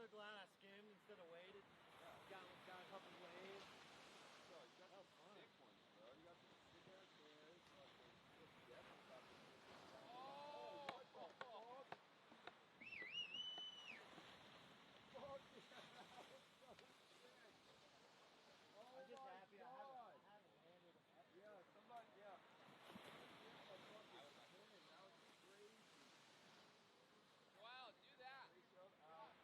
really glad I skimmed instead of waded. Got a couple waves. So you got some sick ones, bro. You got some sick ass hands. Oh, what the fuck? Fuck yeah, that was so sick. Oh I'm just my happy God. I haven't landed a net. Yeah, somebody, yeah. That was crazy. Wow, do that. Ratio out.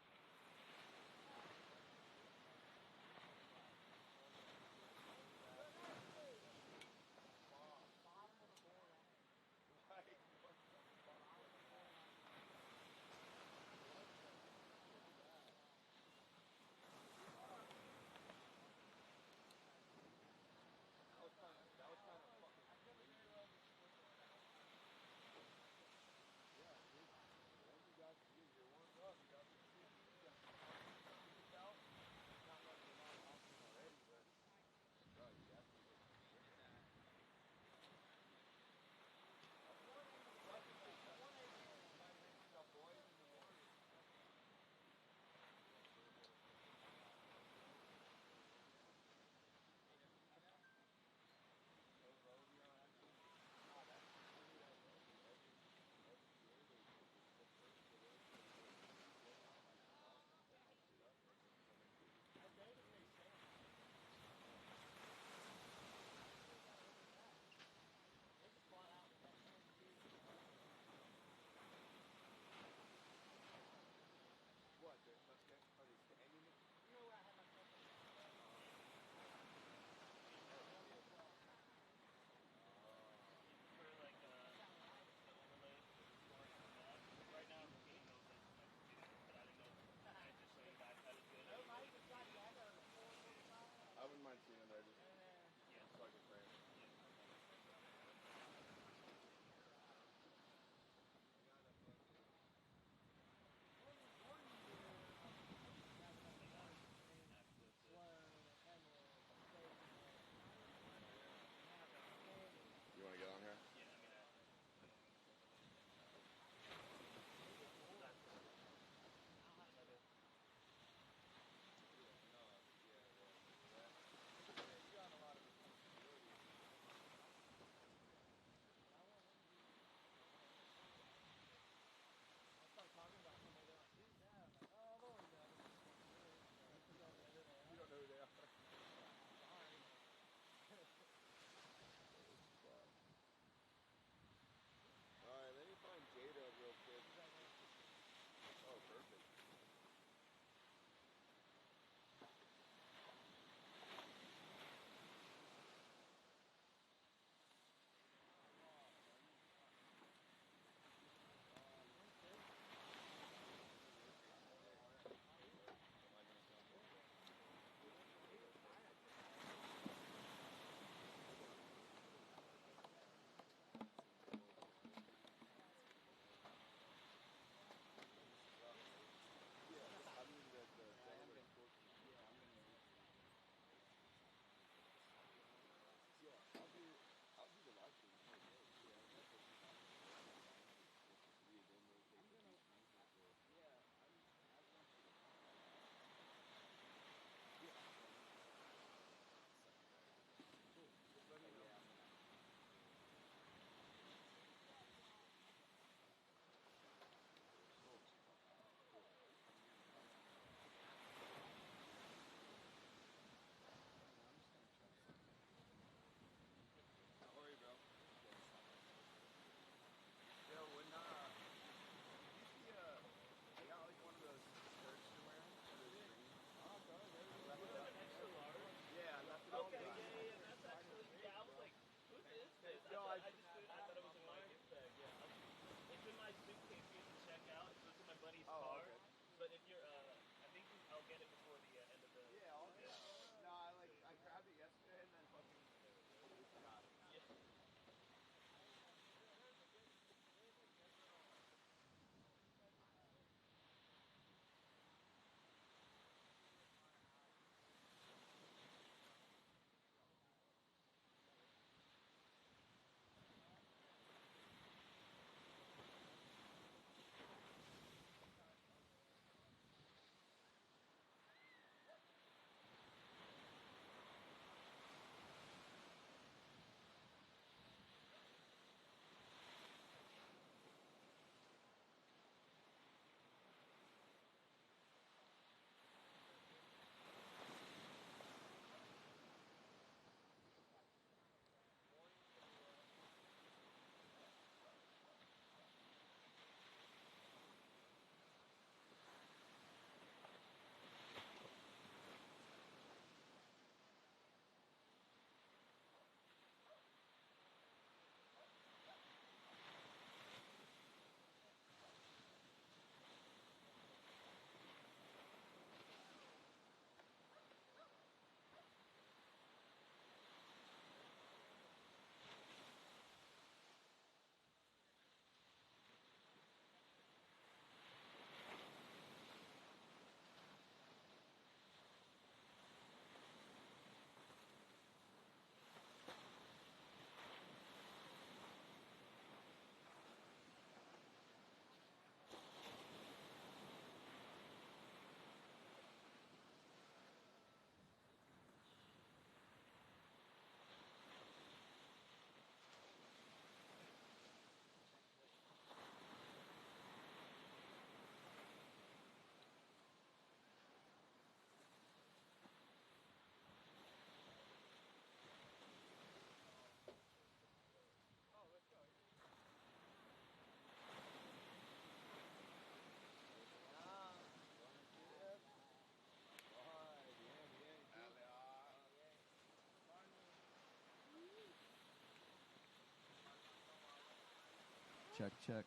check.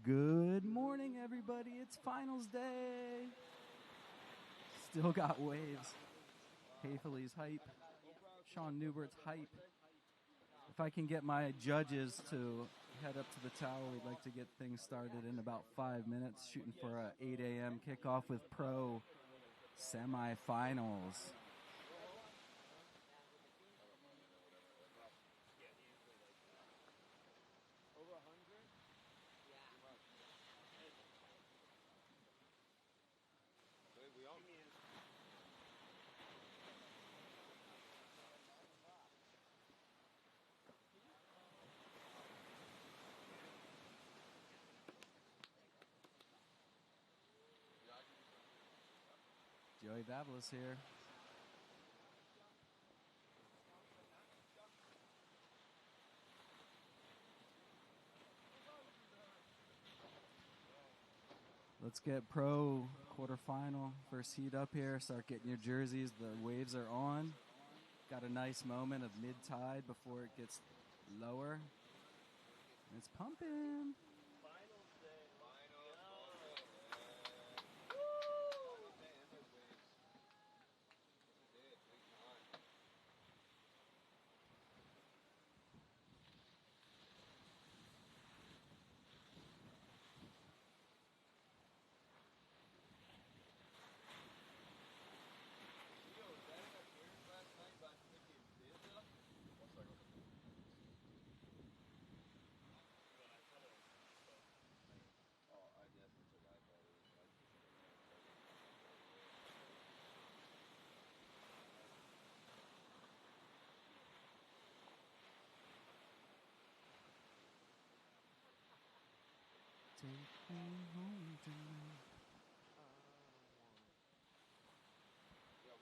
Good morning, everybody. It's finals day. Still got waves. Hayfley's hype. Sean Newbert's hype. If I can get my judges to head up to the tower, we'd like to get things started in about 5 minutes. Shooting for a 8 a.m. kickoff with pro semifinals. Joey Vavelis here. Let's get pro quarterfinal first heat up here. Start getting your jerseys. The waves are on. Got a nice moment of mid-tide before it gets lower. It's pumping.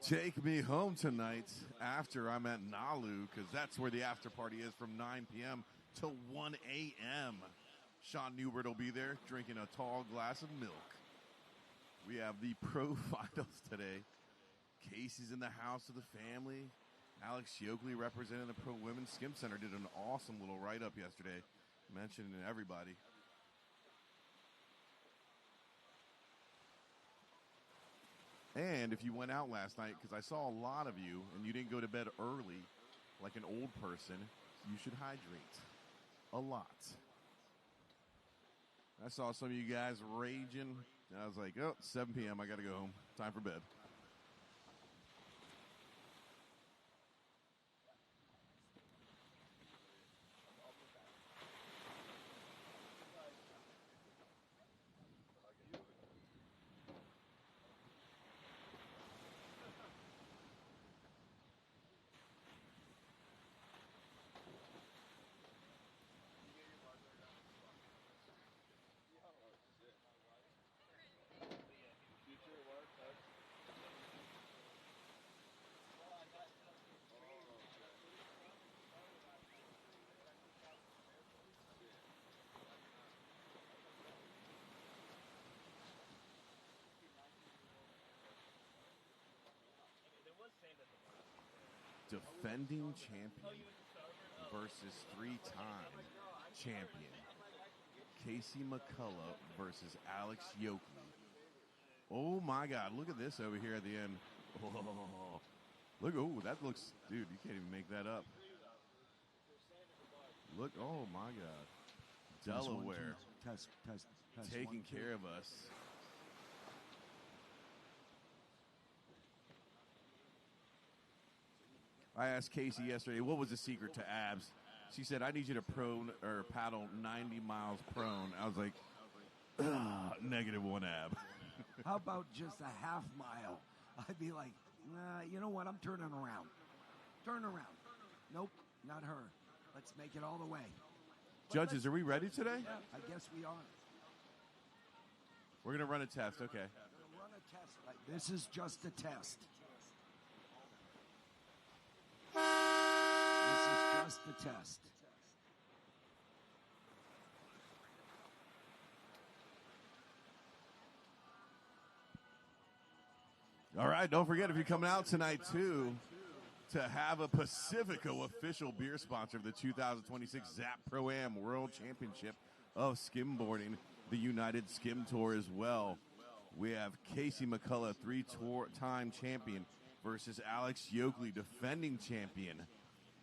Take me home tonight after I'm at Nalu, because that's where the after party is from 9 p.m. to 1 a.m. Sean Newbert will be there drinking a tall glass of milk. We have the pro finals today. Casey's in the house of the family. Alex Yoakley representing the Pro Women's Skim Center did an awesome little write-up yesterday mentioning everybody. And if you went out last night, because I saw a lot of you, and you didn't go to bed early like an old person, you should hydrate a lot. I saw some of you guys raging, and I was like, oh, 7 p.m., I got to go home. Time for bed. Defending champion versus three-time champion Casey McCullough versus Alex Yoakley. Oh my God, look at this over here at the end. Oh, look, oh, that looks, dude, you can't even make that up. Look, oh my God. Delaware test, taking one, care of us. I asked Casey yesterday, what was the secret to abs? She said, I need you to paddle 90 miles prone. I was like, -1 ab. How about just a half mile? I'd be like, nah, you know what? I'm turning around. Turn around. Nope, not her. Let's make it all the way. Judges, are we ready today? Yeah, I guess we are. We're going to run a test, okay. We're gonna run a test. This is just a test. This is just a test. All right, don't forget, if you're coming out tonight, too, to have a Pacifico official beer sponsor of the 2026 Zap Pro-Am World Championship, of skimboarding, the United Skim Tour as well. We have Casey McCullough, three-time champion, versus Alex Yoakley, defending champion.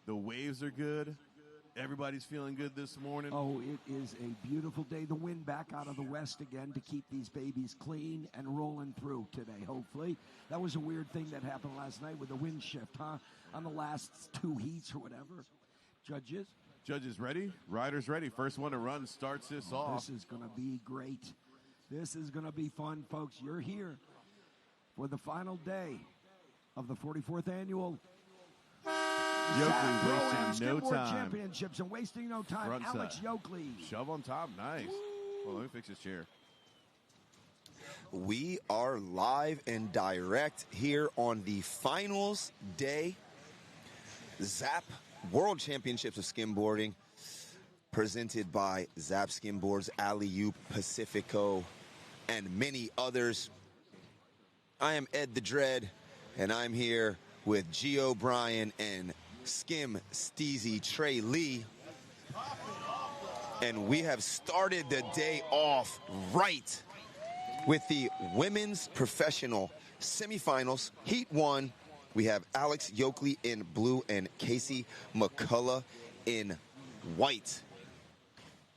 The waves are good. Everybody's feeling good this morning. Oh, it is a beautiful day. The wind back out of the west again to keep these babies clean and rolling through today, hopefully. That was a weird thing that happened last night with the wind shift, huh? On the last 2 heats or whatever. Judges? Judges ready? Riders ready. First one to run starts this off. This is going to be great. This is going to be fun, folks. You're here for the final day of the 44th annual Yoakley wasting no time. Championships and wasting no time. Front Alex side. Yoakley. Shove on top. Nice. Well, let me fix his chair. We are live and direct here on the finals day. ZAP World Championships of Skimboarding, presented by ZAP Skimboards, Alley-Oop, Pacifico, and many others. I am Ed the Dread, and I'm here with G. O'Brien and Skim Steezy Trey Lee. And we have started the day off right with the women's professional semifinals. Heat 1, we have Alex Yoakley in blue and Casey McCullough in white.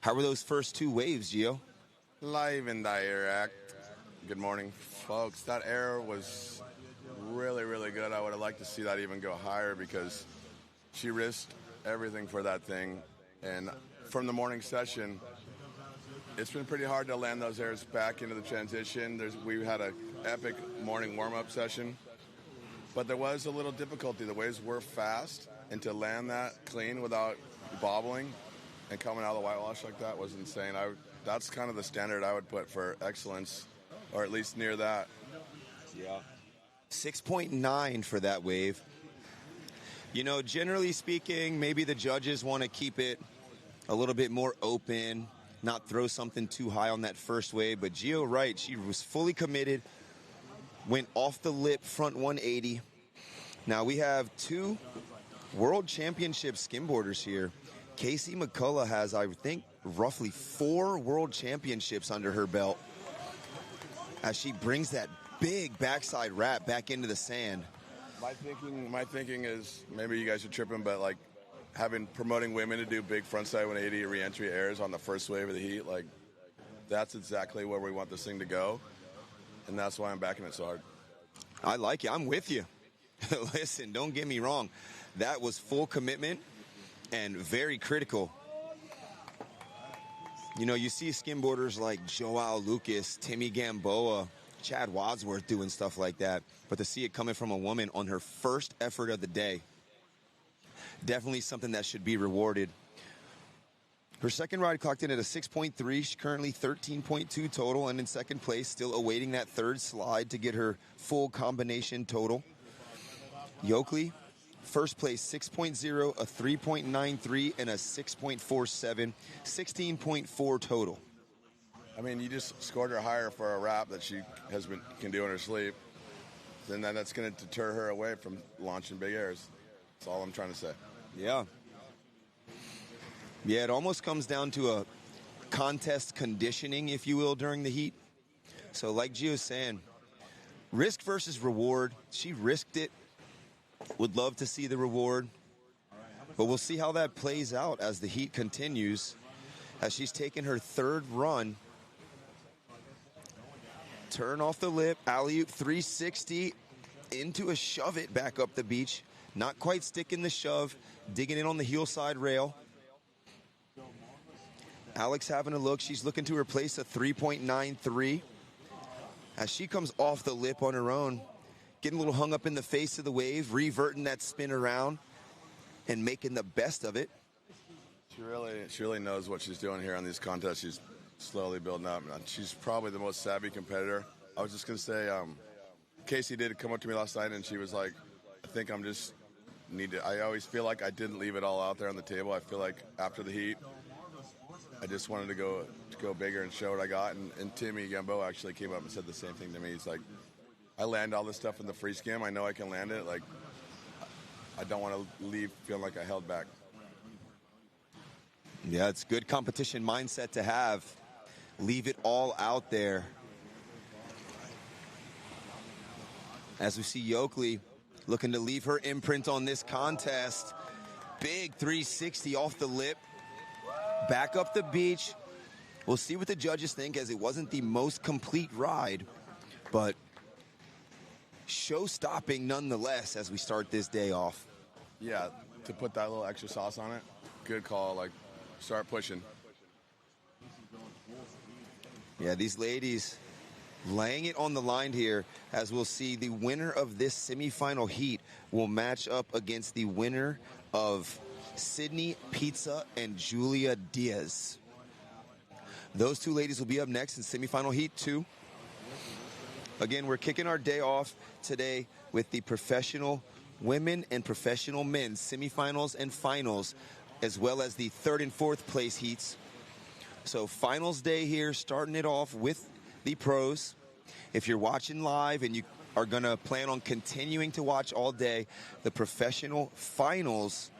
How were those first 2 waves, Gio? Live and direct. Good morning, folks. That air was really, really good. I would have liked to see that even go higher because she risked everything for that thing. And from the morning session, it's been pretty hard to land those airs back into the transition. We had an epic morning warm-up session, but there was a little difficulty. The waves were fast, and to land that clean without bobbling and coming out of the whitewash like that was insane. That's kind of the standard I would put for excellence, or at least near that. Yeah. 6.9 for that wave. You know, generally speaking, maybe the judges want to keep it a little bit more open, not throw something too high on that first wave. But Gio, right, she was fully committed, went off the lip, front 180. Now we have 2 World Championship skimboarders here. Casey McCullough has, I think, roughly 4 World Championships under her belt as she brings that big backside wrap back into the sand. My thinking is, maybe you guys are tripping, but like promoting women to do big frontside 180 re-entry airs on the first wave of the heat, like that's exactly where we want this thing to go, and that's why I'm backing it so hard. I like it. I'm with you. Listen, don't get me wrong. That was full commitment and very critical. You know, you see skimboarders like Joao Lucas, Timmy Gamboa, Chad Wadsworth doing stuff like that, but to see it coming from a woman on her first effort of the day, definitely something that should be rewarded. Her second ride clocked in at a 6.3. She's currently 13.2 total, and in second place, still awaiting that third slide to get her full combination total. Yoakley, first place, 6.0, a 3.93, and a 6.47, 16.4 total. I mean, you just scored her higher for a wrap that she can do in her sleep. Then that's going to deter her away from launching big airs. That's all I'm trying to say. Yeah. Yeah, it almost comes down to a contest conditioning, if you will, during the heat. So like Gio's saying, risk versus reward. She risked it. Would love to see the reward. But we'll see how that plays out as the heat continues. As she's taken her third run. Turn off the lip, alley-oop 360 into a shove it back up the beach. Not quite sticking the shove, digging in on the heel side rail. Alex having a look. She's looking to replace a 3.93. As she comes off the lip on her own, getting a little hung up in the face of the wave, reverting that spin around and making the best of it. She really knows what she's doing here on these contests. She's slowly building up. She's probably the most savvy competitor. I was just going to say, Casey did come up to me last night and she was like, I think I always feel like I didn't leave it all out there on the table. I feel like after the heat, I just wanted to go bigger and show what I got. And Timmy Gamboa actually came up and said the same thing to me. He's like, I land all this stuff in the free skim. I know I can land it. Like, I don't want to leave feeling like I held back. Yeah, it's good competition mindset to have. Leave it all out there. As we see Yoakley looking to leave her imprint on this contest. Big 360 off the lip. Back up the beach. We'll see what the judges think, as it wasn't the most complete ride, but show-stopping nonetheless as we start this day off. Yeah, to put that little extra sauce on it, good call. Like, start pushing. Yeah, these ladies laying it on the line here, as we'll see the winner of this semifinal heat will match up against the winner of Sydney Pizza and Julia Diaz. Those two ladies will be up next in semifinal heat 2. Again, we're kicking our day off today with the professional women and professional men semifinals and finals, as well as the 3rd and 4th place heats. So finals day here, starting it off with the pros. If you're watching live and you are going to plan on continuing to watch all day, the professional finals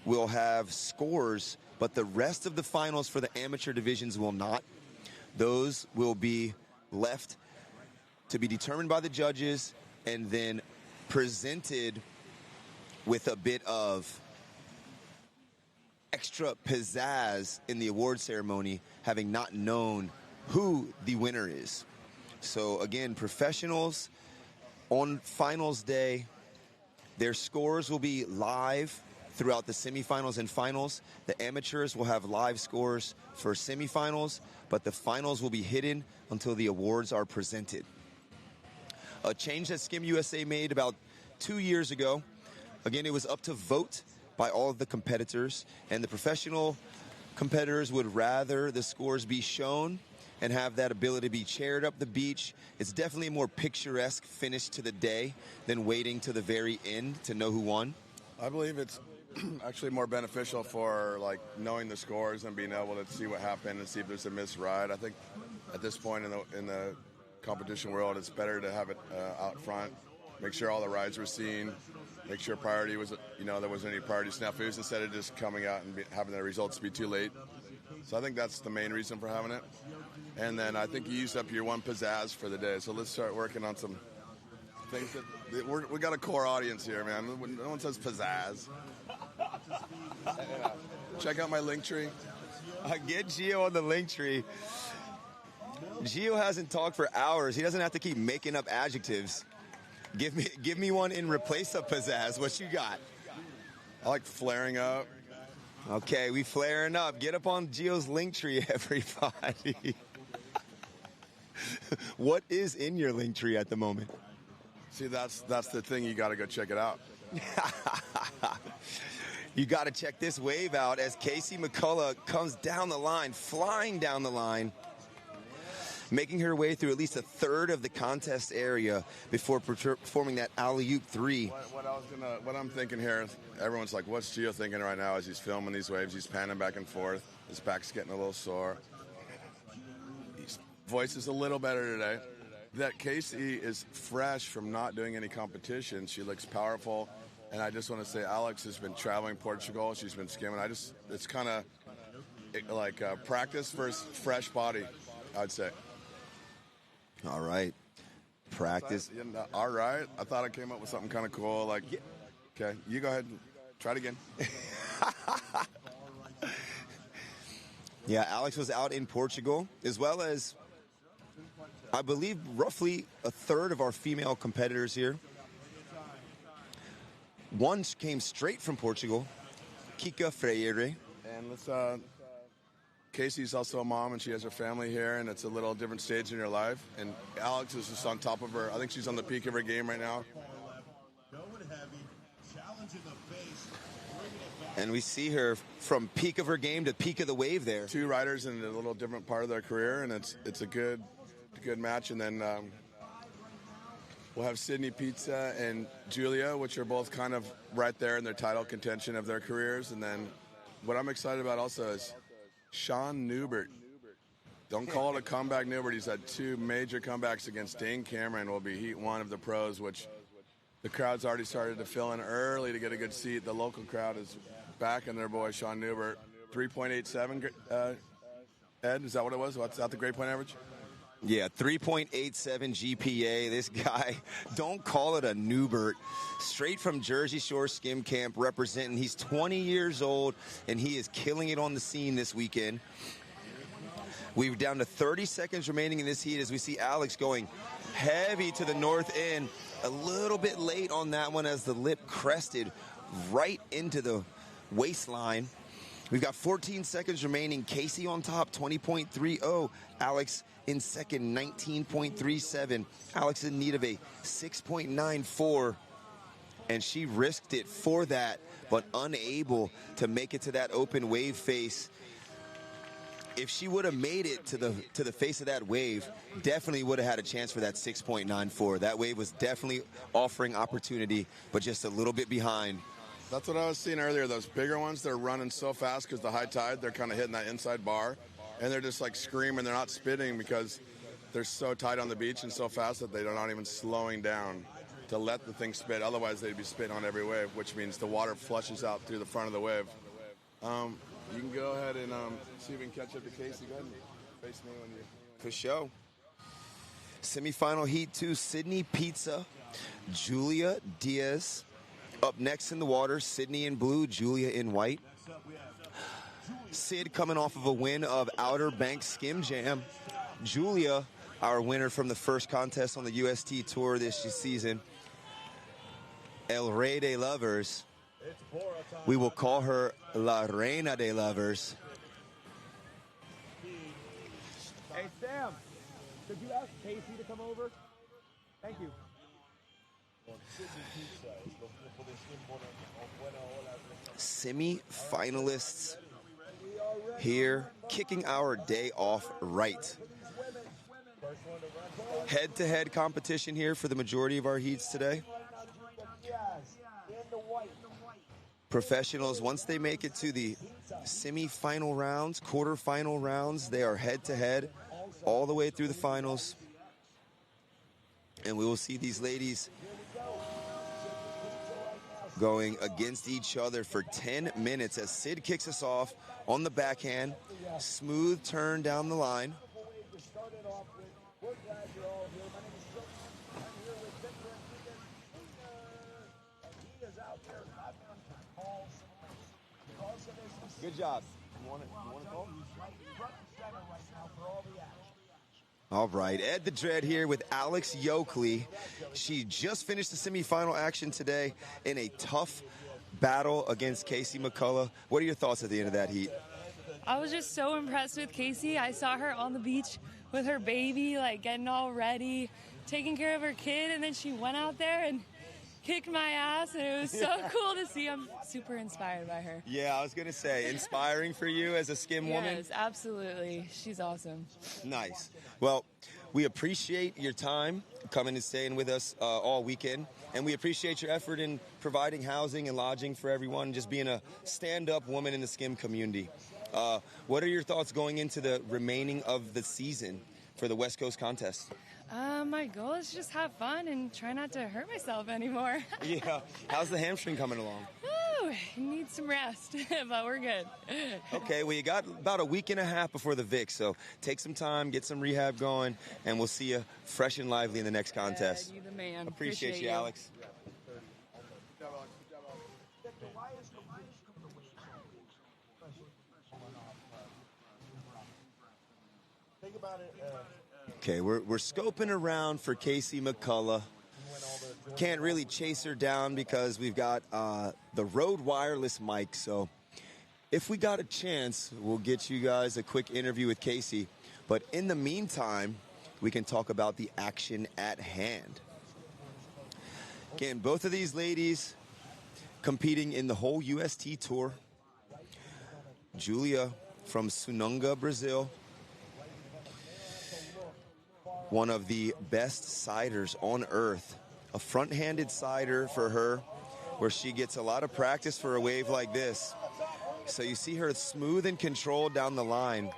will have scores, but the rest of the finals for the amateur divisions will not. Those will be left to be determined by the judges and then presented with a bit of extra pizzazz in the award ceremony, having not known who the winner is. So again, professionals on finals day, their scores will be live throughout the semifinals and finals. The amateurs will have live scores for semifinals, but the finals will be hidden until the awards are presented. A change that Skim USA made about 2 years ago. Again, it was up to vote by all of the competitors, and the professional competitors would rather the scores be shown and have that ability to be chaired up the beach. It's definitely a more picturesque finish to the day than waiting to the very end to know who won. I believe it's actually more beneficial for like knowing the scores and being able to see what happened and see if there's a missed ride. I think at this point in the competition world, it's better to have it out front, make sure all the rides were seen, make sure priority was, there wasn't any priority snafus instead of just coming out and having the results be too late. So I think that's the main reason for having it. And then I think you used up your one pizzazz for the day. So let's start working on some things that we got a core audience here, man. No one says pizzazz. Check out my link tree. Get Gio on the link tree. Gio hasn't talked for hours. He doesn't have to keep making up adjectives. Give me one in replace of pizzazz. What you got? I like flaring up. Okay, we flaring up. Get up on Gio's link tree, everybody. What is in your link tree at the moment? See, that's the thing. You got to go check it out. You got to check this wave out as Casey McCullough comes down the line, flying down the line, making her way through at least a third of the contest area before performing that alley-oop 3. What I'm thinking here, everyone's like, what's Gio thinking right now as he's filming these waves? He's panning back and forth. His back's getting a little sore. His voice is a little better today. That Casey is fresh from not doing any competition. She looks powerful. And I just want to say Alex has been traveling Portugal. She's been skimming. It's kind of like practice versus fresh body, I'd say. All right. Practice. All right. I thought I came up with something kind of cool. Like, okay, you go ahead and try it again. Yeah, Alex was out in Portugal, as well as, I believe, roughly a third of our female competitors here. One came straight from Portugal, Kika Freire. And Casey's also a mom, and she has her family here, and it's a little different stage in her life. And Alex is just on top of her. I think she's on the peak of her game right now. And we see her from peak of her game to peak of the wave there. Two riders in a little different part of their career, and it's a good match. And then we'll have Sydney Pizza and Julia, which are both kind of right there in their title contention of their careers. And then what I'm excited about also is Sean Newbert. Don't call it a comeback, Newbert. He's had 2 major comebacks against Dane Cameron. Will be heat 1 of the pros, which the crowd's already started to fill in early to get a good seat. The local crowd is backing their boy Sean Newbert. 3.87, Ed, is that what it was? What's that the grade point average? Yeah, 3.87 GPA. This guy, don't call it a Newbert. Straight from Jersey Shore Skim Camp representing. He's 20 years old, and he is killing it on the scene this weekend. We're down to 30 seconds remaining in this heat as we see Alex going heavy to the north end. A little bit late on that one as the lip crested right into the waistline. We've got 14 seconds remaining. Casey on top, 20.30. Alex in second, 19.37. Alex in need of a 6.94. And she risked it for that, but unable to make it to that open wave face. If she would have made it to the face of that wave, definitely would have had a chance for that 6.94. That wave was definitely offering opportunity, but just a little bit behind. That's what I was seeing earlier. Those bigger ones, they're running so fast because the high tide, they're kind of hitting that inside bar, and they're just like screaming. They're not spitting because they're so tight on the beach and so fast that they're not even slowing down to let the thing spit. Otherwise, they'd be spitting on every wave, which means the water flushes out through the front of the wave. You can go ahead and see if we can catch up to Casey. Go ahead and face me when you... For sure. Semifinal heat 2, Sydney Pizza, Julia Diaz. Up next in the water, Sydney in blue, Julia in white. Sid coming off of a win of Outer Banks Skim Jam. Julia, our winner from the first contest on the UST Tour this season. El Rey de Lovers. We will call her La Reina de Lovers. Hey, Sam, could you ask Casey to come over? Thank you. Semi-finalists here, kicking our day off right. Head-to-head competition here for the majority of our heats today. Professionals, once they make it to the semi-final rounds, quarter-final rounds, they are head-to-head all the way through the finals. And we will see these ladies going against each other for 10 minutes as Sid kicks us off on the backhand. Smooth turn down the line. Good job. You want to call? All right, Ed the Dread here with Alex Yoakley. She just finished the semifinal action today in a tough battle against Casey McCullough. What are your thoughts at the end of that heat? I was just so impressed with Casey. I saw her on the beach with her baby, like getting all ready, taking care of her kid, and then she went out there and kicked my ass, and it was so cool to see. I'm super inspired by her. Yeah, I was going to say, inspiring for you as a Skim woman? Yes, absolutely. She's awesome. Nice. Well, we appreciate your time coming and staying with us all weekend, and we appreciate your effort in providing housing and lodging for everyone, just being a stand-up woman in the Skim community. What are your thoughts going into the remaining of the season for the West Coast contest? My goal is just have fun and try not to hurt myself anymore. Yeah. How's the hamstring coming along? Ooh, need some rest, but we're good. Okay, well, you got about a week and a half before the VIX, so take some time, get some rehab going, and we'll see you fresh and lively in the next contest. Yeah, you the man. Appreciate you, Alex. Think about it. Okay, we're scoping around for Casey McCullough. Can't really chase her down because we've got the Rode wireless mic. So if we got a chance, we'll get you guys a quick interview with Casey. But in the meantime, we can talk about the action at hand. Again, both of these ladies competing in the whole UST Tour. Julia from Sununga, Brazil. One of the best siders on earth. A front-handed sider for her, where she gets a lot of practice for a wave like this. So you see her smooth and controlled down the line.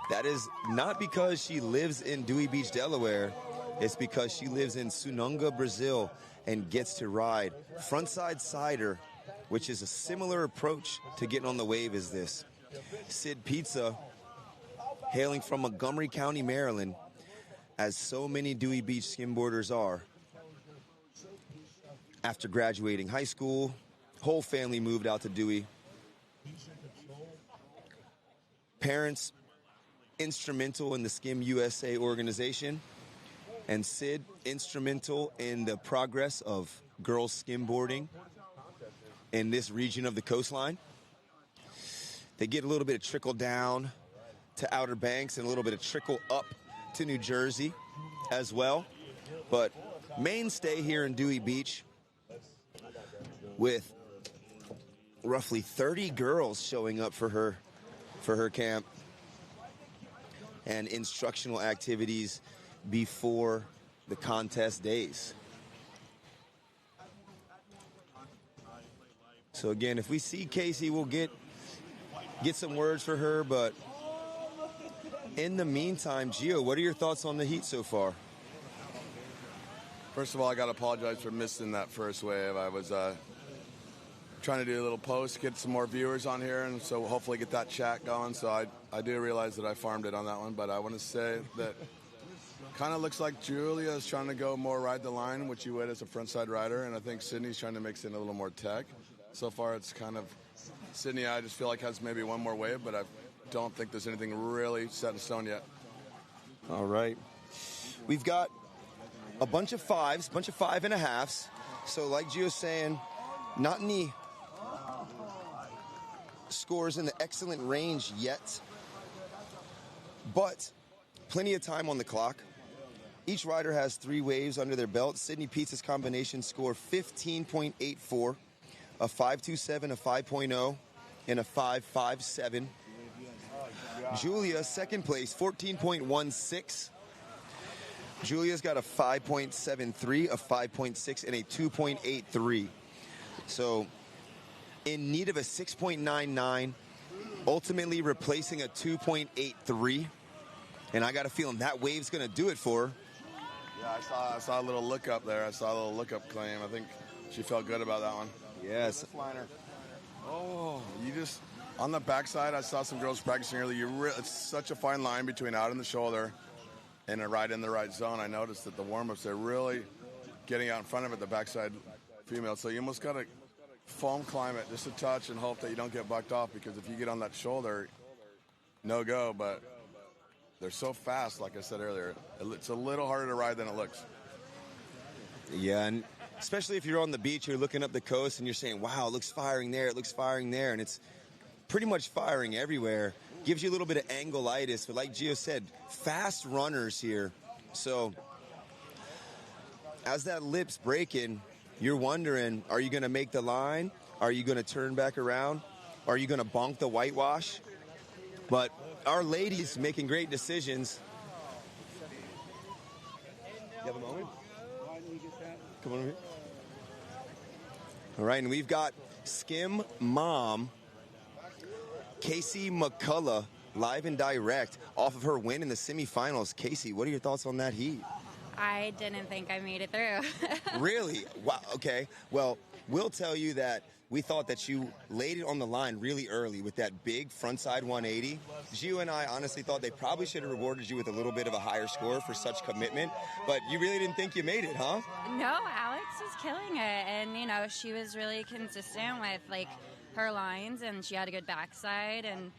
That is not because she lives in Dewey Beach, Delaware. It's because she lives in Sununga, Brazil, and gets to ride frontside sider which is a similar approach to getting on the wave as this. Sid Pizza, hailing from Montgomery County, Maryland, as so many Dewey Beach skimboarders are. After graduating high school, whole family moved out to Dewey. Parents instrumental in the Skim USA organization, and Sid instrumental in the progress of girls skimboarding in this region of the coastline. They get a little bit of trickle down to Outer Banks and a little bit of trickle up to New Jersey as well. But mainstay here in Dewey Beach, with roughly 30 girls showing up for her camp and instructional activities before the contest days. So again, if we see Casey, we'll get some words for her, but in the meantime, Gio, what are your thoughts on the heat so far? First of all, I got to apologize for missing that first wave. I was trying to do a little post, get some more viewers on here, and so hopefully get that chat going. So I do realize that I farmed it on that one, but I want to say that kind of looks like Julia is trying to go more ride the line, which you would as a frontside rider, and I think Sydney's trying to mix in a little more tech. So far, it's kind of Sydney, I just feel like has maybe one more wave, but I don't think there's anything really set in stone yet. All right. We've got a bunch of fives, bunch of 5.5s. So like Gio's saying, not any scores in the excellent range yet, but plenty of time on the clock. Each rider has 3 waves under their belt. Sydney Pizza's combination score 15.84, a 5.27, a 5.0, and a 5.57. Julia, second place, 14.16. Julia's got a 5.73, a 5.6, and a 2.83. So in need of a 6.99, ultimately replacing a 2.83. And I got a feeling that wave's going to do it for her. Yeah, I saw a little look up there. I saw a little look up claim. I think she felt good about that one. Yes. Oh, you just, on the backside, I saw some girls practicing earlier. It's such a fine line between out in the shoulder and a right in the right zone. I noticed that the warm-ups, they're really getting out in front of it, the backside female. So you almost got to foam climb it just a touch and hope that you don't get bucked off, because if you get on that shoulder, no go. But they're so fast, like I said earlier. It's a little harder to ride than it looks. Yeah, and especially if you're on the beach, you're looking up the coast and you're saying, wow, it looks firing there, it looks firing there, and it's pretty much firing everywhere. Gives you a little bit of angle-itis, but like Gio said, fast runners here. So as that lip's breaking, you're wondering, are you going to make the line? Are you going to turn back around? Are you going to bonk the whitewash? But our ladies making great decisions. You have a moment? Come on over here. All right, and we've got Skim Mom, Casey McCullough, live and direct off of her win in the semifinals. Casey, what are your thoughts on that heat? I didn't think I made it through. Really? Wow. Okay. Well, we'll tell you that we thought that you laid it on the line really early with that big frontside 180. Gio and I honestly thought they probably should have rewarded you with a little bit of a higher score for such commitment, but you really didn't think you made it, huh? No, Alex was killing it, and you know, she was really consistent with like her lines, and she had a good backside, and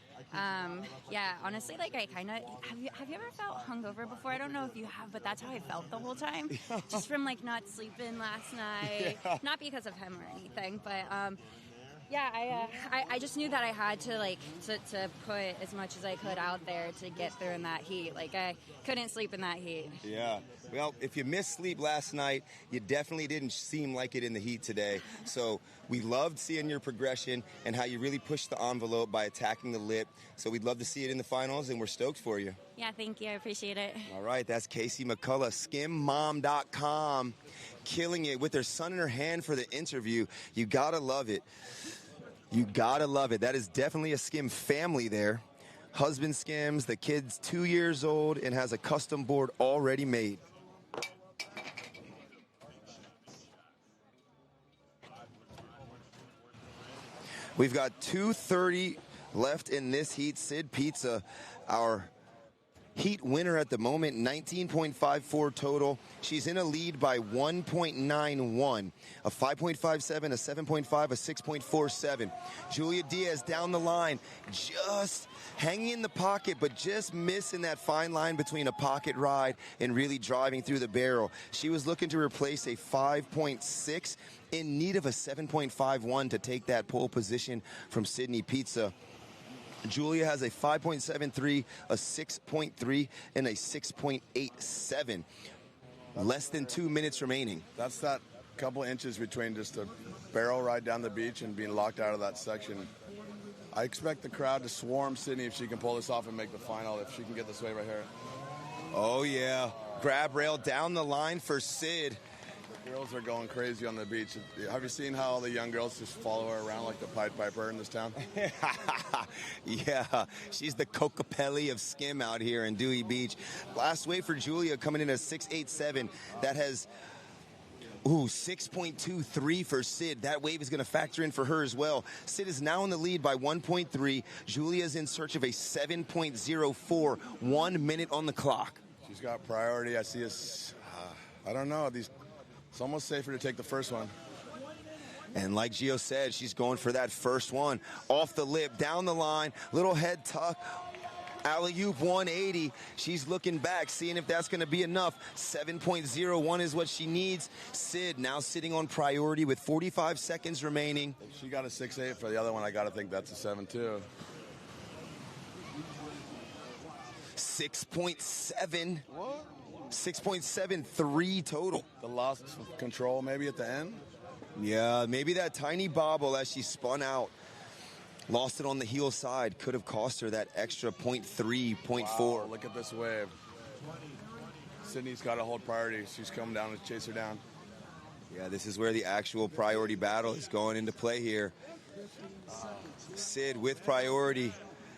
yeah, honestly, like I kind of have you ever felt hungover before? I don't know if you have, but that's how I felt the whole time, just from like not sleeping last night. Yeah. Not because of him or anything, but yeah, I just knew that I had to like to put as much as I could out there to get through in that heat. Like I couldn't sleep in that heat. Yeah. Well, if you missed sleep last night, you definitely didn't seem like it in the heat today. So we loved seeing your progression and how you really pushed the envelope by attacking the lip. So we'd love to see it in the finals, and we're stoked for you. Yeah, thank you. I appreciate it. All right, that's Casey McCullough, skimmom.com, killing it with her son in her hand for the interview. You gotta love it. You gotta love it. That is definitely a Skim family there. Husband skims, the kid's 2 years old and has a custom board already made. We've got 2:30 left in this heat. Sid Pizza, our heat winner at the moment, 19.54 total. She's in a lead by 1.91, a 5.57, a 7.5, a 6.47. Julia Diaz down the line, just hanging in the pocket, but just missing that fine line between a pocket ride and really driving through the barrel. She was looking to replace a 5.6, in need of a 7.51 to take that pole position from Sydney Pizza. Julia has a 5.73, a 6.3, and a 6.87. Less than 2 minutes remaining. That's that couple inches between just a barrel ride down the beach and being locked out of that section. I expect the crowd to swarm Sydney if she can pull this off and make the final, if she can get this wave right here. Oh, yeah. Grab rail down the line for Sid. The girls are going crazy on the beach. Have you seen how all the young girls just follow her around like the Pied Piper in this town? Yeah, she's the Cocapelli of Skim out here in Dewey Beach. Last wave for Julia coming in at 6.87. That has 6.23 for Sid. That wave is going to factor in for her as well. Sid is now in the lead by 1.3. Julia's in search of a 7.04. 1 minute on the clock. She's got priority. I see us. I don't know. It's almost safer to take the first one. And like Gio said, she's going for that first one. Off the lip, down the line, little head tuck. Alley-oop 180. She's looking back, seeing if that's going to be enough. 7.01 is what she needs. Sid now sitting on priority with 45 seconds remaining. If she got a 6.8 for the other one, I got to think that's a 7.2. 6.7. What? 6.73 total. The loss of control maybe at the end? Yeah, maybe that tiny bobble as she spun out. Lost it on the heel side. Could have cost her that extra 0.3, 0.4. Wow, look at this wave. Sydney's got to hold priority. She's coming down to chase her down. Yeah, this is where the actual priority battle is going into play here. Sid with priority.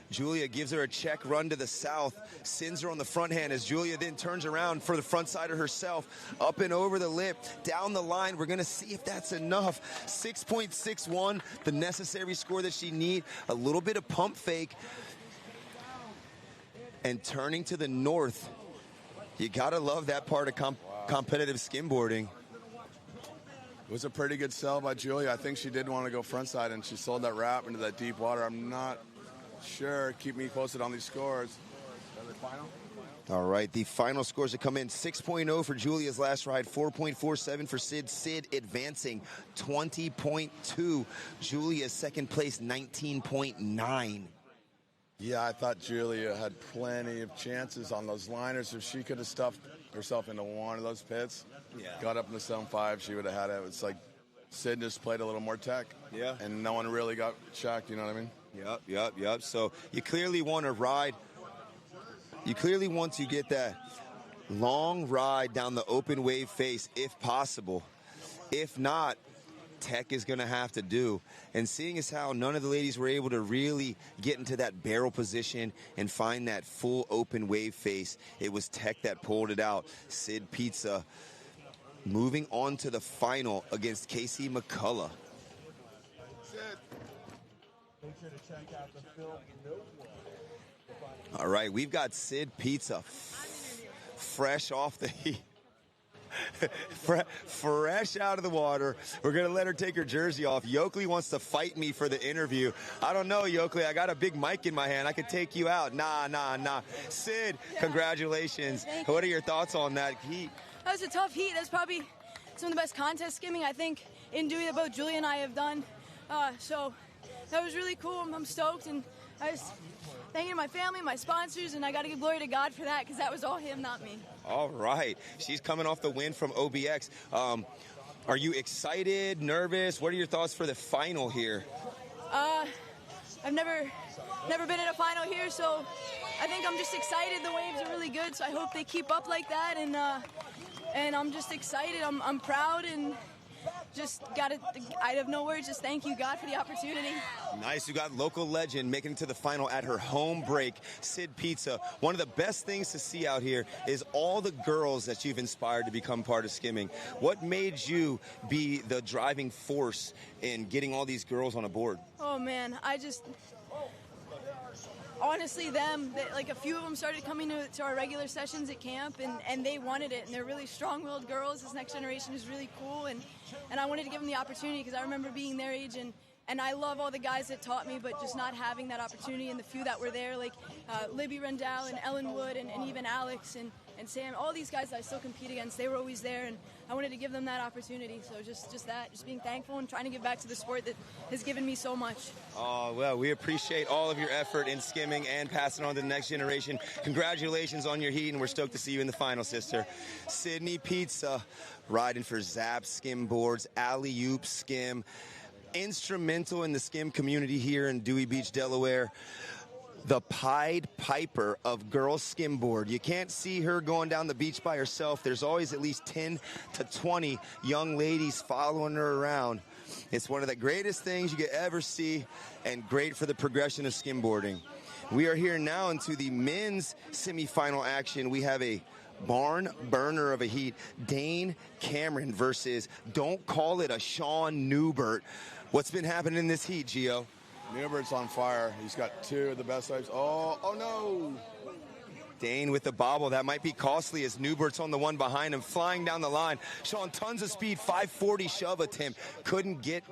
Julia gives her a check run to the south, sends her on the front hand as Julia then turns around for the front side of herself, up and over the lip, down the line. We're going to see if that's enough. 6.61, the necessary score that she needs. A little bit of pump fake. And turning to the north. You got to love that part of competitive skimboarding. It was a pretty good sell by Julia. I think she did want to go front side, and she sold that wrap into that deep water. I'm not sure. Keep me posted on these scores. Is that the final? All right, the final scores that come in. 6.0 for Julia's last ride, 4.47 for Sid. Sid advancing 20.2. Julia's second place, 19.9. Yeah, I thought Julia had plenty of chances on those liners. If she could have stuffed herself into one of those pits, got up in the 7.5, she would have had it. It's like Sid just played a little more tech. Yeah. And no one really got shocked, you know what I mean? Yep. So you clearly want to ride. You clearly want to get that long ride down the open wave face if possible. If not, tech is going to have to do. And seeing as how none of the ladies were able to really get into that barrel position and find that full open wave face, it was tech that pulled it out. Sid Pizza moving on to the final against Casey McCullough. Make sure to check out the film. All right, we've got Sid Pizza fresh off the heat. Fresh out of the water. We're going to let her take her jersey off. Yoakley wants to fight me for the interview. I don't know, Yoakley. I got a big mic in my hand. I could take you out. Nah. Sid, congratulations. What are your thoughts on that heat? That was a tough heat. That's probably some of the best contest skimming, I think, in Dewey that both Julia and I have done. So that was really cool. I'm stoked, and I was thanking my family, my sponsors, and I got to give glory to God for that because that was all him, not me. All right. She's coming off the win from OBX. Are you excited, nervous? What are your thoughts for the final here? I've never been in a final here, so I think I'm just excited. The waves are really good, so I hope they keep up like that. And I'm just excited. I'm proud and just got it out of nowhere. Just thank you, God, for the opportunity. Nice. You got local legend making it to the final at her home break, Sid Pizza. One of the best things to see out here is all the girls that you've inspired to become part of skimming. What made you be the driving force in getting all these girls on a board? Oh, man, honestly, like a few of them started coming to our regular sessions at camp, and they wanted it, and they're really strong-willed girls. This next generation is really cool, and I wanted to give them the opportunity because I remember being their age, and I love all the guys that taught me, but just not having that opportunity, and the few that were there, like Libby Rendell and Ellen Wood and even Alex and Sam, all these guys that I still compete against, they were always there, and I wanted to give them that opportunity. So just being thankful and trying to give back to the sport that has given me so much. Oh, well, we appreciate all of your effort in skimming and passing on to the next generation. Congratulations on your heat, and we're stoked to see you in the final, sister. Sydney Pizza, riding for Zap Skimboards, Alley Oop Skim, instrumental in the skim community here in Dewey Beach, Delaware. The Pied Piper of girls skimboard. You can't see her going down the beach by herself. There's always at least 10 to 20 young ladies following her around. It's one of the greatest things you could ever see, and great for the progression of skimboarding. We are here now into the men's semifinal action. We have a barn burner of a heat. Dane Cameron versus, don't call it a Sean Newbert. What's been happening in this heat, Gio? Newbert's on fire. He's got two of the best types. Oh no! Dane with the bobble. That might be costly as Newbert's on the one behind him, flying down the line. Showing tons of speed, 540 shove attempt. Couldn't get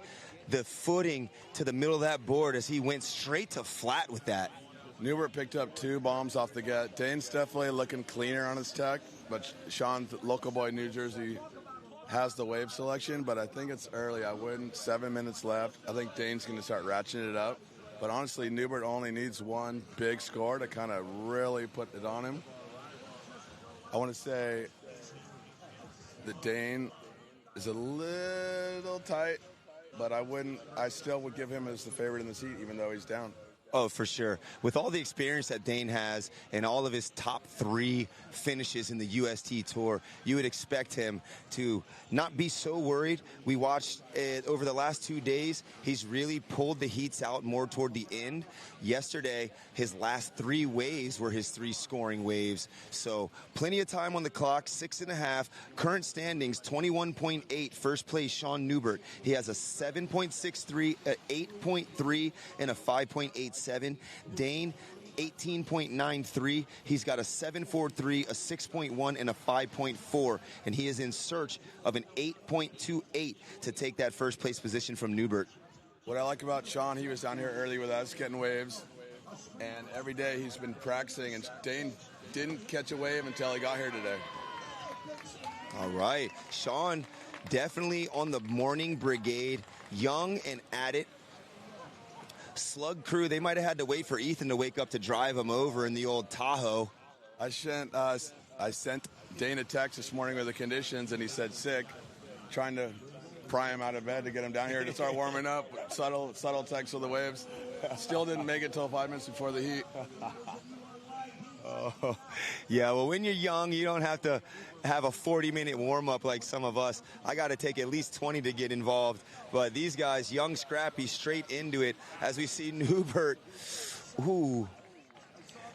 the footing to the middle of that board as he went straight to flat with that. Newbert picked up two bombs off the get. Dane's definitely looking cleaner on his tech, but Sean, local boy, New Jersey, has the wave selection, but I think it's early. I wouldn't. 7 minutes left. I think Dane's going to start ratcheting it up. But honestly, Newbert only needs one big score to kind of really put it on him. I want to say that Dane is a little tight, but I still would give him as the favorite in the seat, even though he's down. Oh, for sure. With all the experience that Dane has and all of his top 3 finishes in the UST Tour, you would expect him to not be so worried. We watched it over the last 2 days. He's really pulled the heats out more toward the end. Yesterday, his last 3 waves were his 3 scoring waves. So plenty of time on the clock, 6.5. Current standings, 21.8. First place, Sean Newbert. He has a 7.63, an 8.3, and a 5.87. Dane, 18.93. He's got a 7.43, a 6.1, and a 5.4. And he is in search of an 8.28 to take that first place position from Newbert. What I like about Sean, he was down here early with us getting waves. And every day he's been practicing. And Dane didn't catch a wave until he got here today. All right. Sean definitely on the morning brigade. Young and at it. Slug crew, they might have had to wait for Ethan to wake up to drive him over in the old Tahoe. I sent Dane a text this morning with the conditions, and he said sick, trying to pry him out of bed to get him down here to start warming up. Subtle text with the waves. Still didn't make it till 5 minutes before the heat. Oh, yeah, well, when you're young, you don't have to have a 40-minute warm-up like some of us. I got to take at least 20 to get involved. But these guys, young, scrappy, straight into it. As we see Newbert, ooh,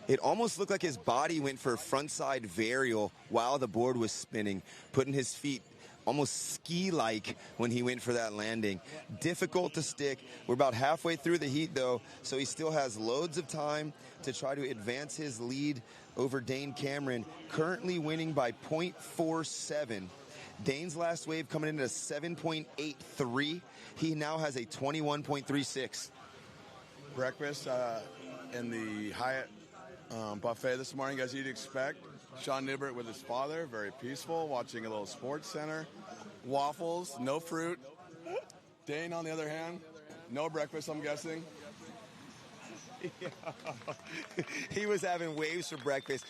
it almost looked like his body went for a frontside varial while the board was spinning, putting his feet almost ski-like when he went for that landing. Difficult to stick. We're about halfway through the heat, though, so he still has loads of time to try to advance his lead over Dane Cameron, currently winning by 0.47. Dane's last wave coming in at a 7.83. He now has a 21.36. Breakfast in the Hyatt buffet this morning, as you'd expect. Sean Newbert with his father, very peaceful, watching a little sports center. Waffles, no fruit. Dane, on the other hand, no breakfast, I'm guessing. He was having waves for breakfast.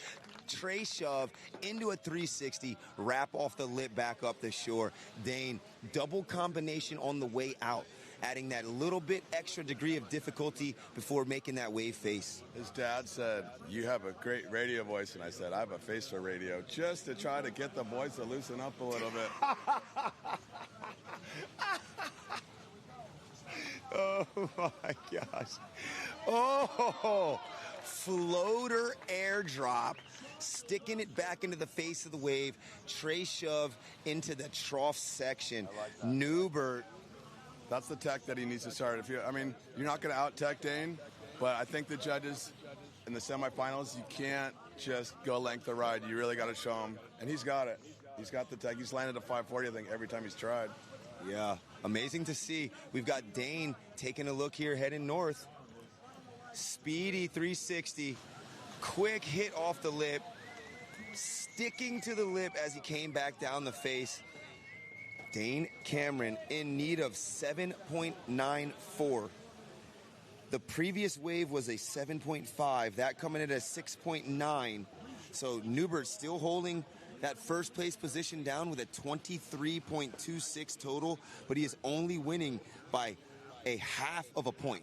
Tray shove into a 360, wrap off the lip back up the shore. Dane, double combination on the way out, adding that little bit extra degree of difficulty before making that wave face. His dad said, "You have a great radio voice," and I said, "I have a face for radio," just to try to get the boys to loosen up a little bit. Oh my gosh. Oh, floater airdrop, sticking it back into the face of the wave, tray shove into the trough section. Newbert. That's the tech that he needs to start. You're not going to out-tech Dane, but I think the judges in the semifinals, you can't just go length the ride. You really got to show him. And he's got it. He's got the tech. He's landed a 540, I think, every time he's tried. Yeah, amazing to see. We've got Dane taking a look here, heading north. Speedy 360. Quick hit off the lip. Sticking to the lip as he came back down the face. Dane Cameron in need of 7.94. The previous wave was a 7.5. That coming in at a 6.9. So Newbert still holding that first place position down with a 23.26 total, but he is only winning by a half of a point.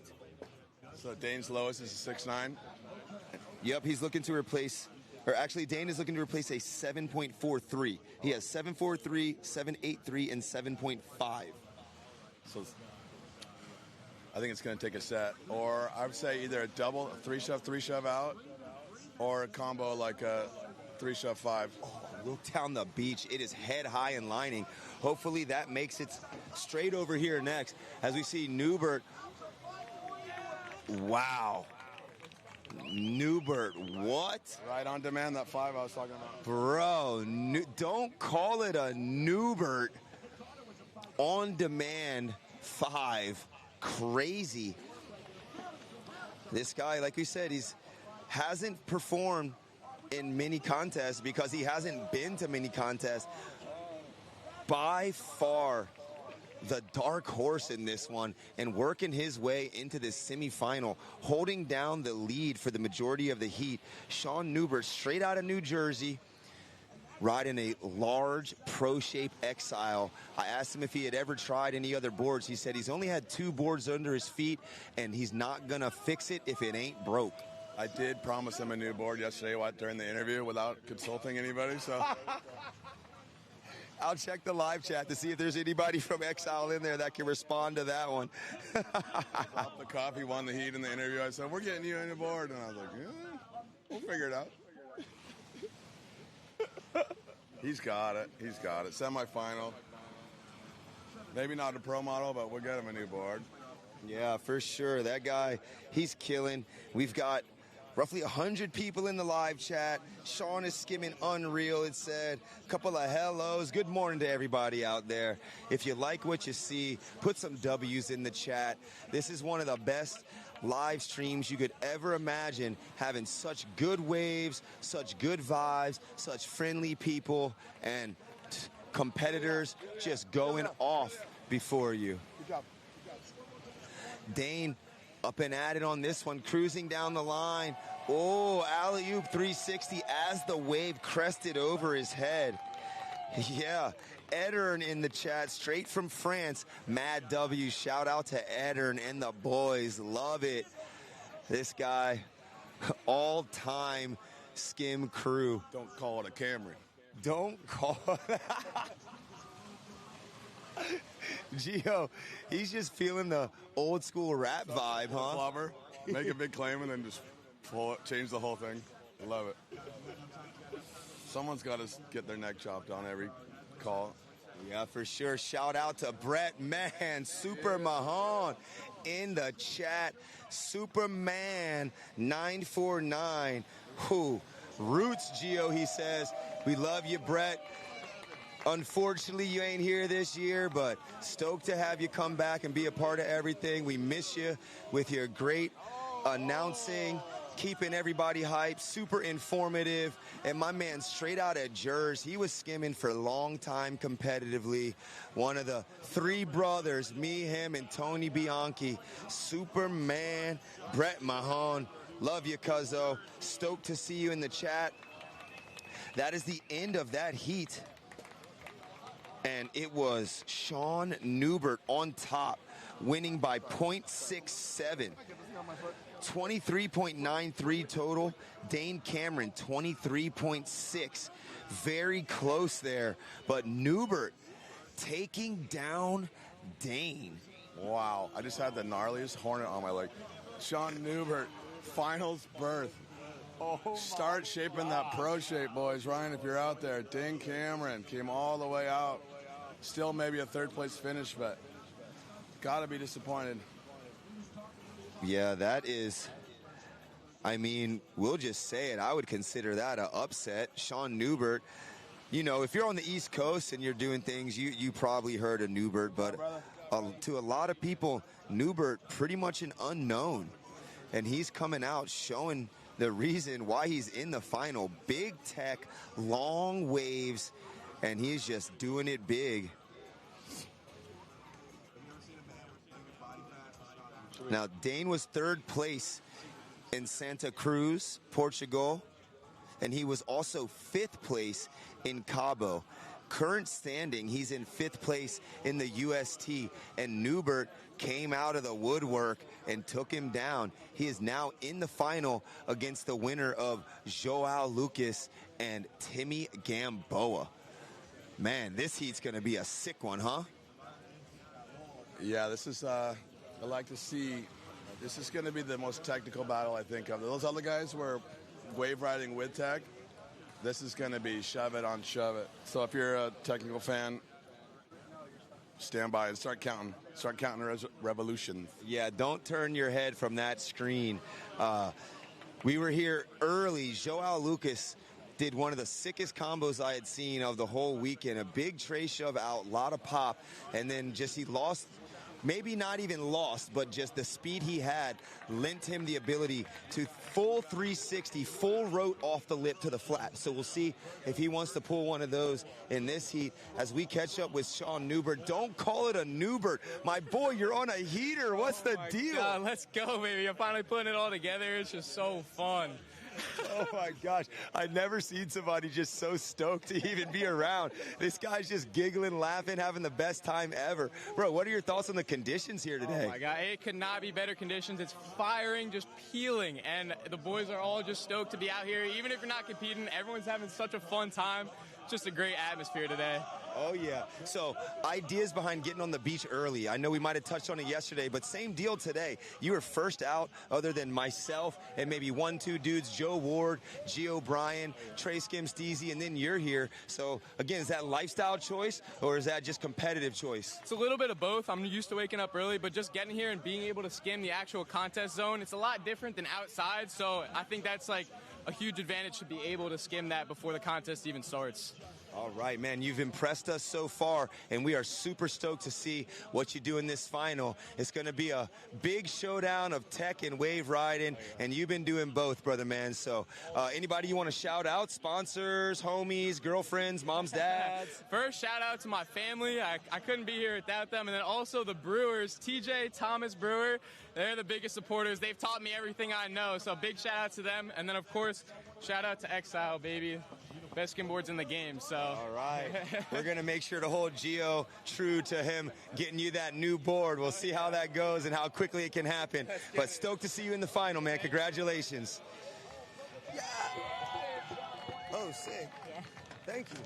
So Dane's lowest is a 6.9? Yep, he's looking to replace, or actually Dane is looking to replace a 7.43. He has 7.43, 7.83, and 7.5. So I think it's going to take a set. Or I would say either a double, a three shove out, or a combo like a 3-shove-5. Look down the beach. It is head high and lining. Hopefully that makes it straight over here next as we see Newbert. Wow. Newbert, what? Right on demand, that 5 I was talking about. Bro, don't call it a Newbert on demand 5. Crazy. This guy, like we said, hasn't performed in many contests because he hasn't been to many contests. By far the dark horse in this one and working his way into this semifinal, holding down the lead for the majority of the heat. Sean Newbert, straight out of New Jersey, riding a large Pro Shape Exile. I asked him if he had ever tried any other boards. He said he's only had 2 boards under his feet and he's not gonna fix it if it ain't broke. I did promise him a new board yesterday during the interview without consulting anybody, so. I'll check the live chat to see if there's anybody from Exile in there that can respond to that one. Dropped the cup, he won the heat in the interview. I said, we're getting you a new board. And I was like, yeah, we'll figure it out. He's got it. He's got it. Semifinal. Maybe not a pro model, but we'll get him a new board. Yeah, for sure. That guy, he's killing. We've got roughly 100 people in the live chat. Sean is skimming unreal, it said. A couple of hellos. Good morning to everybody out there. If you like what you see, put some W's in the chat. This is one of the best live streams you could ever imagine, having such good waves, such good vibes, such friendly people, and competitors just going off before you. Good job. Dane up and at it on this one, cruising down the line. Oh, alley-oop 360 as the wave crested over his head. Yeah, Edern in the chat, straight from France. Mad W, shout out to Edern and the boys. Love it. This guy, all-time Skim crew. Don't call it a Camry. Don't call it. Gio, he's just feeling the old school rap vibe, huh? Lover, make a big claim and then just change the whole thing. Love it. Someone's got to get their neck chopped on every call. Yeah, for sure. Shout out to Brett, man. Super Mahon in the chat. Superman 949. Who? Roots, Gio, he says. We love you, Brett. Unfortunately, you ain't here this year, but stoked to have you come back and be a part of everything. We miss you with your great announcing, keeping everybody hyped, super informative. And my man, straight out of Jersey, he was skimming for a long time competitively. One of the 3 brothers, me, him, and Tony Bianchi. Superman, Brett Mahon. Love you, cuzzo. Stoked to see you in the chat. That is the end of that heat. And it was Sean Newbert on top, winning by 0.67. 23.93 total. Dane Cameron, 23.6. Very close there. But Newbert taking down Dane. Wow, I just had the gnarliest hornet on my leg. Sean Newbert, finals berth. Start shaping that pro shape, boys. Ryan, if you're out there, Dane Cameron came all the way out. Still maybe a third place finish, but gotta be disappointed. Yeah, that is, I mean, we'll just say it. I would consider that an upset. Sean Newbert, you know, if you're on the East Coast and you're doing things, you probably heard of Newbert, but to a lot of people, Newbert pretty much an unknown. And he's coming out showing the reason why he's in the final. Big tech, long waves, and he's just doing it big. Now, Dane was third place in Santa Cruz, Portugal, and he was also fifth place in Cabo. Current standing, he's in fifth place in the UST, and Newbert came out of the woodwork and took him down. He is now in the final against the winner of Joao Lucas and Timmy Gamboa. Man, this heat's going to be a sick one, huh? Yeah, this is, I like to see, this is going to be the most technical battle I think of. Those other guys were wave riding with tech. This is going to be shove it on shove it. So if you're a technical fan, stand by and start counting. Start counting revolutions. Yeah, don't turn your head from that screen. We were here early. Joao Lucas did one of the sickest combos I had seen of the whole weekend. A big tray shove out, a lot of pop, and then just he lost. Maybe not even lost, but just the speed he had lent him the ability to full 360, full rote off the lip to the flat. So we'll see if he wants to pull one of those in this heat as we catch up with Sean Newbert. Don't call it a Newbert. My boy, you're on a heater. What's the deal? God, let's go, baby. I'm finally putting it all together. It's just so fun. Oh my gosh, I've never seen somebody just so stoked to even be around. This guy's just giggling, laughing, having the best time ever. Bro, what are your thoughts on the conditions here today? Oh my God, it could not be better conditions. It's firing, just peeling, and the boys are all just stoked to be out here. Even if you're not competing, everyone's having such a fun time. Just a great atmosphere today. Oh, yeah. So, ideas behind getting on the beach early. I know we might have touched on it yesterday, but same deal today. You were first out other than myself and maybe 1-2 dudes, Joe Ward, G. O'Brien, Trey Skim, Steezy, and then you're here. So, again, is that lifestyle choice or is that just competitive choice? It's a little bit of both. I'm used to waking up early, but just getting here and being able to skim the actual contest zone, it's a lot different than outside. So, I think that's like a huge advantage to be able to skim that before the contest even starts. All right, man, you've impressed us so far, and we are super stoked to see what you do in this final. It's going to be a big showdown of tech and wave riding, and you've been doing both, brother man. So anybody you want to shout out? Sponsors, homies, girlfriends, moms, dads? First, shout out to my family. I couldn't be here without them. And then also the brewers, TJ, Thomas Brewer. They're the biggest supporters. They've taught me everything I know, so big shout out to them. And then, of course, shout out to Exile, baby. Best skimboards in the game, so. All right. We're going to make sure to hold Gio true to him getting you that new board. We'll see how that goes and how quickly it can happen. But stoked to see you in the final, man. Congratulations. Yeah. Oh, sick. Yeah. Thank you.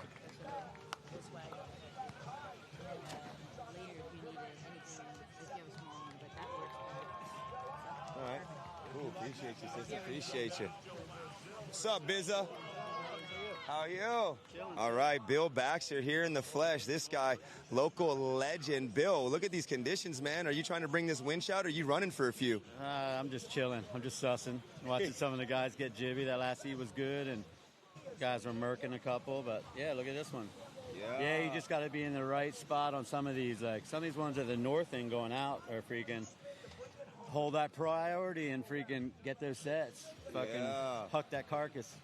All right. Cool. Appreciate you, sis. Appreciate you. What's up, Bizza? How are you? All right, Bill Baxter here in the flesh. This guy, local legend. Bill, look at these conditions, man. Are you trying to bring this winch out, or are you running for a few? I'm just chilling. I'm just sussing. Watching some of the guys get jibby. That last heat was good, and guys were murking a couple. But, yeah, look at this one. Yeah, you just got to be in the right spot on some of these. Like, some of these ones at the north end going out are freaking hold that priority and freaking get those sets. Fucking huck that carcass.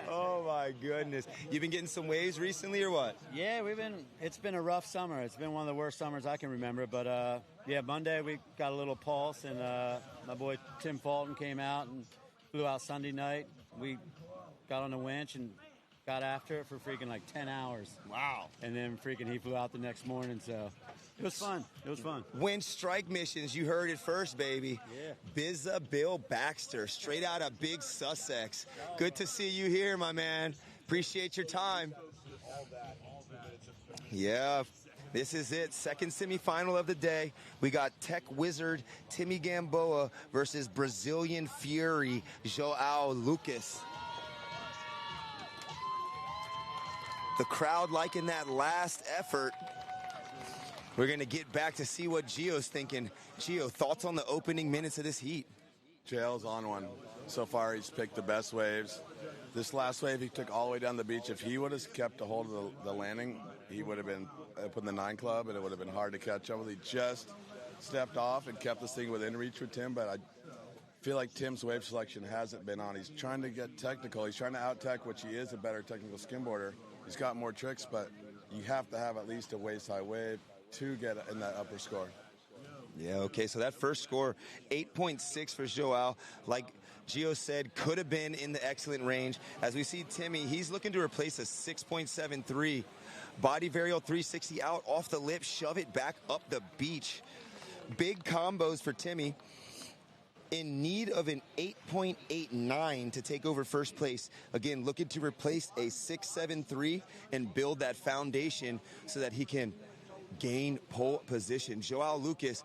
Oh my goodness. You've been getting some waves recently or what? Yeah, it's been a rough summer. It's been one of the worst summers I can remember. But yeah, Monday we got a little pulse, and my boy Tim Fulton came out and flew out Sunday night. We got on the winch and got after it for freaking like 10 hours. Wow. And then freaking he flew out the next morning, so it was fun. It was fun. Winch strike missions, you heard it first, baby. Yeah. Bizza Bill Baxter, straight out of Big Sussex. Good to see you here, my man. Appreciate your time. Yeah, This is it, second semifinal of the day. We got Tech Wizard Timmy Gamboa versus Brazilian Fury Joao Lucas. The crowd liking that last effort. We're going to get back to see what Gio's thinking. Gio, thoughts on the opening minutes of this heat? JL's on one. So far, he's picked the best waves. This last wave, he took all the way down the beach. If he would have kept a hold of the landing, he would have been up in the 9 club, and it would have been hard to catch up with. He just stepped off and kept this thing within reach with Tim, but I feel like Tim's wave selection hasn't been on. He's trying to get technical. He's trying to out-tech, which he is a better technical skimboarder. He's got more tricks, but you have to have at least a waist-high wave to get in that upper score. Yeah, okay, so that first score, 8.6 for Joao. Like Gio said, could have been in the excellent range. As we see Timmy, he's looking to replace a 6.73. Body varial 360 out, off the lip, shove it back up the beach. Big combos for Timmy. In need of an 8.89 to take over first place. Again, looking to replace a 6.73 and build that foundation so that he can gain pole position. Joao Lucas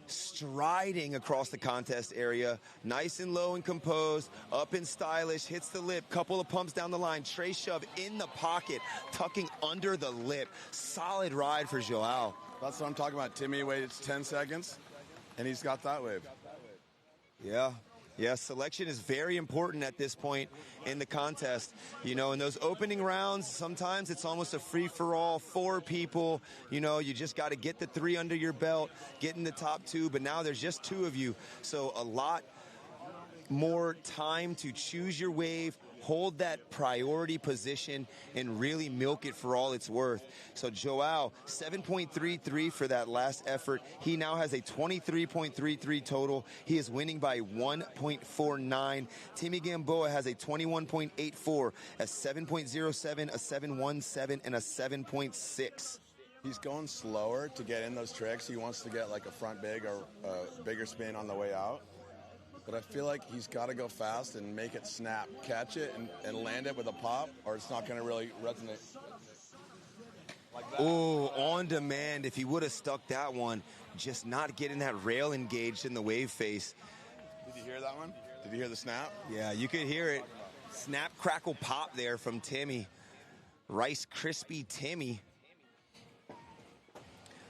striding across the contest area, nice and low and composed, up and stylish, hits the lip, couple of pumps down the line, tray shove in the pocket, tucking under the lip. Solid ride for Joao. That's what I'm talking about. Timmy waited 10 seconds, and he's got that wave. Yeah, selection is very important at this point in the contest. You know, in those opening rounds, sometimes it's almost a free-for-all, 4 people. You know, you just got to get the 3 under your belt, get in the top 2, but now there's just 2 of you. So a lot more time to choose your wave, hold that priority position, and really milk it for all it's worth. So Joao, 7.33 for that last effort. He now has a 23.33 total. He is winning by 1.49. Timmy Gamboa has a 21.84, a 7.07, a 7.17, and a 7.6. He's going slower to get in those tricks. He wants to get like a front big or a bigger spin on the way out. But I feel like he's got to go fast and make it snap. Catch it and land it with a pop, or it's not going to really resonate. Like that. Oh, on demand. If he would have stuck that one, just not getting that rail engaged in the wave face. Did you hear that one? Did you hear the snap? Yeah, you could hear it. Snap, crackle, pop there from Timmy. Rice Krispie Timmy.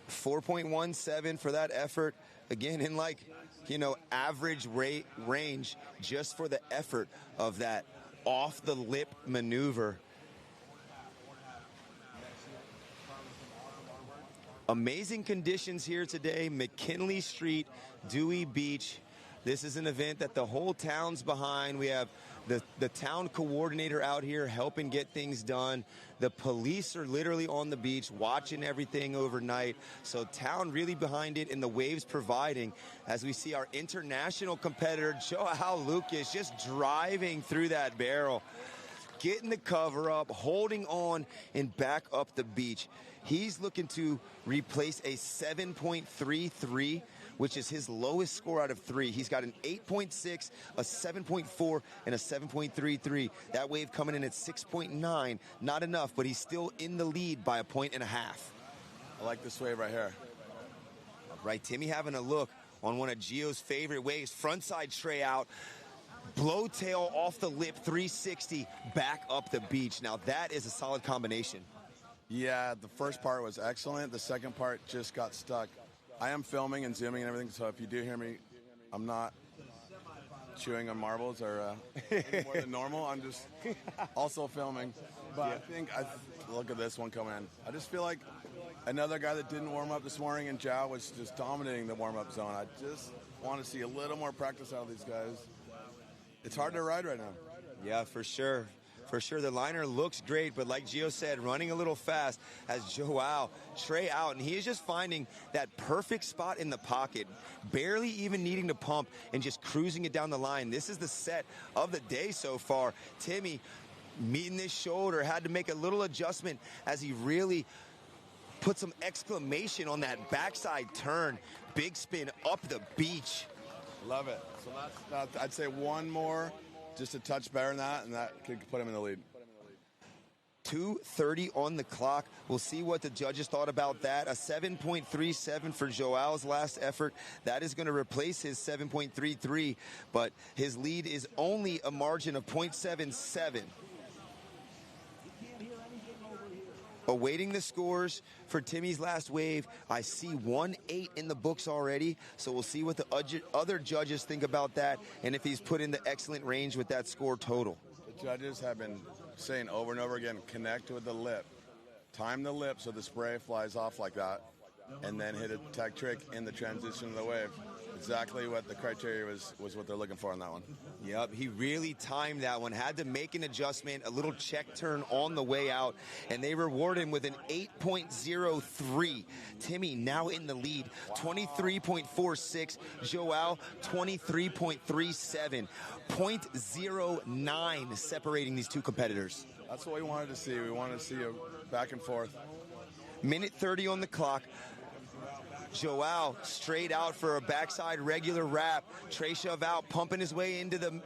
4.17 for that effort. Again, in like, you know, average range just for the effort of that off-the-lip maneuver. Amazing conditions here today. McKinley Street, Dewey Beach. This is an event that the whole town's behind. We have the town coordinator out here helping get things done. The police are literally on the beach watching everything overnight. So town really behind it, and the waves providing. As we see our international competitor, Joao Lucas, just driving through that barrel, getting the cover up, holding on, and back up the beach. He's looking to replace a 7.33, which is his lowest score out of 3. He's got an 8.6, a 7.4, and a 7.33. That wave coming in at 6.9. Not enough, but he's still in the lead by 1.5 points. I like this wave right here. Right, Timmy having a look on one of Gio's favorite waves. Frontside tray out. Blow tail off the lip, 360, back up the beach. Now that is a solid combination. Yeah, the first part was excellent. The second part just got stuck. I am filming and zooming and everything, so if you do hear me, I'm not chewing on marbles or any more than normal. I'm just also filming. But yeah. Look at this one coming in. I just feel like another guy that didn't warm up this morning, and Joao was just dominating the warm-up zone. I just want to see a little more practice out of these guys. It's hard to ride right now. Yeah, for sure. For sure, the liner looks great, but like Gio said, running a little fast as Joao tray out, and he is just finding that perfect spot in the pocket, barely even needing to pump and just cruising it down the line. This is the set of the day so far. Timmy meeting this shoulder, had to make a little adjustment as he really put some exclamation on that backside turn. Big spin up the beach. Love it. So that's I'd say one more, just a touch better than that, and that could put him in the lead. 2:30 on the clock. We'll see what the judges thought about that. A 7.37 for Joao's last effort. That is going to replace his 7.33, but his lead is only a margin of 0.77. Awaiting the scores for Timmy's last wave. I see 1-8 in the books already, so we'll see what the other judges think about that and if he's put in the excellent range with that score total. The judges have been saying over and over again, connect with the lip. Time the lip so the spray flies off like that, and then hit a tech trick in the transition of the wave. Exactly what the criteria was what they're looking for on that one. Yep, he really timed that one. Had to make an adjustment, a little check turn on the way out, and they reward him with an 8.03. Timmy now in the lead, 23.46. Joao, 23.37. 0.09 separating these two competitors. That's what we wanted to see. We wanted to see a back and forth. Minute 30 on the clock. Joao straight out for a backside regular wrap. Treshav out, pumping his way into the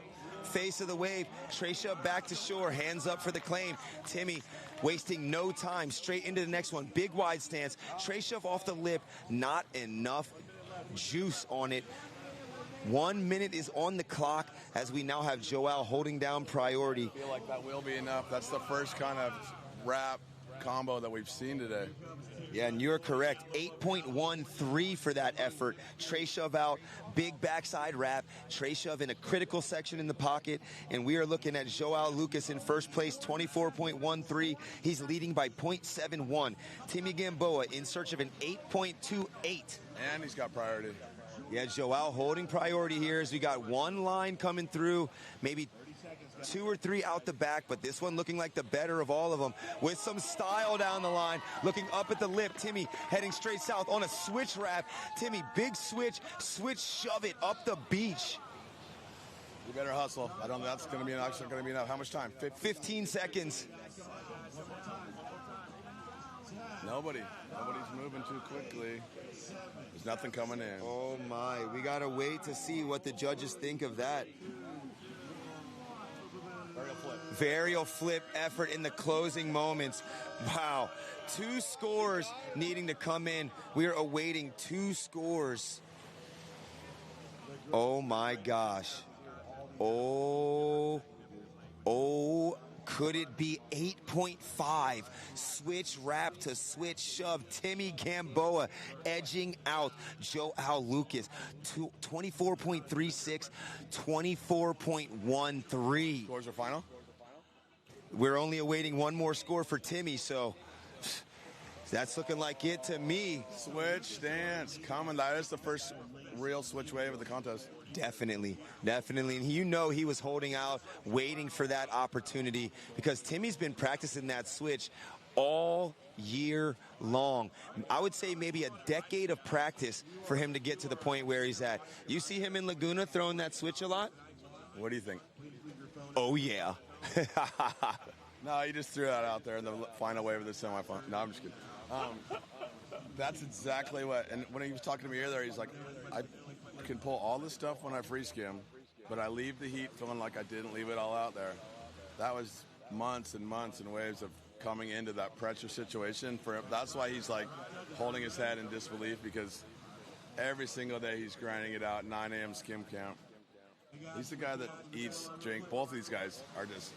face of the wave. Treshav back to shore, hands up for the claim. Timmy wasting no time, straight into the next one. Big wide stance. Treshav off the lip, not enough juice on it. 1 minute is on the clock as we now have Joao holding down priority. I feel like that will be enough. That's the first kind of wrap combo that we've seen today. Yeah, and you're correct. 8.13 for that effort. Treshav out, big backside wrap. Treshav in a critical section in the pocket, and we are looking at Joao Lucas in first place, 24.13. He's leading by 0.71. Timmy Gamboa in search of an 8.28. And he's got priority. Yeah, Joao holding priority here as we got one line coming through, maybe 2 or 3 out the back, but this one looking like the better of all of them with some style down the line, looking up at the lip. Timmy heading straight south on a switch wrap. Timmy, big switch, shove it up the beach. You better hustle. I don't know that's going to be enough. Going to be enough. How much time? 15 seconds. Nobody's moving too quickly. There's nothing coming in. Oh my, we got to wait to see what the judges think of that. Varial flip effort in the closing moments. Wow. 2 scores needing to come in. We are awaiting 2 scores. Oh my gosh. Oh, could it be 8.5? Switch wrap to switch shove. Timmy Gamboa edging out Joao Lucas. 24.36, 24.13. Scores are final? We're only awaiting one more score for Timmy, so that's looking like it to me. Switch dance coming. That is the first real switch wave of the contest. Definitely. And you know he was holding out, waiting for that opportunity because Timmy's been practicing that switch all year long. I would say maybe a decade of practice for him to get to the point where he's at. You see him in Laguna throwing that switch a lot? What do you think? Oh, yeah. No, you just threw that out there in the final wave of the semifinal. No, I'm just kidding. That's exactly what, and when he was talking to me earlier, he's like, I can pull all this stuff when I free skim, but I leave the heat feeling like I didn't leave it all out there. That was months and months and waves of coming into that pressure situation for him. That's why he's like holding his head in disbelief, because every single day he's grinding it out, 9 a.m. skim camp. He's the guy that eats, drink. Both of these guys are just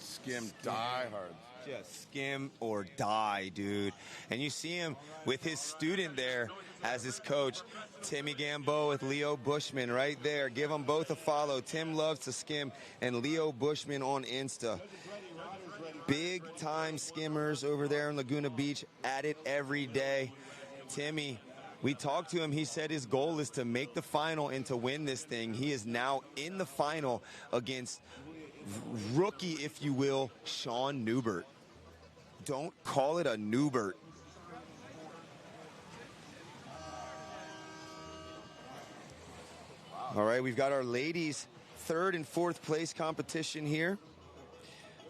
skim diehards. Just skim or die, dude. And you see him with his student there as his coach, Timmy Gamboa with Leo Bushman right there. Give them both a follow. Tim loves to skim, and Leo Bushman on Insta. Big time skimmers over there in Laguna Beach, at it every day. Timmy, we talked to him. He said his goal is to make the final and to win this thing. He is now in the final against rookie, if you will, Sean Newbert. Don't call it a Newbert. All right, we've got our ladies' 3rd and 4th place competition here.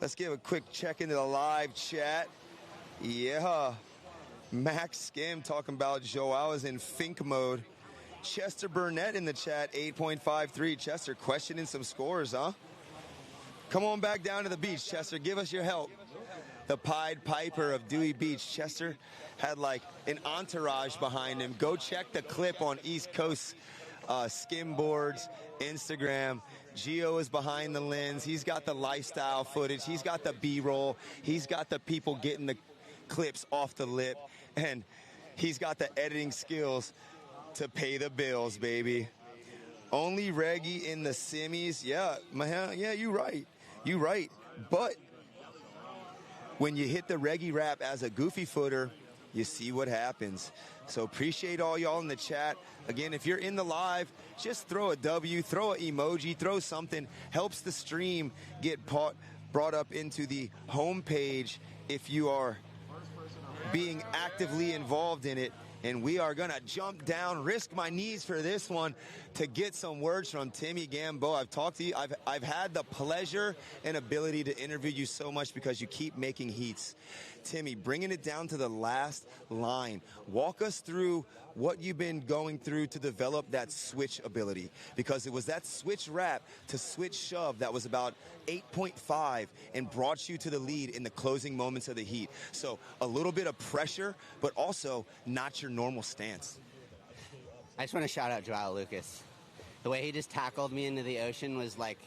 Let's give a quick check into the live chat. Yeah. Max Skim talking about Joao is in Fink mode. Chester Burnett in the chat, 8.53. Chester questioning some scores, huh? Come on back down to the beach, Chester. Give us your help. the Pied Piper of Dewey Beach. Chester had like an entourage behind him. Go check the clip on East Coast Skimboards, Instagram. Gio is behind the lens. He's got the lifestyle footage. He's got the B-roll. He's got the people getting the clips off the lip. And he's got the editing skills to pay the bills, baby. Only Reggie in the semis. Yeah, yeah, you're right. You're right. But when you hit the Reggie rap as a goofy footer, you see what happens. So appreciate all y'all in the chat. Again, if you're in the live, just throw a W, throw an emoji, throw something. Helps the stream get brought up into the homepage if you are being actively involved in it. And we are going to jump down, risk my knees for this one to get some words from Timmy Gamboa. I've talked to you. I've had the pleasure and ability to interview you so much because you keep making heats. Timmy, bringing it down to the last line. Walk us through what you've been going through to develop that switch ability, because it was that switch wrap to switch shove that was about 8.5 and brought you to the lead in the closing moments of the heat. So a little bit of pressure, but also not your normal stance. I just want to shout out Joao Lucas. The way he just tackled me into the ocean was like,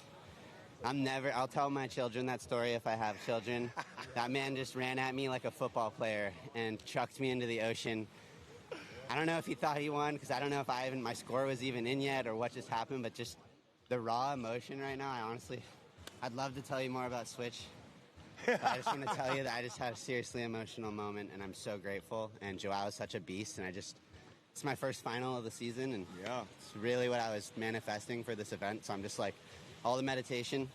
I'll tell my children that story if I have children. That man just ran at me like a football player and chucked me into the ocean. I don't know if he thought he won, because I don't know if my score was even in yet or what just happened, but just the raw emotion right now, I'd love to tell you more about Switch. But I just want to tell you that I just had a seriously emotional moment, and I'm so grateful. And Joao is such a beast, and it's my first final of the season, and yeah, it's really what I was manifesting for this event. So I'm just like, all the meditation,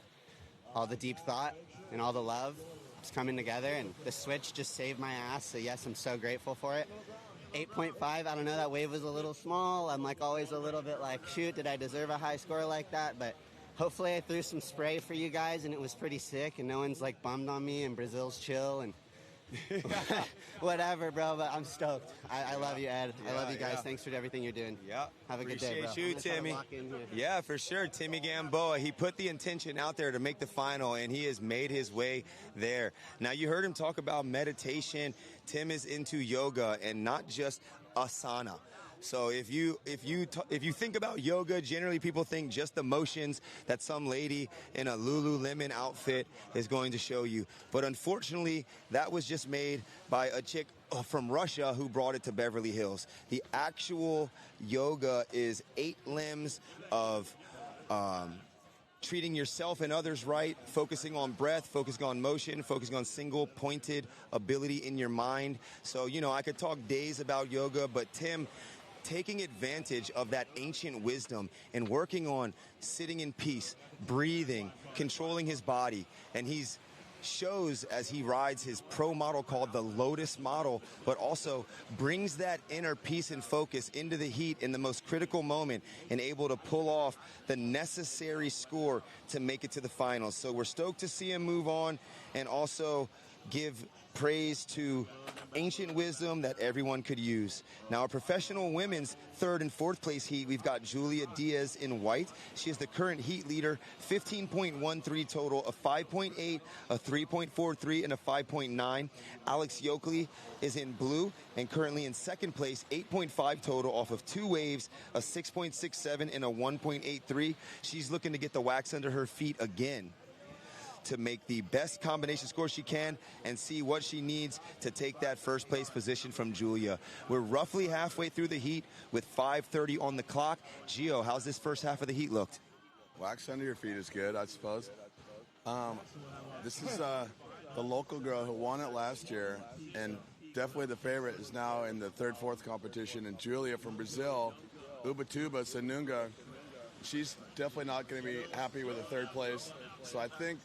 all the deep thought, and all the love is coming together, and the switch just saved my ass. So yes, I'm so grateful for it. 8.5, I don't know, that wave was a little small. I'm like always a little bit like, shoot, did I deserve a high score like that? But hopefully I threw some spray for you guys, and it was pretty sick, and no one's like bummed on me, and Brazil's chill, and whatever, bro, but I'm stoked. I love you, Ed. I love you guys. Thanks for everything you're doing. Yeah. Have a good day, bro. Appreciate you, Timmy. Yeah, for sure. Timmy Gamboa, he put the intention out there to make the final, and he has made his way there. Now, you heard him talk about meditation. Tim is into yoga and not just asana. So if you think about yoga, generally people think just the motions that some lady in a Lululemon outfit is going to show you. But unfortunately, that was just made by a chick from Russia who brought it to Beverly Hills. The actual yoga is 8 limbs of treating yourself and others right, focusing on breath, focusing on motion, focusing on single pointed ability in your mind. So, I could talk days about yoga, but Tim, taking advantage of that ancient wisdom and working on sitting in peace, breathing, controlling his body. And he's shows as he rides his pro model called the Lotus model, but also brings that inner peace and focus into the heat in the most critical moment and able to pull off the necessary score to make it to the finals. So we're stoked to see him move on and also give praise to ancient wisdom that everyone could use. Now, our professional women's 3rd and 4th place heat, we've got Julia Diaz in white. She is the current heat leader, 15.13 total, a 5.8, a 3.43, and a 5.9. Alex Yokley is in blue and currently in 2nd place, 8.5 total off of 2 waves, a 6.67 and a 1.83. She's looking to get the wax under her feet again to make the best combination score she can and see what she needs to take that 1st place position from Julia. We're roughly halfway through the heat with 5:30 on the clock. Gio, how's this first half of the heat looked? Wax under your feet is good, I suppose. This is the local girl who won it last year, and definitely the favorite is now in the 3rd, 4th competition. And Julia from Brazil, Ubatuba Sanunga, she's definitely not going to be happy with the 3rd place. So I think,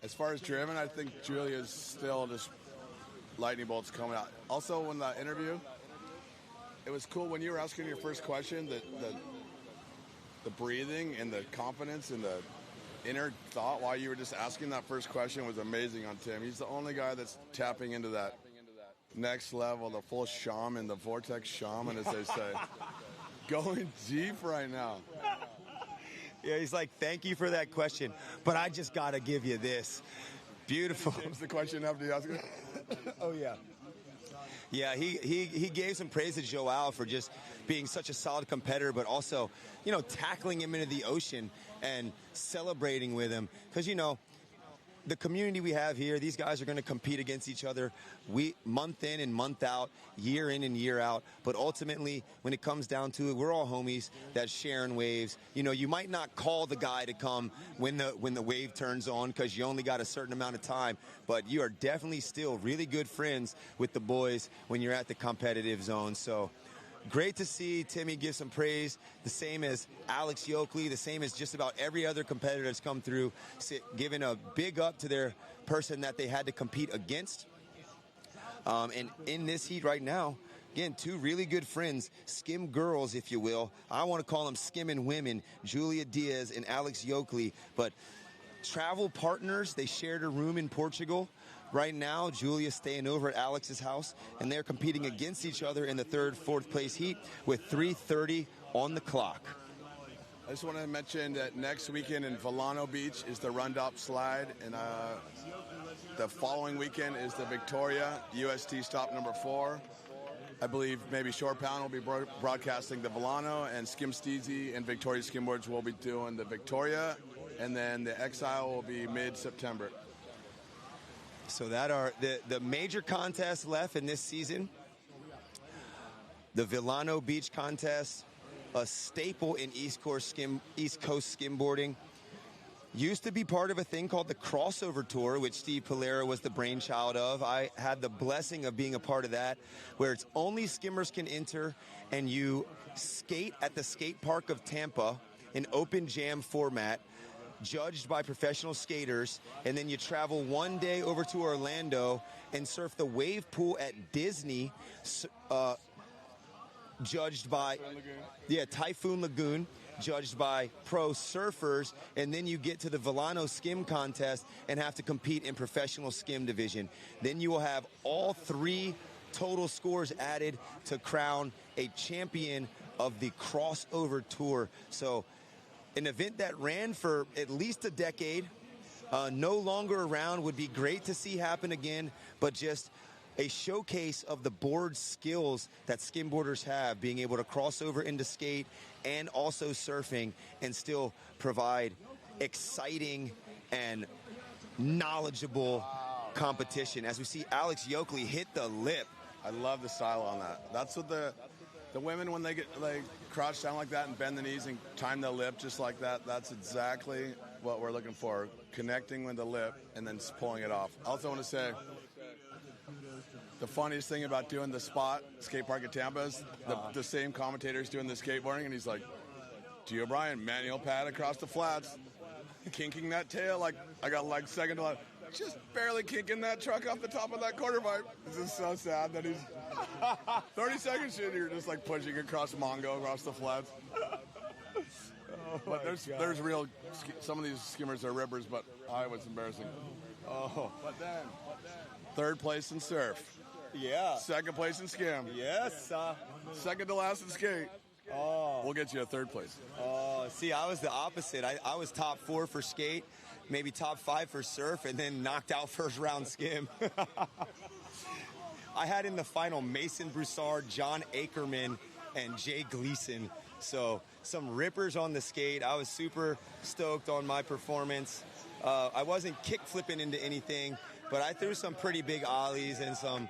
as far as driven, I think Julia's still just lightning bolts coming out. Also, in the interview, it was cool when you were asking your first question, the breathing and the confidence and the inner thought while you were just asking that first question was amazing on Tim. He's the only guy that's tapping into that next level, the full shaman, the vortex shaman, as they say. Going deep right now. Yeah, he's like, thank you for that question, but I just got to give you this. Beautiful. James, the question after the Oscar. Oh, yeah. Yeah, he gave some praise to Joao for just being such a solid competitor, but also, tackling him into the ocean and celebrating with him. Because, the community we have here, these guys are going to compete against each other month in and month out, year in and year out. But ultimately, when it comes down to it, we're all homies that's sharing waves. You might not call the guy to come when the wave turns on because you only got a certain amount of time. But you are definitely still really good friends with the boys when you're at the competitive zone. So great to see Timmy give some praise, the same as Alex Yokley, the same as just about every other competitor that's come through, giving a big up to their person that they had to compete against. And in this heat right now, again, two really good friends, Skim girls, if you will. I want to call them skimming women, Julia Diaz and Alex Yokley. But travel partners, they shared a room in Portugal. Right now, Julia's staying over at Alex's house, and they're competing against each other in the third, fourth place heat with 3:30 on the clock. I just want to mention that next weekend in Volano Beach is the Rundop Slide, and the following weekend is the Victoria UST stop number 4. I believe maybe Short Pound will be broadcasting the Volano, and Skim Steezy and Victoria Skimboards will be doing the Victoria, and then the Exile will be mid-September. So that are the major contests left in this season. The Volano Beach contest, a staple in East Coast skimboarding. Used to be part of a thing called the Crossover Tour, which Steve Polera was the brainchild of. I had the blessing of being a part of that, where it's only skimmers can enter, and you skate at the skate park of Tampa, in open jam format, judged by professional skaters, and then you travel one day over to Orlando and surf the wave pool at Disney, judged by Typhoon Lagoon, judged by pro surfers, and then you get to the Volano Skim contest and have to compete in professional skim division. Then you will have all 3 total scores added to crown a champion of the Crossover Tour. So an event that ran for at least a decade, no longer around, would be great to see happen again, but just a showcase of the board skills that skimboarders have, being able to cross over into skate and also surfing and still provide exciting and knowledgeable competition. As we see Alex Yokley hit the lip. I love the style on that. That's what the women, when they get crouch down like that and bend the knees and time the lip just like that, that's exactly what we're looking for. Connecting with the lip and then pulling it off. I also want to say the funniest thing about doing the spot, skate park at Tampa, is the same commentator's doing the skateboarding, and he's like, G. O'Brien, manual pad across the flats, kinking that tail, like I got like second to left. Just barely kicking that truck off the top of that quarter pipe. This is so sad that he's 30 seconds in, you're just like pushing across Mongo, across the flats. But there's real, some of these skimmers are rippers, but I was embarrassing. But then, third place in surf. Yeah. Second place in skim. Yes. Second to last in skate. We'll get you a third place. See, I was the opposite. I was top 4 for skate, maybe top 5 for surf, and then knocked out first round skim. I had in the final Mason Broussard, John Ackerman, and Jay Gleason. So some rippers on the skate. I was super stoked on my performance. I wasn't kick flipping into anything, but I threw some pretty big ollies and some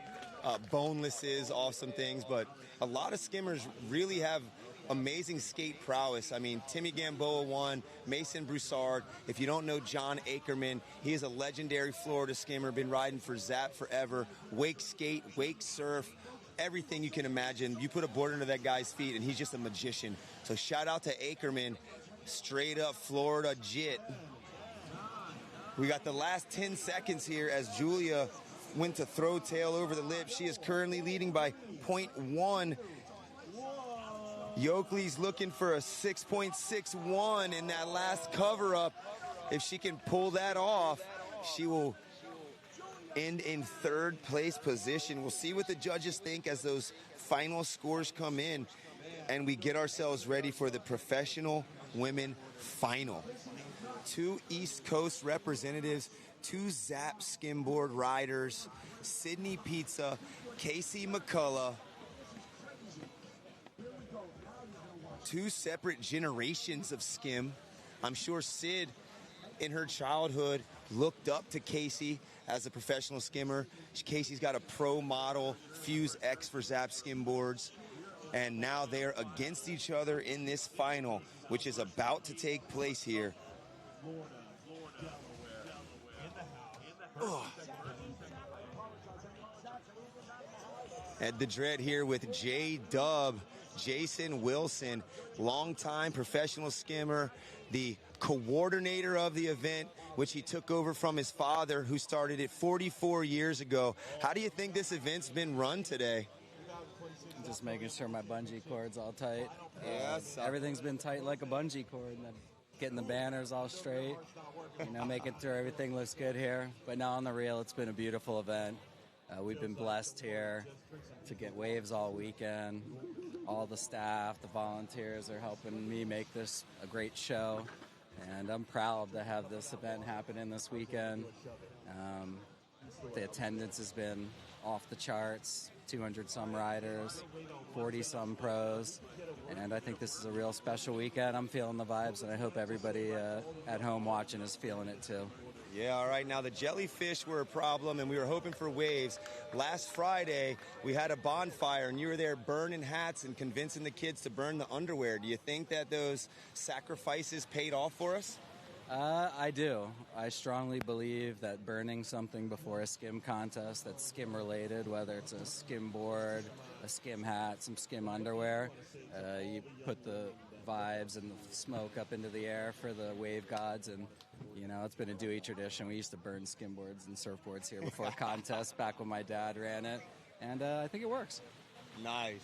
bonelesses off some things. But a lot of skimmers really have amazing skate prowess. I mean, Timmy Gamboa won, Mason Broussard. If you don't know John Ackerman, he is a legendary Florida skimmer, been riding for Zap forever. Wake skate, wake surf, everything you can imagine. You put a board under that guy's feet, and he's just a magician. So shout out to Ackerman, straight up Florida jit. We got the last 10 seconds here as Julia went to throw tail over the lip. She is currently leading by 0.1. Yokley's looking for a 6.61 in that last cover-up. If she can pull that off, she will end in third place position. We'll see what the judges think as those final scores come in and we get ourselves ready for the professional women final. 2 East Coast representatives two Zap skimboard riders, Sydney Pizza, Casey McCullough. Two separate generations of skim. I'm sure Sid, in her childhood, looked up to Casey as a professional skimmer. Casey's got a pro model Fuse X for Zap skimboards. And now they're against each other in this final, which is about to take place here. Ed the Dread here with J-Dub, Jason Wilson, longtime professional skimmer, the coordinator of the event, which he took over from his father, who started it 44 years ago. How do you think this event's been run today? Just making sure my bungee cord's all tight. Yes. Everything's been tight like a bungee cord. And getting the banners all straight, making sure everything looks good here. But now on the real, it's been a beautiful event. We've been blessed here to get waves all weekend. All the staff, the volunteers are helping me make this a great show. And I'm proud to have this event happening this weekend. The attendance has been off the charts, 200-some riders, 40-some pros, and I think this is a real special weekend. I'm feeling the vibes, and I hope everybody at home watching is feeling it too. Yeah, all right. Now, the jellyfish were a problem, and we were hoping for waves. Last Friday, we had a bonfire, and you were there burning hats and convincing the kids to burn the underwear. Do you think that those sacrifices paid off for us? I do. I strongly believe that burning something before a skim contest that's skim related, whether it's a skim board, a skim hat, some skim underwear, you put the vibes and the smoke up into the air for the wave gods, and it's been a Dewey tradition. We used to burn skimboards and surfboards here before contests back when my dad ran it, and I think it works. Nice.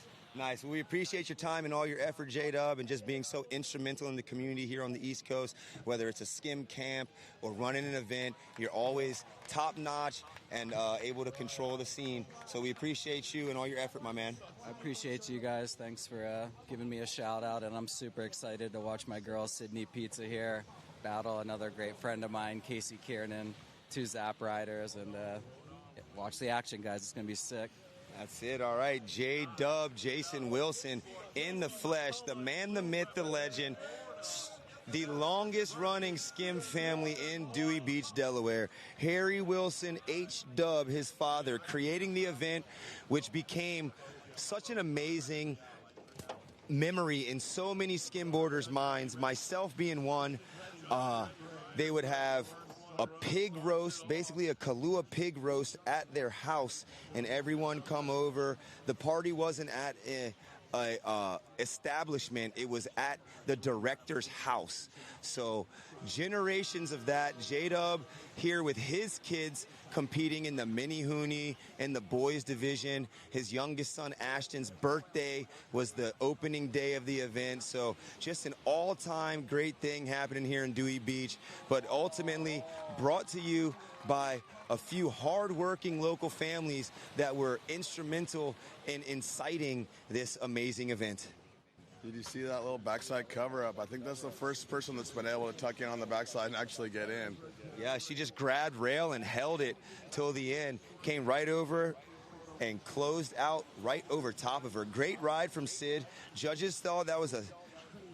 Well, we appreciate your time and all your effort, J-Dub, and just being so instrumental in the community here on the East Coast. Whether it's a skim camp or running an event, you're always top-notch and able to control the scene. So we appreciate you and all your effort, my man. I appreciate you guys. Thanks for giving me a shout-out, and I'm super excited to watch my girl, Sydney Pizza, here battle another great friend of mine, Casey Kiernan, two Zap riders, and watch the action, guys. It's going to be sick. That's it. All right. J-Dub, Jason Wilson in the flesh, the man, the myth, the legend, the longest running skim family in Dewey Beach, Delaware. Harry Wilson, H-Dub, his father, creating the event, which became such an amazing memory in so many skimboarders' minds, myself being one. They would have a pig roast, basically a Kahlua pig roast at their house, and everyone come over. The party wasn't at a establishment, it was at the director's house. So generations of that. J-Dub here with his kids competing in the mini hoonie and the boys division. His youngest son Ashton's birthday was the opening day of the event. So just an all-time great thing happening here in Dewey Beach, but ultimately brought to you by a few hard-working local families that were instrumental in inciting this amazing event. Did you see that little backside cover-up? I think that's the first person that's been able to tuck in on the backside and actually get in. Yeah, she just grabbed rail and held it till the end, came right over and closed out right over top of her. Great ride from Sid. Judges thought that was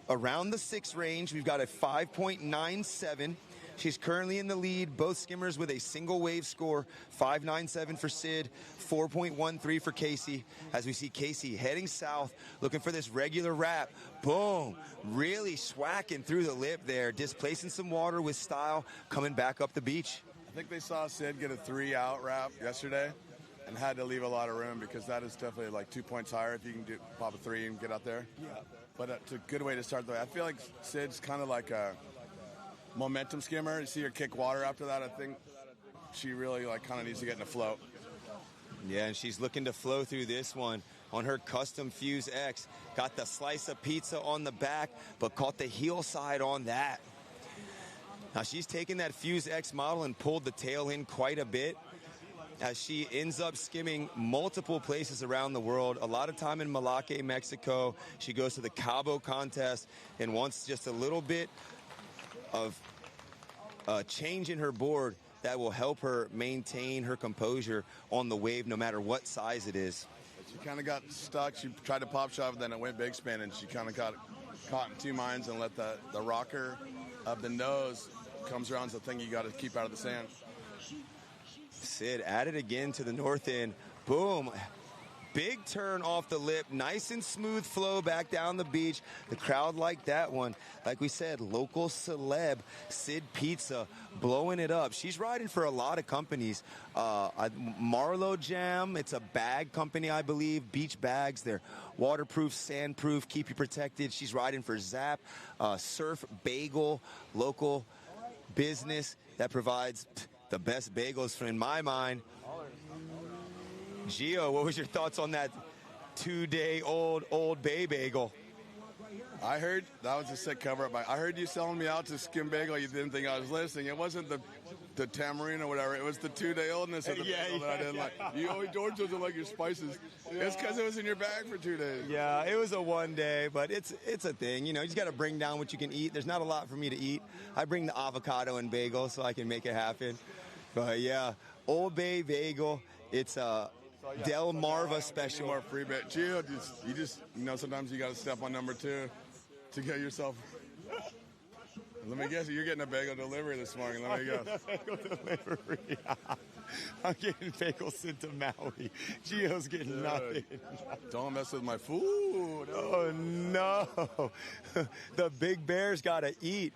around the 6 range. We've got a 5.97. She's currently in the lead. Both skimmers with a single wave score, 5.97 for Sid, 4.13 for Casey. As we see Casey heading south, looking for this regular wrap. Boom! Really swacking through the lip there, displacing some water with style, coming back up the beach. I think they saw Sid get a 3-out wrap yesterday and had to leave a lot of room because that is definitely like 2 points higher if you can pop a 3 and get out there. Yeah. But it's a good way to start the way. I feel like Sid's kind of like a momentum skimmer. You see her kick water after that. I think she really kind of needs to get in a float. Yeah, and she's looking to flow through this one on her custom Fuse X. Got the slice of pizza on the back, but caught the heel side on that. Now she's taken that Fuse X model and pulled the tail in quite a bit as she ends up skimming multiple places around the world. A lot of time in Malake, Mexico. She goes to the Cabo contest and wants just a little bit of change in her board. that will help her maintain her composure on the wave no matter what size it is. She kind of got stuck. She tried to pop shove, then it went big spin, and she kind of got caught in two minds and let the rocker of the nose comes around the thing you got to keep out of the sand. Sid at it again to the north end. Boom. Big turn off the lip. Nice and smooth flow back down the beach. The crowd liked that one. Like we said, local celeb, Sid Pizza, blowing it up. She's riding for a lot of companies. Marlowe Jam, it's a bag company, I believe. Beach bags. They're waterproof, sandproof, keep you protected. She's riding for Zap. Surf Bagel, local business that provides the best bagels, in my mind. Gio, what was your thoughts on that 2-day-old Old Bay bagel? I heard that was a sick cover-up. I heard you selling me out to Skim Bagel. You didn't think I was listening. It wasn't the tamarind or whatever. It was the 2-day-oldness of the bagel that I didn't like. You always doesn't like your spices. It's because it was in your bag for 2 days. Yeah, it was a 1 day, but it's a thing. You know, you just got to bring down what you can eat. There's not a lot for me to eat. I bring the avocado and bagel so I can make it happen. But yeah, Old Bay bagel. It's Del Marva special. More free bet. Gio, you just sometimes you got to step on number 2 to get yourself. Let me guess, you're getting a bagel delivery this morning. Let me guess. Bagel delivery. I'm getting bagels sent to Maui. Gio's getting nothing. Don't mess with my food. Oh no. The big bear's got to eat.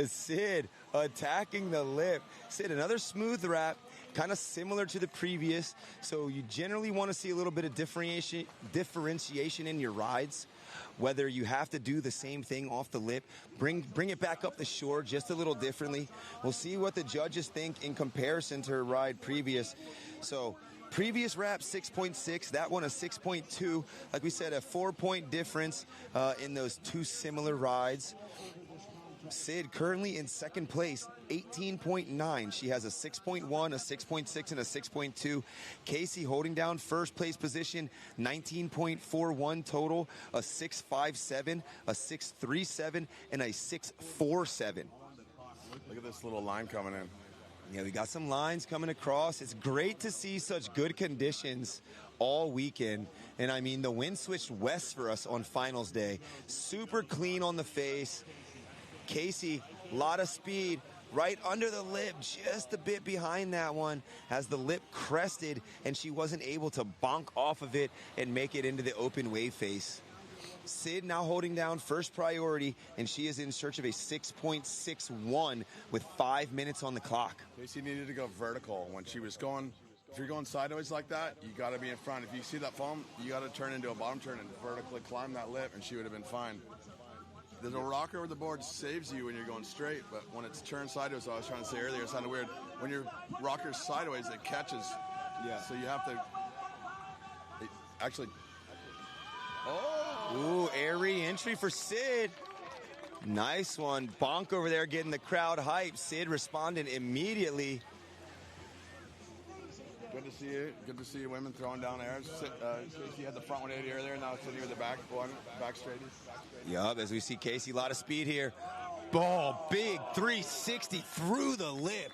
Sid attacking the lip. Sid, another smooth wrap, kind of similar to the previous. So you generally want to see a little bit of differentiation in your rides. Whether you have to do the same thing off the lip, bring it back up the shore just a little differently. We'll see what the judges think in comparison to her ride previous. So previous wrap 6.6, that one a 6.2. Like we said, a 4-point difference in those two similar rides. Sid currently in second place, 18.9. She has a 6.1, a 6.6, and a 6.2. Casey holding down first place position, 19.41 total, a 6.57, a 6.37, and a 6.47. Look at this little line coming in. Yeah, we got some lines coming across. It's great to see such good conditions all weekend. And I mean, the wind switched west for us on finals day. Super clean on the face. Casey, a lot of speed, right under the lip, just a bit behind that one, as the lip crested, and she wasn't able to bonk off of it and make it into the open wave face. Sid now holding down first priority, and she is in search of a 6.61 with 5 minutes on the clock. Casey needed to go vertical when she was going. If you're going sideways like that, you got to be in front. If you see that foam, you got to turn into a bottom turn and vertically climb that lip, and she would have been fine. There's a rocker over the board saves you when you're going straight, but when it's turned sideways, I was trying to say earlier, it sounded weird. When your rocker's sideways, it catches. Yeah. So you have to actually. Oh! Ooh, air re-entry for Sid. Nice one. Bonk over there getting the crowd hyped. Sid responding immediately. Good to see you. Good to see you women throwing down airs. Casey had the front 180 earlier, now sitting with the back one, back straighty. Yup, as we see Casey, a lot of speed here. Ball, big 360 through the lip.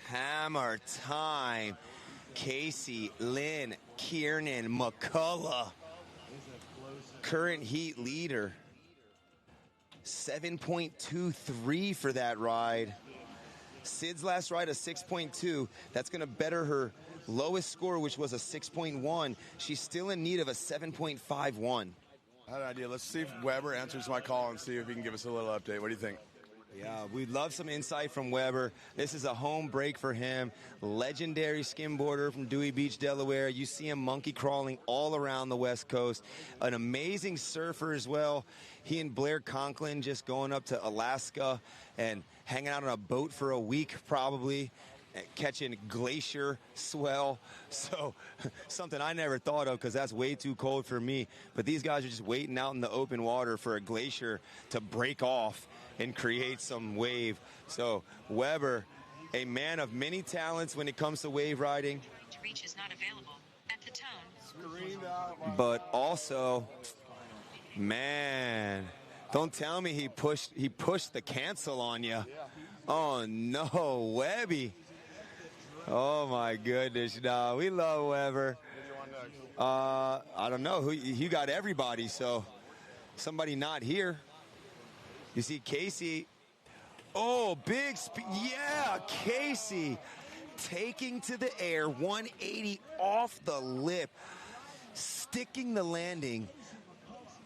Hammer time. Casey, Lynn, Kiernan, McCullough. Current heat leader. 7.23 for that ride. Sid's last ride, a 6.2. That's going to better her lowest score, which was a 6.1. She's still in need of a 7.51. I had an idea. Let's see if Weber answers my call and see if he can give us a little update. What do you think? Yeah, we'd love some insight from Weber. This is a home break for him. Legendary skimboarder from Dewey Beach, Delaware. You see him monkey crawling all around the West Coast. An amazing surfer as well. He and Blair Conklin just going up to Alaska and hanging out on a boat for a week probably, catching glacier swell. So something I never thought of because that's way too cold for me. But these guys are just waiting out in the open water for a glacier to break off and create some wave. So Weber, a man of many talents when it comes to wave riding. To reach is not available at the tone. But also, man, don't tell me he pushed the cancel on you. Oh, no, Webby. Oh, my goodness. No, we love Weber. I don't know. You got everybody, so somebody not here. You see Casey. Oh, big speed. Yeah, Casey taking to the air, 180 off the lip, sticking the landing.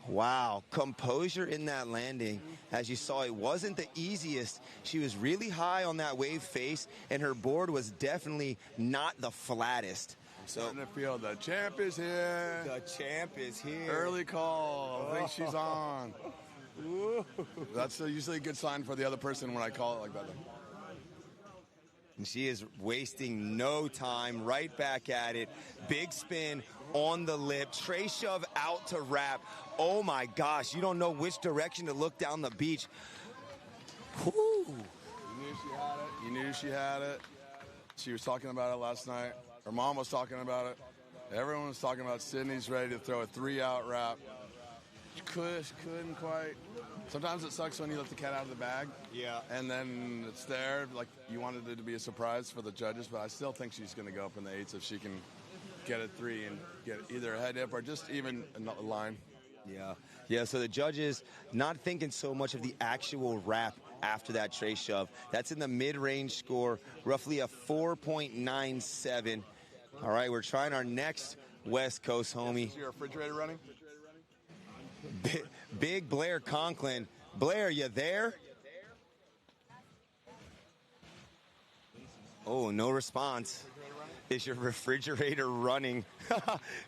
Wow, composure in that landing. As you saw, it wasn't the easiest. She was really high on that wave face, and her board was definitely not the flattest. So, starting to feel the champ is here. The champ is here. Early call. I think she's on. That's usually a good sign for the other person when I call it like that. And she is wasting no time. Right back at it. Big spin on the lip. Tray shove out to wrap. Oh, my gosh. You don't know which direction to look down the beach. Whew. You knew she had it. You knew she had it. She was talking about it last night. Her mom was talking about it. Everyone was talking about Sydney's ready to throw a 3-out wrap. She couldn't quite. Sometimes it sucks when you let the cat out of the bag. Yeah. And then it's there. Like, you wanted it to be a surprise for the judges, but I still think she's going to go up in the 8s if she can get a 3 and get either a head dip or just even a line. Yeah, so the judges not thinking so much of the actual wrap after that tray shove. That's in the mid-range score, roughly a 4.97. All right, we're trying our next West Coast homie. Is your refrigerator running? Big Blair Conklin. Blair, you there? Oh, no response. Is your refrigerator running?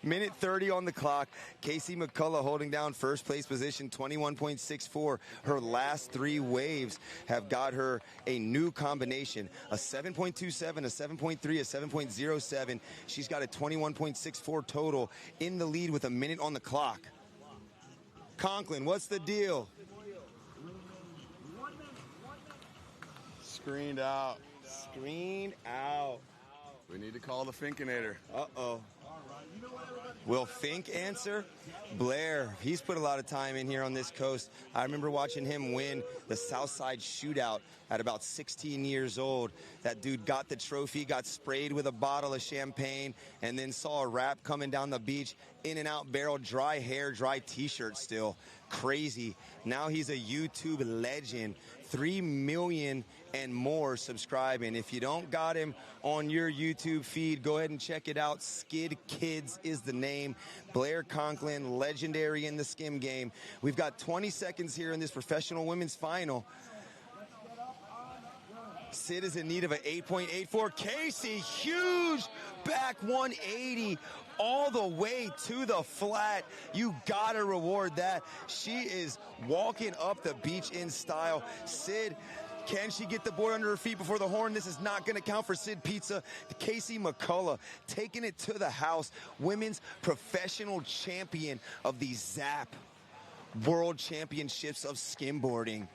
Minute 30 on the clock. Casey McCullough holding down first place position, 21.64. Her last 3 waves have got her a new combination, a 7.27, a 7.3, a 7.07. She's got a 21.64 total in the lead with a minute on the clock. Conklin, what's the deal? Screened out. Screened out. We need to call the Finkinator. Uh-oh. Will Fink answer? Blair, he's put a lot of time in here on this coast. I remember watching him win the Southside Shootout at about 16 years old. That dude got the trophy, got sprayed with a bottle of champagne, and then saw a wrap coming down the beach, in and out barrel, dry hair, dry t-shirt still. Crazy. Now he's a YouTube legend. 3 million and more subscribing. If you don't got him on your YouTube feed, go ahead and check it out. Skid Kids is the name. Blair Conklin, legendary in the skim game. We've got 20 seconds here in this professional women's final. Sid is in need of an 8.84. Casey, huge back 180 all the way to the flat. You gotta reward that. She is walking up the beach in style. Sid, can she get the board under her feet before the horn? This is not going to count for Sid Pizza. Casey McCullough taking it to the house. Women's professional champion of the ZAP World Championships of Skimboarding.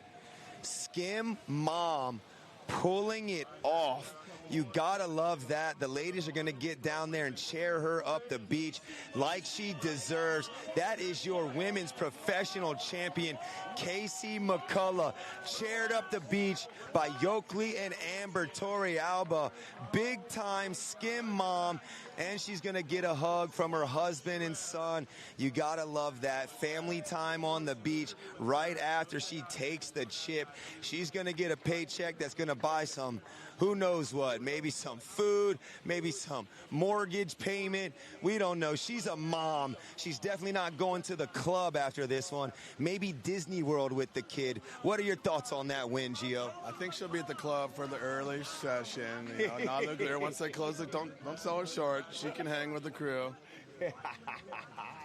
Skim Mom pulling it off. You gotta love that. The ladies are gonna get down there and cheer her up the beach like she deserves. That is your women's professional champion, Casey McCullough, cheered up the beach by Yokley and Amber Torrealba. Big time Skim Mom, and she's gonna get a hug from her husband and son. You gotta love that. Family time on the beach right after she takes the chip. She's gonna get a paycheck that's gonna buy some, who knows what, maybe some food, maybe some mortgage payment. We don't know. She's a mom. She's definitely not going to the club after this one. Maybe Disney World with the kid. What are your thoughts on that win, Gio? I think she'll be at the club for the early session. You know, not look there. Once they close it, don't sell her short. She can hang with the crew.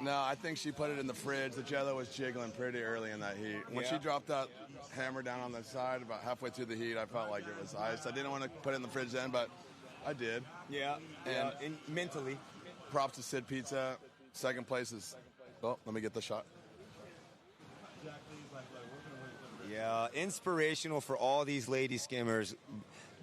No, I think she put it in the fridge. The jello was jiggling pretty early in that heat. When she dropped that hammer down on the side about halfway through the heat, I felt like it was ice. I didn't want to put it in the fridge then, but I did. And mentally. Props to Sid Pizza. Second place is, oh, let me get the shot. Yeah, inspirational for all these lady skimmers.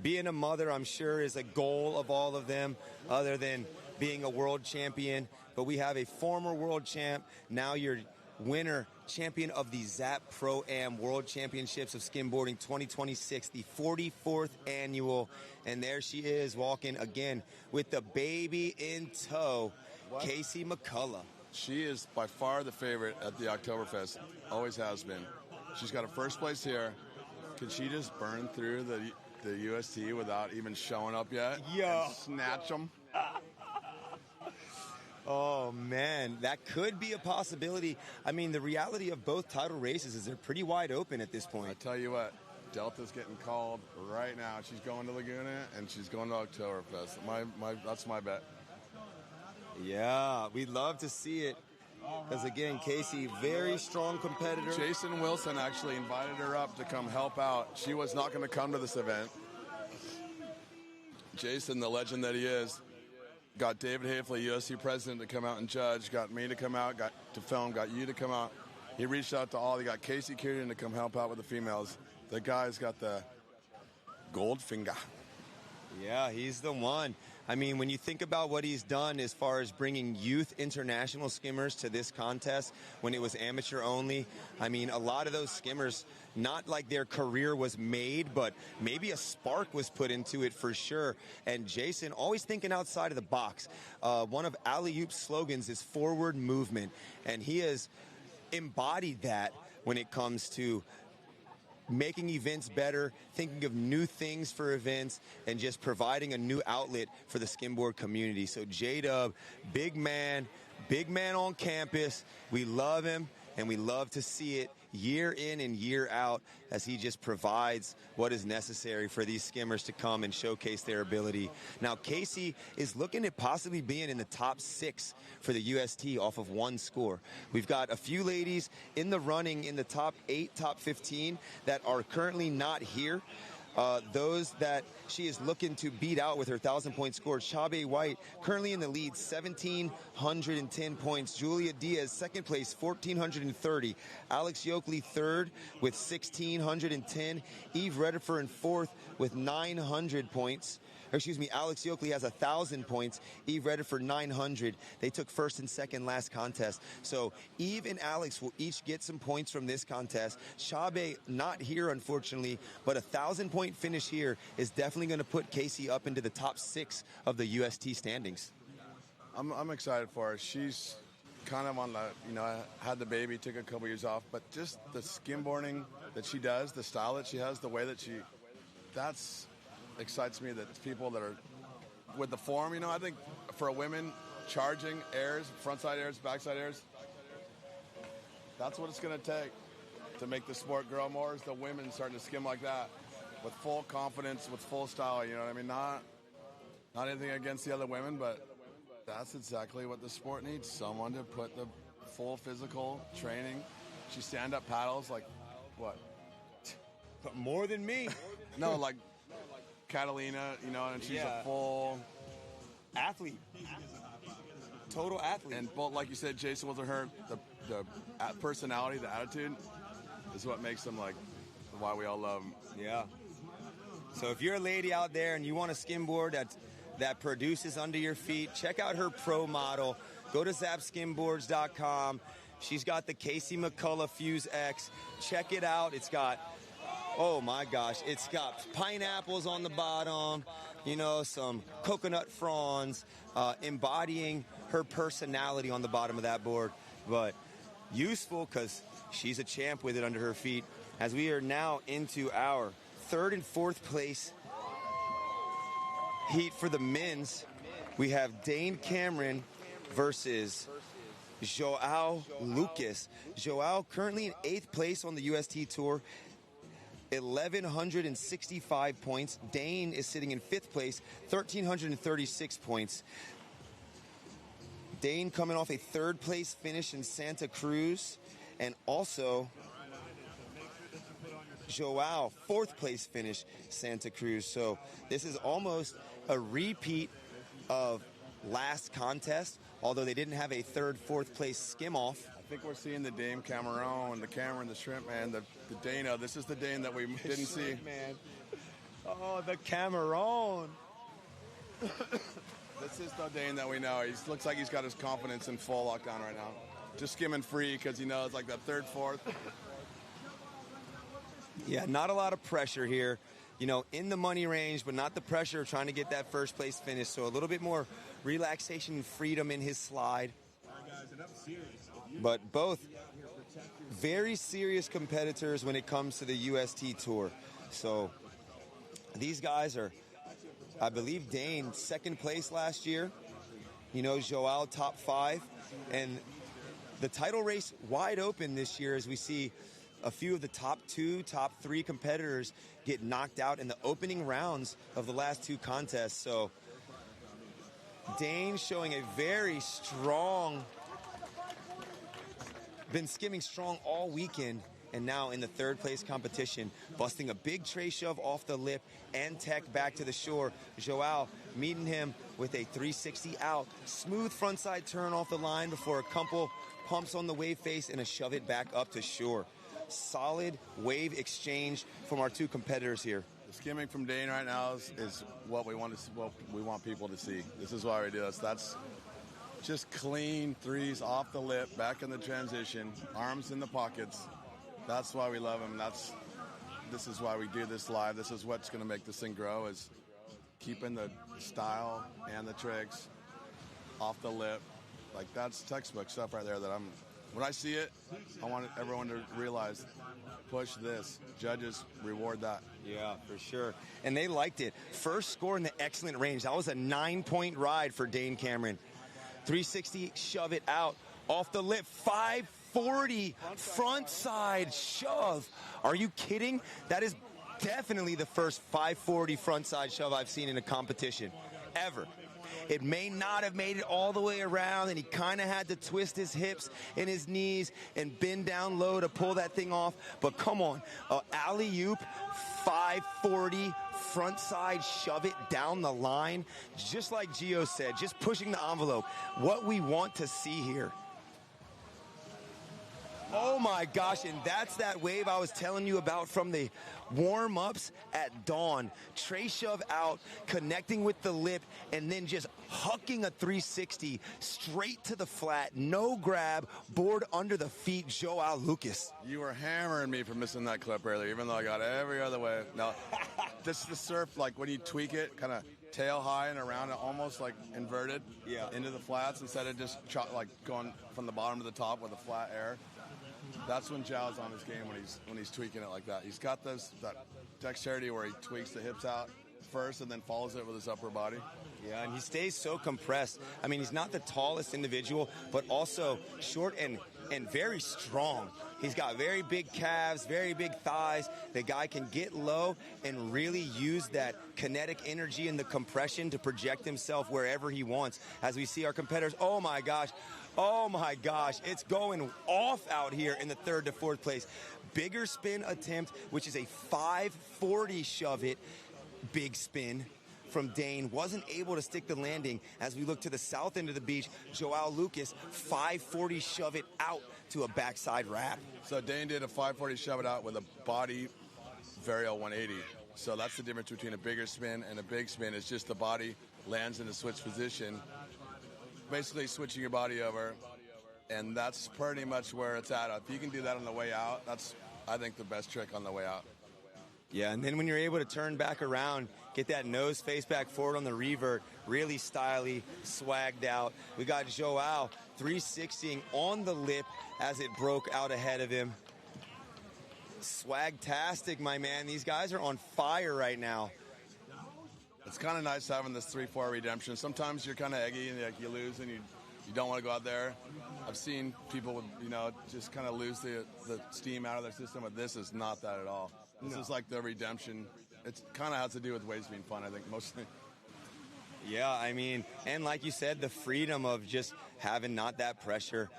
Being a mother, I'm sure, is a goal of all of them, other than being a world champion. But we have a former world champ. Now you're winner, champion of the ZAP Pro-Am World Championships of Skimboarding 2026, the 44th annual. And there she is walking again with the baby in tow, Casey McCullough. She is by far the favorite at the Oktoberfest. Always has been. She's got a first place here. Could she just burn through the UST without even showing up yet? Yo. And snatch them? Oh, man, that could be a possibility. I mean, the reality of both title races is they're pretty wide open at this point. I tell you what, Delta's getting called right now. She's going to Laguna, and she's going to Oktoberfest. That's my bet. Yeah, we'd love to see it. Because, again, Casey, very strong competitor. Jason Wilson actually invited her up to come help out. She was not going to come to this event. Jason, the legend that he is, got David Hafley, UFC president, to come out and judge, got me to come out, got to film, got you to come out. He reached out to all. He got Casey Kieran to come help out with the females. The guy's got the gold finger. Yeah, he's the one. I mean, when you think about what he's done as far as bringing youth international skimmers to this contest when it was amateur only, I mean, a lot of those skimmers, not like their career was made, but maybe a spark was put into it for sure. And Jason, always thinking outside of the box. One of Alley-Oop's slogans is forward movement, and he has embodied that when it comes to making events better, thinking of new things for events, and just providing a new outlet for the skimboard community. So J-Dub, big man on campus. We love him, and we love to see it year in and year out as he just provides what is necessary for these skimmers to come and showcase their ability. Now, Casey is looking at possibly being in the top 6 for the UST off of one score. We've got a few ladies in the running in the top 8, top 15 that are currently not here. Those that she is looking to beat out with her 1,000-point score. Chabe White currently in the lead, 1,710 points. Julia Diaz, second place, 1,430. Alex Yoakley, third with 1,610. Eve Reddifer in fourth with 900 points. Alex Yoakley has 1,000 points. Eve Reddifer 900. They took first and second last contest. So Eve and Alex will each get some points from this contest. Chabe not here, unfortunately, but a 1,000-point finish here is definitely going to put Casey up into the top 6 of the UST standings. I'm excited for her. She's kind of on the, had the baby, took a couple years off, but just the skimboarding that she does, the style that she has, the way that that's excites me, that people that are with the form, I think for a women, charging airs, frontside airs, backside airs, that's what it's going to take to make the sport grow more, is the women starting to skim like that with full confidence, with full style, you know what I mean? Not anything against the other women, but that's exactly what the sport needs, someone to put the full physical training. She stand-up paddles like, what? But more than me. No, like Catalina, and she's a full athlete, total athlete. And both, like you said, Jason wasn't hurt. The personality, the attitude, is what makes them why we all love them. Yeah. So if you're a lady out there and you want a skimboard that produces under your feet, check out her pro model. Go to zapskimboards.com. She's got the Casey McCullough Fuse X. Check it out. It's got, oh my gosh, it's got pineapples on the bottom, some coconut fronds, embodying her personality on the bottom of that board. But useful because she's a champ with it under her feet. As we are now into our third and fourth place heat for the men's, we have Dane Cameron versus Joao Lucas. Joao currently in 8th place on the UST Tour, 1,165 points. Dane is sitting in 5th place, 1,336 points. Dane coming off a 3rd place finish in Santa Cruz, and also Joao, 4th place finish, Santa Cruz. So this is almost a repeat of last contest, although they didn't have a 3rd, 4th place skim off. I think we're seeing the Dame Cameron, the Cameron, the Shrimp Man, the Dana. This is the Dane that we didn't see. Man. Oh, the Cameron. This is the Dane that we know. He looks like he's got his confidence in full lockdown right now. just skimming free because he knows like that third, fourth. Yeah, not a lot of pressure here. You know, in the money range, but not the pressure of trying to get that first place finish. So a little bit more relaxation and freedom in his slide. But both very serious competitors when it comes to the UST Tour. So these guys are, I believe Dane, second place last year. You know, Joao, top 5. And the title race wide open this year as we see a few of the top 2, top 3 competitors get knocked out in the opening rounds of the last 2 contests. So Dane showing a very strong, been skimming strong all weekend, and now in the third place competition, busting a big tray shove off the lip and tech back to the shore. Joao meeting him with a 360 out, smooth frontside turn off the line before a couple pumps on the wave face and a shove it back up to shore. Solid wave exchange from our 2 competitors here. The skimming from Dane right now is what we want to, what we want people to see. This is why we do this. That's just clean threes off the lip, back in the transition, arms in the pockets. That's why we love him. This is why we do this live. This is what's going to make this thing grow, is keeping the style and the tricks off the lip. Like, that's textbook stuff right there that when I see it, I want everyone to realize, push this. Judges reward that. Yeah, for sure. And they liked it. First score in the excellent range. That was a 9-point ride for Dane Cameron. 360, shove it out. Off the lip, 540 front side shove. Are you kidding? That is definitely the first 540 front side shove I've seen in a competition, ever. It may not have made it all the way around, and he kind of had to twist his hips and his knees and bend down low to pull that thing off. But come on, alley-oop, 540, front side, shove it down the line. Just like Gio said, just pushing the envelope. What we want to see here. Oh my gosh, and that's that wave I was telling you about from the warm-ups at dawn. Tray shove out, connecting with the lip, and then just hucking a 360 straight to the flat. No grab, board under the feet, Joao Lucas. You were hammering me for missing that clip earlier, even though I got every other way. No, this is the surf, like when you tweak it, kind of tail high and around it, almost like inverted into the flats instead of just like going from the bottom to the top with a flat air. That's when Zhao's on his game, when he's tweaking it like that. He's got that dexterity where he tweaks the hips out first and then follows it with his upper body. Yeah, and he stays so compressed. I mean, he's not the tallest individual, but also short and very strong. He's got very big calves, very big thighs. The guy can get low and really use that kinetic energy and the compression to project himself wherever he wants. As we see our competitors, oh my gosh, it's going off out here in the third to fourth place. Bigger spin attempt, which is a 540 shove it, big spin from Dane. Wasn't able to stick the landing. As we look to the south end of the beach, Joao Lucas, 540 shove it out to a backside wrap. So Dane did a 540 shove it out with a body varial 180. So that's the difference between a bigger spin and a big spin. It's just the body lands in a switch position, basically switching your body over, and that's pretty much where it's at. If you can do that on the way out, that's, I think, the best trick on the way out. Yeah, and then when you're able to turn back around, get that nose face back forward on the revert, really styly, swagged out. We got Joao 360ing on the lip as it broke out ahead of him. Swagtastic, my man. These guys are on fire right now. It's kind of nice having this 3-4 redemption. Sometimes you're kind of eggy and you lose and you don't want to go out there. I've seen people, just kind of lose the steam out of their system, but this is not that at all. This is like the redemption. It kind of has to do with waves being fun, I think, mostly. Yeah, I mean, and like you said, the freedom of just having not that pressure.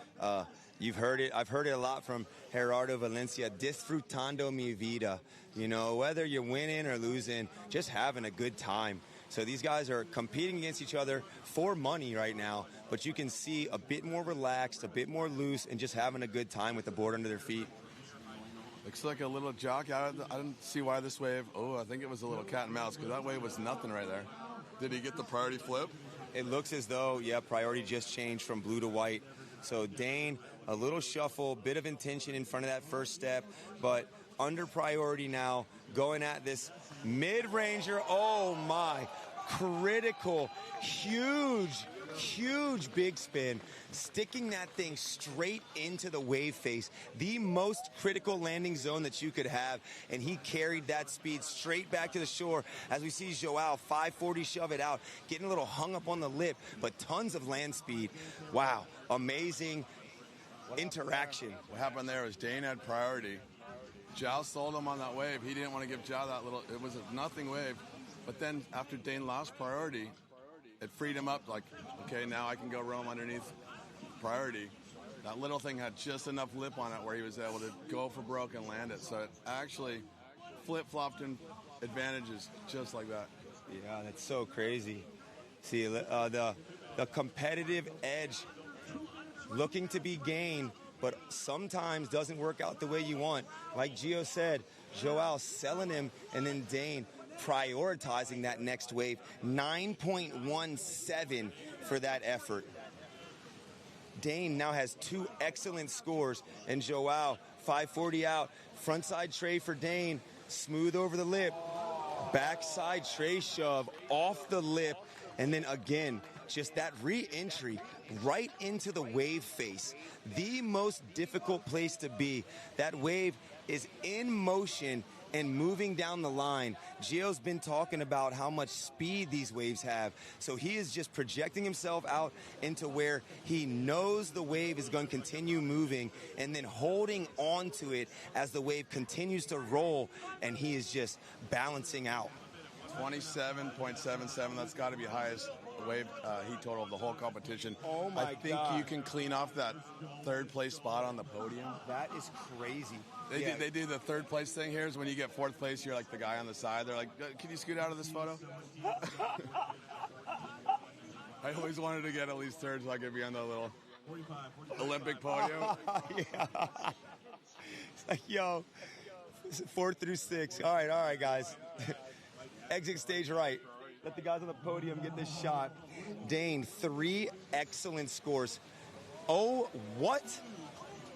You've heard it. I've heard it a lot from Gerardo Valencia. Disfrutando mi vida. Whether you're winning or losing, just having a good time. So these guys are competing against each other for money right now, but you can see a bit more relaxed, a bit more loose, and just having a good time with the board under their feet. Looks like a little jock. I didn't see why this wave. Oh, I think it was a little cat and mouse because that wave was nothing right there. Did he get the priority flip? It looks as though, priority just changed from blue to white. So Dane, a little shuffle, bit of intention in front of that first step, but under priority now, going at this mid-ranger. Oh my, critical, huge big spin, sticking that thing straight into the wave face, the most critical landing zone that you could have, and he carried that speed straight back to the shore. As we see Joao 540 shove it out, getting a little hung up on the lip, but tons of land speed. Wow, amazing interaction. What happened there was Dane had priority. Joao sold him on that wave. He didn't want to give Joao that little, it was a nothing wave. But then after Dane lost priority, it freed him up, like, okay, now I can go roam underneath priority. That little thing had just enough lip on it where he was able to go for broke and land it. So it actually flip-flopped in advantages just like that. Yeah, that's so crazy. See, the competitive edge looking to be gained, but sometimes doesn't work out the way you want. Like Gio said, Joao selling him, and then Dane prioritizing that next wave. 9.17 for that effort. Dane now has 2 excellent scores, and Joao 540 out. Frontside tray for Dane, smooth over the lip. Backside tray shove off the lip, and then again, just that re-entry right into the wave face. The most difficult place to be. That wave is in motion and moving down the line. Gio's been talking about how much speed these waves have. So he is just projecting himself out into where he knows the wave is going to continue moving and then holding on to it as the wave continues to roll, and he is just balancing out. 27.77, that's got to be highest wave heat total of the whole competition. Oh my I think God. you can clean off that third place spot on the podium. That is crazy. They do the third place thing here is when you get fourth place, you're like the guy on the side. They're like, can you scoot out of this photo? I always wanted to get at least third so I could be on the little Olympic podium. Yeah. It's like, yo, 4 through 6. All right, guys. Exit stage right. Let the guys on the podium get this shot. Dane, 3 excellent scores. Oh, what?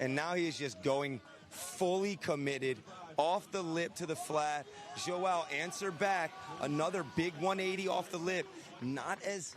And now he is just going fully committed, off the lip to the flat. Joao answer back, another big 180 off the lip. Not as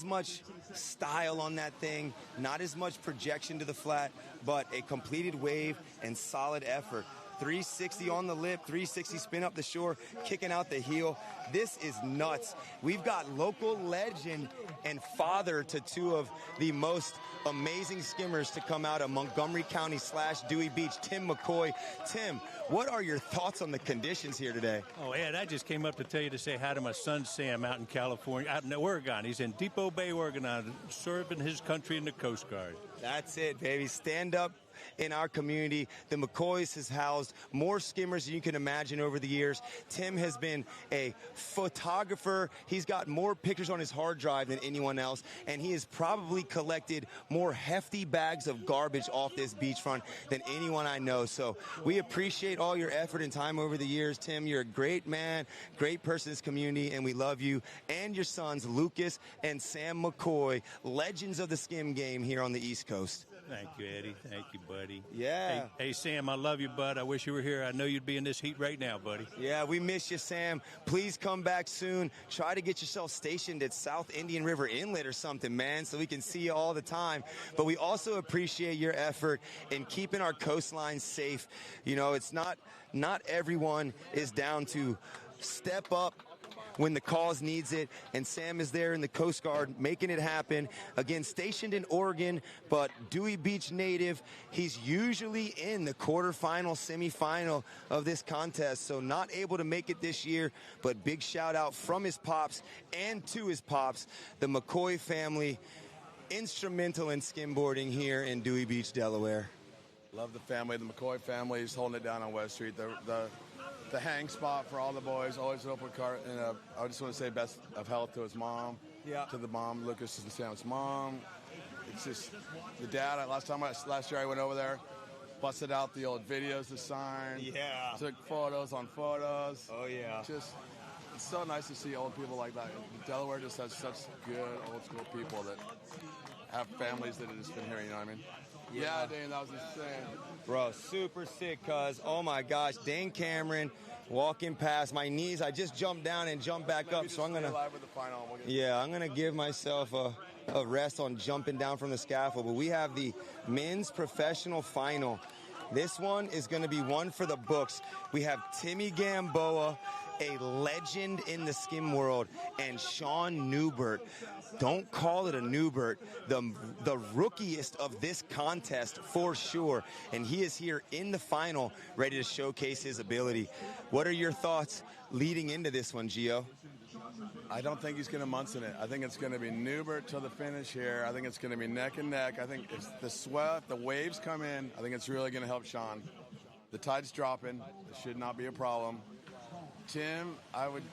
much style on that thing, not as much projection to the flat, but a completed wave and solid effort. 360 on the lip, 360 spin up the shore, kicking out the heel. This is nuts. We've got local legend and father to 2 of the most amazing skimmers to come out of Montgomery County / Dewey Beach, Tim McCoy. Tim, what are your thoughts on the conditions here today? Oh, Ed, I just came up to tell you to say hi to my son Sam out in California, out in Oregon. He's in Depot Bay, Oregon, serving his country in the Coast Guard. That's it, baby. Stand up in our community. The McCoys has housed more skimmers than you can imagine over the years. Tim has been a photographer. He's got more pictures on his hard drive than anyone else, and he has probably collected more hefty bags of garbage off this beachfront than anyone I know. So we appreciate all your effort and time over the years, Tim. You're a great man, great person in this community, and we love you and your sons, Lucas and Sam McCoy, legends of the skim game here on the East Coast. Thank you, Eddie. Thank you, buddy. Yeah. Hey, Sam, I love you, bud. I wish you were here. I know you'd be in this heat right now, buddy. Yeah, we miss you, Sam. Please come back soon. Try to get yourself stationed at South Indian River Inlet or something, man, so we can see you all the time. But we also appreciate your effort in keeping our coastline safe. You know, it's not everyone is down to step up when the cause needs it, and Sam is there in the Coast Guard making it happen. Again, stationed in Oregon, but Dewey Beach native. He's usually in the quarterfinal, semifinal of this contest, so not able to make it this year, but big shout out from his pops and to his pops, the McCoy family, instrumental in skimboarding here in Dewey Beach, Delaware. Love the family. The McCoy family is holding it down on West Street. The hang spot for all the boys, always an open cart. And I just want to say best of health to his mom, to the mom, Lucas and Sam's mom. It's just the dad. Last year I went over there, busted out the old videos to sign. Yeah. Took photos on photos. Oh, yeah. It's so nice to see old people like that. Delaware just has such good old school people that have families that have just been here, you know what I mean? Yeah, Dane, that was insane. Bro, super sick, cuz. Oh my gosh, Dane Cameron walking past my knees. I just jumped down and jumped back up, so I'm going to... live with the final. I'm going to give myself a rest on jumping down from the scaffold. But we have the men's professional final. This one is going to be one for the books. We have Timmy Gamboa, a legend in the skim world, and Sean Newbert. Don't call it a Newbert, the rookiest of this contest for sure. And he is here in the final, ready to showcase his ability. What are your thoughts leading into this one, Gio? I don't think he's going to Munson it. I think it's going to be Newbert till the finish here. I think it's going to be neck and neck. I think if the waves come in, I think it's really going to help Sean. The tide's dropping. It should not be a problem. Tim, I would,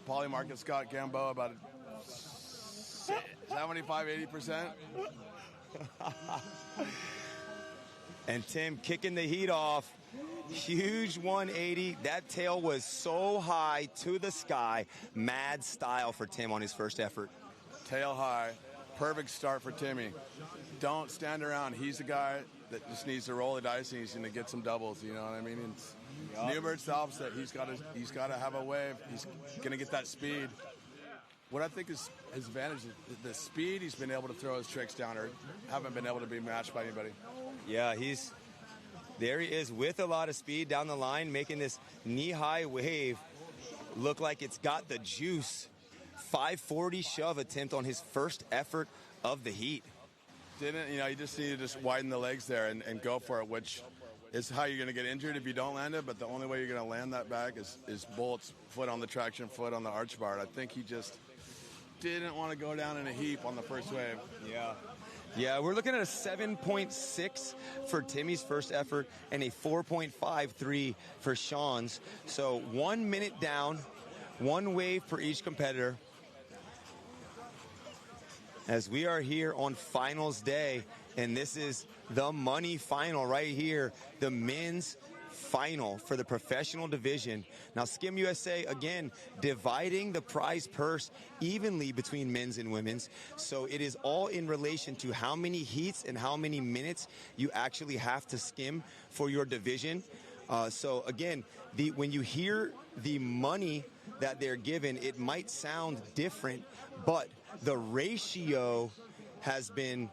Polymarket Scott Gamboa about 75-80%. And Tim kicking the heat off. Huge 180. That tail was so high to the sky. Mad style for Tim on his first effort. Tail high. Perfect start for Timmy. Don't stand around. He's the guy that just needs to roll the dice and he's going to get some doubles. You know what I mean? Newbert's the opposite. He's got to have a wave. He's going to get that speed. What I think is his advantage is the speed he's been able to throw his tricks down or haven't been able to be matched by anybody. Yeah, there he is with a lot of speed down the line, making this knee-high wave look like it's got the juice. 540 shove attempt on his first effort of the heat. You just need to just widen the legs there and go for it, which is how you're going to get injured if you don't land it, but the only way you're going to land that back is bullets, foot on the traction, foot on the arch bar. I think he just didn't want to go down in a heap on the first wave. Yeah, we're looking at a 7.6 for Timmy's first effort and a 4.53 for Sean's. So 1 minute down, one wave for each competitor. As we are here on finals day, and this is the money final right here, the men's final for the professional division. Now, Skim USA, again, dividing the prize purse evenly between men's and women's. So it is all in relation to how many heats and how many minutes you actually have to skim for your division. So again, when you hear the money that they're given, it might sound different, but the ratio has been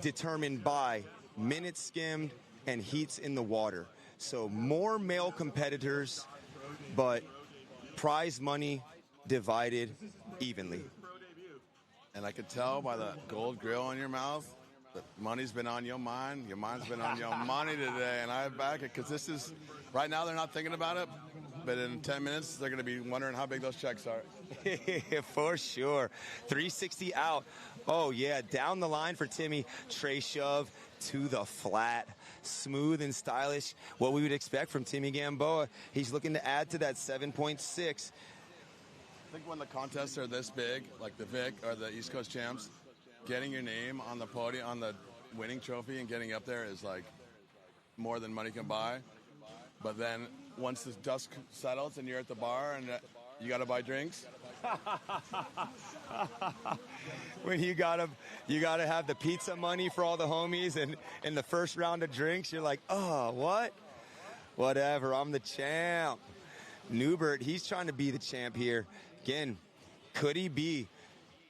determined by minutes skimmed and heats in the water. So more male competitors, but prize money divided evenly. And I could tell by the gold grill on your mouth that money's been on your mind. Your mind's been on your money today, and I back it because this is, right now they're not thinking about it, but in 10 minutes they're going to be wondering how big those checks are. For sure. 360 out. Oh, yeah, down the line for Timmy. Tray shove to the flat. Smooth and stylish. What we would expect from Timmy Gamboa. He's looking to add to that 7.6. I think when the contests are this big, like the Vic or the East Coast Champs, getting your name on the podium, on the winning trophy and getting up there is like more than money can buy. But then once the dust settles and you're at the bar and you got to buy drinks. When you gotta have the pizza money for all the homies and in the first round of drinks, you're like, oh, what? Whatever, I'm the champ. Newbert, he's trying to be the champ here. Again, could he be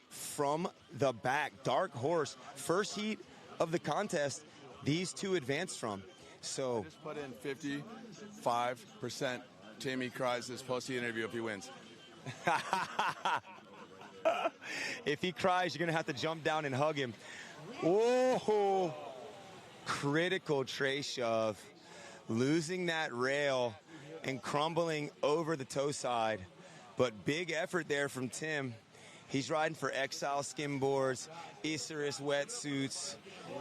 from the back? Dark horse. First heat of the contest, these two advanced from. So just put in 55%. Timmy cries this post-heat interview if he wins. If he cries, you're going to have to jump down and hug him. Whoa! Critical tray shove. Losing that rail and crumbling over the toe side. But big effort there from Tim. He's riding for Exile skimboards, Isurus wetsuits.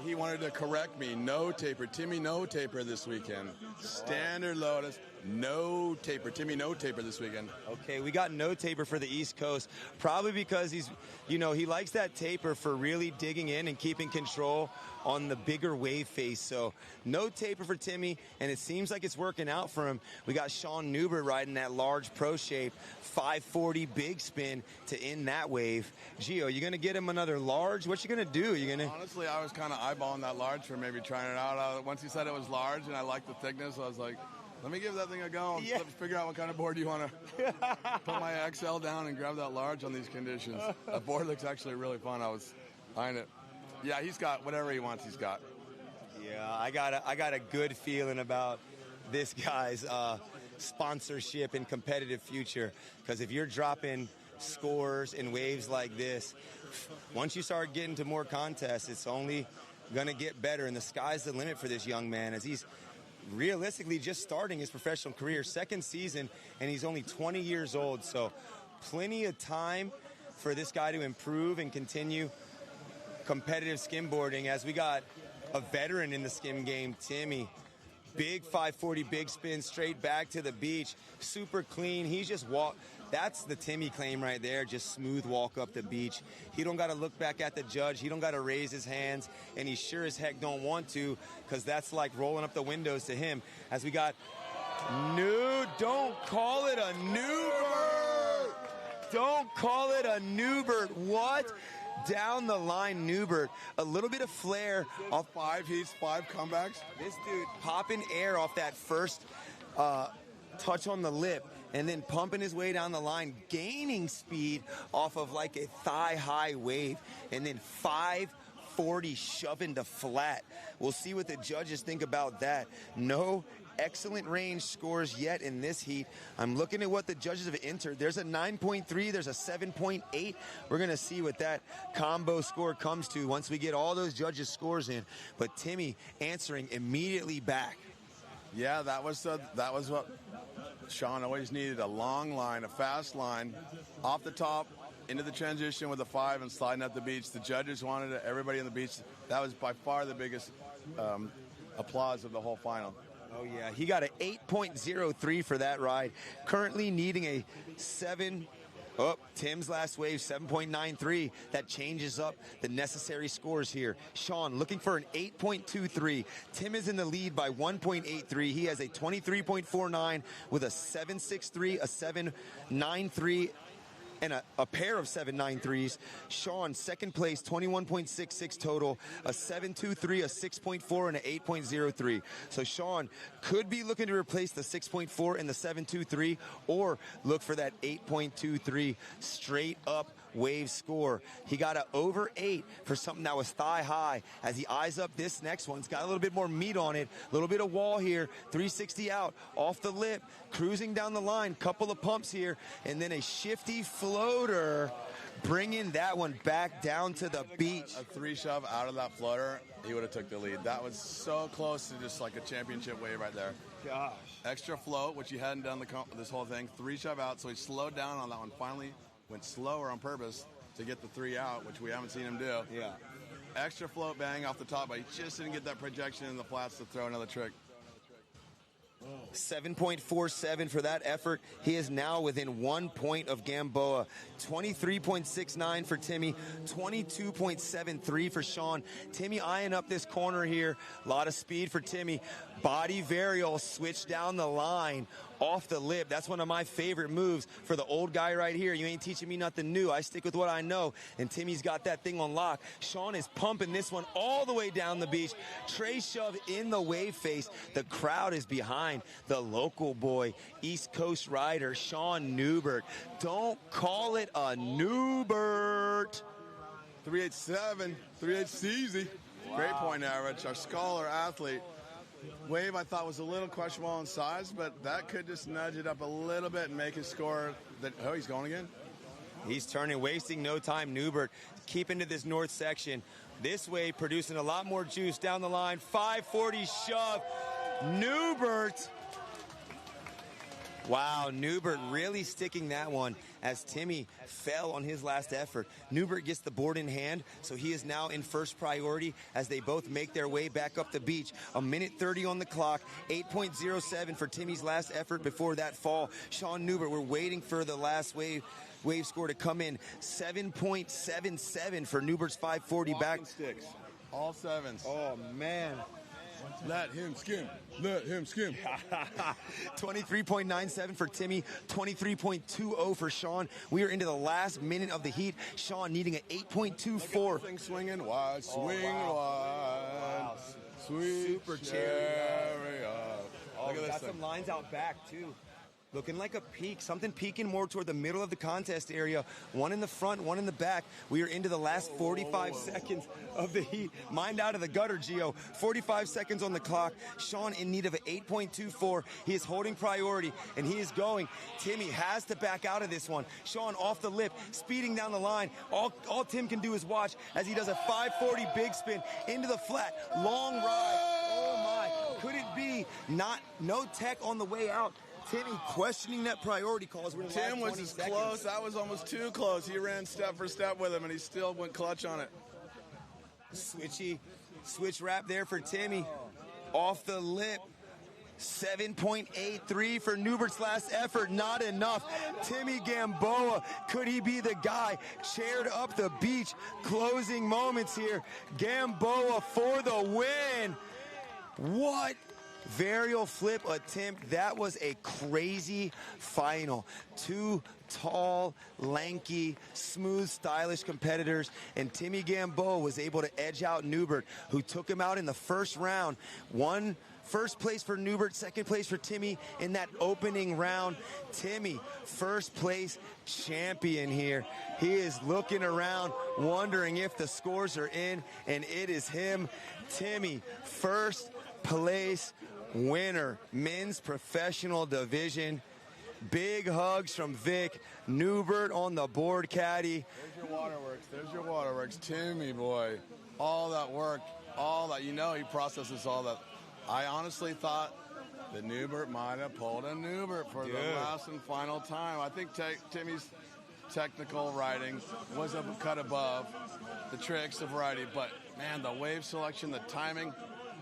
He wanted to correct me. No taper. Timmy no taper this weekend. Standard lotus. no taper. Timmy, no taper this weekend. Okay, we got no taper for the East Coast, probably because he's, he likes that taper for really digging in and keeping control on the bigger wave face. So no taper for Timmy, and it seems like it's working out for him. We got Sean Newbert riding that large pro shape, 540 big spin to end that wave. Gio, you going to get him another large? What you going to do? Honestly, I was kind of eyeballing that large for maybe trying it out. Once he said it was large and I liked the thickness, I was like, let me give that thing a go and figure out what kind of board you want to put my XL down and grab that large on these conditions. That board looks actually really fun. I was eyeing it. Yeah, he's got whatever he wants, he's got. Yeah, I got a good feeling about this guy's sponsorship and competitive future, because if you're dropping scores in waves like this, once you start getting to more contests, it's only going to get better, and the sky's the limit for this young man as he's realistically just starting his professional career, second season, and he's only 20 years old, so plenty of time for this guy to improve and continue competitive skimboarding. As we got a veteran in the skim game, Timmy, big 540 big spin straight back to the beach, super clean. He's just that's the Timmy claim right there, just smooth walk up the beach. He don't got to look back at the judge, he don't got to raise his hands, and he sure as heck don't want to, because that's like rolling up the windows to him. As we got don't call it a Newbert, don't call it a Newbert. What? Down the line, Newbert, a little bit of flair off 5 heats, 5 comebacks. This dude popping air off that first touch on the lip, and then pumping his way down the line, gaining speed off of like a thigh-high wave, and then 540 shoving to flat. We'll see what the judges think about that. No excellent range scores yet in this heat. I'm looking at what the judges have entered. There's a 9.3, there's a 7.8. We're going to see what that combo score comes to once we get all those judges' scores in. But Timmy answering immediately back. Yeah, that was what Sean always needed, a long line, a fast line, off the top, into the transition with a 5 and sliding up the beach. The judges wanted it, everybody on the beach. That was by far the biggest applause of the whole final. Oh, yeah. He got an 8.03 for that ride. Currently needing a 7. Oh, Tim's last wave, 7.93. That changes up the necessary scores here. Sean looking for an 8.23. Tim is in the lead by 1.83. He has a 23.49 with a 7.63, a 7.93, and a pair of 7.93s. Sean, second place, 21.66 total, a 7.23, a 6.4, and an 8.03. So Sean could be looking to replace the 6.4 and the 7.23, or look for that 8.23 straight up wave score. He got an over 8 for something that was thigh high. As he eyes up this next one, it's got a little bit more meat on it, a little bit of wall here, 360 out, off the lip, cruising down the line, couple of pumps here, and then a shifty floater, bringing that one back down to the beach. A 3 shove out of that floater, he would have took the lead. That was so close to just like a championship wave right there. Gosh. Extra float, which he hadn't done this whole thing. 3 shove out, so he slowed down on that one. Finally went slower on purpose to get the 3 out, which we haven't seen him do. Yeah. Extra float bang off the top, but he just didn't get that projection in the flats to throw another trick. 7.47 for that effort. He is now within 1 point of Gamboa. 23.69 for Timmy, 22.73 for Sean. Timmy eyeing up this corner here. A lot of speed for Timmy. Body varial switch down the line off the lip. That's one of my favorite moves for the old guy right here. You ain't teaching me nothing new. I stick with what I know. And Timmy's got that thing on lock. Sean is pumping this one all the way down the beach. Tray shove in the wave face. The crowd is behind the local boy, East Coast rider, Sean Newbert. Don't call it a Newbert. 387, 3.8 Steezy. Wow. Great point average. Our scholar athlete. Wave I thought was a little questionable in size, but that could just nudge it up a little bit and make his score. He's going again. He's turning, wasting no time. Newbert keeping to this north section. This wave producing a lot more juice down the line. 540 shove. Newbert. Wow, Newbert really sticking that one as Timmy fell on his last effort. Newbert gets the board in hand, so he is now in first priority as they both make their way back up the beach. 1:30 on the clock, 8.07 for Timmy's last effort before that fall. Sean Newbert, we're waiting for the last wave score to come in. 7.77 for Newbert's 540 back. Sticks. All sevens. Oh, man. Let him skim. Let him skim. 23.97 for Timmy, 23.20 for Sean. We are into the last minute of the heat. Sean needing an 8.24. Thing swinging wide, swing wide. Wow. Sweet Super chariot. Look at this got thing. some lines out back, too. Looking like a peak, something peaking more toward the middle of the contest area. One in the front, one in the back. We are into the last 45 seconds of the heat. Mind out of the gutter, Gio. 45 seconds on the clock. Sean in need of an 8.24. He is holding priority, and he is going. Timmy has to back out of this one. Sean off the lip, speeding down the line. All Tim can do is watch as he does a 540 big spin into the flat. Long ride. Oh, my. Could it be no tech on the way out? Timmy questioning that priority call. Tim was as close. That was almost too close. He ran step for step with him, and he still went clutch on it. Switch wrap there for Timmy. Off the lip. 7.83 for Newbert's last effort. Not enough. Timmy Gamboa, could he be the guy? Chaired up the beach. Closing moments here. Gamboa for the win. What? Varial flip attempt. That was a crazy final. Two tall, lanky, smooth, stylish competitors, and Timmy Gamboa was able to edge out Newbert, who took him out in the first round. First place for Newbert, second place for Timmy in that opening round. Timmy, first place champion here. He is looking around, wondering if the scores are in, and it is him. Timmy, first place winner, men's professional division. Big hugs from Vic. Newbert on the board caddy. There's your waterworks. There's your waterworks. Timmy, boy. All that work, all that, he processes all that. I honestly thought that Newbert might have pulled a Newbert for the last and final time. I think Timmy's technical riding was a cut above the tricks of riding, but man, the wave selection, the timing,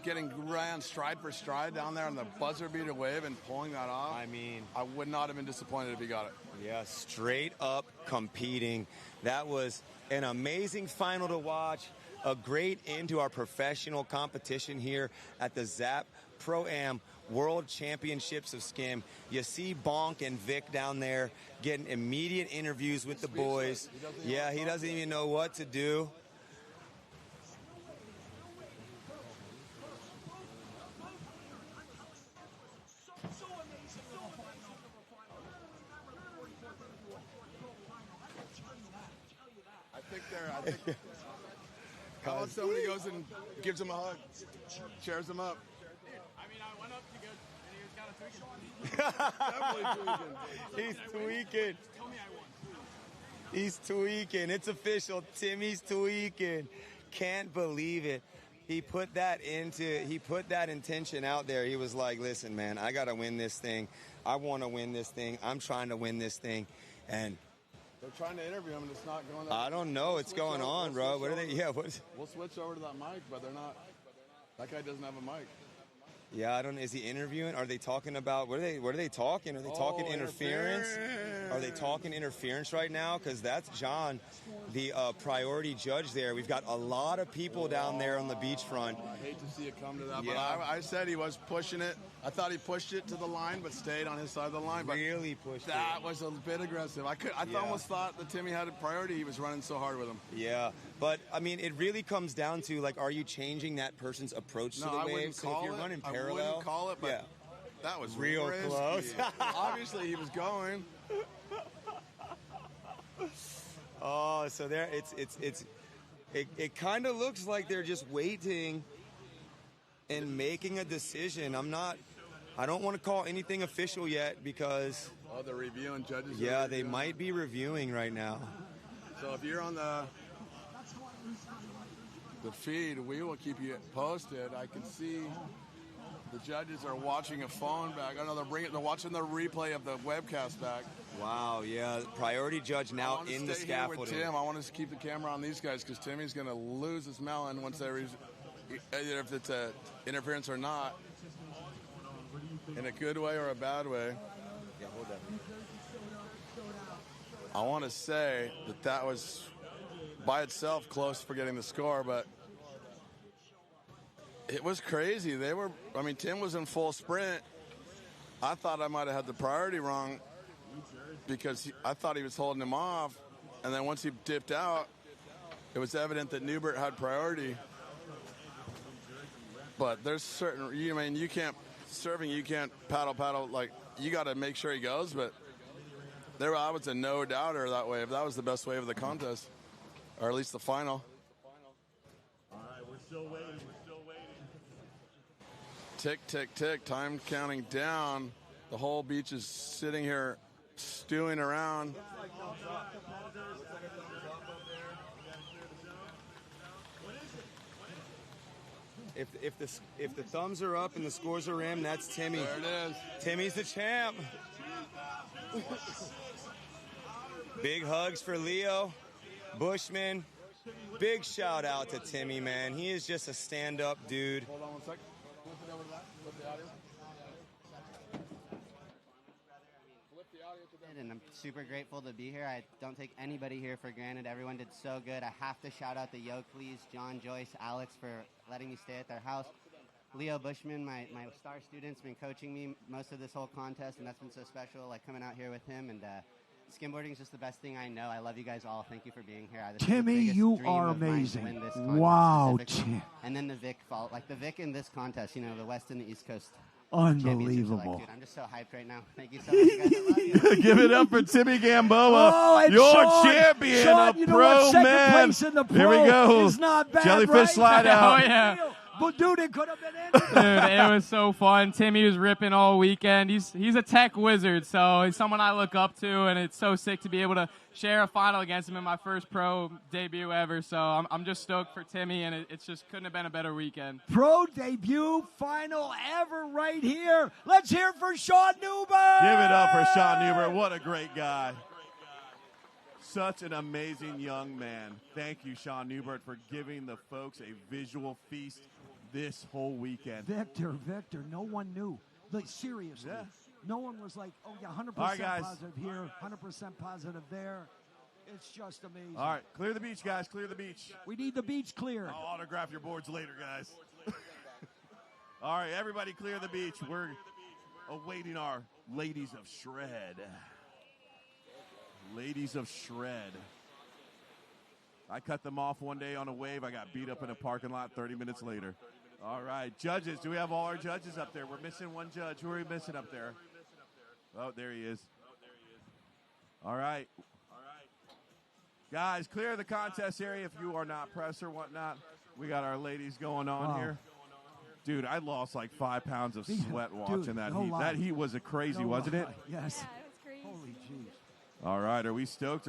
getting ran stride for stride down there on the buzzer beater wave and pulling that off. I mean, I would not have been disappointed if he got it. Yeah, straight up competing. That was an amazing final to watch. A great end to our professional competition here at the ZAP Pro-Am World Championships of Skim. You see Bonk and Vic down there getting immediate interviews with the boys. Yeah, he doesn't even know what to do. I think how about somebody goes and gives him a hug, cheers him up. I mean, I went up to go, and he was kind of tweaking. He's tweaking. Tell me I won. He's tweaking. It's official. Timmy's tweaking. Can't believe it. He put that intention out there. He was like, listen, man, I got to win this thing. I want to win this thing. I'm trying to win this thing. And they're trying to interview him, and it's not going. I don't know what's going on, bro. What are they? Yeah, what? We'll switch over to that mic, but they're not. That guy doesn't have a mic. Yeah, I don't. Is he interviewing? Are they talking about? What are they talking? Are they talking interference? Are they talking interference right now? Because that's John, the priority judge there. We've got a lot of people down there on the beachfront. I hate to see it come to that, Yeah. but I said he was pushing it. I thought he pushed it to the line, but stayed on his side of the line. But Really pushed it. that was a bit aggressive. I almost thought that Timmy had a priority. He was running so hard with him. Yeah, but I mean, it really comes down to like, are you changing that person's approach to the I wave? wouldn't So call if you're it. running I parallel, wouldn't call it, but yeah. that was Real risky. close. Obviously, he was going. Oh, so there, it kind of looks like they're just waiting and making a decision. I don't want to call anything official yet because. Oh, the reviewing judges. Yeah, they might be reviewing right now. So if you're on the feed, we will keep you posted. I can see The judges are watching a phone back. I know they're watching the replay of the webcast back. Wow, yeah. Priority judge now in the stay here with scaffolding. Tim. I want to keep the camera on these guys because Timmy's going to lose his melon once either if it's a interference or not, in a good way or a bad way. Yeah, hold that. I want to say that was by itself close for getting the score, but it was crazy. Tim was in full sprint. I thought I might have had the priority wrong because I thought he was holding him off. And then once he dipped out, it was evident that Newbert had priority. But there's certain, you can't paddle, like, you got to make sure he goes. But I was a no doubter that wave. That was the best wave of the contest, or at least the final. All right, we're still waiting. Tick, tick, tick. Time counting down. The whole beach is sitting here stewing around. If the thumbs are up and the scores are in, that's Timmy. There it is. Timmy's the champ. Big hugs for Leo, Bushman. Big shout out to Timmy, man. He is just a stand-up dude. Hold on one sec. Flip the audio. And I'm super grateful to be here. I don't take anybody here for granted. Everyone did so good. I have to shout out the Yoakleys, John, Joyce, Alex for letting me stay at their house. Leo Bushman, my star student's been coaching me most of this whole contest, and that's been so special, like coming out here with him. And skimboarding is just the best thing I know. I love you guys all. Thank you for being here. Timmy, you are amazing. Wow. And then the Vic fault. Like the Vic in this contest, the West and the East Coast. Unbelievable. Dude, I'm just so hyped right now. Thank you so much, guys. I love you. Give it up for Timmy Gamboa, your champion of pro men. Here we go. Is not bad, Jellyfish right? slide out. Oh, yeah. But dude, it could have been anything. Dude, it was so fun. Timmy was ripping all weekend. He's a tech wizard, so he's someone I look up to, and it's so sick to be able to share a final against him in my first pro debut ever. So I'm just stoked for Timmy, and it just couldn't have been a better weekend. Pro debut final ever right here. Let's hear it for Sean Newbert. Give it up for Sean Newbert. What a great guy. Such an amazing young man. Thank you, Sean Newbert, for giving the folks a visual feast this whole weekend. Victor, no one knew. Like, seriously. Yeah. No one was like, oh, yeah, 100% right, guys. positive here, 100% positive there. It's just amazing. All right, clear the beach, guys. Clear the beach. We need the beach clear. I'll autograph your boards later, guys. All right, everybody clear the beach. We're awaiting our ladies of shred. Ladies of shred. I cut them off one day on a wave. I got beat up in a parking lot 30 minutes later. All right, judges. Do we have all our judges up there? We're missing one judge. Who are we missing up there? Oh, there he is. All right. Guys, clear the contest area if you are not press or whatnot. We got our ladies going on here. Dude, I lost like 5 pounds of sweat watching that heat. That heat was crazy, wasn't it? Yes. Yeah, it was crazy. Holy jeez. All right, are we stoked?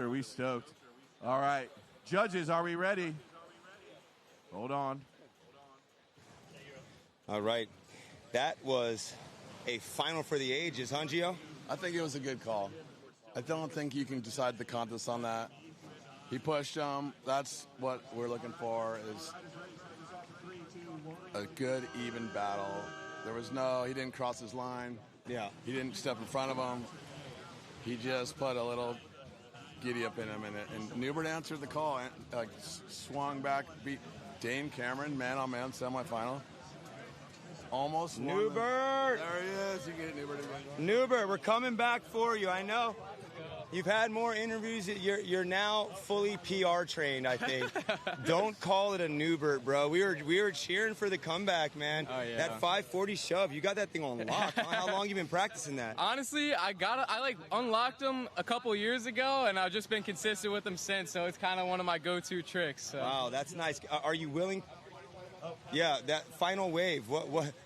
All right. Judges, are we ready? Hold on. All right. That was a final for the ages, huh, Gio? I think it was a good call. I don't think you can decide the contest on that. He pushed him. That's what we're looking for, is a good, even battle. He didn't cross his line. Yeah. He didn't step in front of him. He just put a little giddy up in him, and Newbert answered the call, and swung back, beat Dane Cameron, man-on-man semifinal. Almost Newbert! There he is. You get it, Newbert again. Newbert, we're coming back for you. I know you've had more interviews. You're now fully PR trained, I think. Don't call it a Newbert, bro. We were cheering for the comeback, man. Oh, yeah. That 540 shove, you got that thing on lock. How long you been practicing that? Honestly, I unlocked them a couple years ago, and I've just been consistent with them since. So it's kind of one of my go-to tricks. So. Wow, that's nice. Are you willing? Yeah, that final wave.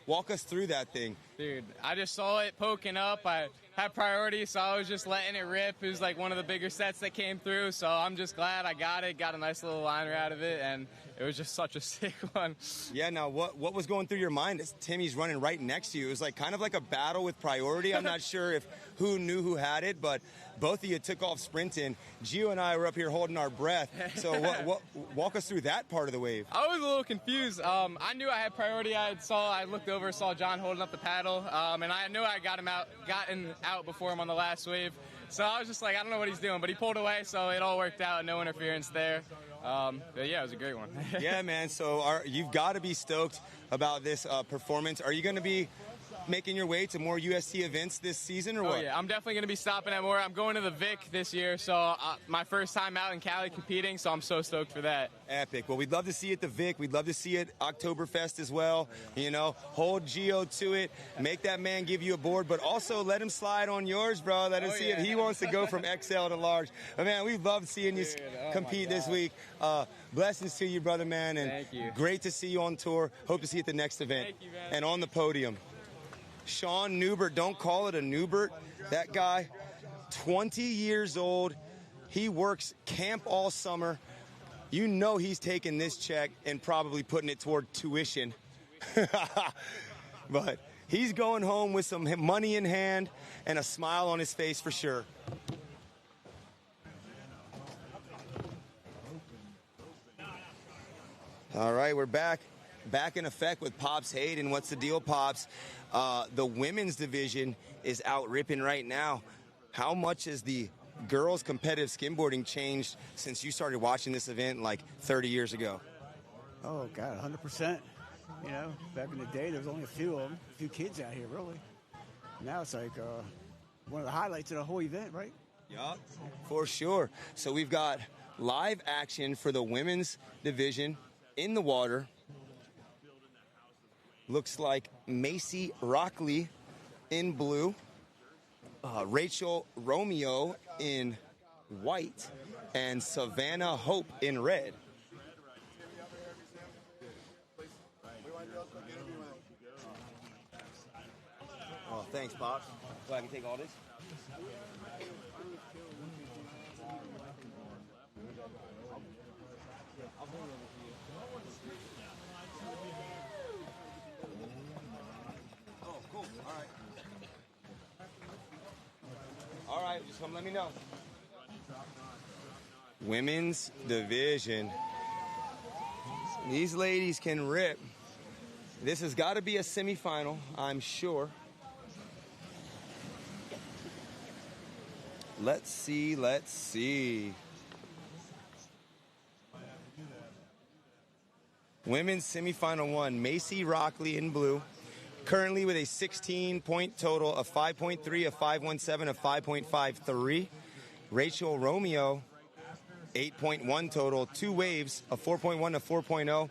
Walk us through that thing. Dude, I just saw it poking up. I had priority, so I was just letting it rip. It was like one of the bigger sets that came through, so I'm just glad I got it, got a nice little liner out of it, and it was just such a sick one. Yeah, now what was going through your mind as Timmy's running right next to you? It was like kind of like a battle with priority. I'm not sure if who knew who had it, but both of you took off sprinting. Gio and I were up here holding our breath. So walk us through that part of the wave. I was a little confused. I knew I had priority. I looked over, saw John holding up the paddle, and I knew I gotten out before him on the last wave. So I was just like, I don't know what he's doing, but he pulled away, so it all worked out. No interference there. But yeah, it was a great one. Yeah, man. So you've got to be stoked about this performance. Are you going to be making your way to more UST events this season or what? Oh, yeah. I'm definitely going to be stopping at more. I'm going to the Vic this year, so my first time out in Cali competing, so I'm so stoked for that. Epic. Well, we'd love to see you at the Vic. We'd love to see it Oktoberfest as well. You know, hold Gio to it. Make that man give you a board, but also let him slide on yours, bro. Let him see if he wants to go from XL to large. But, man, we love seeing you compete this week. Blessings to you, brother, man. And thank you. Great to see you on tour. Hope to see you at the next event. Thank you, man. And on the podium. Sean Newbert, don't call it a Newbert. That guy, 20 years old. He works camp all summer. You know he's taking this check and probably putting it toward tuition. But he's going home with some money in hand and a smile on his face for sure. All right, we're back in effect with Pops Hayden. What's the deal, Pops? The women's division is out ripping right now. How much has the girls' competitive skimboarding changed since you started watching this event like 30 years ago? Oh, God, 100%. You know, back in the day, there was only a few of them, a few kids out here, really. Now it's like one of the highlights of the whole event, right? Yup, for sure. So we've got live action for the women's division in the water. Looks like Macy Rockley in blue, Rachel Romeo in white, and Savannah Hope in red. Oh, thanks, Pops. So I can take all this? All right, just come let me know. Women's division. These ladies can rip. This has got to be a semifinal, I'm sure. Let's see. Women's semifinal one, Macy Rockley in blue. Currently with a 16-point total of 5.3, a 5.17, a 5.53. Rachel Romeo, 8.1 total, 2 waves, a 4.1, a 4.0.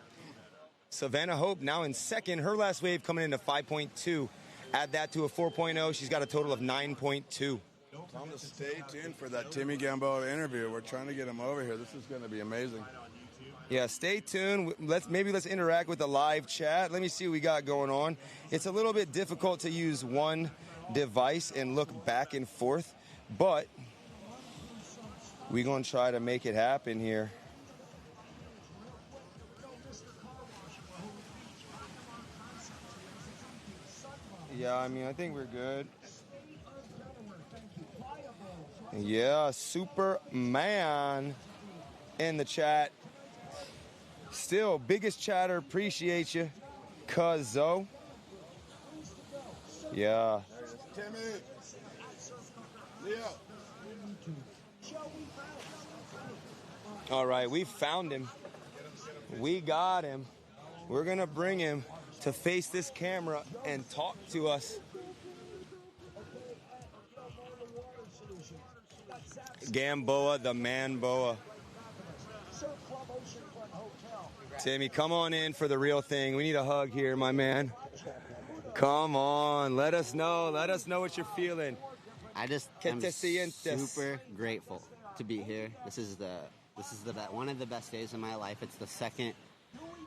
Savannah Hope now in second. Her last wave coming in to 5.2. Add that to a 4.0. She's got a total of 9.2. Thomas, stay tuned for that Timmy Gamboa interview. We're trying to get him over here. This is going to be amazing. Yeah, stay tuned. Let's interact with the live chat. Let me see what we got going on. It's a little bit difficult to use one device and look back and forth, but we're going to try to make it happen here. Yeah, I mean, I think we're good. Yeah, Superman in the chat. Still, biggest chatter, appreciate you, cuzzo. Yeah. Timmy. Leo. All right, we found him. We got him. We're going to bring him to face this camera and talk to us. Gamboa, the man boa. Timmy, come on in for the real thing. We need a hug here, my man. Come on, let us know what you're feeling. I just am super grateful to be here. This is one of the best days of my life. It's the second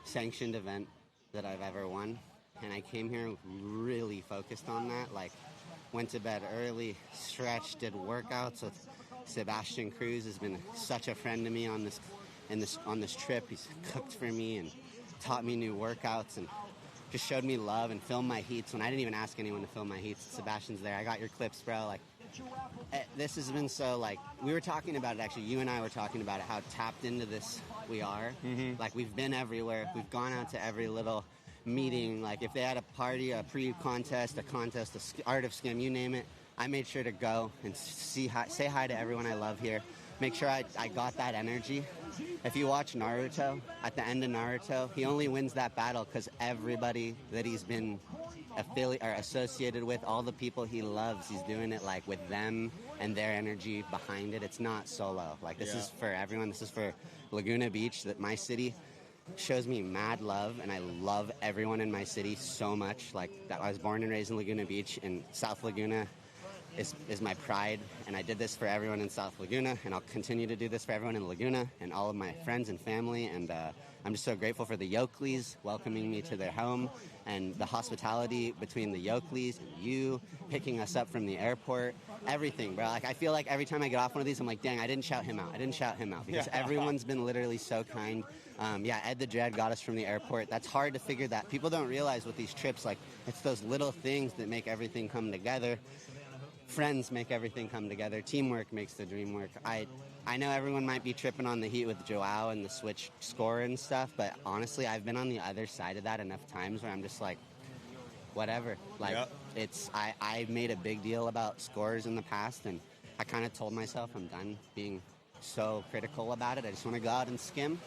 sanctioned event that I've ever won, and I came here really focused on that. Like, went to bed early, stretched, did workouts with Sebastian Cruz. Has been such a friend to me on this trip. He's cooked for me and taught me new workouts and just showed me love and filmed my heats when I didn't even ask anyone to film my heats. Sebastian's there. I got your clips, bro. Like, this has been so, like, we were talking about it, actually. You and I were talking about it, how tapped into this we are. Like, we've been everywhere. We've gone out to every little meeting. Like, if they had a party, a pre-contest, a contest, Art of Skim, you name it, I made sure to go and say hi to everyone I love here. Make sure I got that energy. If you watch Naruto, at the end of Naruto, he only wins that battle because everybody that he's been associated with, all the people he loves, he's doing it like with them and their energy behind it. It's not solo. Like, this is for everyone. This is for Laguna Beach, that my city shows me mad love, and I love everyone in my city so much. Like, that I was born and raised in Laguna Beach, and South Laguna is my pride, and I did this for everyone in South Laguna, and I'll continue to do this for everyone in Laguna and all of my friends and family, and I'm just so grateful for the Yoakleys welcoming me to their home, and the hospitality between the Yoakleys and you, picking us up from the airport, everything, bro. Like, I feel like every time I get off one of these, I'm like, dang, I didn't shout him out, because everyone's been literally so kind. Ed the Dread got us from the airport. That's hard to figure that. People don't realize with these trips, like, it's those little things that make everything come together. Friends make everything come together. Teamwork makes the dream work. I know everyone might be tripping on the heat with Joao and the switch score and stuff, but honestly, I've been on the other side of that enough times where I'm just like, whatever. Like, I made a big deal about scores in the past, and I kind of told myself I'm done being so critical about it. I just want to go out and skim.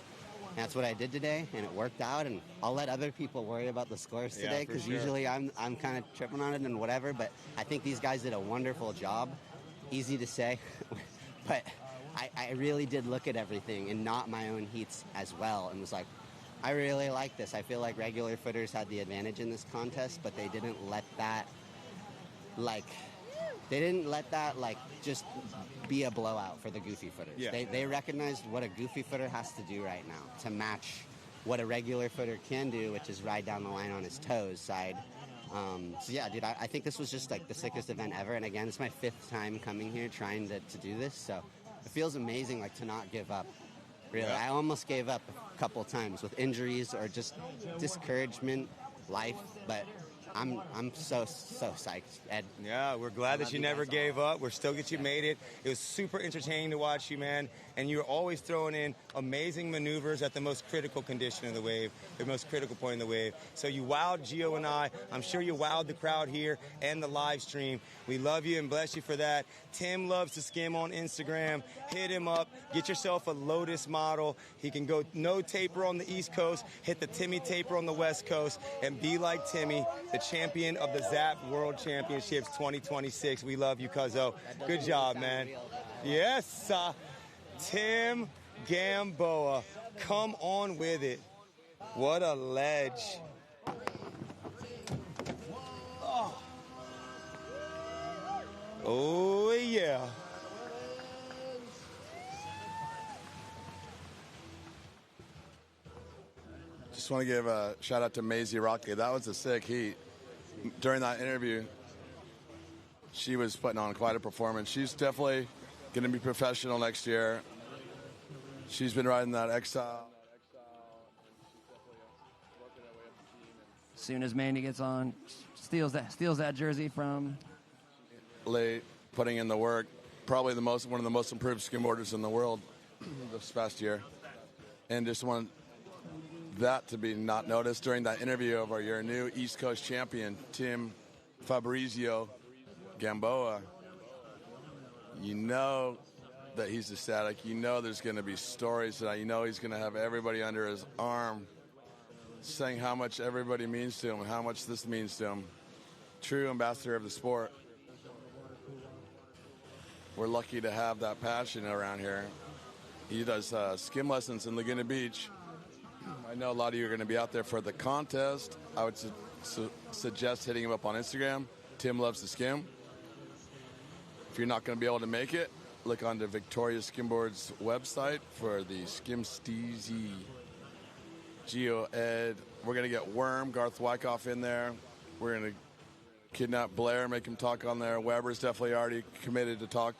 And that's what I did today, and it worked out, and I'll let other people worry about the scores today, because usually I'm kind of tripping on it and whatever, but I think these guys did a wonderful job. Easy to say, but I really did look at everything and not my own heats as well, and was like, I really like this. I feel like regular footers had the advantage in this contest, but they didn't let that, just be a blowout for the goofy footers. They recognized what a goofy footer has to do right now to match what a regular footer can do, which is ride down the line on his toes side. Dude, I think this was just like the sickest event ever. And again, it's my 5th time coming here trying to do this. So it feels amazing, like, to not give up. Really, I almost gave up a couple times with injuries or just discouragement, life, but I'm so psyched, Ed. Yeah, we're glad that you never gave up. We're stoked that you made it. It was super entertaining to watch you, man. And you're always throwing in amazing maneuvers at the most critical condition of the wave, the most critical point in the wave. So you wowed Gio and I. I'm sure you wowed the crowd here and the live stream. We love you and bless you for that. Tim loves to skim on Instagram. Hit him up. Get yourself a Lotus model. He can go no taper on the East Coast, hit the Timmy taper on the West Coast, and be like Timmy, the champion of the ZAP World Championships 2026. We love you, Cuzzo. Good job, man. Yes, Tim Gamboa. Come on with it. What a ledge. Oh, yeah. Just want to give a shout out to Maisie Rocky. That was a sick heat. During that interview, she was putting on quite a performance. She's definitely going to be professional next year. She's been riding that Exile. Soon as Mandy gets on, steals that jersey from. Late, putting in the work. Probably one of the most improved skimboarders in the world this past year. And just want that to be not noticed during that interview of your new East Coast champion, Tim Fabrizio Gamboa. You know that he's ecstatic. You know there's going to be stories tonight. You know he's going to have everybody under his arm saying how much everybody means to him and how much this means to him. True ambassador of the sport. We're lucky to have that passion around here. He does skim lessons in Laguna Beach. I know a lot of you are going to be out there for the contest. I would suggest hitting him up on Instagram. Tim loves to skim. If you're not going to be able to make it, look on the Victoria Skimboard's website for the Skim Steezy. Gio, Ed. We're going to get Worm, Garth Wyckoff in there. We're going to kidnap Blair, make him talk on there. Weber's definitely already committed to talk.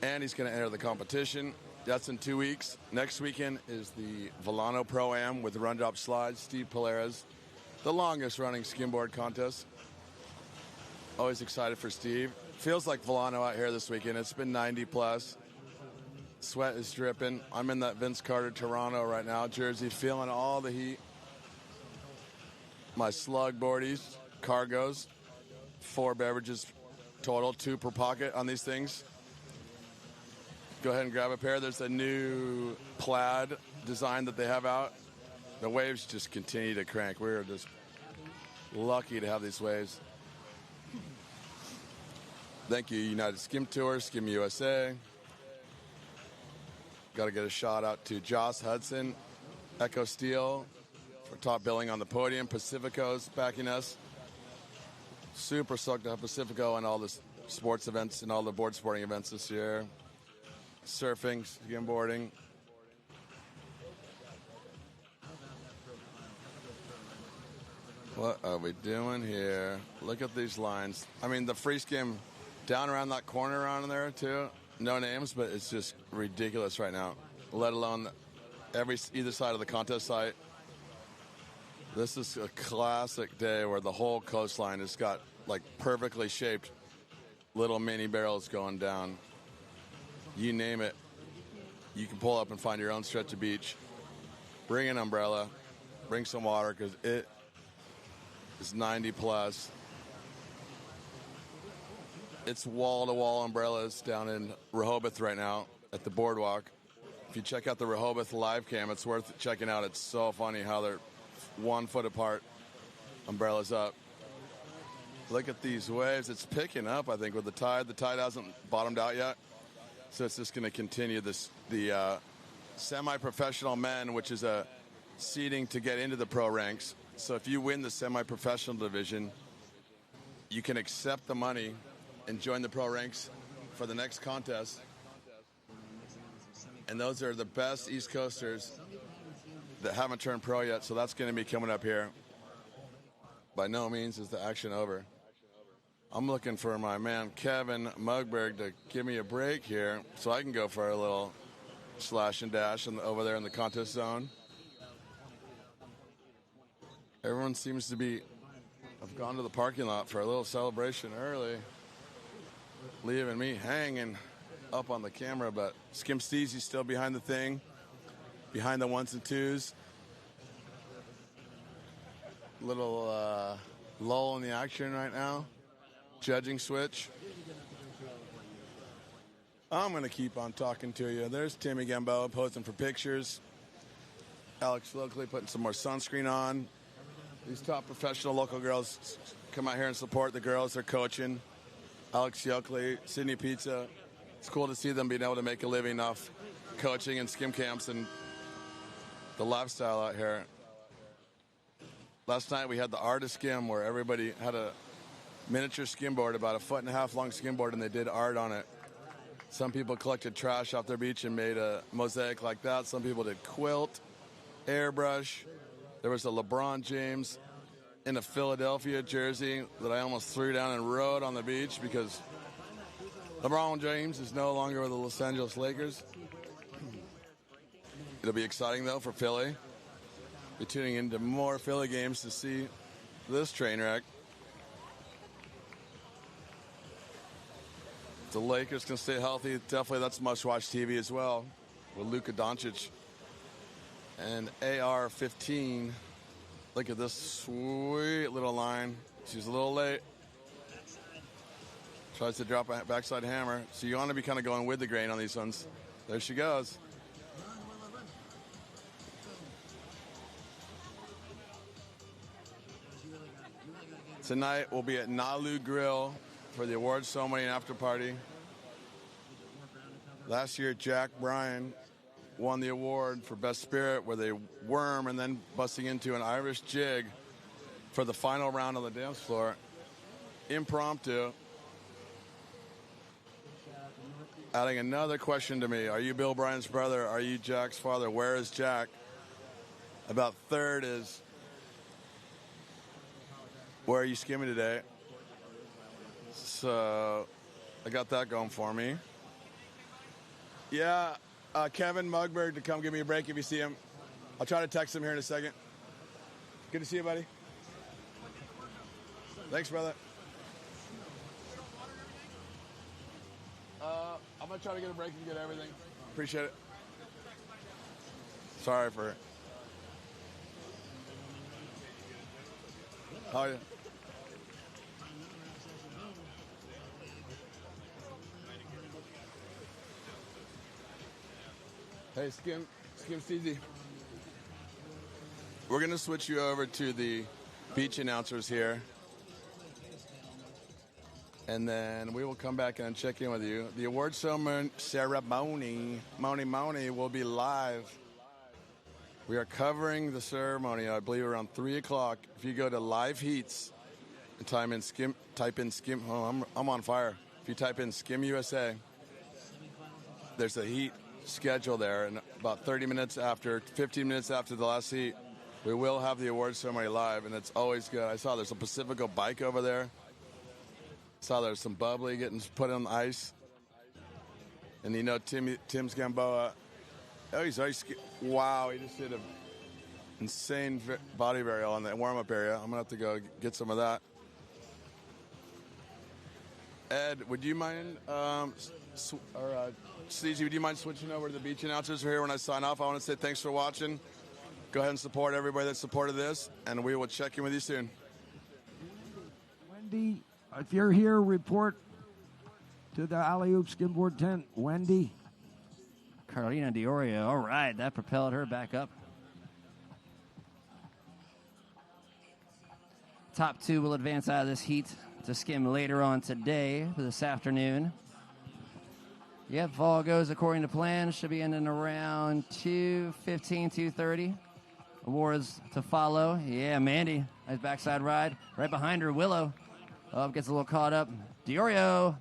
And he's going to enter the competition. That's in 2 weeks. Next weekend is the Volano Pro-Am with the run drop slides. Steve Polares, the longest running skimboard contest. Always excited for Steve. Feels like Volano out here this weekend. It's been 90 plus. Sweat is dripping. I'm in that Vince Carter Toronto right now jersey, feeling all the heat. My slug boardies, cargos, 4 beverages total, 2 per pocket on these things. Go ahead and grab a pair. There's a new plaid design that they have out. The waves just continue to crank. We're just lucky to have these waves. Thank you, United Skim Tour, Skim USA. Got to get a shout out to Joss Hudson, Echo Steel for top billing on the podium. Pacifico's backing us. Super stoked to have Pacifico and all the sports events and all the board sporting events this year. Surfing, skimboarding. What are we doing here? Look at these lines. I mean, the free skim down around that corner around there, too. No names, but it's just ridiculous right now, let alone either side of the contest site. This is a classic day where the whole coastline has got, like, perfectly shaped little mini barrels going down. You name it, you can pull up and find your own stretch of beach. Bring an umbrella, bring some water, because it is 90 plus. It's wall-to-wall umbrellas down in Rehoboth right now at the boardwalk. If you check out the Rehoboth live cam, it's worth checking out. It's so funny how they're 1 foot apart, umbrellas up. Look at these waves. It's picking up, I think, with the tide. The tide hasn't bottomed out yet. So it's just going to continue the semi-professional men, which is a seeding to get into the pro ranks. So if you win the semi-professional division, you can accept the money and join the pro ranks for the next contest. And those are the best East Coasters that haven't turned pro yet, so that's going to be coming up here. By no means is the action over. I'm looking for my man Kevin Mugberg to give me a break here so I can go for a little slash and dash over there in the contest zone. Everyone seems to be, I've gone to the parking lot for a little celebration early, leaving me hanging up on the camera, but Skim Steezy still behind the thing, behind the 1s and 2s. Little lull in the action right now. Judging switch. I'm going to keep on talking to you. There's Timmy Gamboa posing for pictures. Alex Locally putting some more sunscreen on. These top professional local girls come out here and support the girls they're coaching. Alex Yokley, Sydney Pizza. It's cool to see them being able to make a living off coaching and skim camps and the lifestyle out here. Last night we had the art of skim where everybody had a miniature skimboard, about 1.5 foot long skimboard, and they did art on it. Some people collected trash off their beach and made a mosaic like that. Some people did quilt, airbrush. There was a LeBron James in a Philadelphia jersey that I almost threw down and rode on the beach because LeBron James is no longer with the Los Angeles Lakers. It'll be exciting, though, for Philly. Be tuning into more Philly games to see this train wreck. If the Lakers can stay healthy, definitely that's must-watch TV as well with Luka Doncic and AR-15. Look at this sweet little line. She's a little late. Tries to drop a backside hammer. So you want to be kind of going with the grain on these ones. There she goes. Tonight we'll be at Nalu Grill for the awards ceremony and after party. Last year, Jack Bryan won the award for Best Spirit where they worm and then busting into an Irish jig for the final round on the dance floor. Impromptu. Adding another question to me. Are you Bill Bryan's brother? Are you Jack's father? Where is Jack? About third is, where are you skimming today? So I got that going for me. Yeah, Kevin Mugberg to come give me a break if you see him. I'll try to text him here in a second. Good to see you, buddy. Thanks, brother. I'm going to try to get a break and get everything. Appreciate it. Sorry for it. How are you? Hey, Skim Steezy. We're going to switch you over to the beach announcers here. And then we will come back and check in with you. The award ceremony will be live. We are covering the ceremony, I believe, around 3 o'clock. If you go to Live Heats and type in Skim. Oh, I'm on fire. If you type in Skim USA, there's a heat schedule there. And about 15 minutes after the last heat, we will have the award ceremony live. And it's always good. I saw there's a Pacifico bike over there. Saw there's some bubbly getting put on the ice. And you know Tim's Gamboa. Oh, he's wow, he just did an insane body varial on the warm-up area. I'm going to have to go get some of that. Ed, would you mind, Steezy, would you mind switching over to the beach announcers here when I sign off? I want to say thanks for watching. Go ahead and support everybody that supported this, and we will check in with you soon. Wendy, if you're here, report to the alley-oop skimboard tent. Wendy. Carolina Diorio. All right, that propelled her back up. Top two will advance out of this heat to skim later on today for this afternoon. Yep, if all goes according to plan, should be ending around 2:15, 2:30. Awards to follow. Yeah, Mandy, nice backside ride. Right behind her, Willow. Oh, gets a little caught up. Diorio.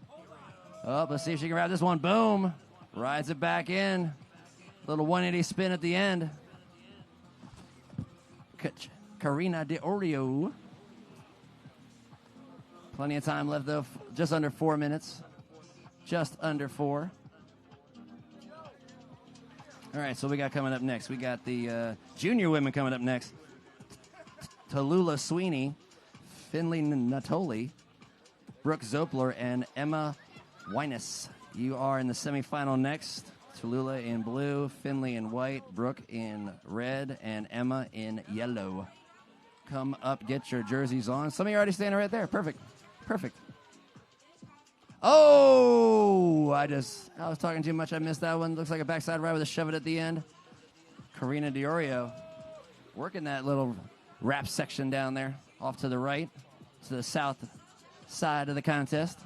Oh, let's see if she can grab this one. Boom. Rides it back in. Little 180 spin at the end. Carolina Diorio. Plenty of time left, though. Just under 4 minutes. Just under 4. All right, so we got coming up next. We got the junior women coming up next. Tallulah Sweeney, Finley Natoli, Brooke Zopler, and Emma Wyness. You are in the semifinal next. Tallulah in blue, Finley in white, Brooke in red, and Emma in yellow. Come up, get your jerseys on. Some of you are already standing right there. Perfect. Perfect. Oh, I was talking too much. I missed that one. Looks like a backside ride with a shove it at the end. Carolina Diorio working that little wrap section down there off to the right, to the south side of the contest.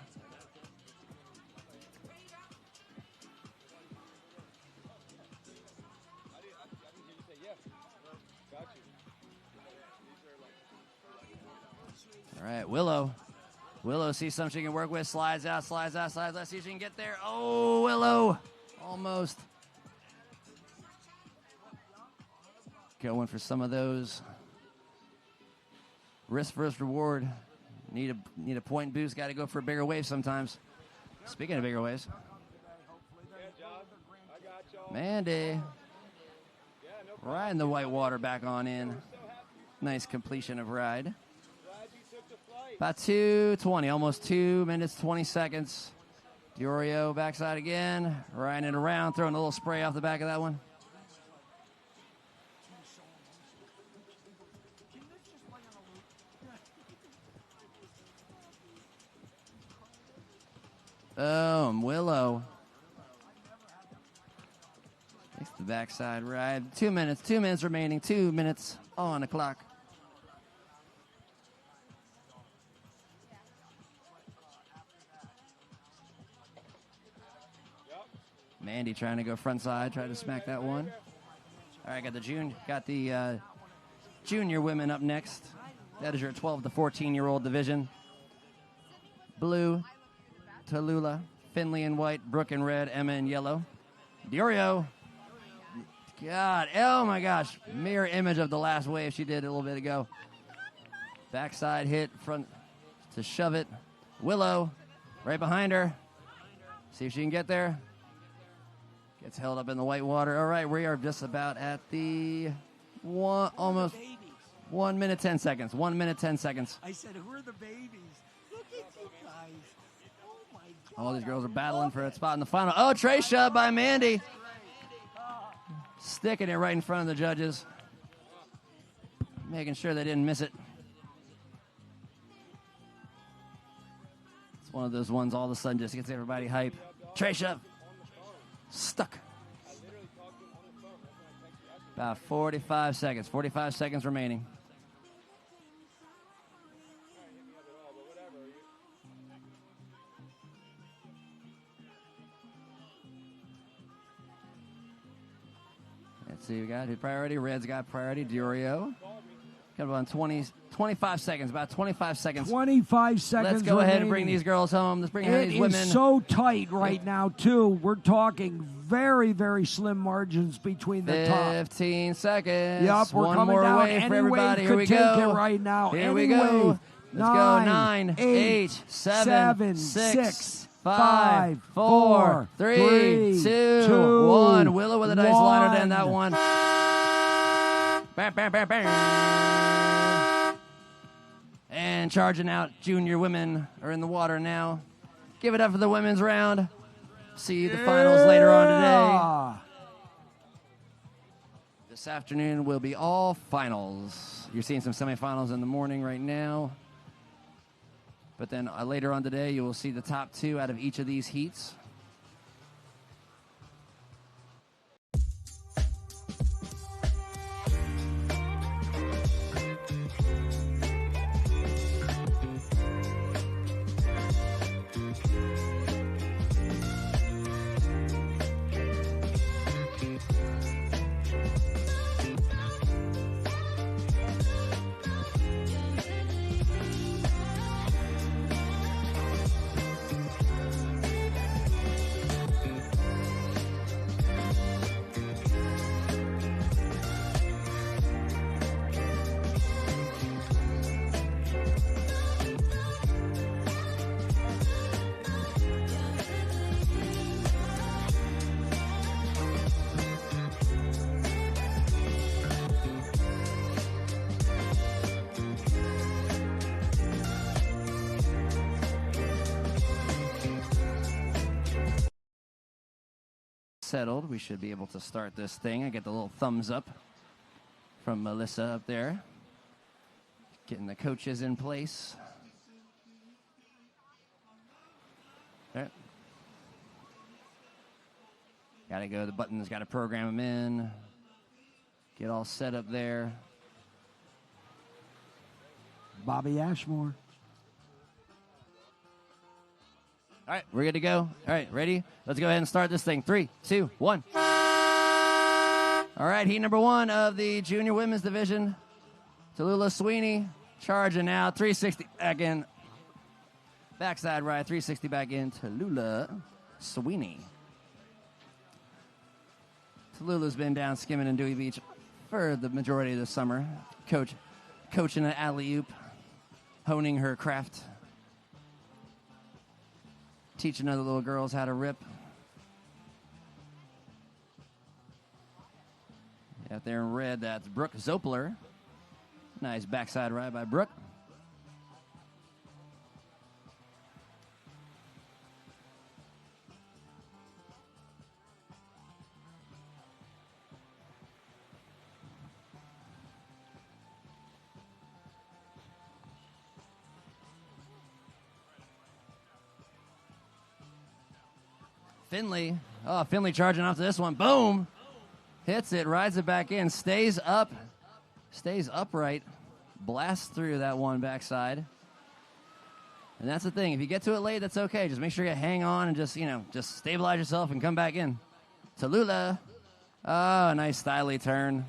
All right, Willow. Willow sees something she can work with. Slides out, slides out, slides out. See if she can get there. Oh, Willow. Almost. Going for some of those. Risk versus reward. Need a point boost. Got to go for a bigger wave sometimes. Speaking of bigger waves. Mandy. Riding the white water back on in. Nice completion of ride. About 2:20, almost 2 minutes, 20 seconds. Diorio backside again, riding it around, throwing a little spray off the back of that one. Willow. Takes the backside ride. 2 minutes, 2 minutes remaining, 2 minutes on the clock. Mandy trying to go front side, try to smack that one. All right, got the junior women up next. That is your 12 to 14-year-old division. Blue, Tallulah, Finley in white, Brooke in red, Emma in yellow. Diorio. God, oh my gosh. Mirror image of the last wave she did a little bit ago. Backside hit, front to shove it. Willow Right behind her. See if she can get there. Gets held up in the white water. All right, we are just about at the almost 1 minute, 10 seconds. 1 minute, 10 seconds. I said, who are the babies? Look at you guys. Oh, my God. All these girls are battling for a spot in the final. Oh, tray shove by Mandy. Sticking it right in front of the judges. Making sure they didn't miss it. It's one of those ones all of a sudden just gets everybody hype. Tray shove. Stuck. About 45 seconds. 45 seconds remaining. Let's see, we got priority. Red's got priority. Durio. Got about 25 seconds. About 25 seconds. 25 seconds. Let's go ahead and bring these girls home. Let's bring home these women. It is so tight right now, too. We're talking very, very slim margins between the top. 15 seconds. Yep, we're One coming more down. wave Any for everybody. wave Here we could take go. it right now. Here Any we go. wave. Let's go. 9, 8, 7, 6, 6, 5, 4, 3, 2, 1. Willow with a nice liner to end that one. Bam, bam, bam, bam. And charging out, junior women are in the water now. Give it up for the women's round. See the finals later on today. This afternoon will be all finals. You're seeing some semifinals in the morning right now. But then later on today, you will see the top 2 out of each of these heats. Settled, we should be able to start this thing. I get the little thumbs up from Melissa up there. Getting the coaches in place. All right. Gotta go, the buttons, gotta program them in. Get all set up there. Bobby Ashmore. All right, we're good to go. All right, ready? Let's go ahead and start this thing. 3, 2, 1. All right, heat number 1 of the junior women's division. Tallulah Sweeney charging now. 360 back in. Backside ride, 360 back in. Tallulah Sweeney. Tallulah's been down skimming in Dewey Beach for the majority of the summer. Coaching an alley-oop, honing her craft. Teaching other little girls how to rip. Out there in red, that's Brooke Zopler. Nice backside ride by Brooke. Finley. Oh, Finley charging off to this one. Boom. Hits it, rides it back in, stays up, stays upright, blasts through that one backside. And that's the thing. If you get to it late, that's okay. Just make sure you hang on and just stabilize yourself and come back in. Tallulah. Oh, nice styly turn.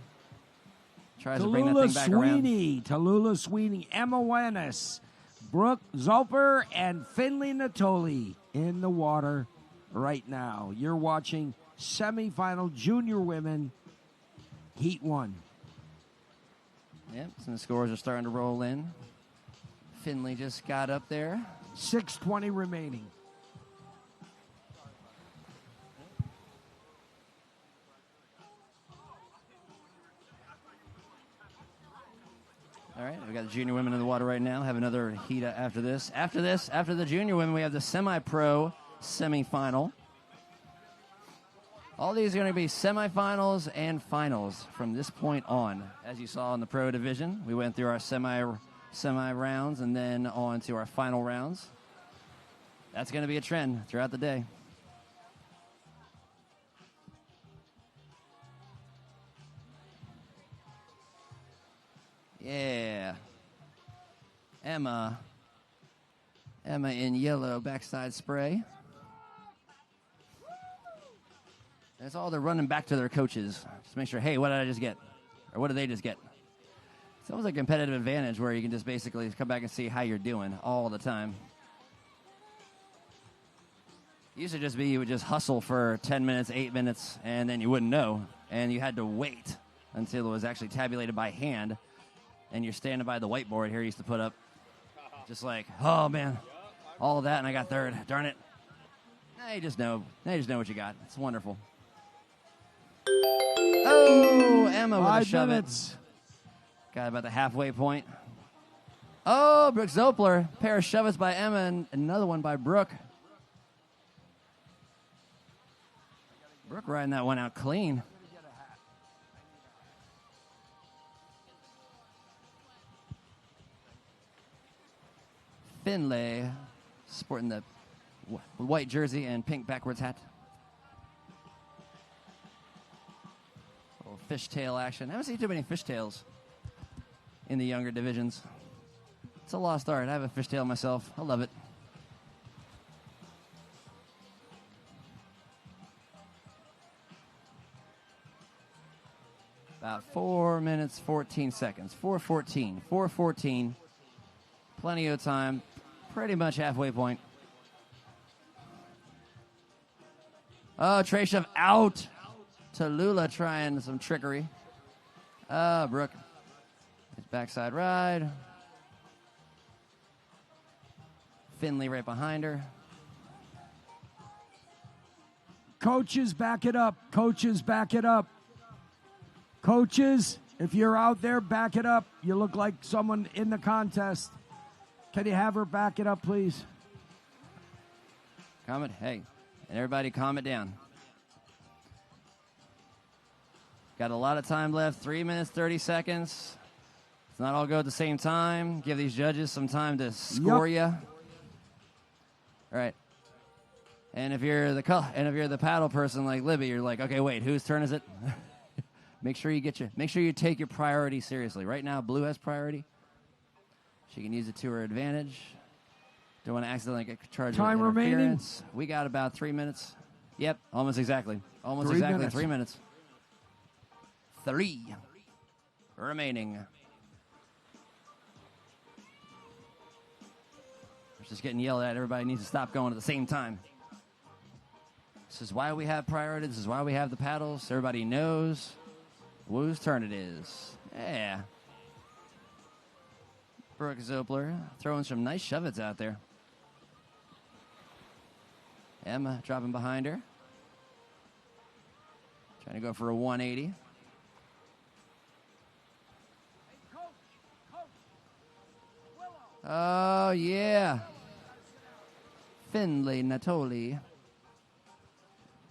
Tries to bring that thing back around. Tallulah Sweeney, Emma Wennis, Brooke Zolper, and Finley Natoli in the water right now. You're watching semifinal junior women, heat 1. Yep, some scores are starting to roll in. Finley just got up there. 6:20 remaining. All right, we got the junior women in the water right now. Have another heat after this. After the junior women, we have the semi-pro semifinal. All these are going to be semifinals and finals from this point on. As you saw in the pro division, we went through our semi rounds and then on to our final rounds. That's going to be a trend throughout the day. Yeah. Emma in yellow backside spray. That's all they're running back to their coaches. Just make sure, hey, what did I just get? Or what did they just get? It's almost a competitive advantage where you can just basically come back and see how you're doing all the time. It used to just be you would just hustle for 10 minutes, 8 minutes, and then you wouldn't know. And you had to wait until it was actually tabulated by hand. And you're standing by the whiteboard here used to put up. Just like, oh, man, all of that, and I got third. Darn it. Now you just know. Now you just know what you got. It's wonderful. Oh, Emma with a shove it. Got about the halfway point. Oh, Brooke Zopler. Pair of shove-its by Emma and another one by Brooke. Brooke riding that one out clean. Finlay sporting the white jersey and pink backwards hat. A little fishtail action. I haven't seen too many fishtails in the younger divisions. It's a lost art. I have a fishtail myself. I love it. About 4 minutes, 14 seconds. 4:14. 4:14. Plenty of time. Pretty much halfway point. Oh, tray shove out. Tallulah trying some trickery. Brooke. His backside ride. Finley right behind her. Coaches, back it up. Coaches, back it up. Coaches, if you're out there, back it up. You look like someone in the contest. Can you have her back it up, please? Calm it. Hey, and everybody calm it down. Got a lot of time left. 3 minutes, 30 seconds. Let's not all go at the same time. Give these judges some time to score you. All right. And if you're the paddle person like Libby, you're like, okay, wait, whose turn is it? Make sure you take your priority seriously. Right now, Blue has priority. She can use it to her advantage. Don't want to accidentally get charged with interference. Remaining. We got about 3 minutes. Yep, almost exactly. Almost exactly 3 minutes. 3 remaining. It's just getting yelled at. Everybody needs to stop going at the same time. This is why we have priority. This is why we have the paddles. Everybody knows whose turn it is. Yeah. Brooke Zopler throwing some nice shove-its out there. Emma dropping behind her. Trying to go for a 180. Oh, yeah. Finlay Natoli. All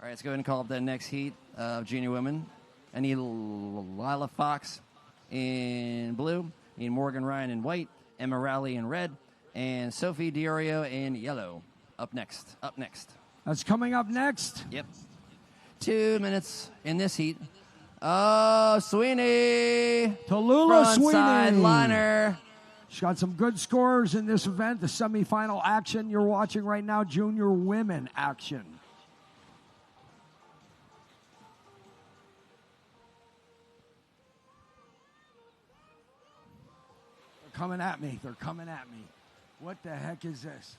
right, let's go ahead and call up that next heat of junior women. I need Lila Fox in blue. I need Morgan Ryan in white. Emma Rowley in red. And Sophie Diorio in yellow. Up next. That's coming up next. Yep. 2 minutes in this heat. Oh, Sweeney. Tallulah Sweeney. Frontside liner. She's got some good scores in this event. The semifinal action you're watching right now, junior women action. They're coming at me. What the heck is this?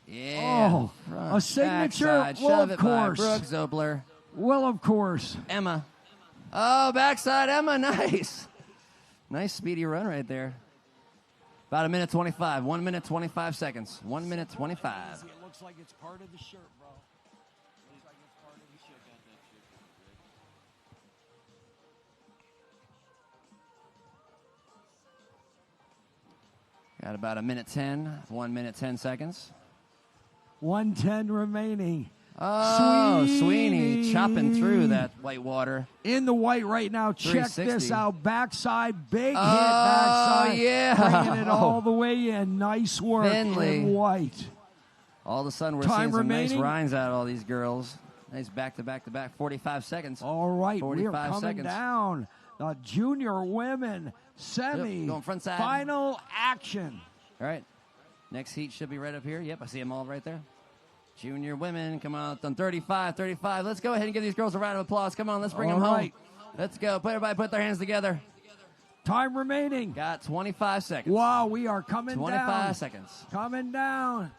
Yeah. Oh, a signature. Backside, Well, shove of it by course. Brooke Zopler. Well, of course. Emma. Oh, backside Emma. Nice. Nice speedy run right there. About 1 minute 25. 1 minute 25 seconds. 1 minute 25. It looks like it's part of the shirt, bro. Got about a minute 10, 1 minute 10 seconds. 1:10 remaining. Oh, Sweeney chopping through that white water. In the white right now. Check 360. this out. Backside, big hit backside. Yeah. Bringing it all the way in. Nice work Finley. in white. All of a sudden, we're Time seeing some remaining. nice rinds out of all these girls. Nice back-to-back-to-back, 45 seconds. All right, we are 45 coming seconds. down. The junior women semi Yep, going front side. final action. All right. Next heat should be right up here. Yep, I see them all right there. Junior women, come on, on 35. Let's go ahead and give these girls a round of applause. Come on, let's bring them All home. right. Let's go. Everybody put their hands together. Time remaining. Got 25 seconds. Wow, we are coming 25 down. seconds. Coming down.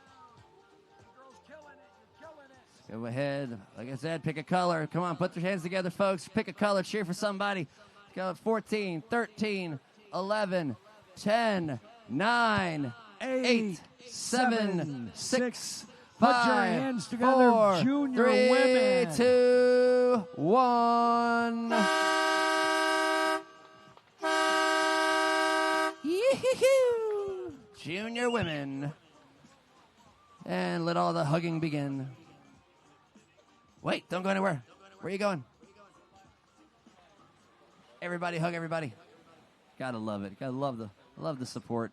Go ahead. Like I said, pick a color. Come on, put your hands together, folks. Pick a color. Cheer for somebody. Go 14, 13, 11, 10, 9, 8, 7, 6, Put your 5, hands together, 4, junior 3, women. 2, 1. Yee-hoo-hoo. Junior women. And let all the hugging begin. Wait, don't go anywhere. Where are you going? Everybody hug everybody. Gotta love it. Gotta love the support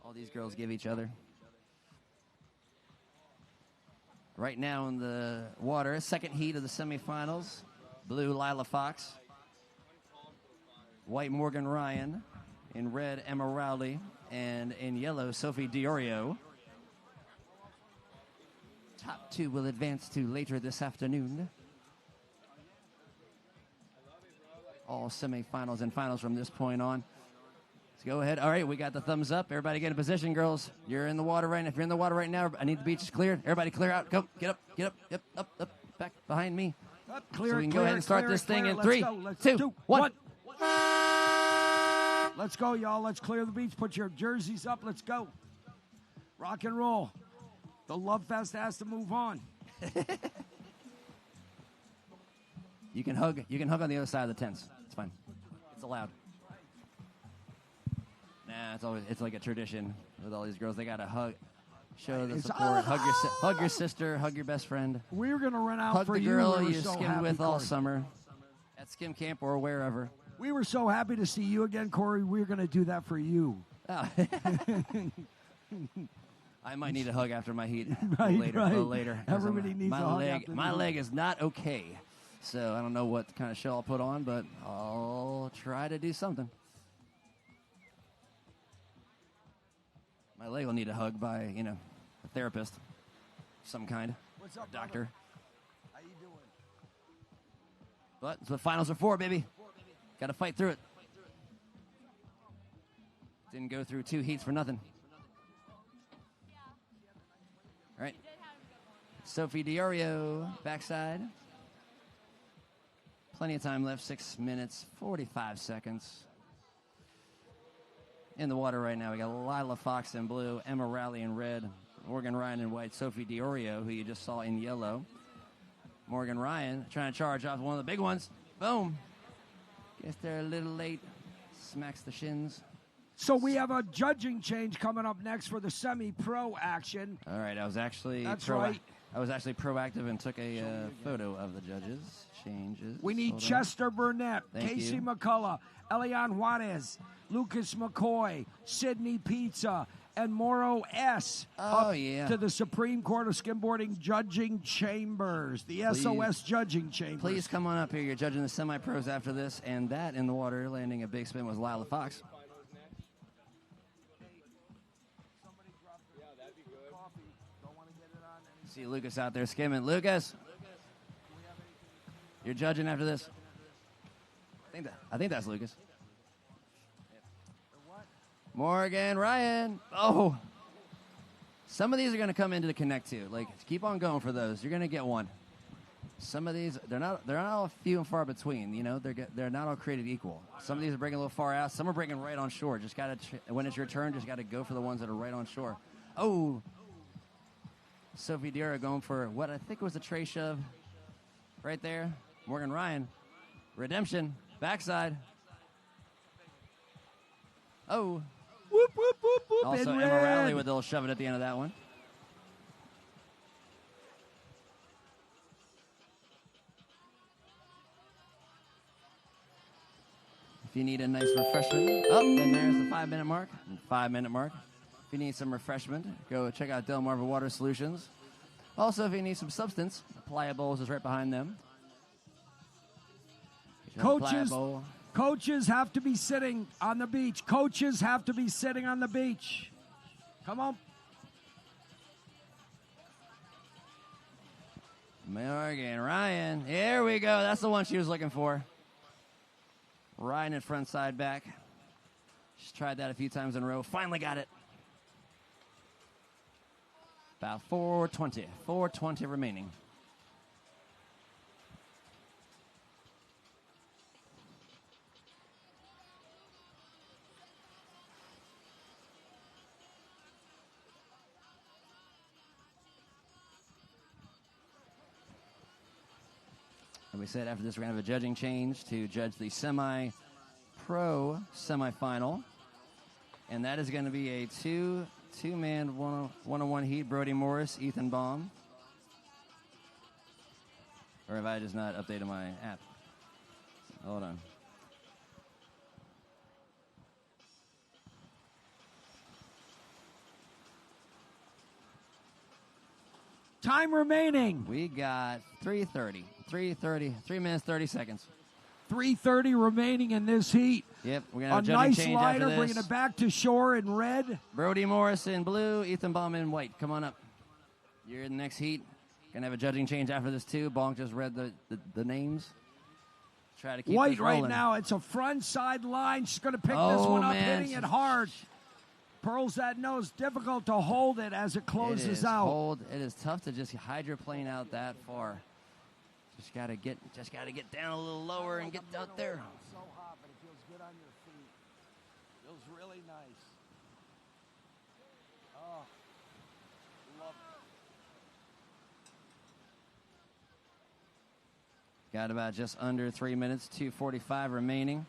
all these girls give each other. Right now in the water, second heat of the semifinals. Blue, Lila Fox. White, Morgan Ryan. In red, Emma Rowley. And in yellow, Sophie Diorio. Top two will advance to later this afternoon. All semifinals and finals from this point on. Let's go ahead. All right, we got the thumbs up. Everybody get in position, girls. You're in the water right now. If you're in the water right now, I need the beaches cleared. Everybody clear out. Go. Get up. Yep, up, back behind me. Clear so we it, can clear go ahead it, and start clear this it, thing clear in it. 3, Let's 2, 1. Let's go, y'all. Let's clear the beach. Put your jerseys up. Let's go. Rock and roll. The Love Fest has to move on. You can hug on the other side of the tents. It's fine. It's allowed. Nah, it's like a tradition with all these girls. They gotta hug, show the support. Hug your sister, hug your best friend. We were gonna run out hug for the you. girl We were you so skimmed happy, with all Corey. summer at Skim Camp or wherever. We were so happy to see you again, Corey. We were gonna do that for you. Oh. I might need a hug after my heat Right, later. right. A little later. Everybody needs my a hug leg. after My the leg heat. is not okay, so I don't know what kind of show I'll put on, but I'll try to do something. My leg will need a hug by a therapist, of some kind, What's up, doctor. How you doing? But that's what finals are for, baby. Got to fight through it. Didn't go through 2 heats for nothing. All right. Sophie Diorio, backside. Plenty of time left, 6 minutes, 45 seconds. In the water right now, we got Lila Fox in blue, Emma Rowley in red, Morgan Ryan in white, Sophie Diorio, who you just saw in yellow. Morgan Ryan trying to charge off one of the big ones. Boom. Gets there a little late. Smacks the shins. So we have a judging change coming up next for the semi-pro action. All right, I was actually That's right. I was actually proactive and took a photo of the judges. Changes. We need Hold on. Chester Burnett, Thank Casey you. McCullough, Elian Juarez, Lucas McCoy, Sydney Pizza, and Morrow S. Oh, up yeah. to the Supreme Court of Skimboarding Judging Chambers, the SOS Judging Chambers. Please come on up here. You're judging the semi-pros after this, and that in the water landing a big spin was Lila Fox. See Lucas out there skimming. Lucas, you're judging after this. I think that's Lucas. Morgan Ryan. Oh, some of these are going to come into the connect too. Like, keep on going for those. You're going to get one. Some of these, they're not all few and far between. You know, they're not all created equal. Some of these are breaking a little far out. Some are breaking right on shore. Just got to, when it's your turn, just got to go for the ones that are right on shore. Oh, Sophie Diorio going for what I think was a tray shove right there. Morgan Ryan, redemption, backside. Oh, whoop. whoop, whoop, whoop. Also, in Emma red. Rowley with a little shove it at the end of that one. If you need a nice refreshment, and there's the 5-minute mark. 5-minute mark. If you need some refreshment, go check out Delmarva Water Solutions. Also, if you need some substance, Pliables is right behind them. Coaches have to be sitting on the beach. Coaches have to be sitting on the beach. Come on. Morgan Ryan. Here we go. That's the one she was looking for. Ryan at front side back. She's tried that a few times in a row. Finally got it. About 4:20. 4:20 remaining. And we said after this, we're going to have a judging change to judge the semi-pro semifinal. And that is going to be a two-man one-on-one heat. Brody Morris, Ethan Baum. Or have I just not updated my app? Hold on. Time remaining. We got 3:30. 3 minutes, 30 seconds. 3:30 remaining in this heat. Yep, we're going to have a nice change lighter, after this. bringing it back to shore in red. Brody Morris in blue, Ethan Baum in white. Come on up. You're in the next heat. Going to have a judging change after this, too. Bonk just read the names. Try to keep White this rolling. right now. It's a front side line. She's going to pick this Oh, one up, man. hitting it hard. Pearls that nose. Difficult to hold it as it closes out. It is tough to just hydroplane out that far. Just gotta get down a little lower and get out there. It's so hot, but it feels good on your feet. Feels really nice. Oh, love it. Got about just under 3 minutes, 2:45 remaining.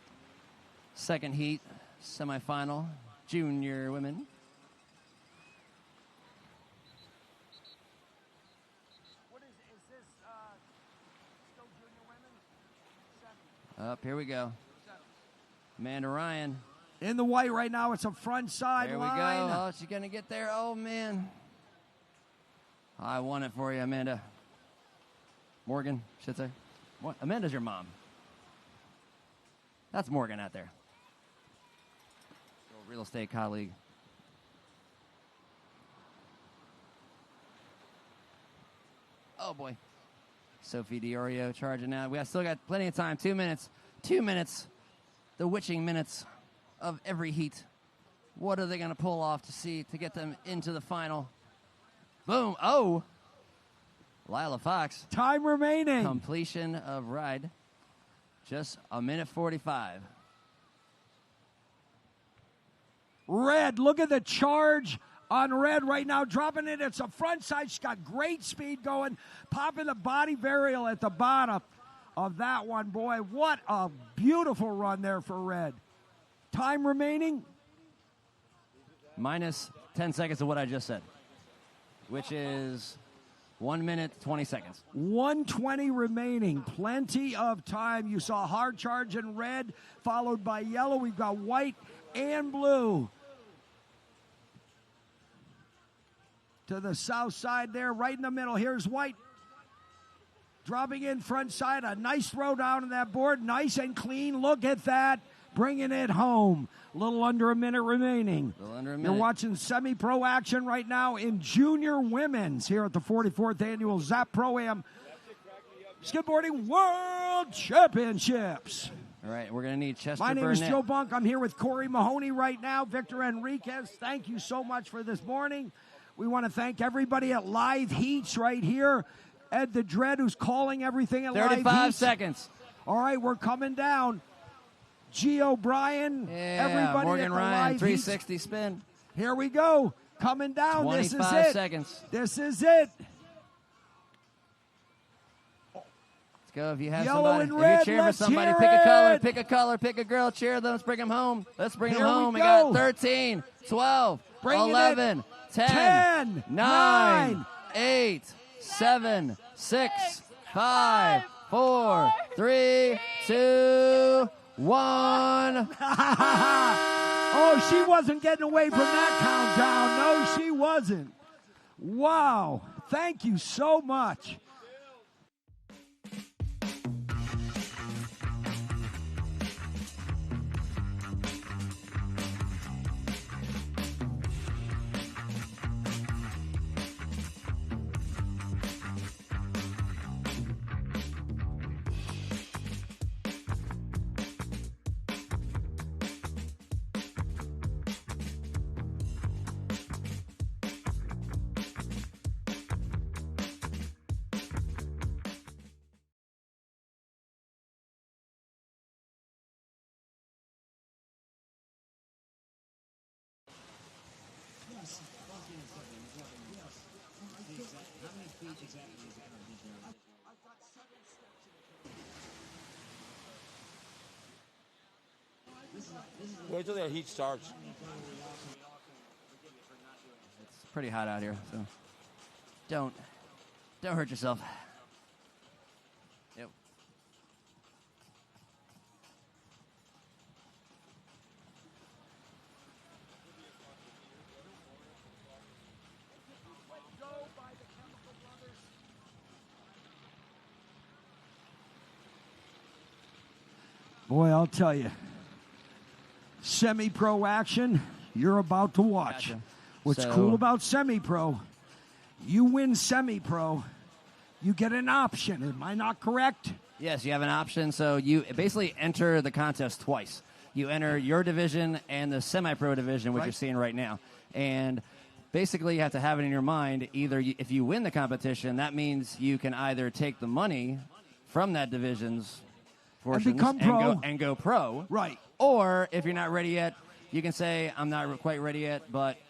Second heat, semifinal, junior women. Up, here we go. Amanda Ryan. In the white right now, it's a front side There we line. go. Oh, she's going to get there. Oh, man. I won it for you, Amanda. Morgan, should say. What? Amanda's your mom. That's Morgan out there. Real estate colleague. Oh, boy. Sophie Diorio charging out. We still got plenty of time. 2 minutes. 2 minutes. The witching minutes of every heat. What are they going to pull off to get them into the final? Boom. Oh. Lila Fox. Time remaining. Completion of ride. Just a minute 45. Red, look at the charge on red right now, dropping it. It's a front side. She's got great speed going, popping the body varial at the bottom of that one. Boy, what a beautiful run there for red. Time remaining? Minus 10 seconds of what I just said, which is 1 minute, 20 seconds. 1:20 remaining. Plenty of time. You saw hard charge in red, followed by yellow. We've got white and blue. To the south side there, right in the middle. Here's white. Dropping in front side. A nice throw down to that board. Nice and clean. Look at that. Bringing it home. A little under a minute remaining. You're watching semi-pro action right now in junior women's here at the 44th Annual ZAP Pro-Am Skimboarding World Championships. All right, we're going to need Chester My name Burnett. is Joe Bunk. I'm here with Corey Mahoney right now. Victor Enriquez, thank you so much for this morning. We want to thank everybody at Live Heats right here. Ed the Dread, who's calling everything at Live Heats. 35 seconds. All right, we're coming down. G. O'Brien, everybody Morgan at the Ryan, Live 360 Heats. spin. Here we go. Coming down. This is 25 it. seconds. This is it. It's go. If you have Yellow somebody, and if red, you're cheering for let's somebody, hear pick a color, it. pick a color, pick a girl, cheer them. Let's bring them home. Let's bring them Here we home. We go. got 13, 12, Bring it 11, in. 10, 10, 9, 8, 7, 6, 5, 4, 3, 2, 1. Oh, she wasn't getting away from that countdown. No, she wasn't. Wow. Thank you so much. Wait till the heat starts. It's pretty hot out here, so don't hurt yourself. Yep. Boy, I'll tell you, semi-pro action you're about to watch. Gotcha. What's So- cool about semi-pro, you win semi-pro, you get an option. Am I not correct? Yes, you have an option. So you basically enter the contest twice. You enter your division and the semi-pro division, which Right. you're seeing right now. And basically you have to have it in your mind, either if you win the competition, that means you can either take the money from that division's portions become pro. and go pro. Right. Or if you're not ready yet, you can say, I'm not quite ready yet,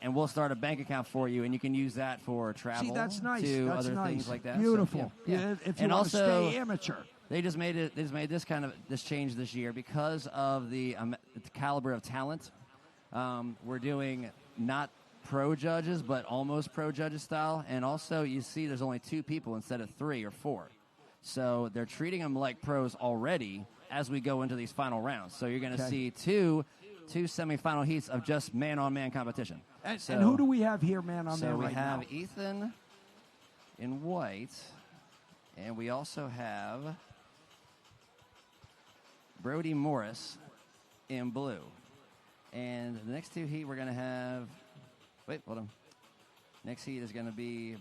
and we'll start a bank account for you, and you can use that for travel. See, that's nice. To That's other nice. things like that. So, Beautiful. yeah. If you And want to also, stay amateur. They just made this change this year because of the caliber of talent. We're doing not pro judges, but almost pro judges style. And also, you see, there's only 2 people instead of 3 or 4. So they're treating them like pros already as we go into these final rounds. So you're going to see two semifinal heats of just man-on-man competition. And who do we have here, man, on So man we right have now? Ethan in white, and we also have Brody Morris in blue. And the next 2 heat we're going to have... Wait, hold on. Next heat is going to be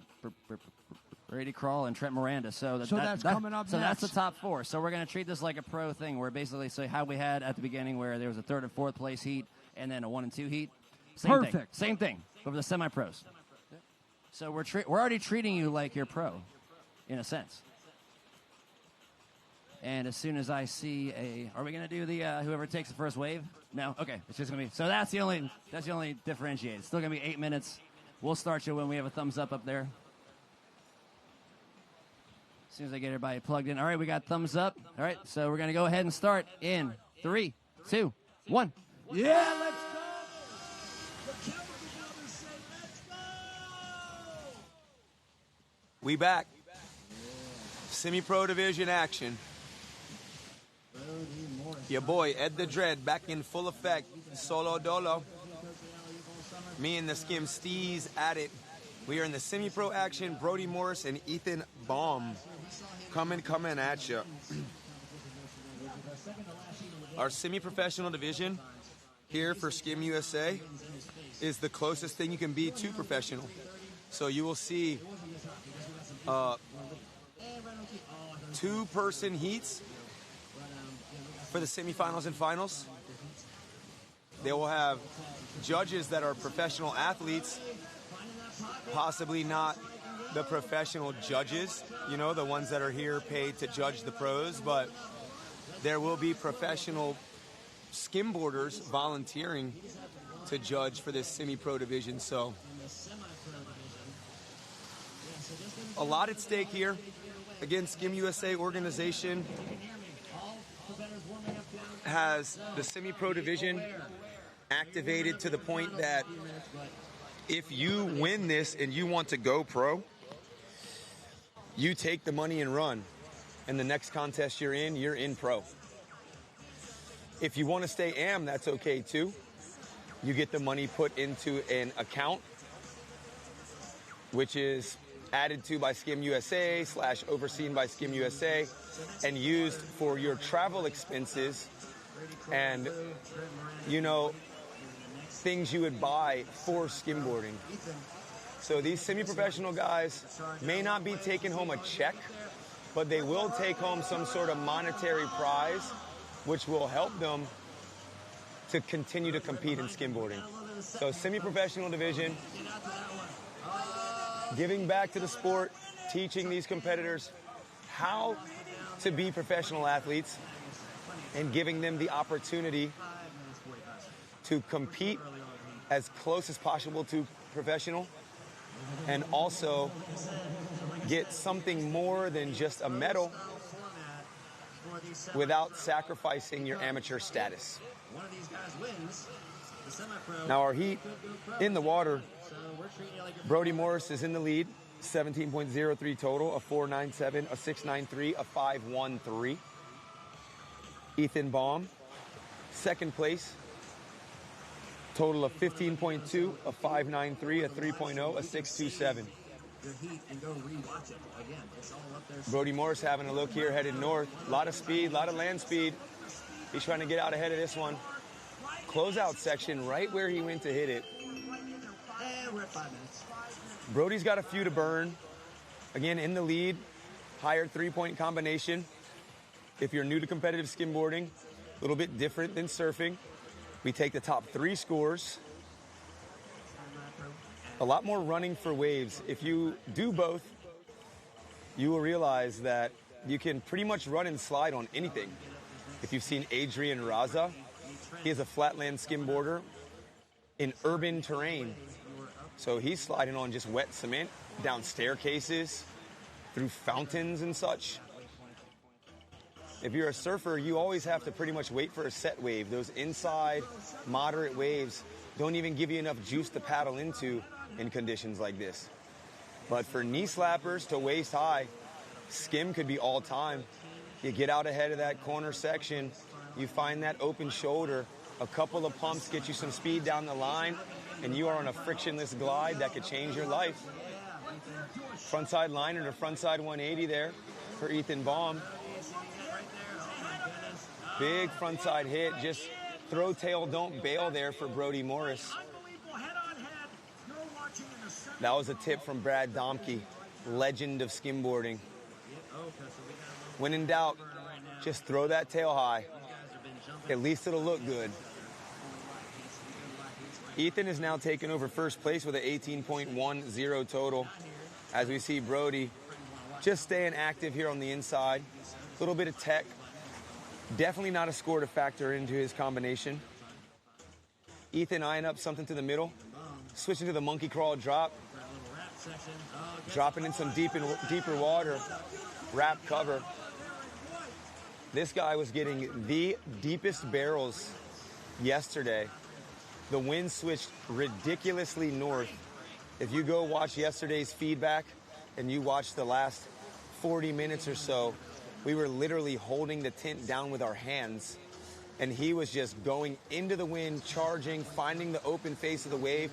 Brady Crawl and Trent Miranda. So that's coming up So that's next. the top 4. So we're going to treat this like a pro thing, where basically say how we had at the beginning, where there was a 3rd and 4th place heat, and then a 1 and 2 heat. Perfect. Same thing, but for the semi-pros. So we're already treating you like you're pro, in a sense. And as soon as I see are we going to do the whoever takes the first wave? No, okay. It's just going to be. So that's the only differentiate. It's still going to be 8 minutes. We'll start you when we have a thumbs up there. As soon as I get everybody plugged in. All right, we got thumbs up. All right, so we're going to go ahead and start in 3, 2, 1. Yeah, let's We back. Semi-pro division action. Your boy, Ed the Dread, back in full effect. Solo dolo. Me and the Skim Steez at it. We are in the semi-pro action. Brody Morris and Ethan Baum coming at you. Our semi-professional division here for Skim USA is the closest thing you can be to professional. So you will see 2-person heats for the semifinals and finals. They will have judges that are professional athletes, possibly not the professional judges, the ones that are here paid to judge the pros, but there will be professional skimboarders volunteering to judge for this semi-pro division. So a lot at stake here. Again, Skim USA organization has the semi-pro division activated to the point that if you win this and you want to go pro, you take the money and run. And the next contest you're in pro. If you want to stay AM, that's okay too. You get the money put into an account, which is added to by Skim USA / overseen by Skim USA and used for your travel expenses and, you know, things you would buy for skimboarding. So these semi-professional guys may not be taking home a check, but they will take home some sort of monetary prize, which will help them to continue to compete in skimboarding. So semi-professional division, giving back to the sport, teaching these competitors how to be professional athletes and giving them the opportunity to compete as close as possible to professional and also get something more than just a medal without sacrificing your amateur status. Now our heat in the water, Brody Morris is in the lead, 17.03 total, a 4.97, a 6.93, a 5.13. Ethan Baum, second place, total of 15.2, a 5.93, a 3.0, a 6.27. Brody Morris having a look here, headed north. A lot of speed, a lot of land speed. He's trying to get out ahead of this one. Closeout section right where he went to hit it. Brody's got a few to burn. Again, in the lead, higher three-point combination. If you're new to competitive skimboarding, a little bit different than surfing. We take the top 3 scores. A lot more running for waves. If you do both, you will realize that you can pretty much run and slide on anything. If you've seen Adrian Raza, he is a flatland skimboarder in urban terrain. So he's sliding on just wet cement, down staircases, through fountains and such. If you're a surfer, you always have to pretty much wait for a set wave. Those inside moderate waves don't even give you enough juice to paddle into in conditions like this. But for knee slappers to waist high, skim could be all time. You get out ahead of that corner section, you find that open shoulder, a couple of pumps get you some speed down the line, and you are on a frictionless glide that could change your life. Frontside liner to frontside 180 there for Ethan Baum. Big frontside hit, just throw tail, don't bail there for Brody Morris. That was a tip from Brad Domke, legend of skimboarding. When in doubt, just throw that tail high. At least it'll look good. Ethan is now taking over first place with an 18.10 total. As we see Brody just staying active here on the inside. A little bit of tech. Definitely not a score to factor into his combination. Ethan eyeing up something to the middle. Switching to the monkey crawl drop. Dropping in some deeper water. Wrap cover. This guy was getting the deepest barrels yesterday. The wind switched ridiculously north. If you go watch yesterday's feedback and you watch the last 40 minutes or so, we were literally holding the tint down with our hands. And he was just going into the wind, charging, finding the open face of the wave,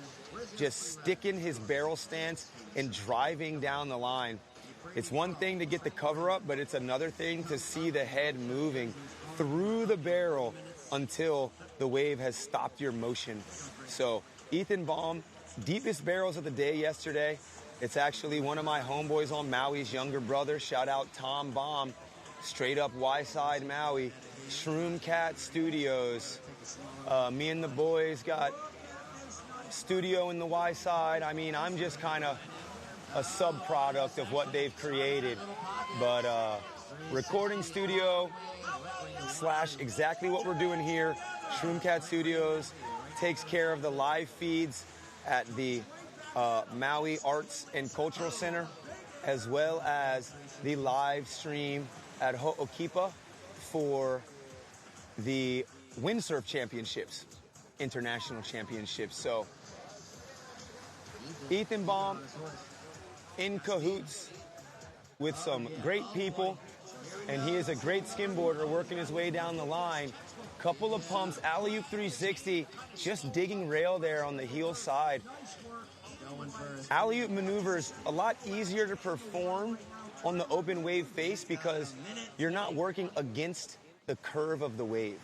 just sticking his barrel stance and driving down the line. It's one thing to get the cover up, but it's another thing to see the head moving through the barrel until the wave has stopped your motion. So Ethan Baum, deepest barrels of the day yesterday. It's actually one of my homeboys on Maui's younger brother. Shout out Tom Baum, straight up Y-side Maui. Shroom Cat Studios. Me and the boys got studio in the Y-side. I mean, I'm just kind of a sub-product of what they've created. But recording studio / exactly what we're doing here. Shroom Cat Studios takes care of the live feeds at the Maui Arts and Cultural Center. as well as the live stream at Ho'okipa for the windsurf championships, international championships. So Ethan Baum in cahoots with some great people, and he is a great skimboarder working his way down the line. Couple of pumps, alley-oop 360, just digging rail there on the heel side. Alley-oop maneuvers a lot easier to perform on the open wave face because you're not working against the curve of the wave.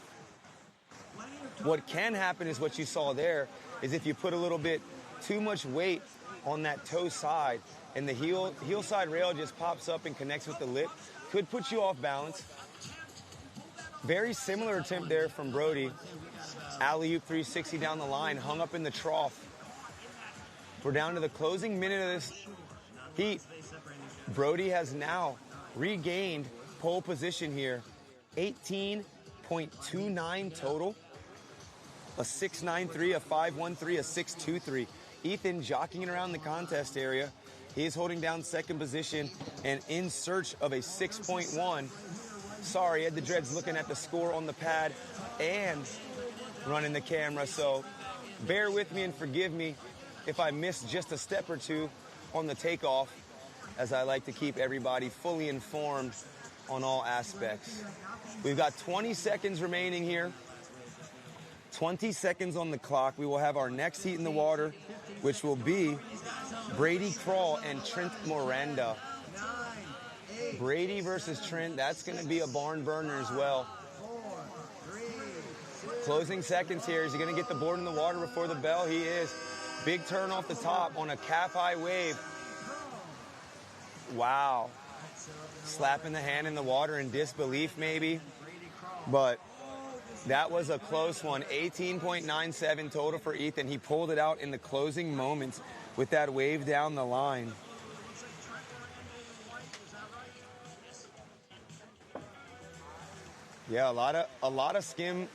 What can happen is what you saw there, is if you put a little bit too much weight on that toe side and the heel side rail just pops up and connects with the lip, could put you off balance. Very similar attempt there from Brody. Alley-oop 360 down the line, hung up in the trough. We're down to the closing minute of this heat. Brody has now regained pole position here. 18.29 total. A 6.93, a 5.13, a 6.23. Ethan jockeying around the contest area. He is holding down second position and in search of a 6.1. Sorry, Ed the Dread's looking at the score on the pad and running the camera, so bear with me and forgive me if I miss just a step or two on the takeoff, as I like to keep everybody fully informed on all aspects. We've got 20 seconds remaining here. 20 seconds on the clock. We will have our next heat in the water, which will be Brady Crawl and Trent Miranda. Brady versus Trent, that's going to be a barn burner as well. Closing seconds here. Is he going to get the board in the water before the bell? He is. Big turn off the top on a calf-high wave. Wow. Slapping the hand in the water in disbelief maybe. But that was a close one. 18.97 total for Ethan. He pulled it out in the closing moments with that wave down the line. Yeah, a lot of skim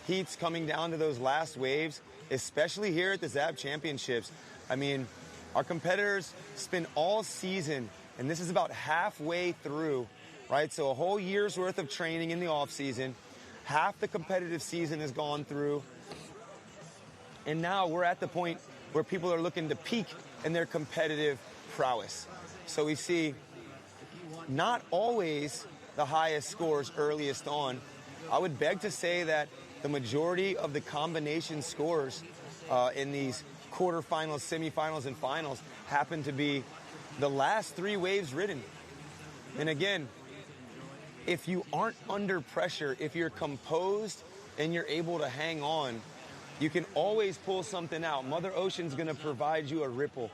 heats coming down to those last waves, especially here at the ZAB Championships. I mean, our competitors spend all season, and this is about halfway through, right? So a whole year's worth of training in the off season. Half the competitive season has gone through. And now we're at the point where people are looking to peak in their competitive prowess. So we see not always the highest scores earliest on. I would beg to say that the majority of the combination scores in these quarterfinals, semifinals, and finals happen to be the last three waves ridden. And again, if you aren't under pressure, if you're composed and you're able to hang on, you can always pull something out. Mother Ocean's going to provide you a ripple.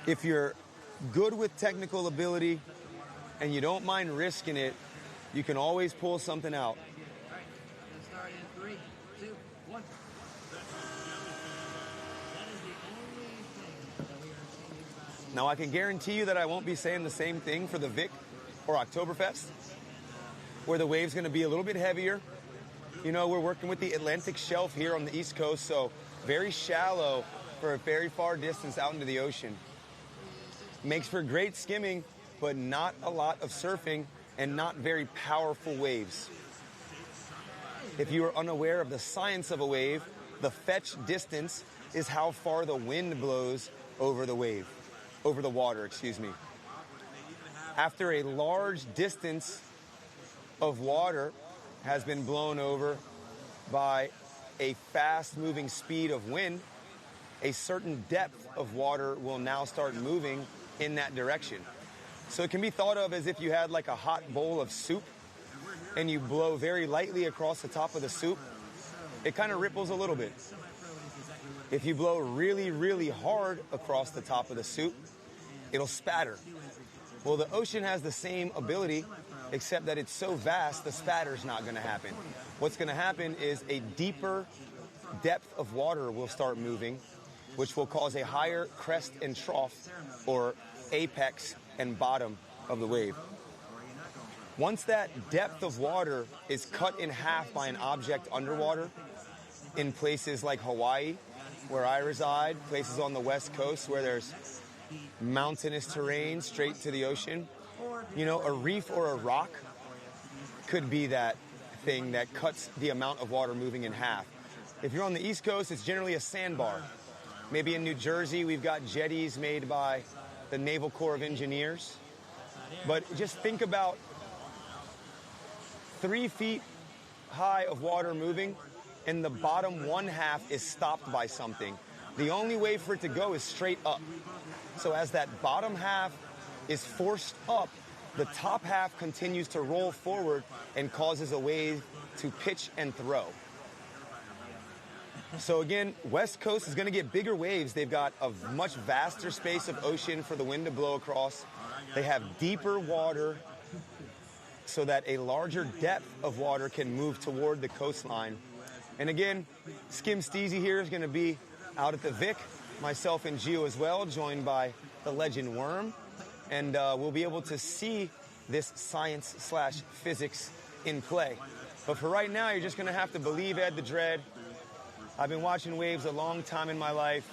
If you're good with technical ability and you don't mind risking it, you can always pull something out. Now, I can guarantee you that I won't be saying the same thing for the Vic or Oktoberfest, where the wave's going to be a little bit heavier. You know, we're working with the Atlantic Shelf here on the East Coast, so very shallow for a very far distance out into the ocean. Makes for great skimming, but not a lot of surfing and not very powerful waves. If you are unaware of the science of a wave, the fetch distance is how far the wind blows over the wave, over the water, excuse me. After a large distance of water has been blown over by a fast-moving speed of wind, a certain depth of water will now start moving in that direction. So it can be thought of as if you had like a hot bowl of soup and you blow very lightly across the top of the soup. It kind of ripples a little bit. If you blow really, really hard across the top of the soup, it'll spatter. Well, the ocean has the same ability, except that it's so vast, the spatter's not going to happen. What's going to happen is a deeper depth of water will start moving, which will cause a higher crest and trough, or apex and bottom of the wave. Once that depth of water is cut in half by an object underwater, in places like Hawaii, where I reside, places on the West Coast where there's mountainous terrain straight to the ocean. You know, a reef or a rock could be that thing that cuts the amount of water moving in half. If you're on the East Coast, it's generally a sandbar. Maybe in New Jersey, we've got jetties made by the Naval Corps of Engineers. But just think about 3 feet high of water moving, and the bottom one half is stopped by something. The only way for it to go is straight up. So as that bottom half is forced up, the top half continues to roll forward and causes a wave to pitch and throw. So again, West Coast is going to get bigger waves. They've got a much vaster space of ocean for the wind to blow across. They have deeper water so that a larger depth of water can move toward the coastline. And again, Skim Steezy here is going to be out at the Vic, myself and Gio as well, joined by the legend Worm. And we'll be able to see this science/physics in play. But for right now, you're just going to have to believe Ed the Dread. I've been watching waves a long time in my life.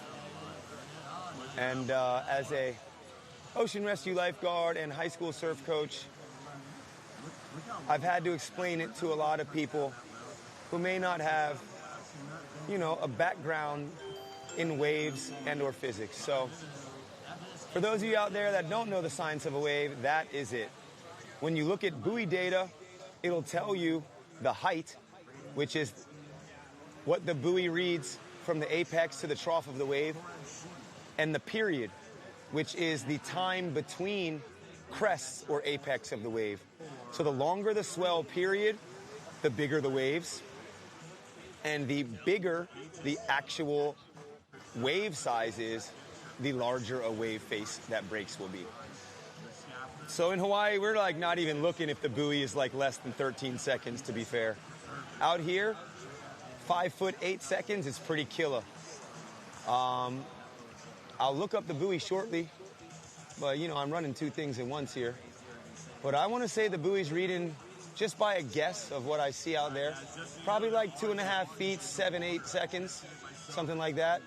And as a ocean rescue lifeguard and high school surf coach, I've had to explain it to a lot of people who may not have, you know, a background in waves and or physics. So for those of you out there that don't know the science of a wave, that is it. When you look at buoy data, it'll tell you the height, which is what the buoy reads from the apex to the trough of the wave, and the period, which is the time between crests or apex of the wave. So the longer the swell period, the bigger the waves, and the bigger the actual wave size is, the larger a wave face that breaks will be. So in Hawaii, we're like not even looking if the buoy is like less than 13 seconds, to be fair. Out here, 5 foot 8 seconds is pretty killer. I'll look up the buoy shortly, but you know, I'm running two things at once here. But I want to say the buoy's reading, just by a guess of what I see out there, probably like 2.5 feet, 7, 8 seconds, something like that,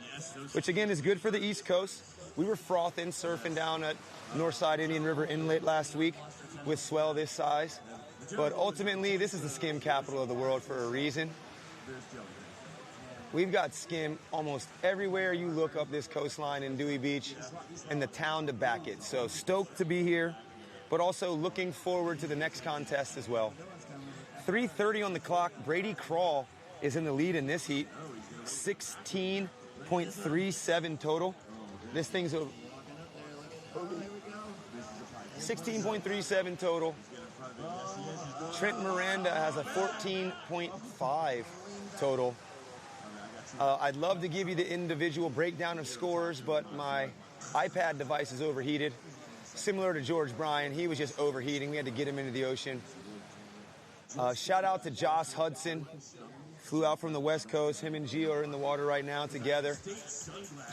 which again is good for the East Coast. We were frothing, surfing down at Northside Indian River Inlet last week with swell this size. But ultimately, this is the skim capital of the world for a reason. We've got skim almost everywhere you look up this coastline in Dewey Beach, and the town to back it. So stoked to be here, but also looking forward to the next contest as well. 3:30 on the clock. Brady Crawl is in the lead in this heat. 16.37 total. This thing's a 16.37 total. Trent Miranda has a 14.5 total. I'd love to give you the individual breakdown of scores, but my iPad device is overheated. Similar to George Bryan, he was just overheating. We had to get him into the ocean. Shout out to Josh Hudson. Flew out from the West Coast. Him and Gio are in the water right now together.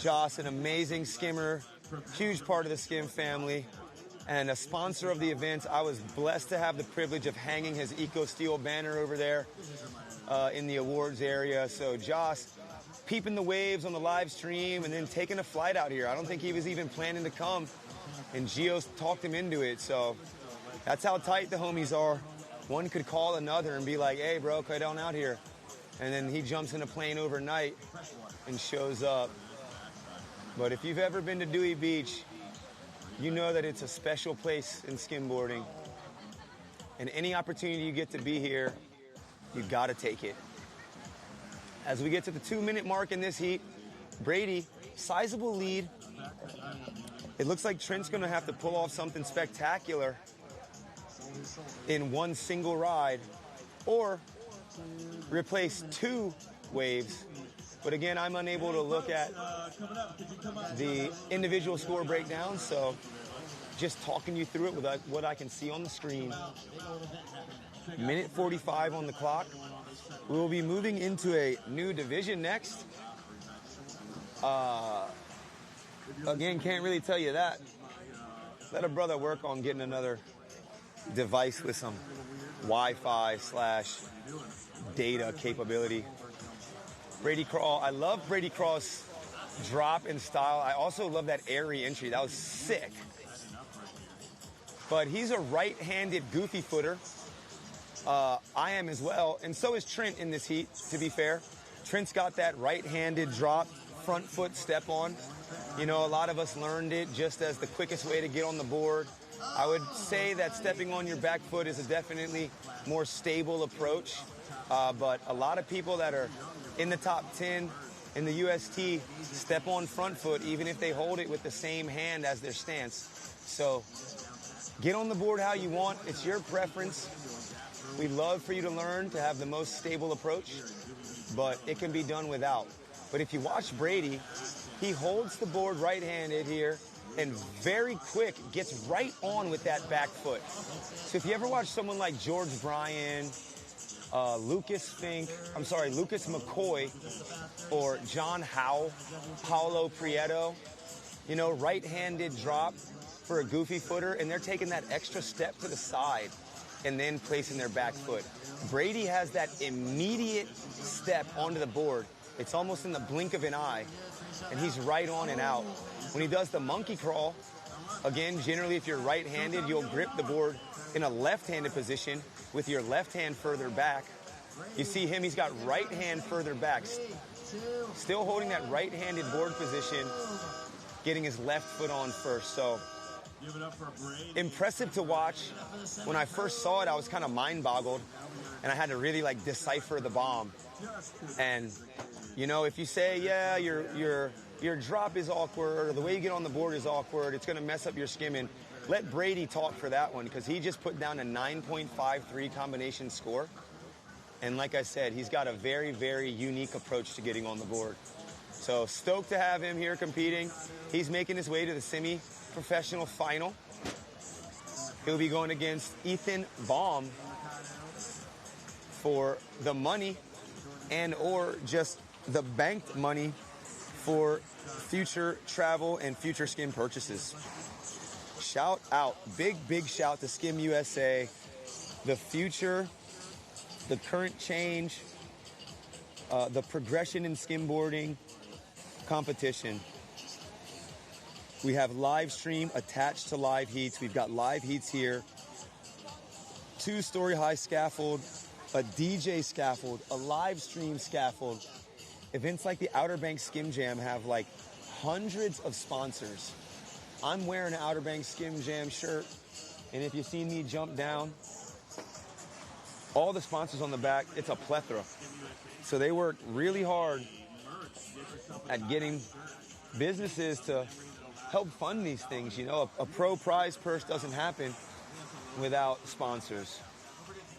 Josh, an amazing skimmer, huge part of the Skim family, and a sponsor of the event. I was blessed to have the privilege of hanging his Eco Steel banner over there in the awards area. So Josh, peeping the waves on the live stream and then taking a flight out here. I don't think he was even planning to come, and Gio talked him into it. So that's how tight the homies are. One could call another and be like, hey, bro, come on out here. And then he jumps in a plane overnight and shows up. But if you've ever been to Dewey Beach, you know that it's a special place in skimboarding. And any opportunity you get to be here, you gotta take it. As we get to the 2-minute mark in this heat, Brady, sizable lead. It looks like Trent's gonna have to pull off something spectacular in one single ride, or replace 2 waves. But again, I'm unable to look at the individual score breakdown, so just talking you through it with what I can see on the screen. Minute 45 on the clock. We will be moving into a new division next. Again, can't really tell you that. Let a brother work on getting another device with some Wi-Fi/data capability. Brady Crawl. I love Brady Crawl's drop and style. I also love that airy entry. That was sick. But he's a right-handed goofy footer. I am as well, and so is Trent in this heat, to be fair. Trent's got that right-handed drop, front foot step on. You know, a lot of us learned it just as the quickest way to get on the board. I would say that stepping on your back foot is a definitely more stable approach. But a lot of people that are in the top 10 in the UST step on front foot, even if they hold it with the same hand as their stance. So get on the board how you want. It's your preference. We'd love for you to learn to have the most stable approach, but it can be done without. But if you watch Brady, he holds the board right-handed here and very quick gets right on with that back foot. So if you ever watch someone like George Bryan, Lucas McCoy, or John Howe, Paulo Prieto, you know, right-handed drop for a goofy footer, and they're taking that extra step to the side and then placing their back foot. Brady has that immediate step onto the board. It's almost in the blink of an eye, and he's right on and out. When he does the monkey crawl, again, generally if you're right-handed, you'll grip the board in a left-handed position with your left hand further back. You see him, he's got right hand further back, still holding that right-handed board position, getting his left foot on first. So impressive to watch. When I first saw it, I was kind of mind-boggled, and I had to really like decipher the bomb. And you know, if you say, yeah, your drop is awkward, or the way you get on the board is awkward, it's going to mess up your skimming, let Brady talk for that one, because he just put down a 9.53 combination score. And like I said, he's got a very, very unique approach to getting on the board. So stoked to have him here competing. He's making his way to the semi-professional final. He'll be going against Ethan Baum for the money and or just the banked money for future travel and future Skim purchases. Shout out, big shout to Skim USA, the future, the current change, the progression in skimboarding competition. We have live stream attached to live heats. We've got live heats here, 2-story high scaffold, a DJ scaffold, a live stream scaffold. Events like the Outer Banks Skim Jam have like hundreds of sponsors. I'm wearing an Outer Banks Skim Jam shirt, and if you see me jump down, all the sponsors on the back, it's a plethora. So they work really hard at getting businesses to help fund these things. You know, a pro prize purse doesn't happen without sponsors.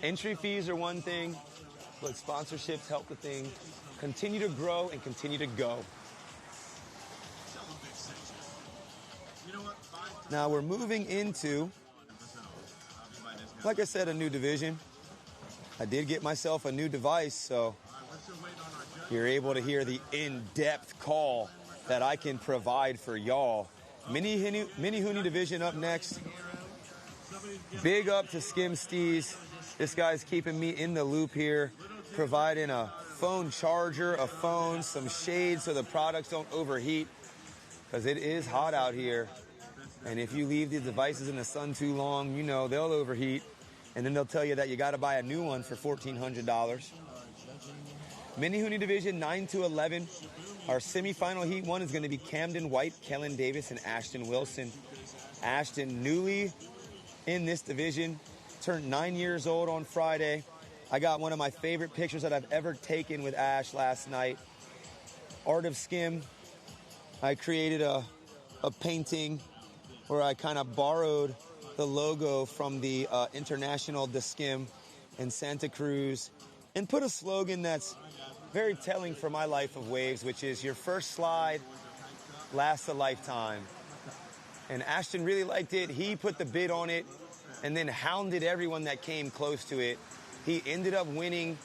Entry fees are one thing, but sponsorships help the thing continue to grow and continue to go. Now we're moving into, like I said, a new division. I did get myself a new device, so you're able to hear the in-depth call that I can provide for y'all. Mini Huni division up next. Big up to Skim Steez. This guy's keeping me in the loop here, providing a phone charger, a phone, some shade so the products don't overheat, because it is hot out here. And if you leave the devices in the sun too long, you know they'll overheat, and then they'll tell you that you got to buy a new one for $1,400. Mini Huni division 9 to 11. Our semifinal heat one is going to be Camden White, Kellen Davis, and Ashton Wilson. Ashton, newly in this division, turned 9 years old on Friday. I got one of my favorite pictures that I've ever taken with Ash last night. Art of Skim. I created a painting where I kind of borrowed the logo from the International de Skim in Santa Cruz and put a slogan that's very telling for my life of waves, which is your first slide lasts a lifetime. And Ashton really liked it. He put the bid on it and then hounded everyone that came close to it. He ended up winning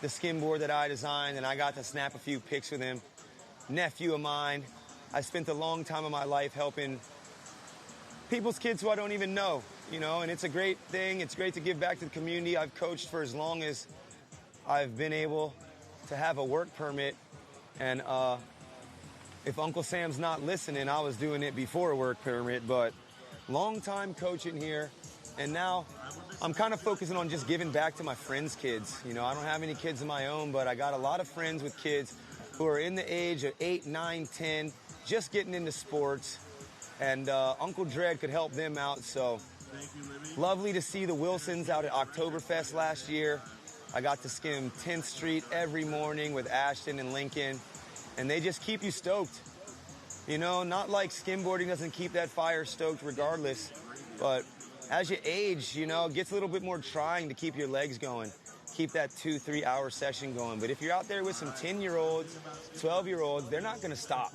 the skimboard that I designed, and I got to snap a few pics with him. Nephew of mine. I spent a long time of my life helping people's kids who I don't even know, you know, and it's a great thing. It's great to give back to the community. I've coached for as long as I've been able to have a work permit, and if Uncle Sam's not listening, I was doing it before work permit, but long time coaching here. And now I'm kind of focusing on just giving back to my friends' kids. You know, I don't have any kids of my own, but I got a lot of friends with kids who are in the age of 8, 9, 10, just getting into sports. And Uncle Dredd could help them out. So lovely to see the Wilsons out at Oktoberfest last year. I got to skim 10th Street every morning with Ashton and Lincoln. And they just keep you stoked. You know, not like skimboarding doesn't keep that fire stoked regardless. But as you age, you know, it gets a little bit more trying to keep your legs going. Keep that 2-3 hour session going. But if you're out there with some 10-year-olds, 12-year-olds, they're not going to stop.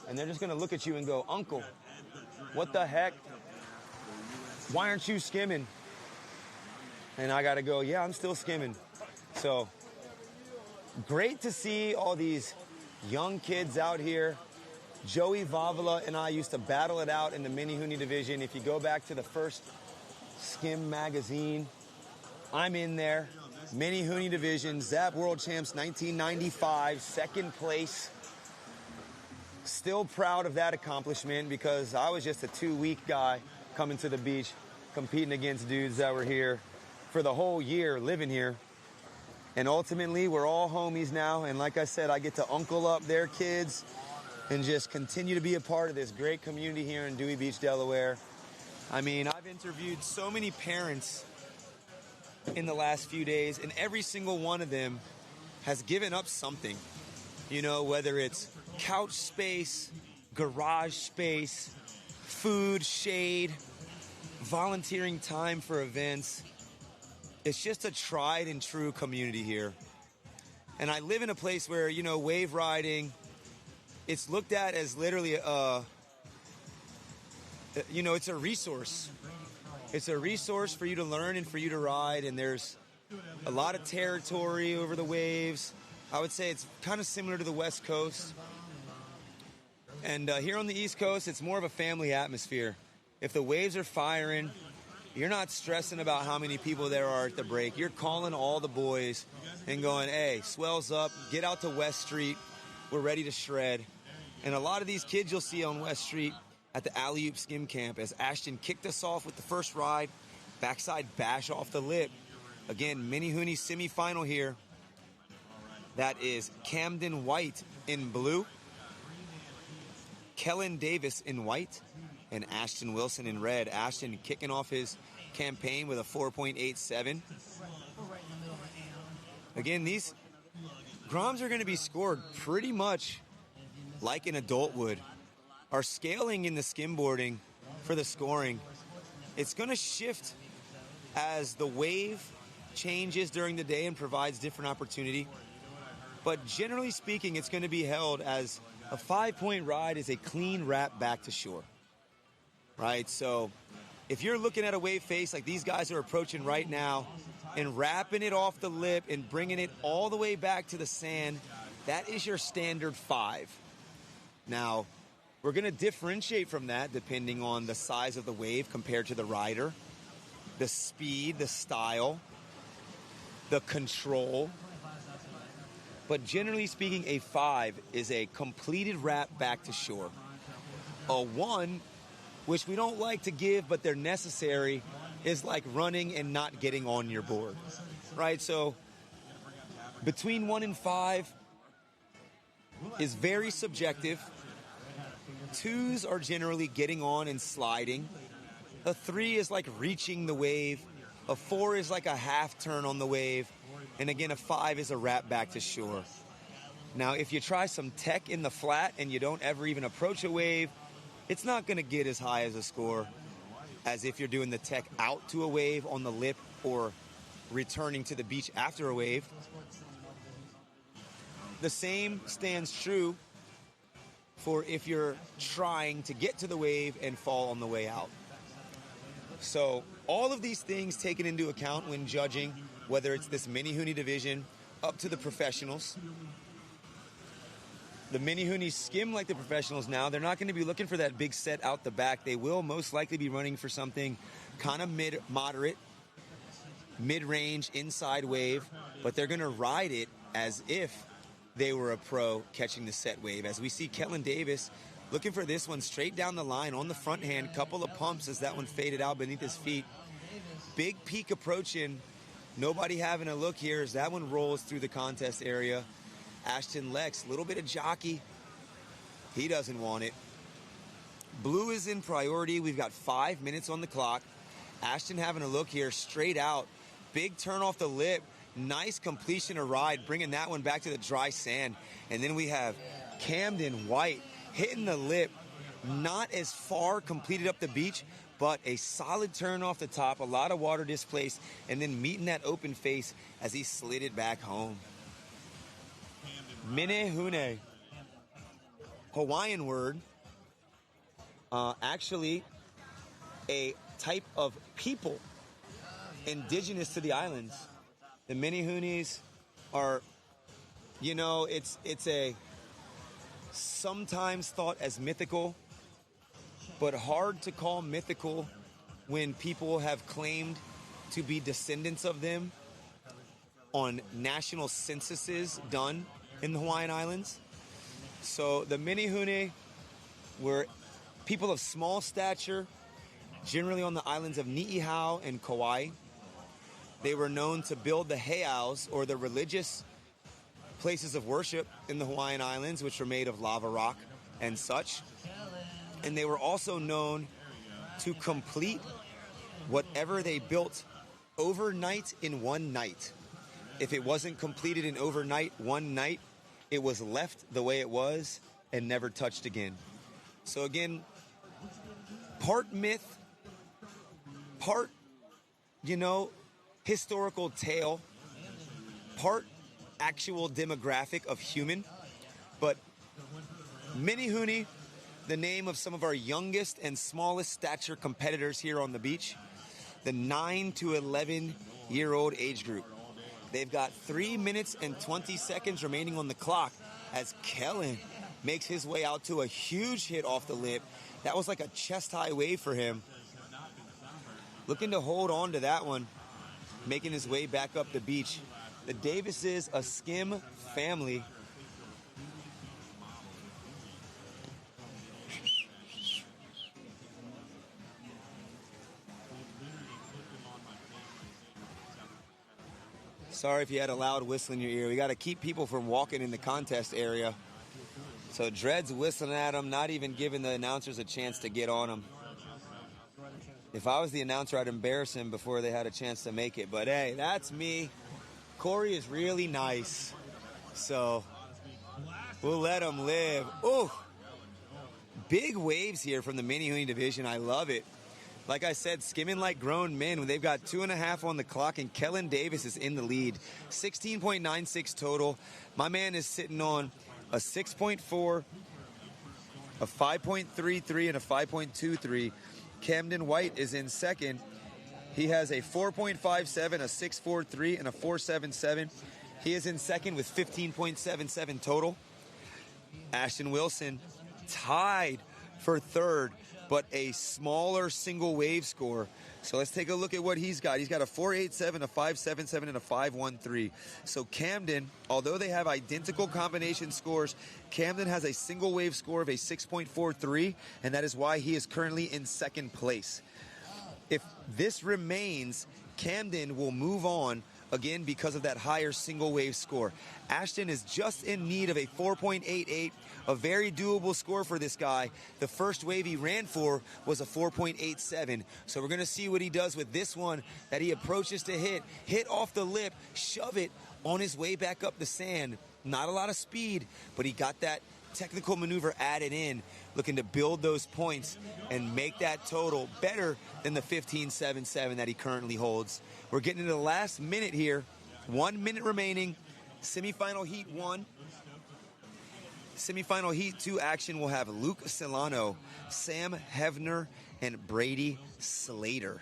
And they're just going to look at you and go, Uncle, what the heck? Why aren't you skimming? And I got to go, yeah, I'm still skimming. So great to see all these young kids out here. Joey Vavala and I used to battle it out in the mini huni division. If you go back to the first Skim magazine, I'm in there. Mini huni division, Zap World Champs 1995, second place. Still proud of that accomplishment because I was just a 2-week guy coming to the beach, competing against dudes that were here for the whole year, living here. And ultimately, we're all homies now. And like I said, I get to uncle up their kids and just continue to be a part of this great community here in Dewey Beach, Delaware. I mean, I've interviewed so many parents in the last few days, and every single one of them has given up something. You know, whether it's couch space, garage space, food, shade, volunteering time for events. It's just a tried and true community here. And I live in a place where, you know, wave riding, it's looked at as literally you know, it's a resource. It's a resource for you to learn and for you to ride, and there's a lot of territory over the waves. I would say it's kind of similar to the West Coast. And here on the East Coast, it's more of a family atmosphere. If the waves are firing, you're not stressing about how many people there are at the break. You're calling all the boys and going, hey, swells up, get out to West Street. We're ready to shred. And a lot of these kids you'll see on West Street at the Alley-Oop Skim Camp as Ashton kicked us off with the first ride, backside bash off the lip. Again, mini huni semifinal here. That is Camden White in blue, Kellen Davis in white, and Ashton Wilson in red. Ashton kicking off his campaign with a 4.87. Again, these Groms are going to be scored pretty much like an adult would. Our scaling in the skimboarding for the scoring, it's going to shift as the wave changes during the day and provides different opportunity. But generally speaking, it's going to be held as a 5-point ride is a clean wrap back to shore. Right? So if you're looking at a wave face like these guys are approaching right now and wrapping it off the lip and bringing it all the way back to the sand, that is your standard 5. Now, we're going to differentiate from that depending on the size of the wave compared to the rider, the speed, the style, the control. But generally speaking, a 5 is a completed wrap back to shore. A 1, which we don't like to give, but they're necessary, is like running and not getting on your board, right? So between 1 and 5 is very subjective. 2s are generally getting on and sliding. A 3 is like reaching the wave. A 4 is like a half turn on the wave. And again, a 5 is a wrap back to shore. Now, if you try some tech in the flat and you don't ever even approach a wave, it's not going to get as high as a score as if you're doing the tech out to a wave on the lip or returning to the beach after a wave. The same stands true for if you're trying to get to the wave and fall on the way out. So all of these things taken into account when judging, whether it's this mini huni division up to the professionals. The mini hunis skim like the professionals now. They're not going to be looking for that big set out the back. They will most likely be running for something kind of moderate, mid-range, inside wave, but they're going to ride it as if they were a pro catching the set wave. As we see Kellen Davis looking for this one straight down the line on the front hand. Couple of pumps as that one faded out beneath his feet. Big peak approaching. Nobody having a look here as that one rolls through the contest area. Ashton Lex, a little bit of jockey. He doesn't want it. Blue is in priority. We've got 5 minutes on the clock. Ashton having a look here, straight out. Big turn off the lip. Nice completion of ride, bringing that one back to the dry sand. And then we have Camden White hitting the lip. Not as far completed up the beach, but a solid turn off the top. A lot of water displaced, and then meeting that open face as he slid it back home. Menehune. Hawaiian word. Actually, a type of people indigenous to the islands. The Menehunes are, you know, it's a sometimes thought as mythical, but hard to call mythical when people have claimed to be descendants of them on national censuses done in the Hawaiian Islands. So the Menehune were people of small stature, generally on the islands of Ni'ihau and Kauai. They were known to build the heiaus, or the religious places of worship in the Hawaiian Islands, which were made of lava rock and such. And they were also known to complete whatever they built overnight in one night. If it wasn't completed in overnight one night, it was left the way it was and never touched again. So again, part myth, part, historical tale, part actual demographic of human. But Menehune, the name of some of our youngest and smallest stature competitors here on the beach, the 9 to 11-year-old age group. They've got 3 minutes and 20 seconds remaining on the clock as Kellen makes his way out to a huge hit off the lip. That was like a chest-high wave for him. Looking to hold on to that one, making his way back up the beach. The Davises, a Skim family. Sorry if you had a loud whistle in your ear. We got to keep people from walking in the contest area. So Dred's whistling at them, not even giving the announcers a chance to get on them. If I was the announcer, I'd embarrass him before they had a chance to make it. But hey, that's me. Corey is really nice. So we'll let him live. Ooh, big waves here from the Menehune division. I love it. Like I said, skimming like grown men. They've got 2.5 on the clock, and Kellen Davis is in the lead. 16.96 total. My man is sitting on a 6.4, a 5.33, and a 5.23. Camden White is in second. He has a 4.57, a 6.43, and a 4.77. He is in second with 15.77 total. Ashton Wilson tied for third, but a smaller single wave score. So let's take a look at what he's got. He's got a 4.87, a 5.77, and a 5.13. So Camden, although they have identical combination scores, Camden has a single wave score of a 6.43, and that is why he is currently in second place. If this remains, Camden will move on again because of that higher single wave score. Ashton is just in need of a 4.88, a very doable score for this guy. The first wave he ran for was a 4.87. So we're going to see what he does with this one that he approaches to hit off the lip, shove it on his way back up the sand. Not a lot of speed, but he got that technical maneuver added in, looking to build those points and make that total better than the 15.77 that he currently holds. We're getting into the last minute here. 1 minute remaining. Semifinal Heat 1. Semifinal Heat 2 action will have Luke Solano, Sam Hevner, and Brady Slater.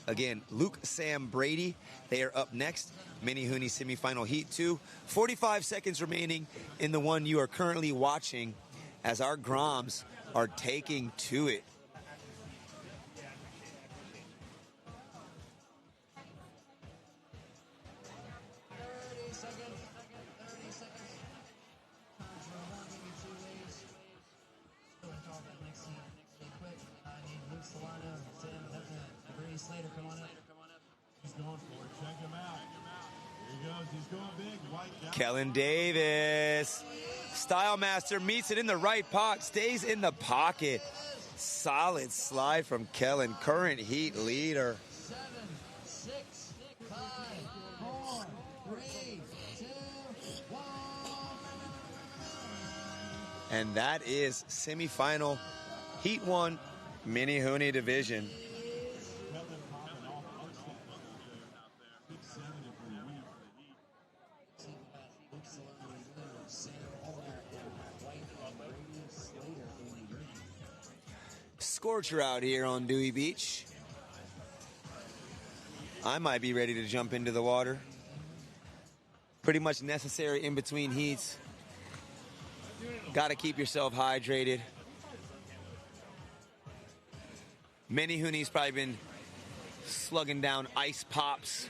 Again, Luke, Sam, Brady, they are up next. Menehune semifinal Heat 2. 45 seconds remaining in the one you are currently watching as our Groms are taking to it. Kellen Davis. Style Master meets it in the right pocket, stays in the pocket. Solid slide from Kellen, current heat leader. 7, 6, 5, 4, 3, 2, 1. And that is semifinal Heat 1 Mini Hoonie Division. Scorcher out here on Dewey Beach. I might be ready to jump into the water. Pretty much necessary in between heats. Got to keep yourself hydrated. Many Hoonies probably been slugging down ice pops,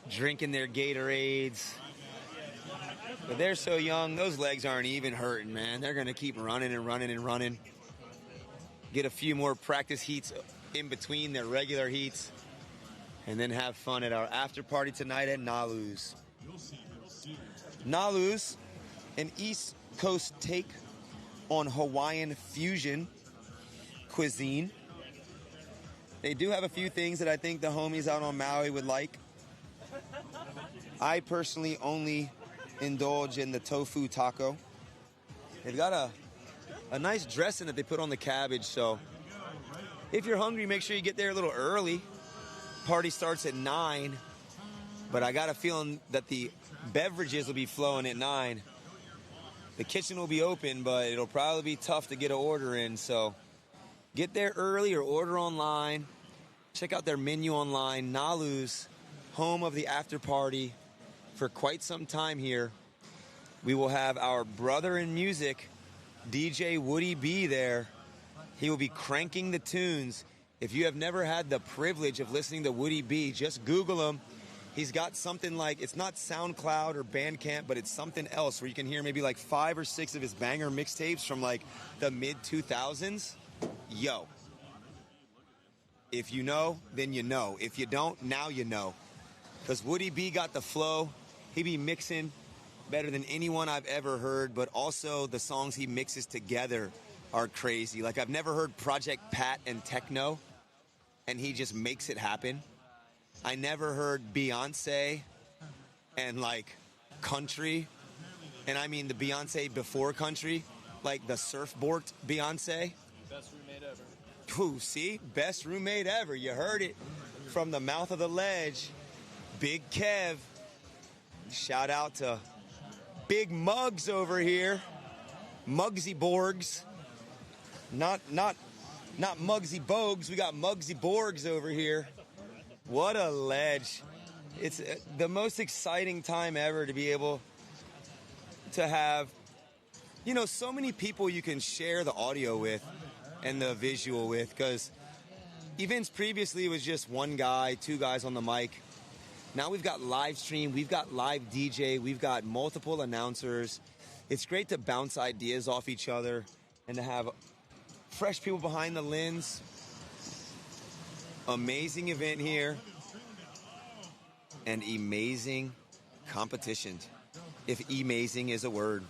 drinking their Gatorades. But they're so young, those legs aren't even hurting, man. They're going to keep running and running and running. Get a few more practice heats in between their regular heats, and then have fun at our after party tonight at Nalu's. Nalu's, an East Coast take on Hawaiian fusion cuisine. They do have a few things that I think the homies out on Maui would like. I personally only indulge in the tofu taco. They've got a nice dressing that they put on the cabbage, so if you're hungry, make sure you get there a little early. Party starts at 9, but I got a feeling that the beverages will be flowing at 9. The kitchen will be open, but it'll probably be tough to get an order in, so get there early or order online. Check out their menu online. Nalu's, home of the after party for quite some time here. We will have our brother in music, DJ Woody B, there. He will be cranking the tunes. If you have never had the privilege of listening to Woody B, just Google him. He's got something like, it's not SoundCloud or Bandcamp, but it's something else where you can hear maybe like 5 or 6 of his banger mixtapes from like the mid-2000s. Yo. If you know, then you know. If you don't, now you know. Because Woody B got the flow. He be mixing better than anyone I've ever heard, but also the songs he mixes together are crazy. Like, I've never heard Project Pat and techno, and he just makes it happen. I never heard Beyonce and, like, country, and I mean the Beyonce before country, like the surfboard Beyonce. Best roommate ever. Ooh, see? Best roommate ever. You heard it from the mouth of the ledge. Big Kev. Shout out to Big Muggs over here. Muggsy Borgs. Not Muggsy Bogues. We got Muggsy Borgs over here. What a ledge. It's the most exciting time ever to be able to have, you know, so many people you can share the audio with and the visual with, because events previously it was just one guy, 2 guys on the mic. Now we've got live stream, we've got live DJ, we've got multiple announcers. It's great to bounce ideas off each other and to have fresh people behind the lens. Amazing event here. And amazing competition, if amazing is a word.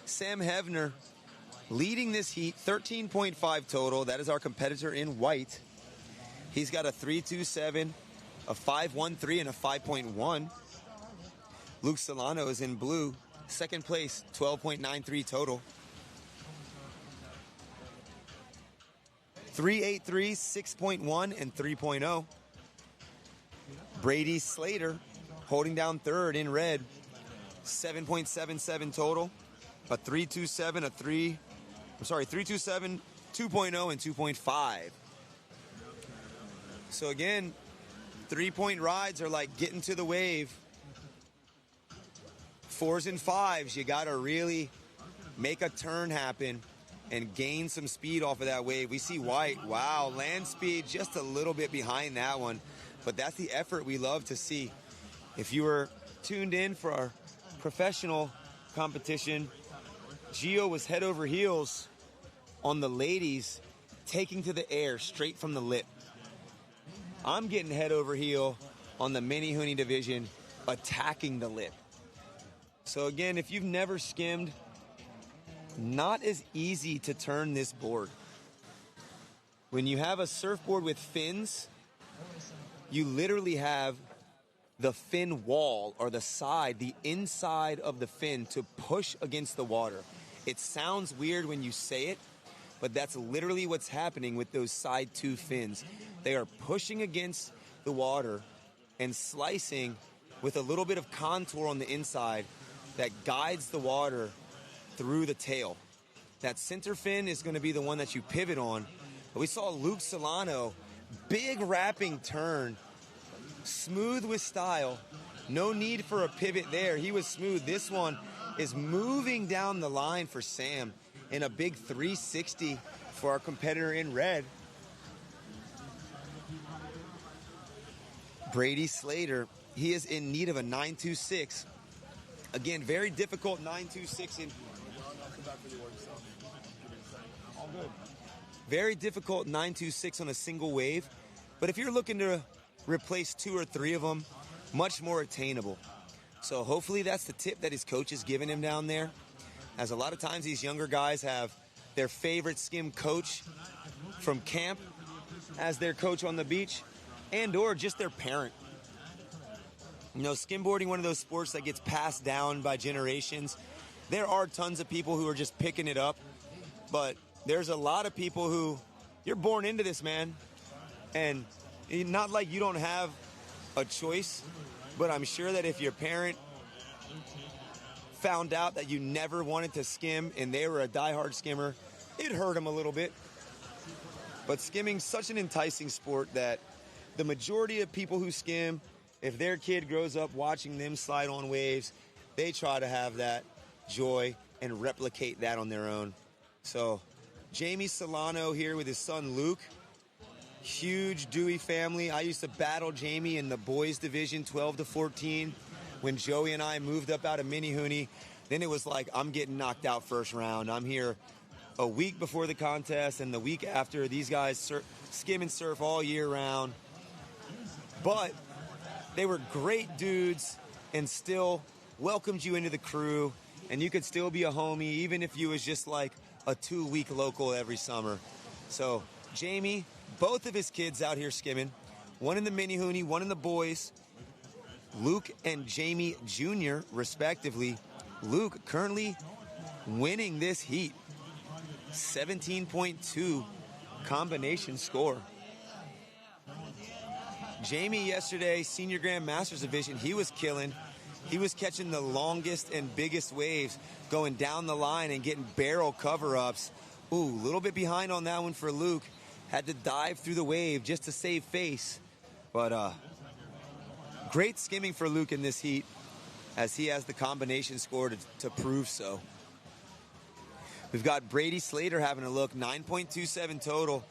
Sam Hevner leading this heat, 13.5 total. That is our competitor in white. He's got a 3.27, a 5.13, and a 5.1. Luke Solano is in blue, second place, 12.93 total. 3.83, 6.1, and 3.0. Brady Slater holding down third in red, 7.77 total. A 3.27, 3.27, 2.0, and 2.5. So again, 3-point rides are like getting to the wave. 4s and 5s, you got to really make a turn happen and gain some speed off of that wave. We see White, wow, land speed just a little bit behind that one, but that's the effort we love to see. If you were tuned in for our professional competition, Gio was head over heels on the ladies taking to the air straight from the lip. I'm getting head over heel on the mini hoonie division, attacking the lip. So again, if you've never skimmed, not as easy to turn this board. When you have a surfboard with fins, you literally have the fin wall or the side, the inside of the fin to push against the water. It sounds weird when you say it, but that's literally what's happening with those side two fins. They are pushing against the water and slicing with a little bit of contour on the inside that guides the water through the tail. That center fin is going to be the one that you pivot on. But we saw Luke Solano, big wrapping turn, smooth with style. No need for a pivot there. He was smooth. This one is moving down the line for Sam in a big 360 for our competitor in red. Brady Slater, he is in need of a 926. Again, very difficult 926 in. All good. Very difficult 926 on a single wave. But if you're looking to replace 2 or 3 of them, much more attainable. So hopefully that's the tip that his coach is giving him down there. As a lot of times these younger guys have their favorite skim coach from camp as their coach on the beach, and or just their parent. You know, skimboarding, one of those sports that gets passed down by generations. There are tons of people who are just picking it up, but there's a lot of people who, you're born into this, man. And not like you don't have a choice, but I'm sure that if your parent found out that you never wanted to skim and they were a diehard skimmer, it hurt them a little bit. But skimming's such an enticing sport that the majority of people who skim, if their kid grows up watching them slide on waves, they try to have that joy and replicate that on their own. So Jamie Solano here with his son Luke. Huge Dewey family. I used to battle Jamie in the boys division 12 to 14 when Joey and I moved up out of mini hoonie. Then it was like, I'm getting knocked out first round. I'm here a week before the contest and the week after. These guys skim and surf all year round. But they were great dudes and still welcomed you into the crew, and you could still be a homie even if you was just like a 2-week local every summer. So Jamie, both of his kids out here skimming, one in the mini hoonie, one in the boys. Luke and Jamie Jr. respectively. Luke currently winning this heat. 17.2 combination score. Jamie yesterday, Senior Grand Masters Division, he was killing. He was catching the longest and biggest waves, going down the line and getting barrel cover-ups. Ooh, a little bit behind on that one for Luke. Had to dive through the wave just to save face. But great skimming for Luke in this heat, as he has the combination score to prove so. We've got Brady Slater having a look, 9.27 total.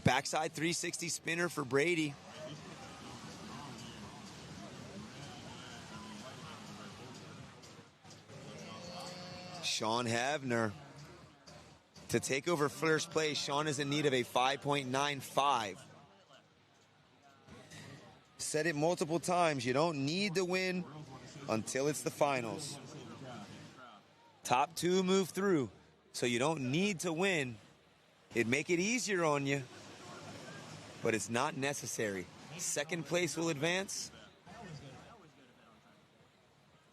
Backside 360 spinner for Brady. Sean Havner to take over first place. Sean is in need of a 5.95. Said it multiple times, you don't need to win until it's the finals. Top 2 move through, so you don't need to win. It'd make it easier on you, but it's not necessary. Second place will advance,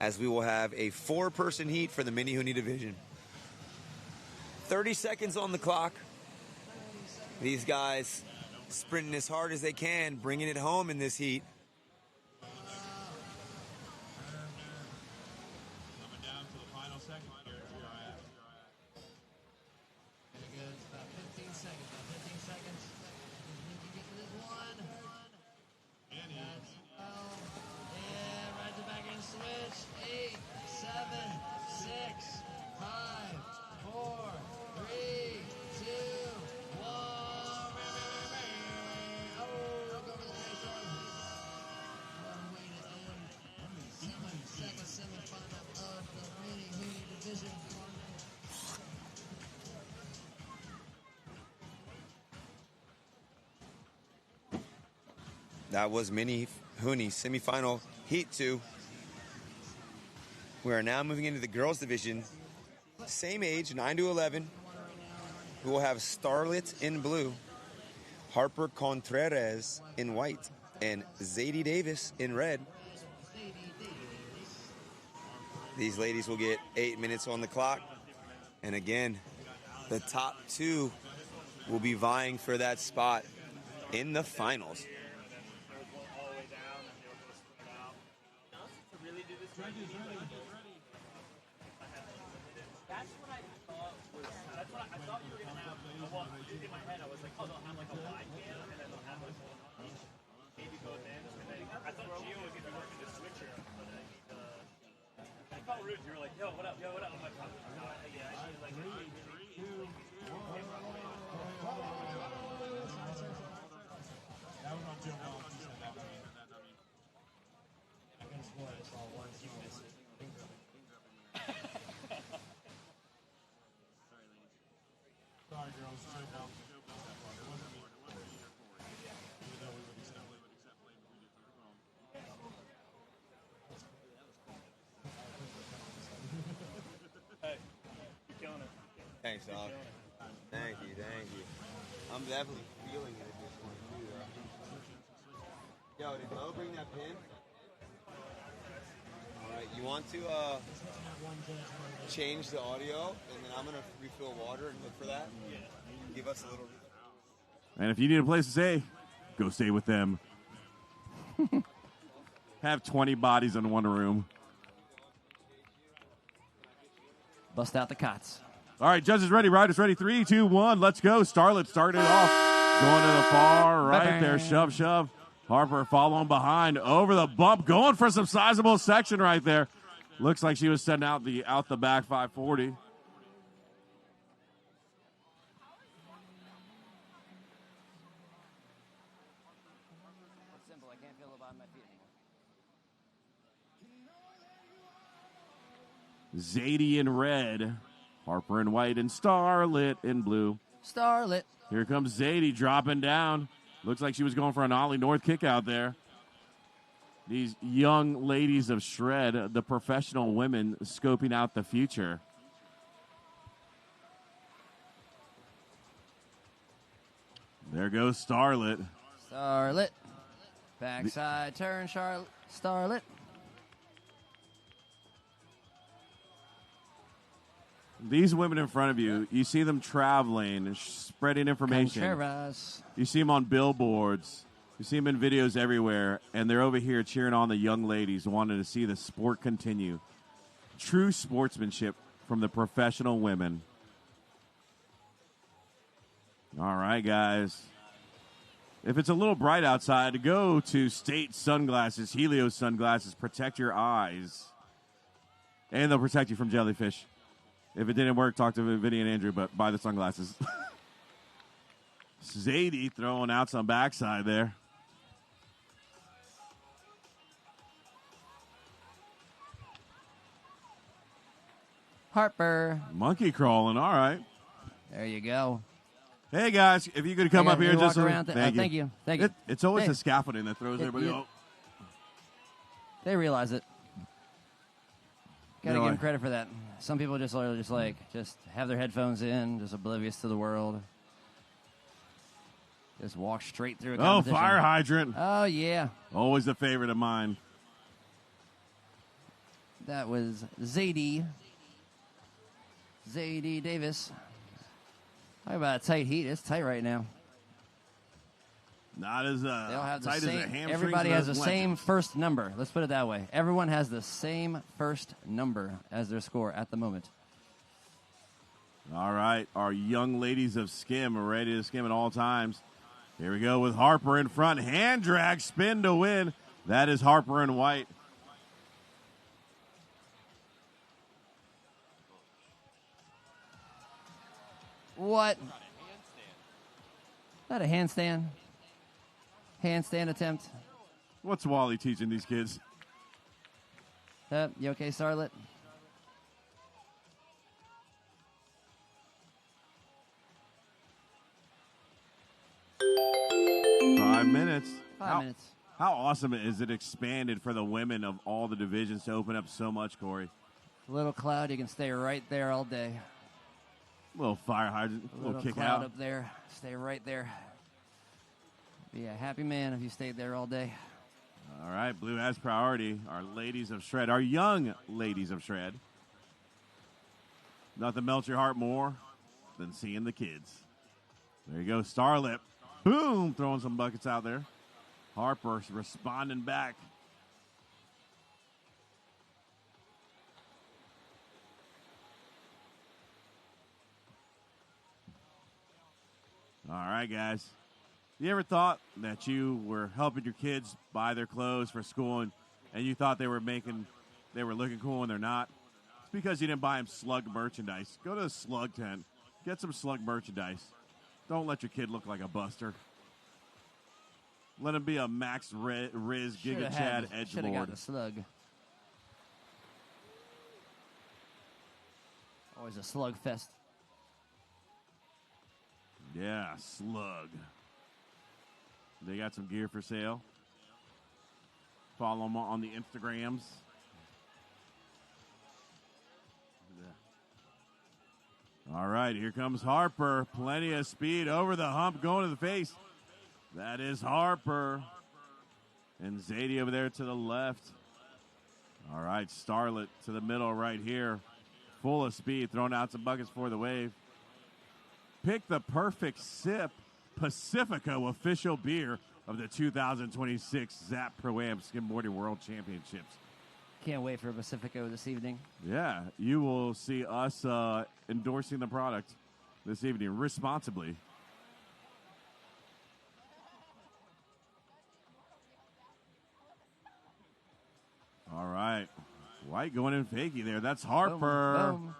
as we will have a 4-person heat for the mini hoonie division. 30 seconds on the clock. These guys sprinting as hard as they can, bringing it home in this heat. That was Mini Hooney semifinal heat 2. We are now moving into the girls division. Same age, 9 to 11. We will have Starlet in blue, Harper Contreras in white, and Zadie Davis in red. These ladies will get 8 minutes on the clock. And again, the top 2 will be vying for that spot in the finals. You were like, yo, what up? I'm like, yeah, she's like, hey, you're killing it. Thanks, dog. Thank you. I'm definitely feeling it at this point, too, though. Yo, did Mo bring that pin? All right, you want to change the audio, and then I'm going to refill water and look for that? Give us a little... And if you need a place to stay, go stay with them. Have 20 bodies in one room. Bust out the cots. All right, judges ready, riders ready. 3, 2, 1, let's go. Starlet started off. Going to the far right there. Shove. Harper following behind over the bump. Going for some sizable section right there. Looks like she was setting out the back 540. Simple. I can't feel the bottom of my feet anymore. Zadie in red. Harper in white and Starlet in blue. Starlet. Here comes Zadie dropping down. Looks like she was going for an Ollie North kick out there. These young ladies of shred, the professional women scoping out the future. There goes Starlet. Starlet. Backside turn, Starlet. These women in front of you, you see them traveling, spreading information. Contreras. You see them on billboards. You see them in videos everywhere, and they're over here cheering on the young ladies, wanting to see the sport continue. True sportsmanship from the professional women. All right, guys. If it's a little bright outside, go to State Sunglasses, Helios Sunglasses. Protect your eyes. And they'll protect you from jellyfish. If it didn't work, talk to Vinny and Andrew, but buy the sunglasses. Zadie throwing out some backside there. Harper. Monkey crawling, all right. There you go. Hey, guys, if you could come up here just around. Thank you. Thank you. It's always the scaffolding that throws everybody off. They realize it. Gotta give them credit for that. Some people just have their headphones in, just oblivious to the world. Just walk straight through a competition. Fire hydrant. Oh, yeah. Always a favorite of mine. That was Zadie Davis. Talk about a tight heat. It's tight right now. Not as They'll have tight the same, as a hamstring. everybody has the same first number. Let's put it that way. Everyone has the same first number as their score at the moment. All right. Our young ladies of Skim are ready to skim at all times. Here we go with Harper in front. Hand drag, spin to win. That is Harper in white. What? Not a handstand. Handstand attempt. What's Wally teaching these kids? You okay, Starlet? Five minutes. Five minutes. How awesome is it expanded for the women of all the divisions to open up so much, Corey? A little cloud, you can stay right there all day. A little fire hydrant, a little kick cloud out. up there. Stay right there. Be a happy man if you stayed there all day. All right, Blue has priority. Our ladies of shred, our young ladies of shred. Nothing melts your heart more than seeing the kids. There you go, Starlet. Boom, throwing some buckets out there. Harper responding back. All right, guys. You ever thought that you were helping your kids buy their clothes for school and you thought they were looking cool and they're not? It's because you didn't buy them Slug merchandise. Go to the Slug tent. Get some Slug merchandise. Don't let your kid look like a buster. Let him be a Max Riz Giga Chad edge Should have board. got the Slug. Always a slug fest. Yeah, Slug. They got some gear for sale. Follow them on the Instagrams. All right, here comes Harper. Plenty of speed over the hump, going to the face. That is Harper. And Zadie over there to the left. All right, Starlet to the middle right here. Full of speed, throwing out some buckets for the wave. Pick the perfect sip. Pacifico official beer of the 2026 ZAP Pro-Am Skimboarding World Championships. Can't wait for Pacifico this evening. Yeah, you will see us endorsing the product this evening responsibly. All right. White going in fakey there. That's Harper. Boom, boom.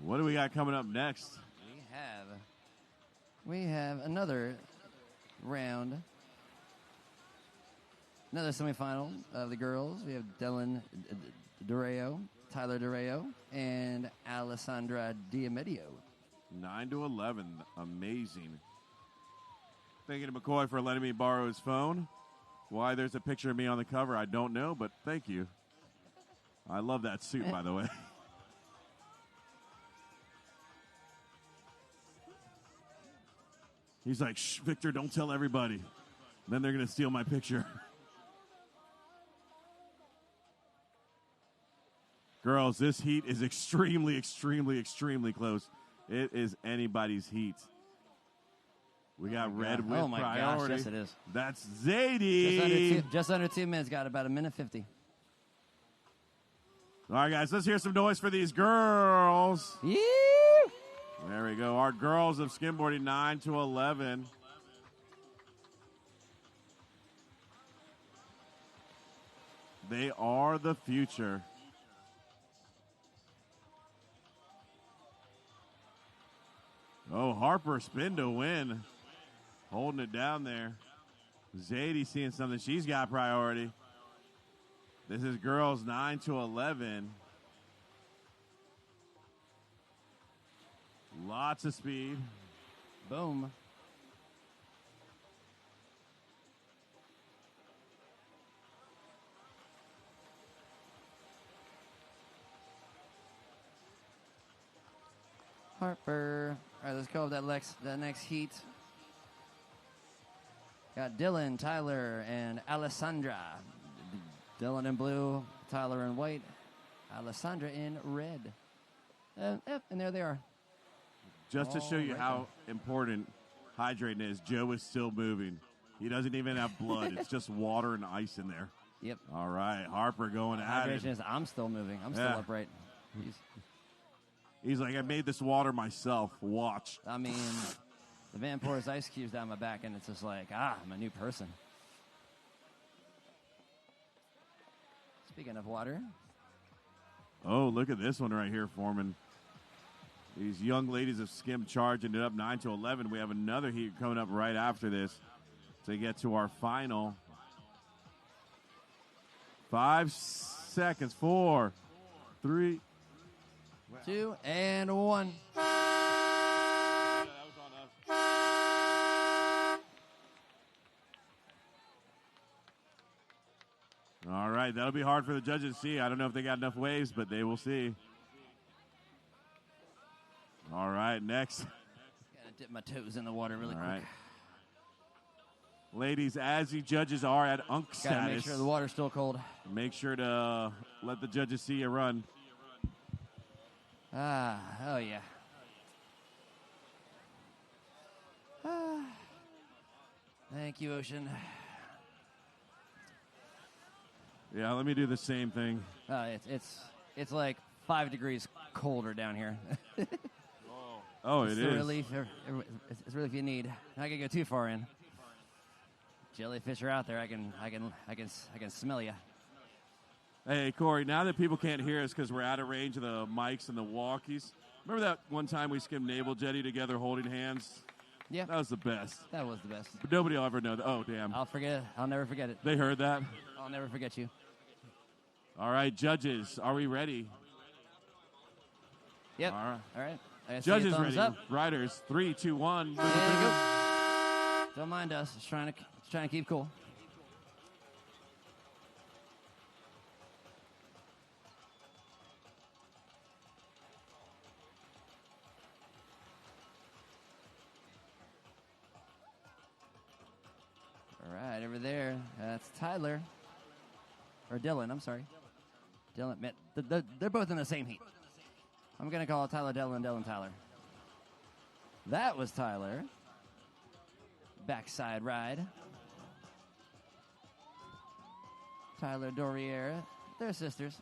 What do we got coming up next? We have another round. Another semifinal of the girls. We have Dylan Dureo, Tyler Dureo, and Alessandra Diomedio. 9-11. Amazing. Thank you to McCoy for letting me borrow his phone. Why there's a picture of me on the cover, I don't know, but thank you. I love that suit, by the way. He's like, shh, Victor, don't tell everybody. Then they're going to steal my picture. Girls, this heat is extremely, extremely, extremely close. It is anybody's heat. We got red with priority. Gosh, yes it is. That's Zadie. Just under 2 minutes. Got about 1:50. All right, guys, let's hear some noise for these girls. Yeah. There we go. Our girls of skimboarding 9-11. They are the future. Oh, Harper spin to win. Holding it down there. Zadie seeing something. She's got priority. This is girls 9-11. Lots of speed. Boom. Harper. All right, let's go with that next heat. Got Dylan, Tyler, and Alessandra. Dylan in blue, Tyler in white, Alessandra in red. And there they are. Just to show you how important hydrating is, Joe is still moving. He doesn't even have blood. It's just water and ice in there. Yep. All right, Harper going at it. Hydration is I'm still moving. I'm still upright. He's like, I made this water myself. Watch. I mean, the van pours ice cubes down my back, and it's just like, I'm a new person. Speaking of water. Oh, look at this one right here, Foreman. These young ladies of Skim charging it up 9-11. We have another heat coming up right after this to get to our final. 5 seconds. 4, 3, 2, and 1. That was on us. All right, that'll be hard for the judges to see. I don't know if they got enough waves, but they will see. All right, next. Gotta dip my toes in the water really quick. Right. Ladies, as the judges are at unk Gotta status, make sure the water's still cold. make sure to let the judges see you run. Oh yeah. Thank you, Ocean. Yeah, let me do the same thing. It's like 5 degrees colder down here. Oh, it's it the is. Relief. It's relief you need. Not gonna go too far in. Jellyfish are out there. I can smell you. Hey, Corey, now that people can't hear us because we're out of range of the mics and the walkies, remember that one time we skimmed navel jetty together holding hands? Yeah. That was the best. That was the best. But nobody will ever know that. Oh, damn. I'll forget it. I'll never forget it. They heard that? I'll never forget you. All right, judges, are we ready? Yep. All right. I see Judges a thumbs ready. up. Riders, 3, 2, 1. There you go. Don't mind us. Just trying to keep cool. All right, over there. That's Tyler. Or Dylan, I'm sorry. Dylan. They're both in the same heat. I'm going to call it Tyler, Dylan, Tyler. That was Tyler. Backside ride. Tyler Dorier. They're sisters.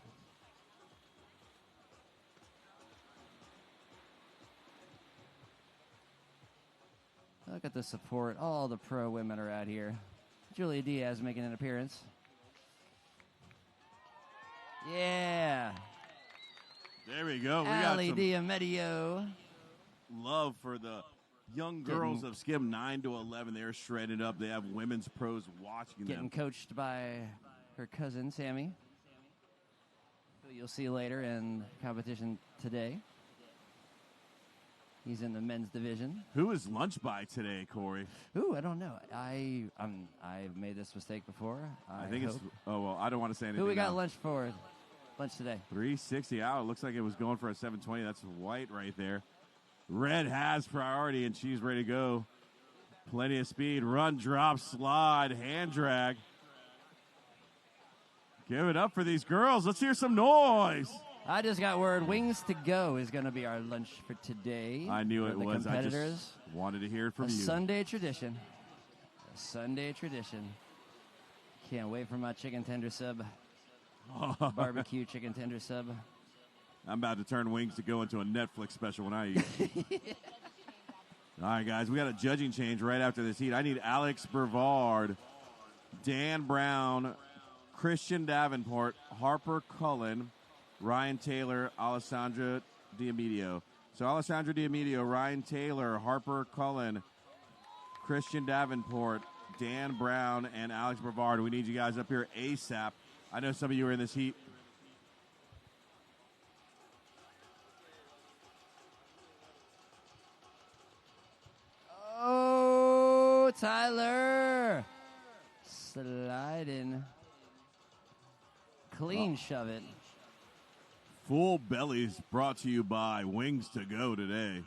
Look at the support. All the pro women are out here. Julia Diaz making an appearance. Yeah. There we go. We Ali got some Diamedio. love for the young girls of Skim 9 to 11. They're shredded up. They have women's pros watching Getting them. coached by her cousin, Sammy, who you'll see later in competition today. He's in the men's division. Who is lunch by today, Corey? Ooh, I don't know. I've made this mistake before. I think it's. Oh well, I don't want to say anything. Who we got now. lunch for? Lunch today. 360 out. It looks like it was going for a 720. That's white right there. Red has priority, and she's ready to go. Plenty of speed. Run, drop, slide, hand drag. Give it up for these girls. Let's hear some noise. I just got word Wings to Go is going to be our lunch for today. I knew for it the was. I competitors. just wanted to hear it from A you. Sunday tradition. A Sunday tradition. Can't wait for my chicken tender sub. Barbecue chicken tender sub. I'm about to turn Wings to Go into a Netflix special when I eat. All right, guys, we got a judging change right after this heat. I need Alex Brevard, Dan Brown, Christian Davenport, Harper Cullen, Ryan Taylor, Alessandra Diamedio. So Alessandra Diamedio, Ryan Taylor, Harper Cullen, Christian Davenport, Dan Brown, and Alex Brevard. We need you guys up here ASAP. I know some of you are in this heat. Oh, Tyler. Sliding. Clean shove it. Full Bellies brought to you by Wings to Go today.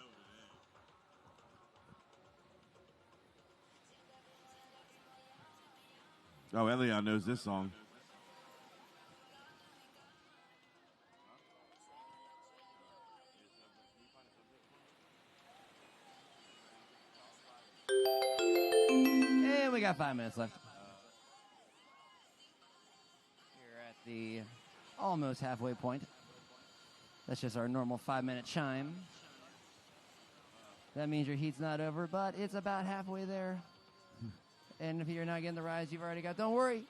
Oh, Elion knows this song. And we got 5 minutes left. We're at the almost halfway point. That's just our normal 5-minute chime. That means your heat's not over, but it's about halfway there. And if you're not getting the rides you've already got, don't worry.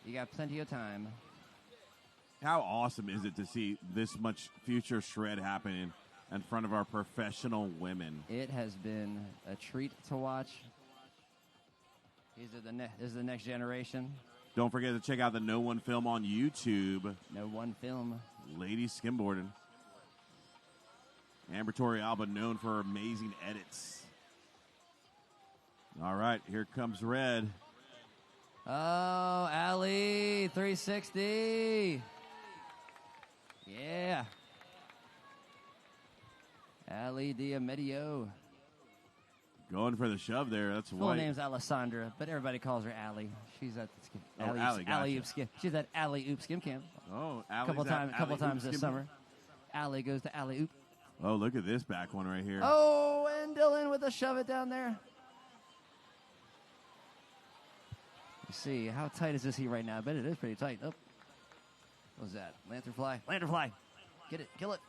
You got plenty of time. How awesome is it to see this much future shred happening in front of our professional women? It has been a treat to watch. This is the next generation. Don't forget to check out the No One Film on YouTube. No One Film. Ladies Skimboarding. Amber Torrealba, known for her amazing edits. All right, here comes Red. Oh, Ali, 360. Yeah. Ali Diamedio. Going for the shove there. That's Full White. name's Alessandra, but everybody calls her Ali. She's at the Oh, Ali, gotcha. Alley-oop skim. She's at Alley-oop skim camp. Oh, couple times this summer. Ali goes to Alley-oop. Oh, look at this back one right here. Oh, and Dylan with a shove it down there. Let's see, how tight is this heat right now? I bet it is pretty tight. Oh, what was that? Lanternfly. Lanternfly. Get it. Kill it.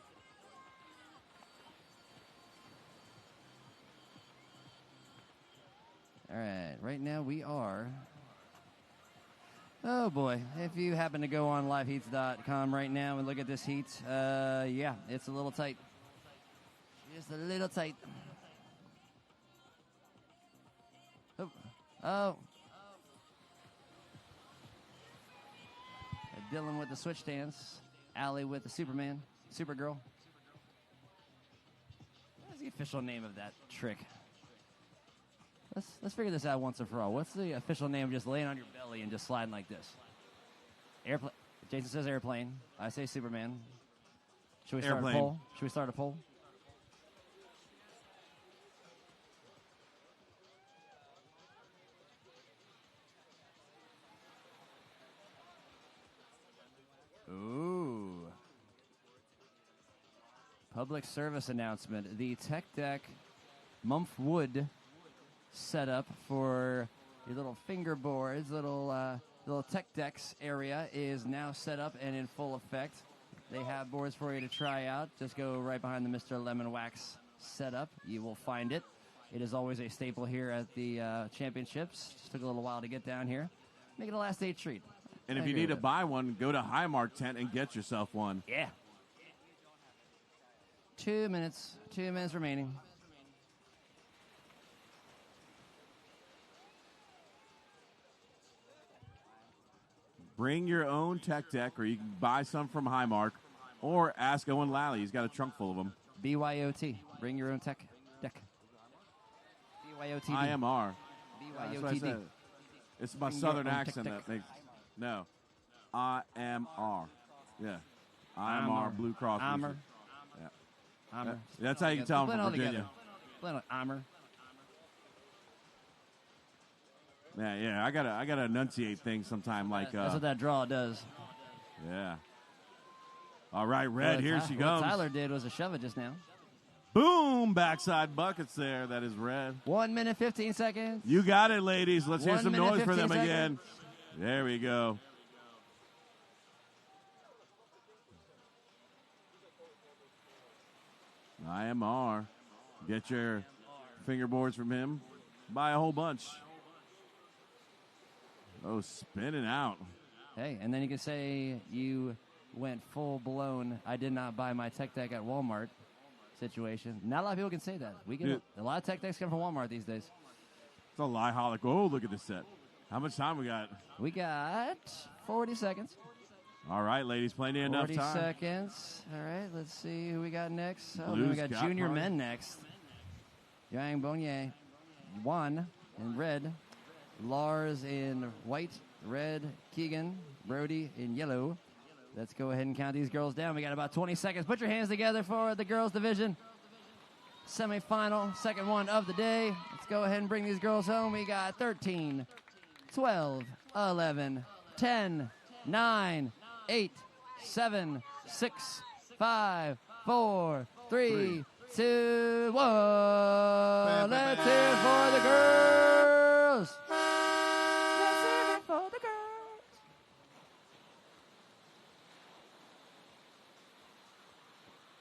All right, right now we are... Oh, boy. If you happen to go on liveheats.com right now and look at this heat, yeah, it's a little tight. Just a little tight. Oh. Dylan with the switch stance. Allie with the Superman. Supergirl. What's the official name of that trick? Let's figure this out once and for all. What's the official name of just laying on your belly and just sliding like this? Airplane. Jason says airplane. I say Superman. Should we start a poll? Should we start a poll? Ooh. Public service announcement. The Tech Deck Mumph Wood setup for your little fingerboards, little Tech Decks area is now set up and in full effect. They have boards for you to try out. Just go right behind the Mr. Lemon Wax setup. You will find it. It is always a staple here at the championships. Just took a little while to get down here. Make it a last day treat. And if you need to buy one, go to Highmark Tent and get yourself one. Yeah. 2 minutes. 2 minutes remaining. Bring your own Tech Deck, or you can buy some from Highmark, or ask Owen Lally. He's got a trunk full of them. BYOT. Bring your own Tech Deck. BYOT. IMR. BYOTD. It's my Bring southern your own accent Tech that makes... No. IMR. Yeah. IMR, Blue Cross. Armor. Yeah. Armor. That's how you can tell them from Virginia. Blend armor. Yeah. I gotta enunciate things sometime. Like That's what that draw does. Yeah. All right, Red. Here she What goes. Tyler did was a shove it just now. Boom! Backside buckets there. That is Red. 1 minute 15 seconds. You got it, ladies. Let's hear 1 some minute, noise for them 15 again. There we go. IMR. Get your fingerboards from him. Buy a whole bunch. Oh, spinning out. Hey, and then you can say you went full blown. I did not buy my Tech Deck at Walmart situation. Not a lot of people can say that. We get a lot of Tech Decks come from Walmart these days. It's a lie holic. Oh, look at this set. How much time we got? We got 40 seconds. All right, ladies, plenty enough 40 time. seconds. All right, let's see who we got next. Oh, Blues we got got junior one. men next. Yang Bonnier, 1 in red. Lars in white, red. Keegan, Brody in yellow. Let's go ahead and count these girls down. We got about 20 seconds. Put your hands together for the girls division. Semifinal, second one of the day. Let's go ahead and bring these girls home. We got 13, 12, 11, 10, 9, 8, 7, 6, 5, 4, 3, 2, 1. Let's hear it for the girls. Let's hear it for the girls.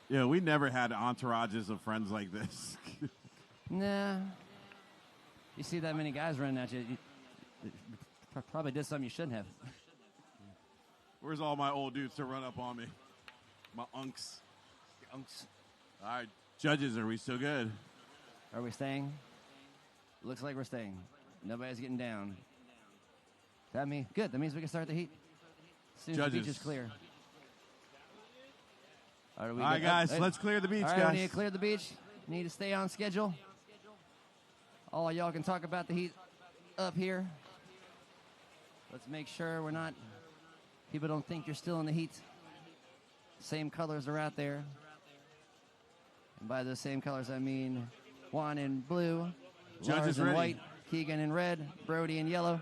Yeah, we never had entourages of friends like this. Nah. You see that many guys running at you, you probably did something you shouldn't have. Where's all my old dudes to run up on me? My unks. Unks. All right, judges, are we still good? Are we staying? Looks like we're staying. Nobody's getting down. That means good. That means we can start the heat. As soon as the beach is clear. All right, guys, let's clear the beach, all right, guys. We need to clear the beach. Need to stay on schedule. All y'all can talk about the heat up here. Let's make sure people don't think you're still in the heat. Same colors are out there. And by those same colors, I mean Juan in blue, Lars in white, Keegan in red, Brody in yellow.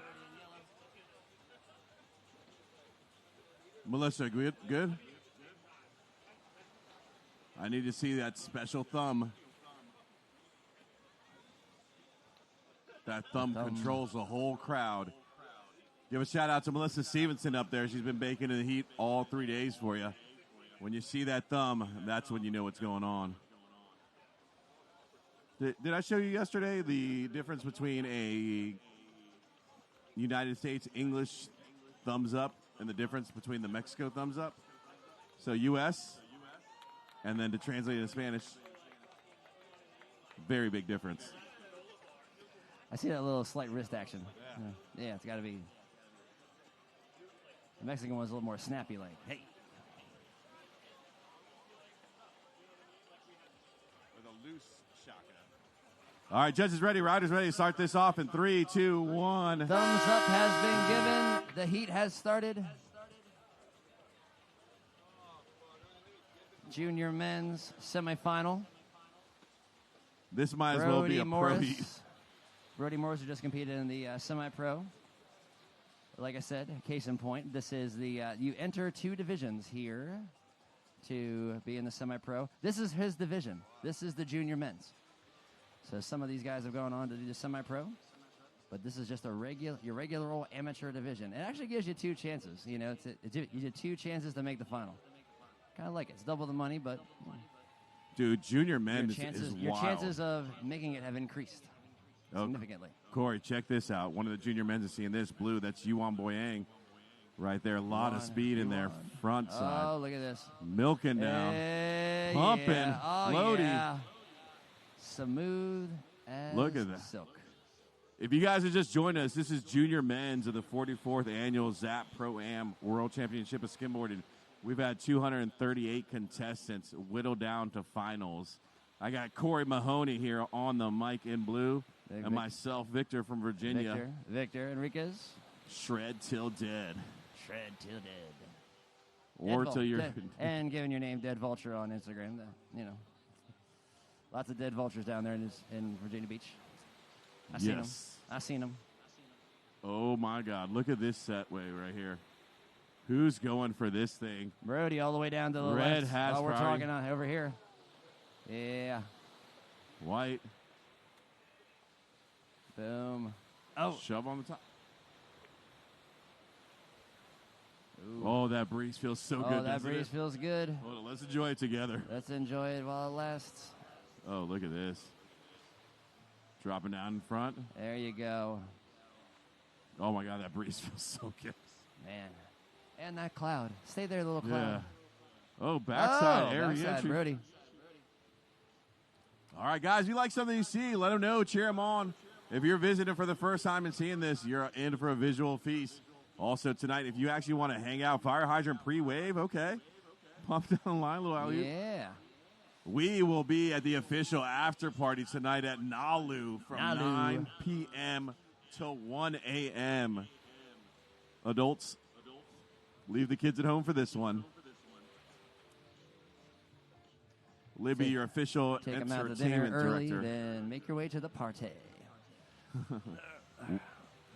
Melissa, good? I need to see that special thumb. That thumb controls the whole crowd. Give a shout out to Melissa Stevenson up there. She's been baking in the heat all 3 days for you. When you see that thumb, that's when you know what's going on. Did I show you yesterday the difference between a United States English thumbs up and the difference between the Mexico thumbs up? So U.S. and then to translate it in Spanish, very big difference. I see that little slight wrist action. Yeah, it's got to be. The Mexican one's a little more snappy, like, hey. With a loose shaka. All right, judges ready, riders ready to start this off in 3, 2, 1. Thumbs up has been given. The heat has started. Junior men's semifinal. This might as well be a pro heat. Brody Morris who just competed in the semi-pro. Like I said, case in point, this is the you enter 2 divisions here to be in the semi-pro. This is his division. This is the junior men's. So some of these guys have gone on to do the semi-pro, but this is just your regular old amateur division. It actually gives you 2 chances. You know, you get 2 chances to make the final. Kind of like it. It's double the money, but dude, junior men is your wild. chances of making it have increased significantly. Corey, check this out. One of the junior men's is seeing this blue. That's Yuan Boyang right there. A lot of speed in their front side. Oh, look at this. Milking down. Pumping. Yeah. Oh, Floaty. yeah. Smooth as Look at that. silk. If you guys have just joined us, this is junior men's of the 44th annual ZAP Pro-Am World Championship of Skimboarding. We've had 238 contestants whittled down to finals. I got Corey Mahoney here on the mic in blue, and myself, Victor from Virginia. Victor Enriquez. Shred till dead. Shred till dead. Or till you're... And giving your name Dead Vulture on Instagram. You know, lots of dead vultures down there in Virginia Beach. I seen them. Oh, my God. Look at this setway right here. Who's going for this thing? Brody all the way down to the Red left. has We're talking over here. Yeah. White. Boom. Oh. Shove on the top. Ooh. Oh, that breeze feels so good. Oh, that breeze feels good. Hold on, let's enjoy it together. Let's enjoy it while it lasts. Oh, look at this. Dropping down in front. There you go. Oh, my God, that breeze feels so good. Man. And that cloud. Stay there, little cloud. Yeah. Oh, backside. Backside, Brody. All right, guys, if you like something you see, let them know. Cheer them on. If you're visiting for the first time and seeing this, you're in for a visual feast. Also, tonight, if you actually want to hang out, fire hydrant pre-wave, okay. Pump down the line a little alley-oop. Yeah. We will be at the official after party tonight at Nalu from 9 p.m. to 1 a.m. Adults, leave the kids at home for this one. Libby, your official Take them out to dinner early, then make your way to the party.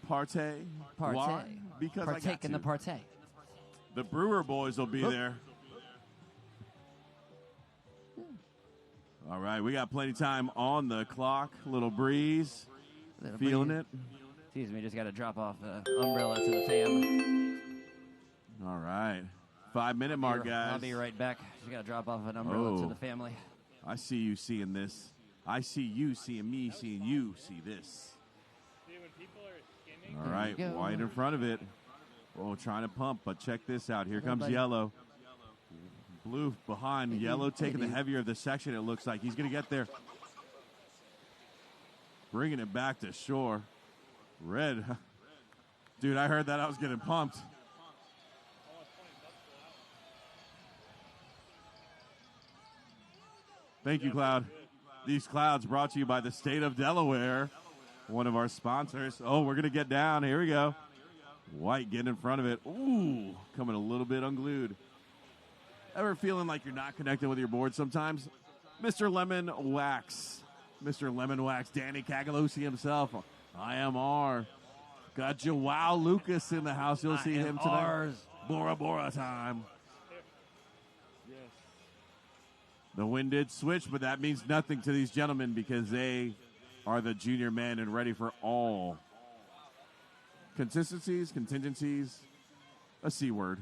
Partay? Why? Because partake in the partay. The Brewer boys will be there. All right, we got plenty of time on the clock. Little breeze. Feeling it. Excuse me, just got to drop off the umbrella to the fam. All right. 5-minute mark, guys. I'll be right back. Just got to drop off an umbrella to the family. I see you seeing this. I see you seeing me, seeing you see this. All right, white in front of it. Oh, trying to pump, but check this out. Here comes yellow. Blue behind. Yellow taking the heavier of the section, it looks like. He's going to get there. Bringing it back to shore. Red. Dude, I heard that. I was getting pumped. Thank you, Cloud. These clouds brought to you by the state of Delaware, one of our sponsors. Oh, we're going to get down. Here we go. White getting in front of it. Ooh, coming a little bit unglued. Ever feeling like you're not connected with your board sometimes? Mr. Lemon Wax. Mr. Lemon Wax, Danny Cagalosi himself. IMR. Got Joao Lucas in the house. You'll see him tonight. Bora Bora time. The wind did switch, but that means nothing to these gentlemen because they are the junior men and ready for all consistencies, contingencies, a C word.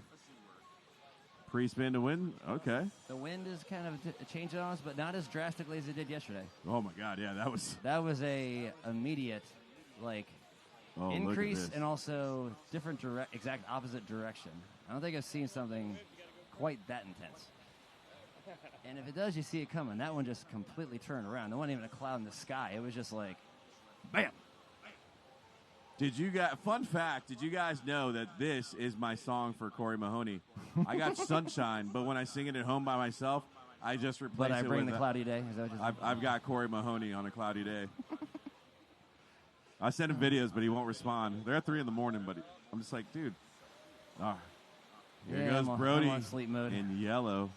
Pre-spin to win? Okay. The wind is kind of changing on us, but not as drastically as it did yesterday. Oh, my God, yeah, that was... That was a immediate, increase and also different exact opposite direction. I don't think I've seen something quite that intense. And if it does, you see it coming. That one just completely turned around. There wasn't even a cloud in the sky. It was just like, bam. Fun fact, did you guys know that this is my song for Corey Mahoney? I got Sunshine, but when I sing it at home by myself, I just replace it with... But I bring the cloudy day? Is that what I've got Corey Mahoney on a cloudy day. I send him videos, but he won't respond. They're at 3 in the morning, but I'm just like, dude. Oh. Here goes Brody I'm on sleep mode. In yellow.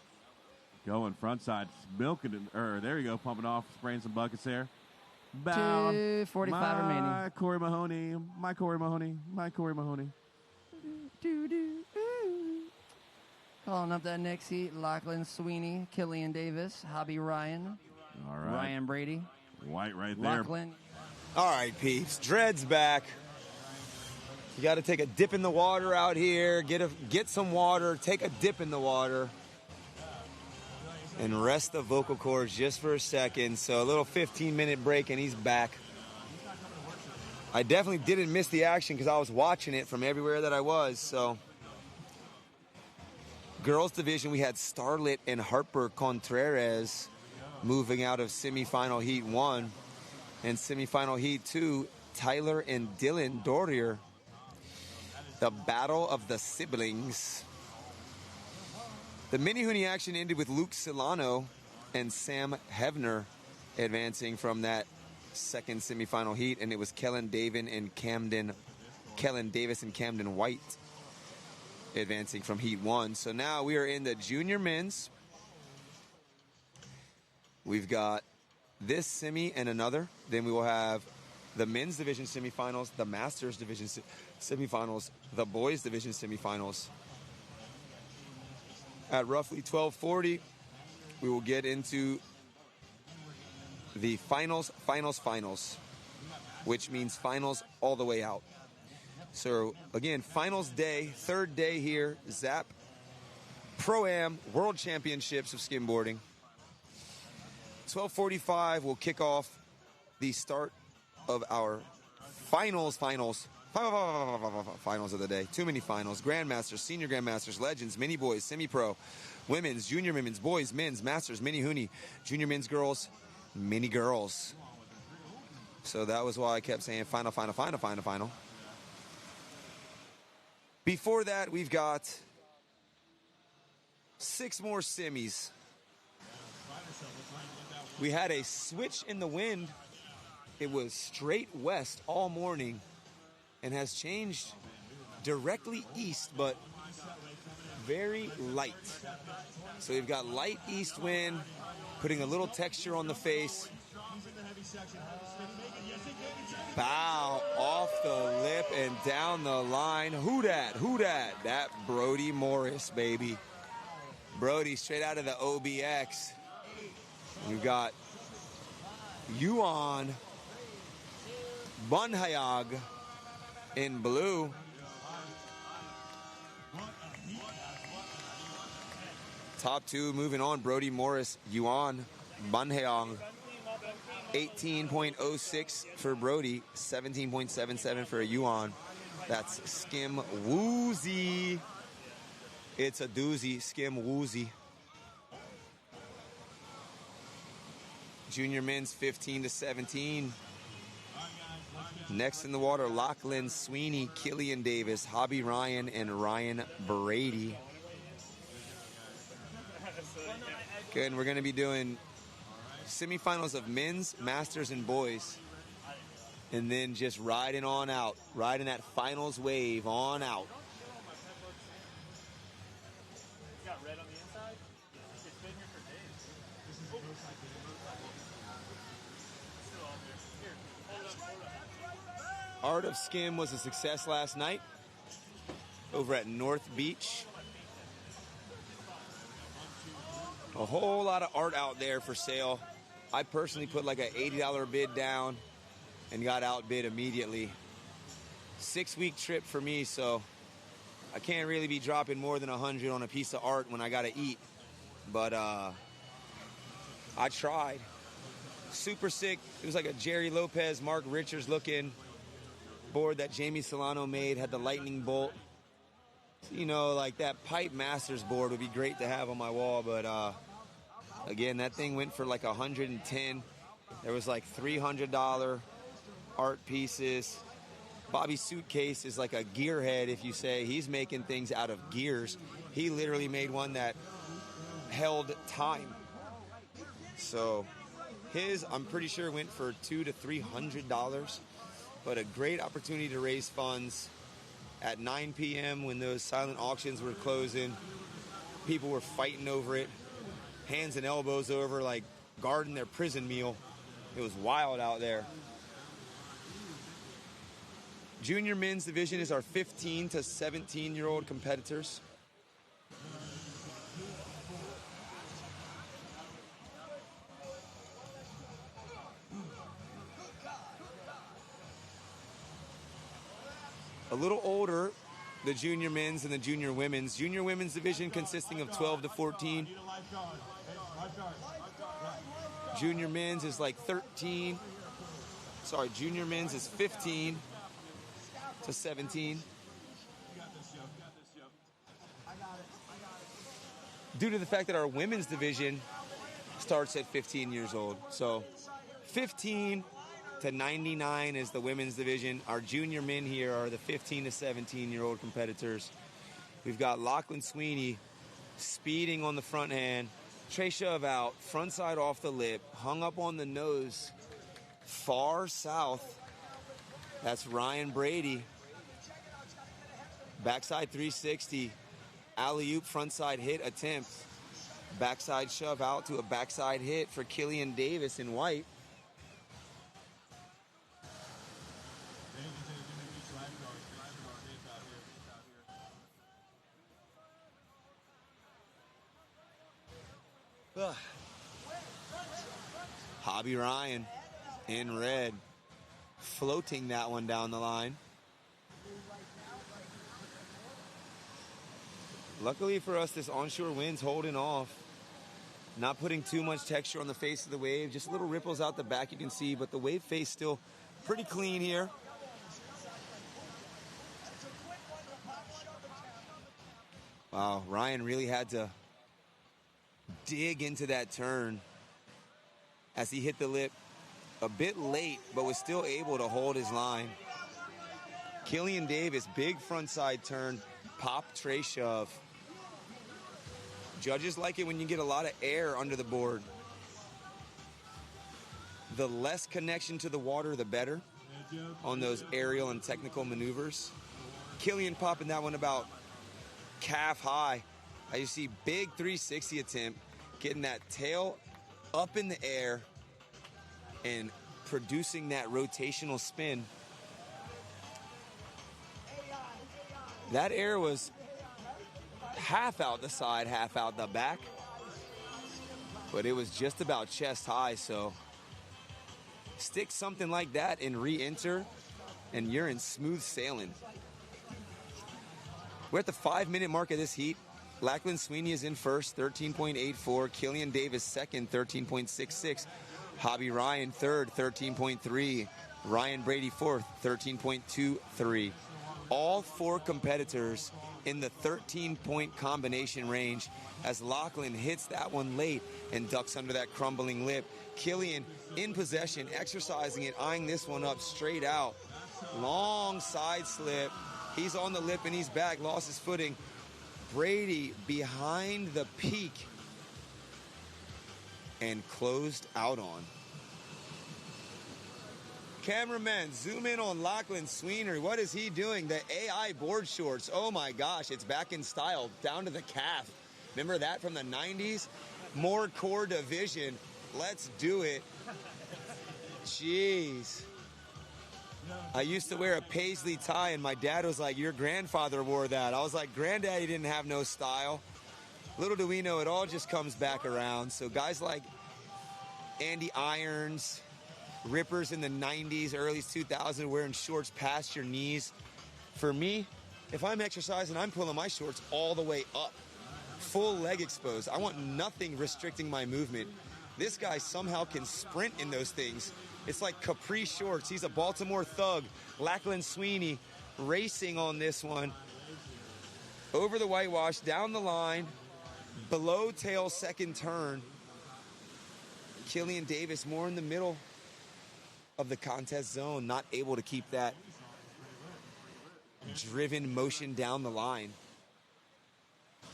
Going front side. Milking it. There you go, pumping off, spraying some buckets there. Bound. 2:45 remaining. My Corey Mahoney. My Corey Mahoney. My Corey Mahoney. Calling up that next heat, Lachlan Sweeney, Killian Davis, Hobby Ryan, All right. Ryan Brady. White right there. Lachlan. All right, peeps. Dred's back. You got to take a dip in the water out here. Get some water. Take a dip in the water. And rest the vocal cords just for a second. So a little 15-minute break, and he's back. I definitely didn't miss the action because I was watching it from everywhere that I was. So, girls division, we had Starlet and Harper Contreras moving out of semifinal heat 1. And semifinal heat 2, Tyler and Dylan Dorrier. The battle of the siblings. The mini hoonie action ended with Luke Solano and Sam Hevner advancing from that second semifinal heat, and it was Kellen Davis and Camden White advancing from heat 1. So now we are in the junior men's. We've got this semi and another. Then we will have the men's division semifinals, the masters division semifinals, the boys division semifinals. At roughly 12:40, we will get into the finals, which means finals all the way out. So, again, finals day, third day here, ZAP Pro-Am World Championships of Skimboarding. 12:45 will kick off the start of our finals of the day. Too many finals. Grandmasters, senior grandmasters, legends, mini boys, semi-pro, women's, junior women's, boys, men's, masters, mini hoonie, junior men's girls, mini girls. So that was why I kept saying final. Before that, we've got 6 more semis. We had a switch in the wind. It was straight west all morning and has changed directly east, but very light. So we've got light east wind, putting a little texture on the face. Bow off the lip and down the line. Who dat? That Brody Morris, baby. Brody straight out of the OBX. We've got Yuan Bunhayag in blue. Top 2 moving on. Brody Morris, Yuan Bunhayag. 18.06 for Brody, 17.77 for Yuan. That's Skim Woozy. It's a doozy, Skim Woozy. Junior men's 15-17. Next in the water, Lachlan Sweeney, Killian Davis, Hobby Ryan, and Ryan Brady. Good, and we're going to be doing semifinals of men's, masters, and boys. and then just riding on out, riding that finals wave on out. It's got red on the inside. It's been here for days. Oh. It's still on there. Here, hold up. Art of Skim was a success last night over at North Beach. A whole lot of art out there for sale. I personally put like an $80 bid down and got outbid immediately. 6-week trip for me, so I can't really be dropping more than 100 on a piece of art when I gotta eat. But I tried. Super sick. It was like a Jerry Lopez, Mark Richards looking board that Jamie Solano made, had the lightning bolt. You know, like that Pipe Masters board would be great to have on my wall, but again, that thing went for like 110. There was like $300 art pieces. Bobby's suitcase is like a gearhead, if you say. He's making things out of gears. He literally made one that held time. So his, I'm pretty sure, went for $200 to $300. But a great opportunity to raise funds at 9 p.m. when those silent auctions were closing. People were fighting over it, hands and elbows over, like guarding their prison meal. It was wild out there. Junior men's division is our 15 to 17-year-old competitors. A little older, the junior men's and the junior women's. Junior women's division consisting of 12 to 14. Junior men's is like 13. Sorry, junior men's is 15 to 17. Due to the fact that our women's division starts at 15 years old. So 15 to 99 is the women's division. Our junior men here are the 15 to 17-year-old competitors. We've got Lachlan Sweeney speeding on the front hand. Tray shove out, front side off the lip, hung up on the nose, far south. That's Ryan Brady. Backside 360, alley-oop frontside hit attempt. Backside shove out to a backside hit for Killian Davis in white. Ugh. Hobby Ryan in red, floating that one down the line. Luckily for us, this onshore wind's holding off. Not putting too much texture on the face of the wave, just little ripples out the back you can see, but the wave face still pretty clean here. Wow, Ryan really had to dig into that turn as he hit the lip a bit late, but was still able to hold his line. Killian Davis, big front side turn, pop tray shove. Judges like it when you get a lot of air under the board. The less connection to the water, the better on those aerial and technical maneuvers. Killian popping that one about calf high. I just see big 360 attempt, getting that tail up in the air and producing that rotational spin. That air was half out the side, half out the back, but it was just about chest high, so stick something like that and re-enter, and you're in smooth sailing. We're at the 5-minute mark of this heat. Lachlan Sweeney is in first, 13.84. Killian Davis second, 13.66. Hobby Ryan third, 13.3. Ryan Brady fourth, 13.23. All four competitors in the 13-point combination range as Lachlan hits that one late and ducks under that crumbling lip. Killian in possession, exercising it, eyeing this one up straight out. Long side slip. He's on the lip and he's back, lost his footing. Brady behind the peak and closed out on. Cameraman, zoom in on Lachlan Sweeney. What is he doing? The AI board shorts. Oh my gosh, it's back in style, down to the calf. Remember that from the 90s? More core division. Let's do it. Jeez. I used to wear a paisley tie, and my dad was like, your grandfather wore that. I was like, Granddaddy didn't have no style. Little do we know, it all just comes back around. So guys like Andy Irons, rippers in the 90s, early 2000s, wearing shorts past your knees. For me, if I'm exercising, I'm pulling my shorts all the way up. Full leg exposed. I want nothing restricting my movement. This guy somehow can sprint in those things. It's like capri shorts. He's a Baltimore thug. Lachlan Sweeney racing on this one. Over the whitewash, down the line, below tail second turn. Killian Davis more in the middle of the contest zone, not able to keep that driven motion down the line.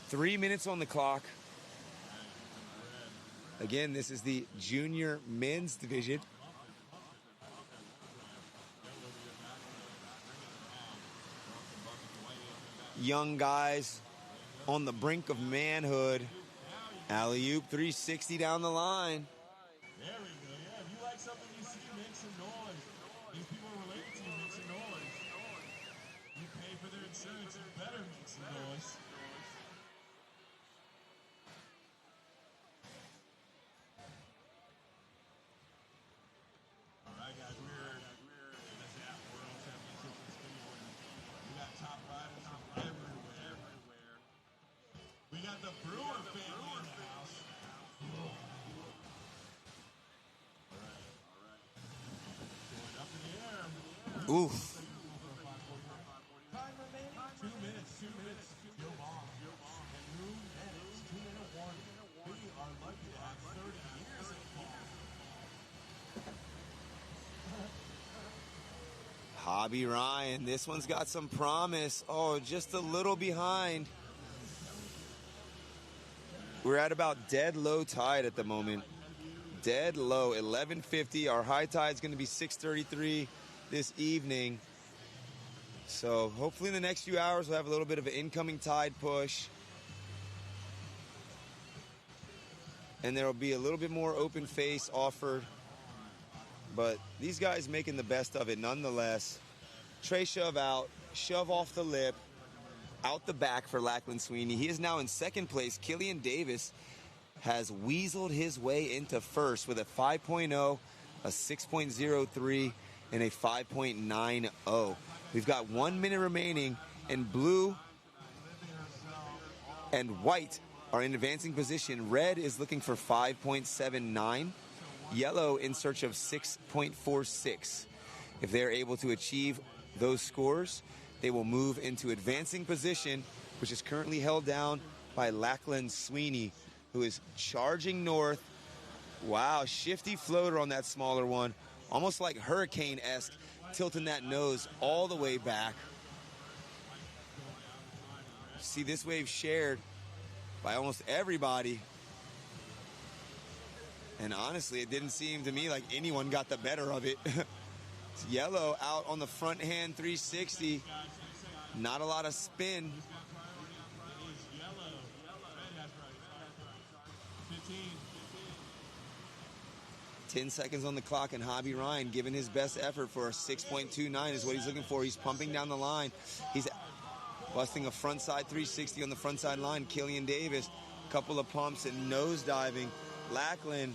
3 minutes on the clock. Again, this is the junior men's division. Young guys on the brink of manhood. Alley-oop 360 down the line. There we go, yeah. If you like something you see, make some noise. If people relate to you, make some noise. You pay for their insurance, you better make some noise. All right, guys, we're in the Zap World Championship in Skimboarding. We got top riders from everywhere. We got the Brewer family in the house. Ooh. Time remaining, 2 minutes. Go bomb. And room next, 2-minute warning. We are lucky to have 30 years of bomb. Hobby Ryan, this one's got some promise. Oh, just a little behind. We're at about dead low tide at the moment. Dead low, 11:50. Our high tide is going to be 6:33 this evening. So hopefully in the next few hours we'll have a little bit of an incoming tide push. And there will be a little bit more open face offered. But these guys making the best of it nonetheless. Tray shove out, shove off the lip, out the back for Lachlan Sweeney. He is now in second place. Killian Davis has weaseled his way into first with a 5.0, a 6.03, and a 5.90. We've got 1 minute remaining, and blue and white are in advancing position. Red is looking for 5.79. Yellow in search of 6.46. If they're able to achieve those scores, they will move into advancing position, which is currently held down by Lachlan Sweeney, who is charging north. Wow, shifty floater on that smaller one. Almost like hurricane-esque, tilting that nose all the way back. See this wave shared by almost everybody. And honestly, it didn't seem to me like anyone got the better of it. It's yellow out on the front hand 360. Not a lot of spin. 10 seconds on the clock, and Hobby Ryan giving his best effort for a 6.29 is what he's looking for. He's pumping down the line. He's busting a frontside 360 on the frontside line. Killian Davis, couple of pumps and nose diving. Lachlan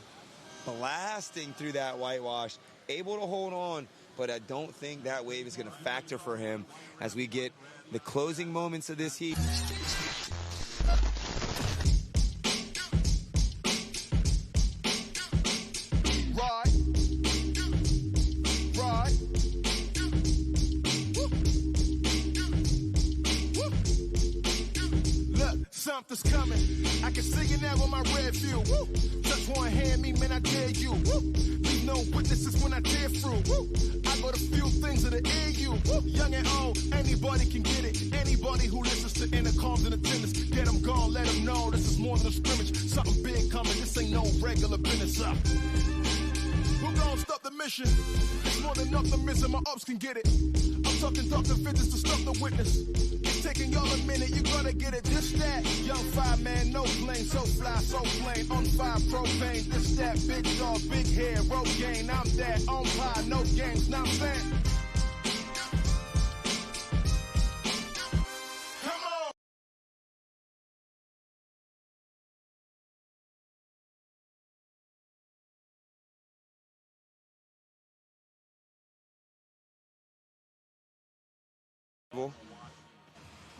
blasting through that whitewash, able to hold on, but I don't think that wave is going to factor for him as we get the closing moments of this heat. Something's coming. I can see you now with my red view. Woo. Just one hand me, man, I dare you. Woo. Leave no witnesses when I tear through. Woo. I got a few things in the EU. Woo. Young and old, anybody can get it. Anybody who listens to intercoms and attendance, get them gone, let them know this is more than a scrimmage. Something big coming, this ain't no regular business. Who gon' stop the mission. It's more than optimism, my ups can get it. I'm talking Dr. Fitness to stop the witness. It's taking y'all a minute, you gonna get it. This, that, young fireman, no plane, so fly, so plain. On fire, propane, this, that, big dog, big hair, road gain. I'm that, on fire, no games, now I'm saying.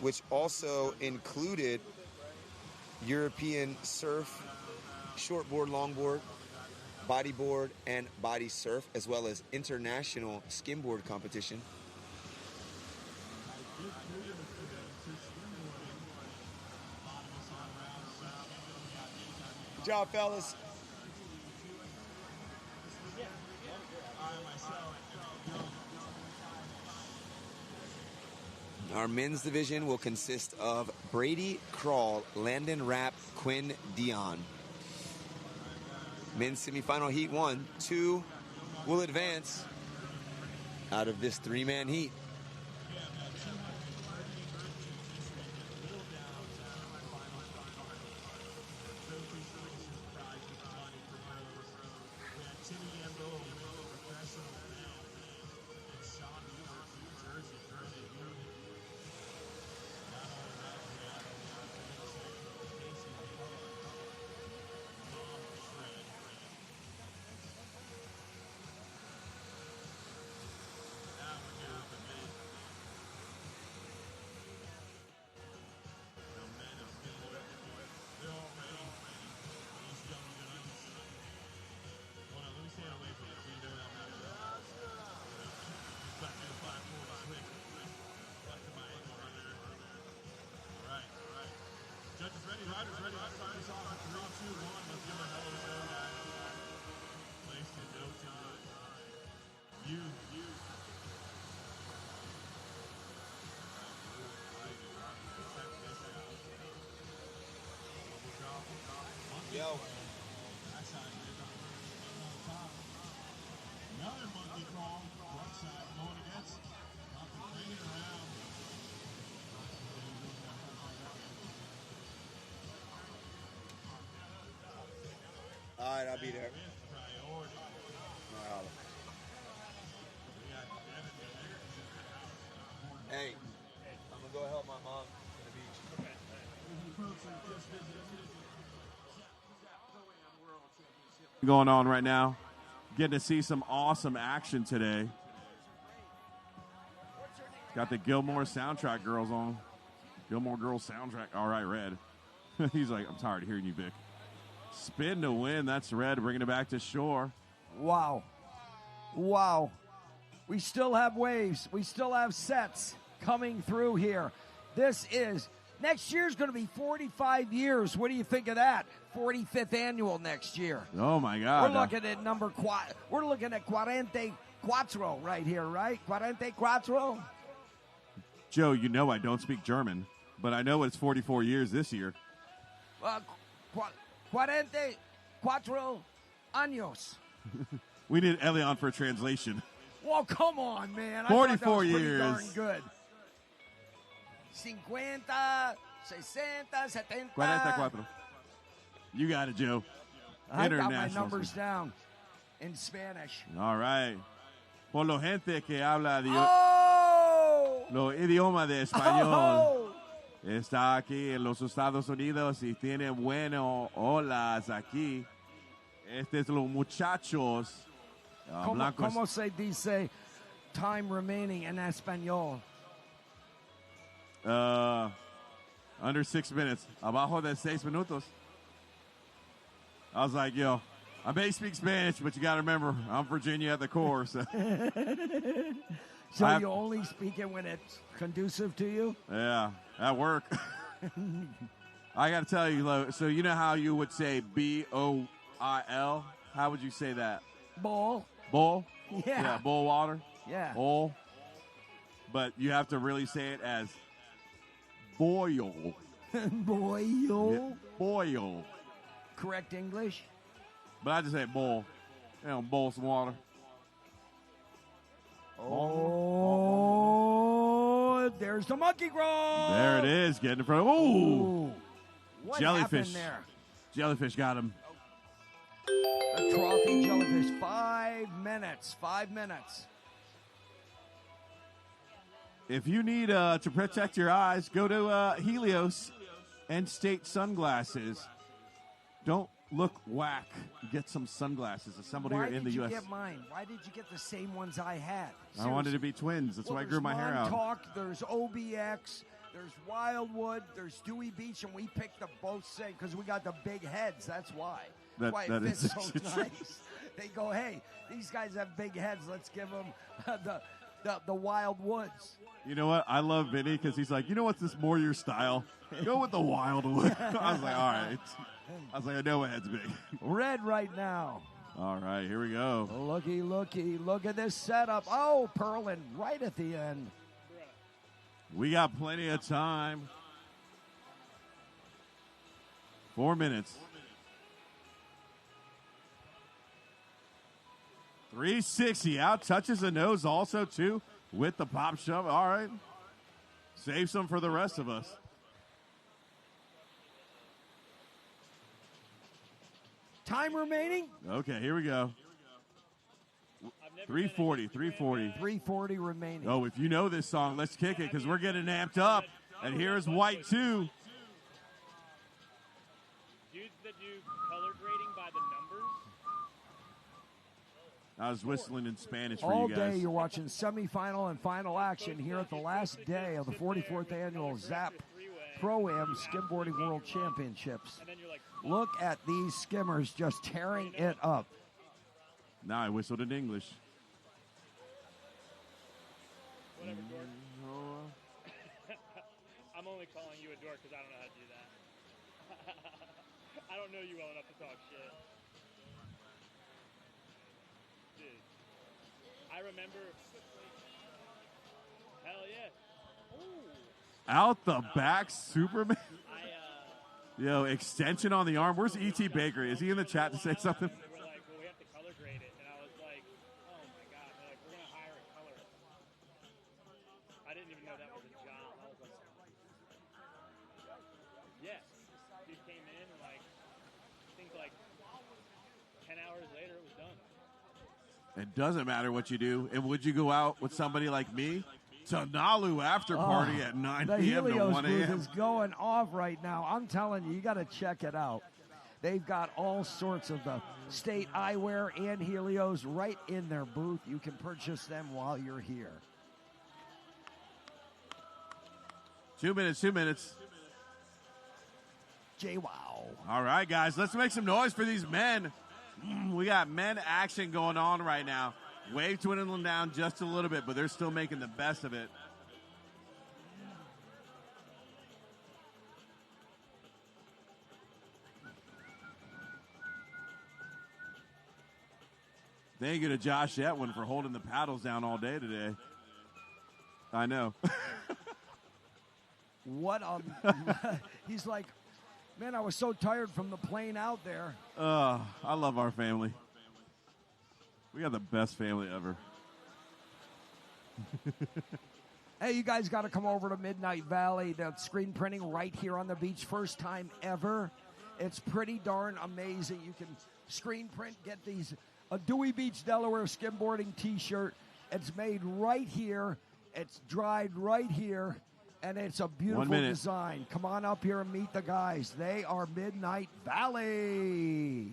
Which also included European surf, shortboard, longboard, bodyboard, and body surf, as well as international skimboard competition. Good job, fellas. Our men's division will consist of Brady Crawl, Landon Rapp, Quinn Dion. Men's semifinal heat 1, 2 will advance out of this 3-man heat. Yo. Another monkey crawl, right side, going against. Bring it around. All right, I'll be there. Wow. Hey, I'm gonna go help my mom to the beach. Going on right now. Getting to see some awesome action today. Got the Gilmore soundtrack girls on. Gilmore Girls soundtrack. All right, Red. He's like, I'm tired of hearing you, Vic. Spin to win. That's Red, bringing it back to shore. Wow. Wow. We still have waves. We still have sets coming through here. Next year's going to be 45 years. What do you think of that? 45th annual next year. Oh, my God. We're looking at we're looking at 44 right here, right? 44. Joe, you know I don't speak German, but I know it's 44 years this year. 44 años. We need Elion for a translation. Well, come on, man. 44 years. years. Darn good. 50, 60, 70. 44. You got it, Joe. I got my numbers down in Spanish. All right. Por la gente que habla Oh! los idiomas de español. Está aquí en los Estados Unidos y tiene buenas olas aquí. Este es los muchachos blancos. ¿Cómo se dice time remaining in español? Under 6 minutes. Abajo de 6 minutos. I was like, yo, I may speak Spanish, but you got to remember, I'm Virginia at the core. So, you only speak it when it's conducive to you? Yeah, at work. I got to tell you, so you know how you would say B-O-I-L? How would you say that? Bowl. Bowl? Yeah. Yeah, bowl water? Yeah. Bowl. But you have to really say it as boil. Boil. Yeah, boil. Correct English? But I just say bowl. You know, bowl some water. Oh, there's the monkey crawl. There it is, getting in front. Oh, what jellyfish. happened there? Jellyfish got him. A trophy jellyfish. 5 minutes. 5 minutes. If you need to protect your eyes, go to Helios and State Sunglasses. Don't look whack. Get some sunglasses assembled here in the U.S. Why did you get mine? Why did you get the same ones I had? I wanted to be twins. That's why I grew my hair out. There's Montauk, there's OBX, there's Wildwood, there's Dewey Beach, and we picked them both same because we got the big heads. That's why. That's why it fits so nice. They go, hey, these guys have big heads. Let's give them the Wildwoods. You know what? I love Vinny because he's like, you know what's this more your style? Go with the Wildwood. I was like, all right. I was like, I know my head's big. Red right now. All right, here we go. Looky. Look at this setup. Oh, Perlin right at the end. We got plenty of time. 4 minutes. 360 out, touches the nose also, too, with the pop shove. All right. Save some for the rest of us. Time remaining? Okay, here we go. 340. 340 remaining. Oh, if you know this song, let's kick it because we're getting amped up. And here's White 2. Dudes that do color grading by the numbers. I was whistling in Spanish for All you guys. day you're watching semifinal and final action here at the last day of the 44th annual ZAP Pro-Am Skimboarding World Championships. Look at these skimmers just tearing it up. Now I whistled in English. Whatever, dork. I'm only calling you a dork because I don't know how to do that. I don't know you well enough to talk shit. Dude, I remember. Hell yeah. Ooh. Out the back, Superman. Yo, extension on the arm. Where's E.T. Bakery? Is he in the chat to say something? They were like, well, we have to color grade it. And I was like, oh my God. They're like, we're going to hire a colorist. I didn't even know that was a job. I was like, yes. Dude came in and I think 10 hours later it was done. It doesn't matter what you do. And would you go out with somebody like me? To Nalu after party at 9 p.m. to 1 The Helios a.m. booth is going off right now. I'm telling you, you got to check it out. They've got all sorts of the State Eyewear and Helios right in their booth. You can purchase them while you're here. 2 minutes, 2 minutes. J-Wow. All right, guys, let's make some noise for these men. We got men action going on right now. Wave dwindling down just a little bit, but they're still making the best of it. Thank you to Josh Etwin for holding the paddles down all day today. I know. What he's like, man, I was so tired from the plane out there. I love our family. We got the best family ever. Hey, you guys got to come over to Midnight Valley. The screen printing right here on the beach. First time ever. It's pretty darn amazing. You can screen print, get these. A Dewey Beach, Delaware skimboarding t-shirt. It's made right here. It's dried right here. And it's a beautiful design. Come on up here and meet the guys. They are Midnight Valley.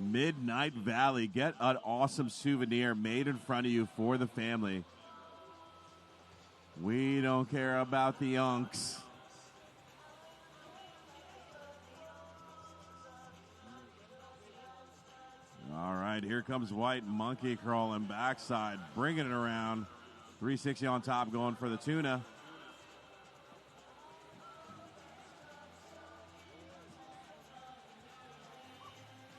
Midnight Valley. Get an awesome souvenir made in front of you for the family. We don't care about the unks. All right, here comes White, monkey crawling backside, bringing it around. 360 on top, going for the tuna.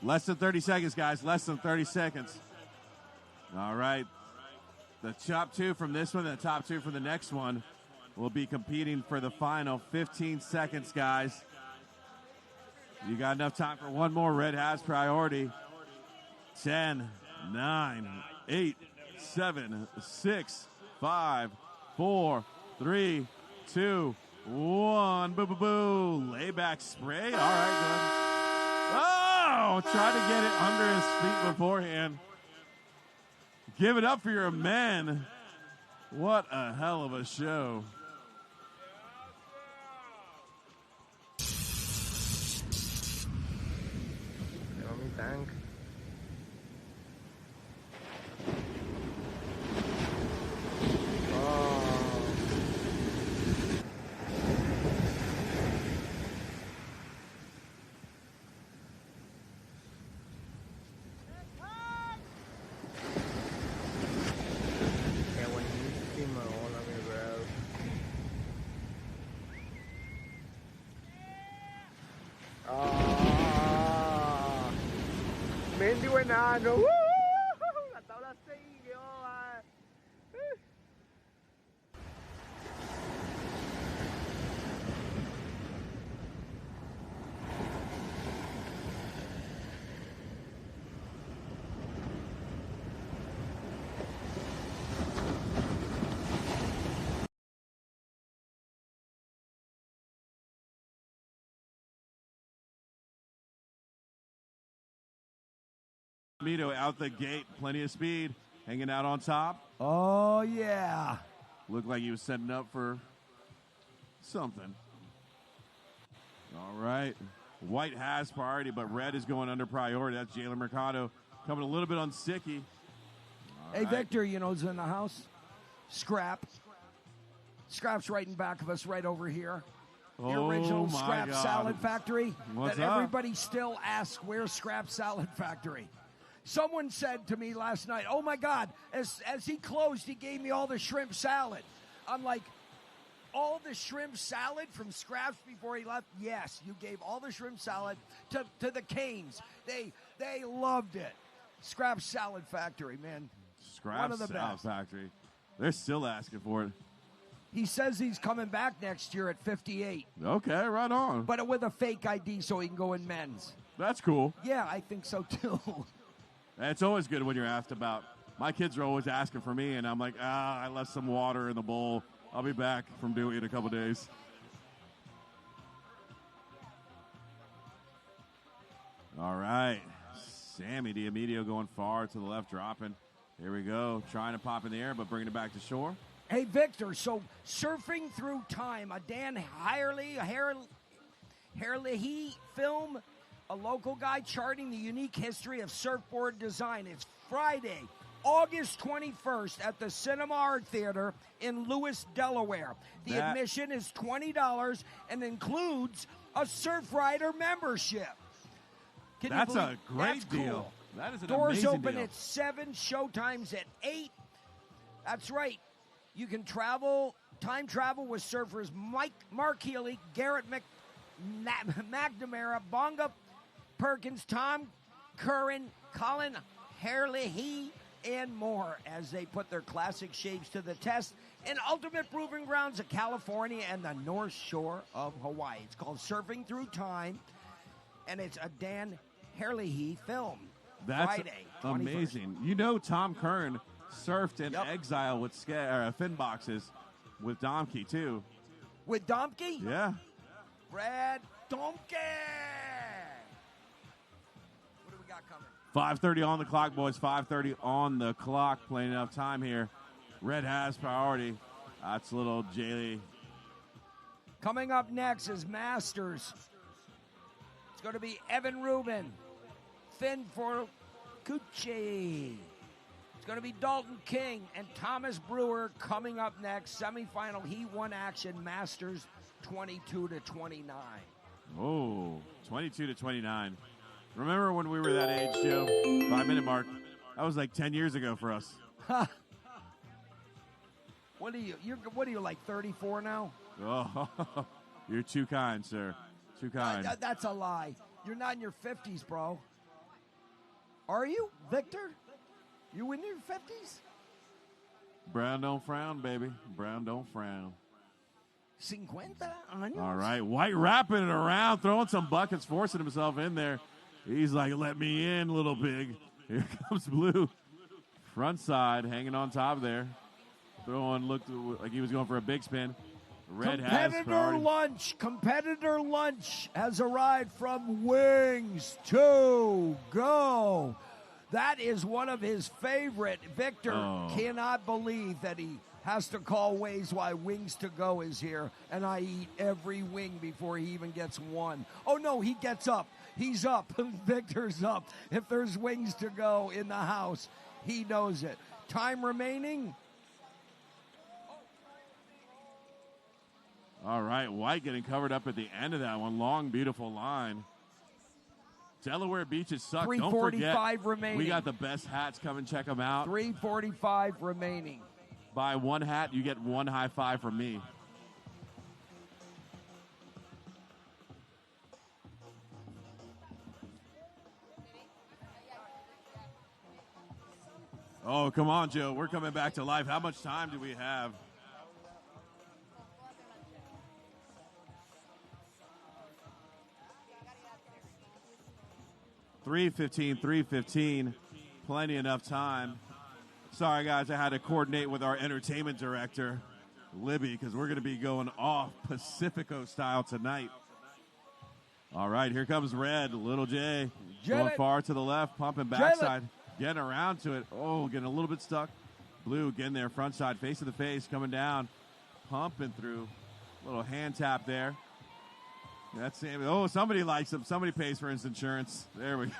Less than 30 seconds, guys. Less than 30 seconds. All right. The top two from this one and the top two from the next one will be competing for the final 15 seconds, guys. You got enough time for one more. Red has priority. 10, 9, 8, 7, 6, 5, 4, 3, 2, 1. Boo, boo, boo. Layback spray. All right, good. Oh, tried to get it under his feet beforehand. Give it up for your men. What a hell of a show. Tank. Mendigo enano. La tabla siguió. Mito out the gate, plenty of speed, hanging out on top. Oh, yeah. Looked like he was setting up for something. All right. White has priority, but red is going under priority. That's Jalen Mercado coming a little bit on Sicky. Hey, Victor, you know who's in the house? Scrap. Scrap's right in back of us, right over here. The original my Scrap God. Salad Factory. What's that up? everybody still asks, where's Scrap Salad Factory? Someone said to me last night, oh, my God, as he closed, he gave me all the shrimp salad. I'm like, all the shrimp salad from Scraps before he left? Yes, you gave all the shrimp salad to the Canes. They loved it. Scrap Salad Factory, man. Scrap One of the Salad best. Factory. They're still asking for it. He says he's coming back next year at 58. Okay, right on. But with a fake ID so he can go in men's. That's cool. Yeah, I think so, too. It's always good when you're asked about. My kids are always asking for me, and I'm like, I left some water in the bowl. I'll be back from Dewey in a couple days. All right. Sammy Diamidio going far to the left, dropping. Here we go. Trying to pop in the air, but bringing it back to shore. Hey, Victor, so Surfing Through Time, a Dan Herlihy film, a local guy charting the unique history of surfboard design. It's Friday, August 21st at the Cinema Art Theater in Lewis, Delaware. The admission is $20 and includes a Surf Rider membership. That's a great deal. Cool. That is an Doors amazing open deal. at 7, showtimes at 8. That's right. You can time travel with surfers Mark Healy, Garrett McNamara, Bonga Perkins, Tom Curran, Colin Herlihy, and more as they put their classic shapes to the test in ultimate proving grounds of California and the North Shore of Hawaii. It's called Surfing Through Time, and it's a Dan Herlihy film. That's Friday, 21st. amazing. You know, Tom Kern surfed in exile with fin boxes with Domke, too. With Domke? Yeah. Brad Domke! What do we got coming? 5:30 on the clock, boys. 5:30 on the clock. Playing enough time here. Red has priority. That's little Jaylee. Coming up next is Masters. It's going to be Evan Rubin, Finn Forcucci. It's going to be Dalton King and Thomas Brewer coming up next. Semifinal Heat 1 action, Masters 22-29. Oh, 22-29. Remember when we were that age, Joe? 5-minute mark. That was like 10 years ago for us. What are you, like 34 now? Oh, you're too kind, sir. Too kind. That's a lie. You're not in your 50s, bro. Are you, Victor? You in your 50s? Brown don't frown, baby. Brown don't frown. 50 años? All right, White wrapping it around, throwing some buckets, forcing himself in there. He's like, let me in, little pig. Here comes Blue. Front side, hanging on top there. Throwing looked like he was going for a big spin. Red has priority. Competitor lunch has arrived from Wings to Go. That is one of his favorite. Victor cannot believe that he has to call waves while Wings to Go is here, and I eat every wing before he even gets one. Oh, no, he gets up. He's up. Victor's up. If there's Wings to Go in the house, he knows it. Time remaining. All right, White getting covered up at the end of that one. Long, beautiful line. Delaware beaches suck. Don't forget, 3:45 remaining. we got the best hats. Come and check them out. 3:45 remaining. Buy one hat, you get one high five from me. Oh, come on, Joe. We're coming back to life. How much time do we have? $3:15. Plenty enough time. Sorry, guys, I had to coordinate with our entertainment director, Libby, because we're going to be going off Pacifico style tonight. All right, here comes Red. Little J going far to the left, pumping backside, getting around to it. Oh, getting a little bit stuck. Blue getting there, front side, face to the face, coming down, pumping through. Little hand tap there. That's it. Oh, somebody likes him. Somebody pays for his insurance. There we go.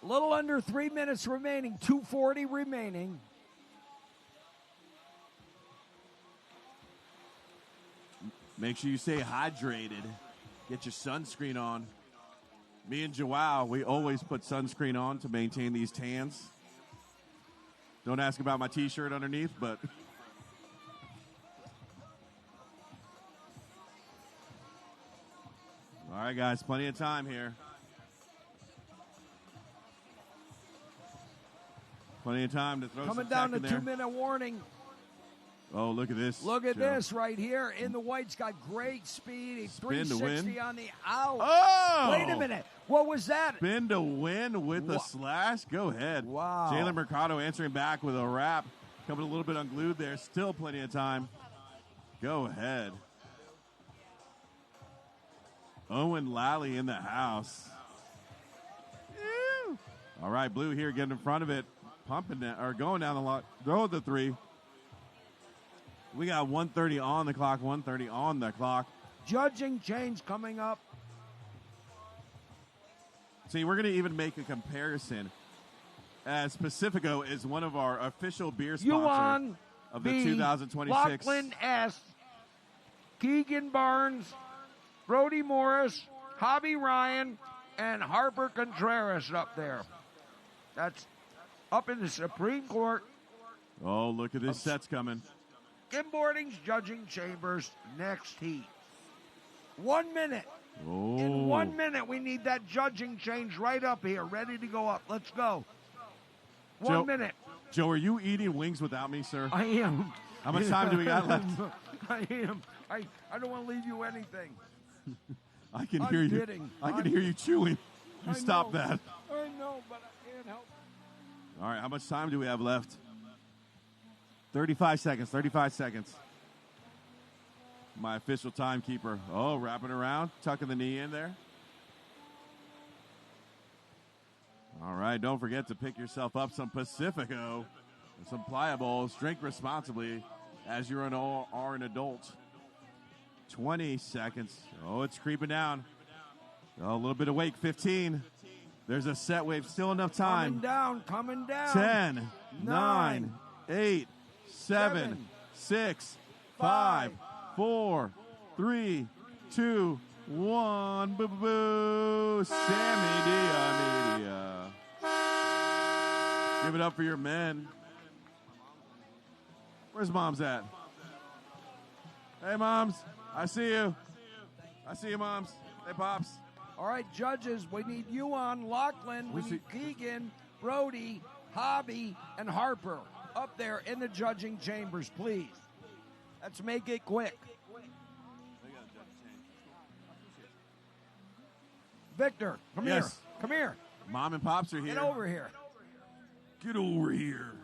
A little under 3 minutes remaining. 2:40 remaining. Make sure you stay hydrated. Get your sunscreen on. Me and Joao, we always put sunscreen on to maintain these tans. Don't ask about my T-shirt underneath, but... All right, guys, plenty of time here. Plenty of time to throw Coming some down to tech in there. 2-minute warning. Oh, look at this. Look at Joe. this right here. In the white's got great speed. He's Spin to 360 win. on the out. Oh! Wait a minute. What was that? Spin to win with the slash. Go ahead. Wow. Jalen Mercado answering back with a wrap. Coming a little bit unglued there. Still plenty of time. Go ahead. Owen Lally in the house. Ew. All right, Blue here getting in front of it. Pumping that, or going down the lot. Throw the three. We got 1:30 on the clock, 1:30 on the clock. Judging change coming up. See, we're going to even make a comparison, as Pacifico is one of our official beer sponsors Yuan of the B, 2026. Lachlan S, Keegan Barnes, Brody Morris, Hobby Ryan, and Harper Contreras up there. That's up in the Supreme Court. Oh, look at this set's coming. Skimboarding's judging chambers next heat. 1 minute. Oh. In 1 minute, we need that judging change right up here, ready to go up. Let's go. Joe, 1 minute. Joe, are you eating wings without me, sir? I am. How much time do we got left? I am. I don't want to leave you anything. I can I'm hear you. kidding. I can hear you chewing. You I stop know. that. I know, but I can't help. All right, how much time do we have left? 35 seconds, 35 seconds. My official timekeeper. Oh, wrapping around, tucking the knee in there. All right, don't forget to pick yourself up some Pacifico and some Pliables. Drink responsibly as you are an adult. 20 seconds. Oh, it's creeping down. Oh, a little bit of wake. 15. There's a set wave. Still enough time. Coming down. 10, 9, 8, 7, 6, 5, 4, 3, 2, 1. Boo, boo, boo. Sammy Dia Media. Give it up for your men. Where's Mom's at? Hey, Moms. I see you. I see you, Moms. Hey, Pops. All right, judges, we need Yuan, Lachlan, we need Keegan, Brody, Hobby, and Harper up there in the judging chambers, please. Let's make it quick. Victor, come Yes. here. Come here. Mom and Pops are here. Get over here. Get over here.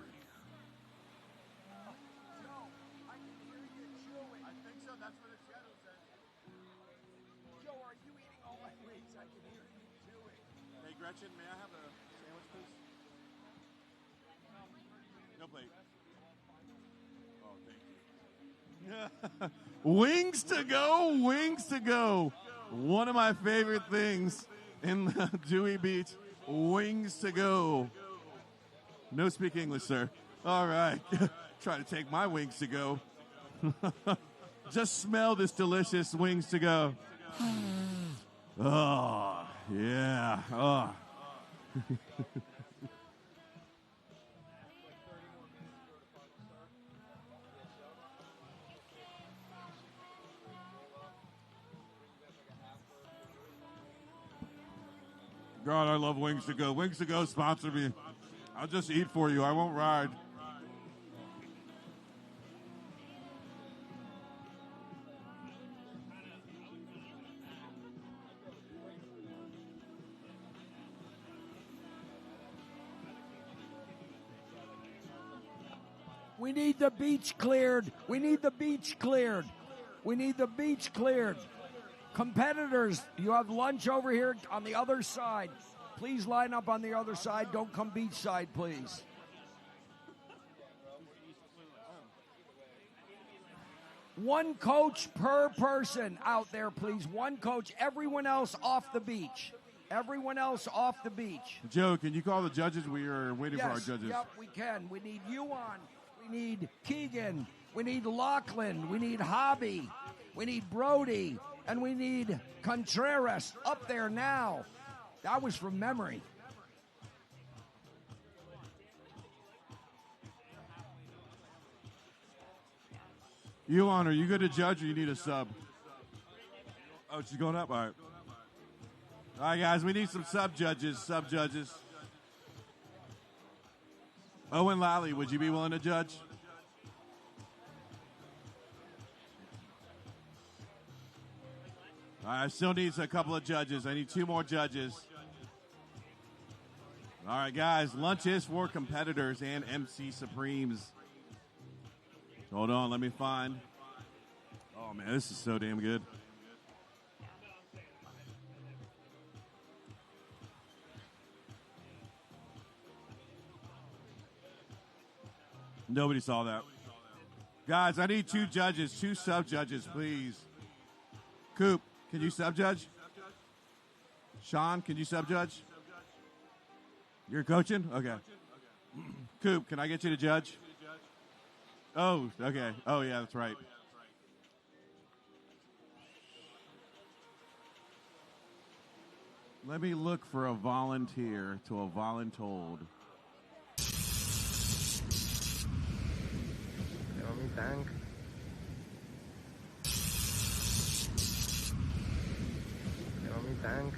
Hey, Gretchen, may I have a sandwich, please? No plate. Oh, thank you. Wings to go, wings to go. One of my favorite things in the Dewey Beach, wings to go. No speak English, sir. All right. Try to take my wings to go. Just smell this delicious wings to go. Oh, yeah. Oh. God, I love Wings to Go. Wings to Go sponsor me. I'll just eat for you. I won't ride. We need the beach cleared. We need the beach cleared. We need the beach cleared. Competitors, you have lunch over here on the other side. Please line up on the other side. Don't come beach side, please. One coach per person out there, please. One coach. Everyone else off the beach. Everyone else off the beach. Joe, can you call the judges? We are waiting for our judges. Yep, we can. We need Yuan. We need Keegan. We need Lachlan. We need Hobby. We need Brody. And we need Contreras up there now. That was from memory. Yuan, are you good to judge or you need a sub? Oh, she's going up? All right. All right, guys, we need some sub-judges. Owen Lally, would you be willing to judge? All right, I still need a couple of judges. I need 2 more judges. All right, guys, lunch is for competitors and MC Supremes. Hold on, let me find. Oh, man, this is so damn good. Nobody saw that. Guys, I need 2 judges, 2 sub-judges, please. Coop, can you sub-judge? Sean, can you sub-judge? You're coaching? Okay. Coop, can I get you to judge? Oh, okay. Oh, yeah, that's right. Let me look for a volunteer to a voluntold. Tank. Tank.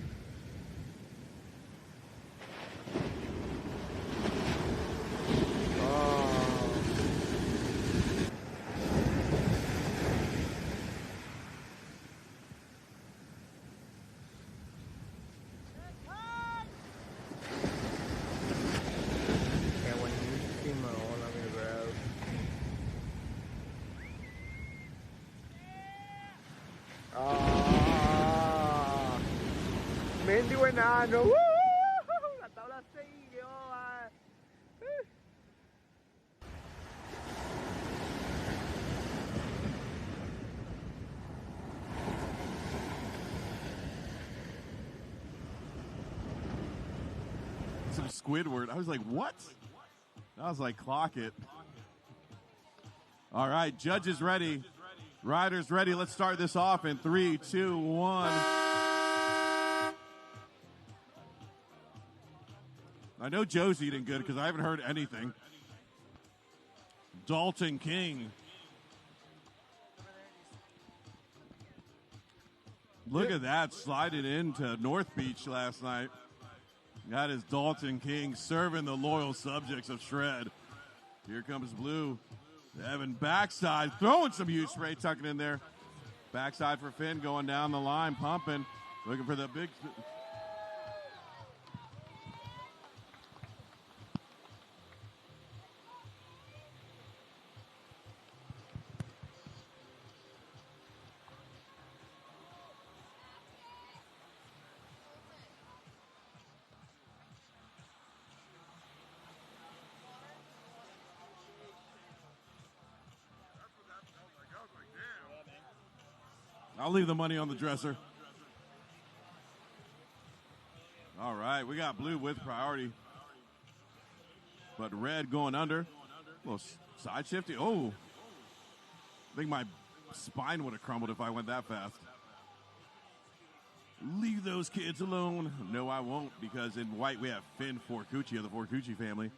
Mendigo enano. La tabla se guió. Some Squidward. I was like, what? I was like, clock it. All right, judges ready. Riders ready. Let's start this off in 3, 2, 1. I know Joe's eating good because I haven't heard anything. Dalton King. Look at that, sliding into North Beach last night. That is Dalton King serving the loyal subjects of Shred. Here comes Blue. Evan backside, throwing some huge spray, tucking in there. Backside for Finn, going down the line, pumping, looking for the big. I'll leave the money on the dresser. All right, we got blue with priority. But red going under. A little side shifty. Oh. I think my spine would have crumbled if I went that fast. Leave those kids alone. No, I won't, because in white we have Finn Forcucci of the Forcucci family.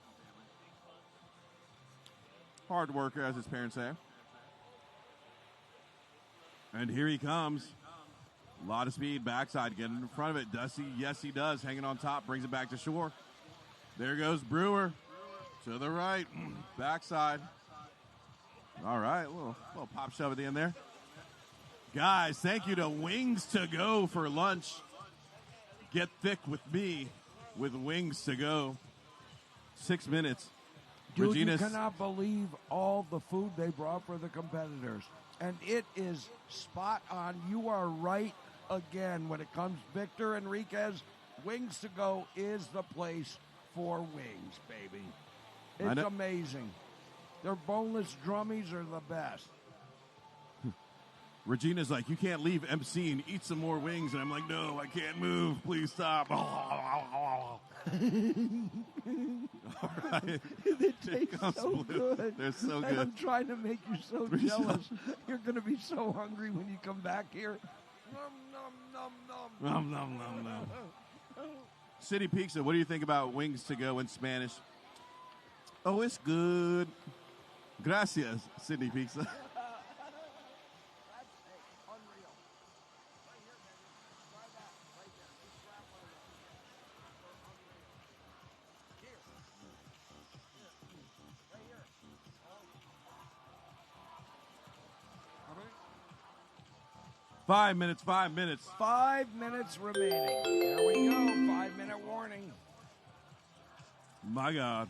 Hard worker, as his parents say. And here he comes. A lot of speed, backside, getting in front of it. Does he? Yes, he does. Hanging on top, brings it back to shore. There goes Brewer. To the right, backside. All right, a little pop shove at the end there. Guys, thank you to Wings to Go for lunch. Get thick with me with Wings to Go. 6 minutes. Dude, Regina's, you cannot believe all the food they brought for the competitors. And it is spot on. You are right again when it comes. Victor Enriquez, Wings to Go is the place for wings, baby. It's amazing. Their boneless drummies are the best. Regina's like, you can't leave MC and eat some more wings. And I'm like, no, I can't move. Please stop. All right. They taste so good. They're so And good. I'm trying to make you so jealous. You're going to be so hungry when you come back here. Nom, nom, nom, nom. City Pizza, what do you think about Wings to Go in Spanish? Oh, it's good. Gracias, City Pizza. 5 minutes, 5 minutes. 5 minutes remaining. There we go. 5 minute warning. My God.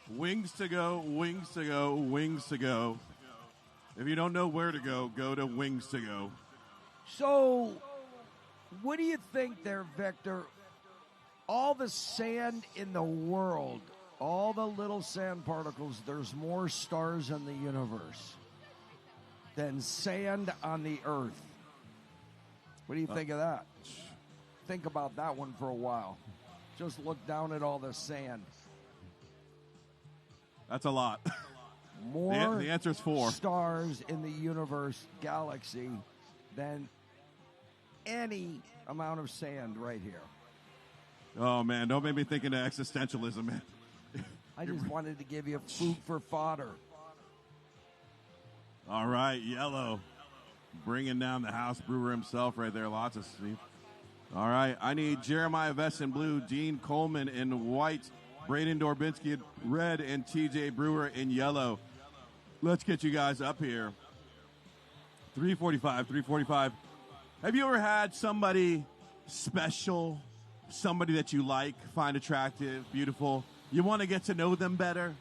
Wings to go, wings to go, wings to go. If you don't know where to go to Wings to Go. So, what do you think there, Victor? All the sand in the world, all the little sand particles, there's more stars in the universe than sand on the earth. What do you think of that? Think about that one for a while. Just look down at all the sand. That's a lot. More the answer is 4 stars in the universe galaxy than any amount of sand right here. Oh, man, don't make me think into existentialism, man. I just wanted to give you food for fodder. All right, yellow. Bringing down the house brewer himself right there. Lots of sleep. All right, I need Jeremiah Vest in blue, Dean Coleman in white, Braden Dorbinski in red, and TJ Brewer in yellow. Let's get you guys up here. 345. Have you ever had somebody special, somebody that you like, find attractive, beautiful? You want to get to know them better?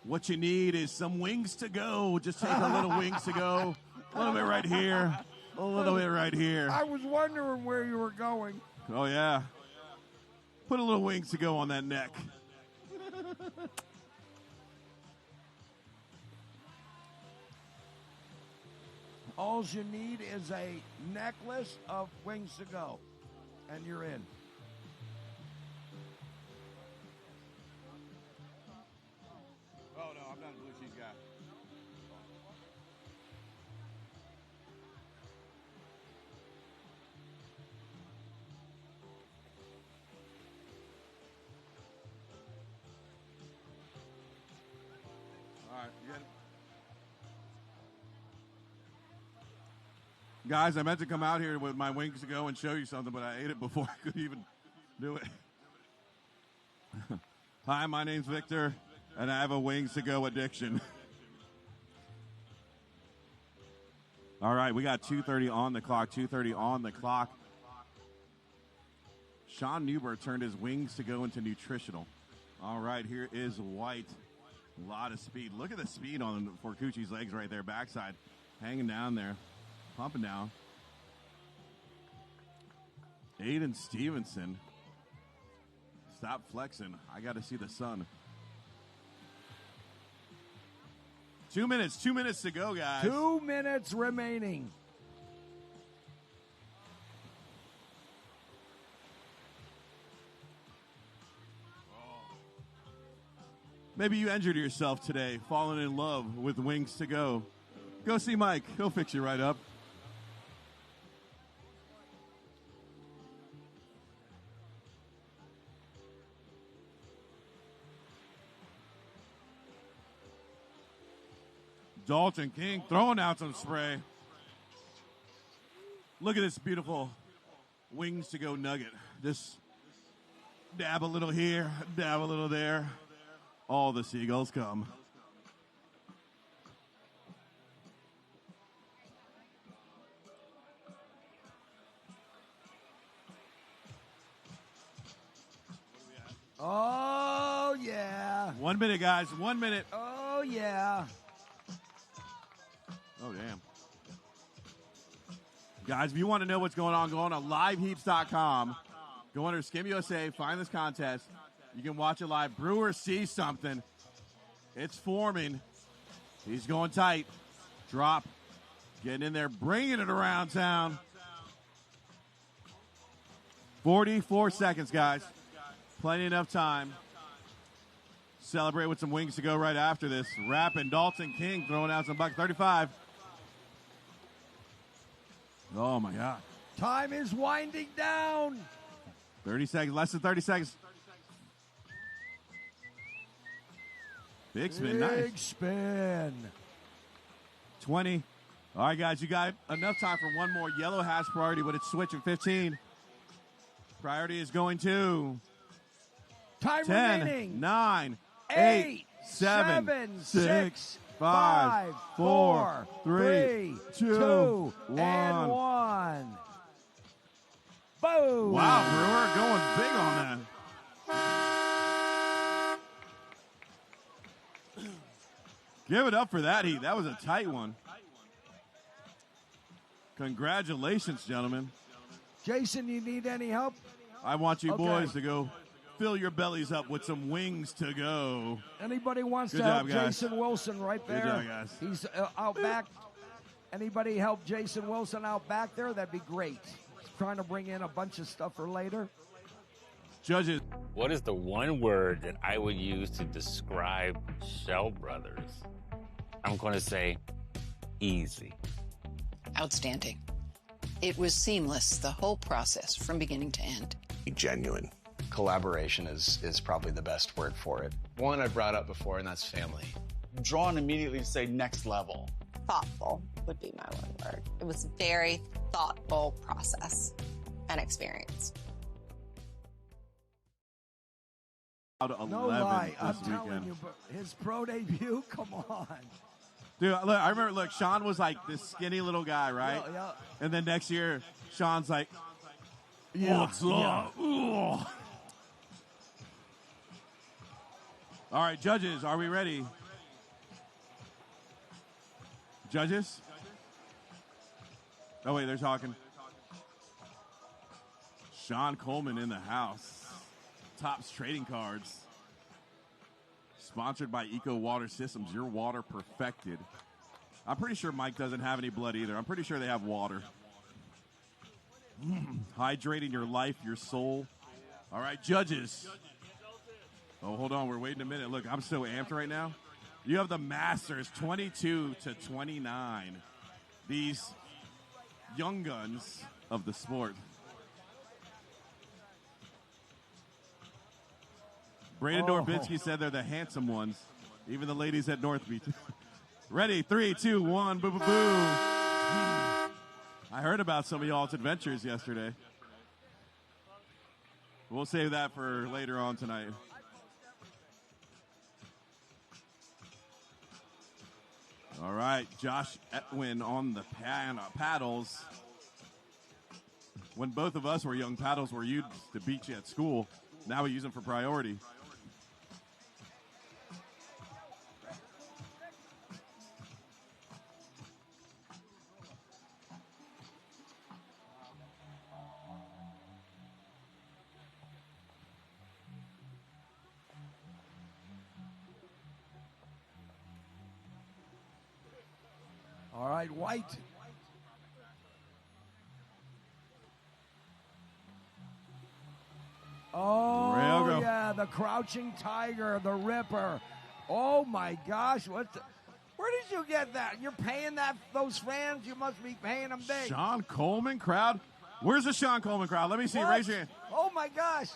What you need is some wings to go. Just take a little wings to go. A little bit right here. A little bit right here. I was wondering where you were going. Oh, yeah. Put a little wings to go on that neck. All you need is a necklace of wings to go, and you're in. Oh, no, I'm not a blue cheese guy. All right, you got it. Guys, I meant to come out here with my wings to go and show you something, but I ate it before I could even do it. Hi, my name's Victor, and I have a wings to go addiction. All right, we got 2:30 on the clock, 2:30 on the clock. Sean Newbert turned his wings to go into nutritional. All right, here is White. A lot of speed. Look at the speed on Forcucci's legs right there, backside, hanging down there. Pumping down. Aiden Stevenson. Stop flexing. I got to see the sun. 2 minutes. 2 minutes to go, guys. 2 minutes remaining. Maybe you injured yourself today, falling in love with Wings to Go. Go see Mike. He'll fix you right up. Dalton King throwing out some spray. Look at this beautiful Wings to Go nugget. Just dab a little here, dab a little there. All the seagulls come. Oh, yeah. 1 minute, guys. 1 minute. Oh, yeah. Oh, damn. Guys, if you want to know what's going on, go on to liveheaps.com. Go under Skim USA, find this contest. You can watch it live. Brewer sees something. It's forming. He's going tight. Drop. Getting in there, bringing it around town. 44 seconds, guys. Plenty enough time. Celebrate with some Wings to Go right after this. Rapping Dalton King throwing out some buck 35. Oh, my God. Time is winding down. 30 seconds, less than 30 seconds. Big spin, nice. Big spin. 20. All right, guys, you got enough time for one more. Yellow has priority, but it's switching 15. Priority is going to Time 10, remaining. 9, 8, 8, 7, 6, 6, 5, 4, 3, 2, 1. And 1. Boom. Wow, Brewer going big on that. Give it up for that heat. That was a tight one. Congratulations, gentlemen. Jason, you need any help? I want you Okay. boys to go fill your bellies up with some Wings to Go. Anybody wants Good to job, help guys. Jason Wilson right Good there? job, guys. He's out back. Anybody help Jason Wilson out back there? That'd be great. He's trying to bring in a bunch of stuff for later. Judges. What is the one word that I would use to describe Shell Brothers? I'm going to say easy. Outstanding. It was seamless, the whole process from beginning to end. Genuine. Collaboration is probably the best word for it. One I brought up before, and that's family. Drawn immediately to say next level. Thoughtful would be my one word. It was a very thoughtful process and experience. No lie, I'm telling you, but his pro debut, come on. Dude, look, I remember, look, Sean was like this skinny little guy, right? Yeah. And then next year, Sean's like, Yeah, what's up? Ugh. All right, judges, are we ready? Judges? Oh, wait, they're talking. Sean Coleman in the house. Topps Trading Cards. Sponsored by Eco Water Systems. Your water perfected. I'm pretty sure Mike doesn't have any blood either. I'm pretty sure they have water. Hydrating your life, your soul. All right, judges. Oh, hold on. We're waiting a minute. Look, I'm so amped right now. You have the Masters 22-29. These young guns of the sport. Brandon Dorbinski said they're the handsome ones. Even the ladies at North Beach. Ready? 3, 2, 1. Boo, boo, boo. I heard about some of y'all's adventures yesterday. We'll save that for later on tonight. All right, Josh Etwin on the paddles. When both of us were young, paddles were used to beat you at school. Now we use them for priority. All right, White. Oh, Real go. yeah, the crouching tiger, the ripper. Oh, my gosh. Where did you get that? You're paying those fans? You must be paying them big. Sean Coleman crowd? Where's the Sean Coleman crowd? Let me see. What? Raise your hand. Oh, my gosh.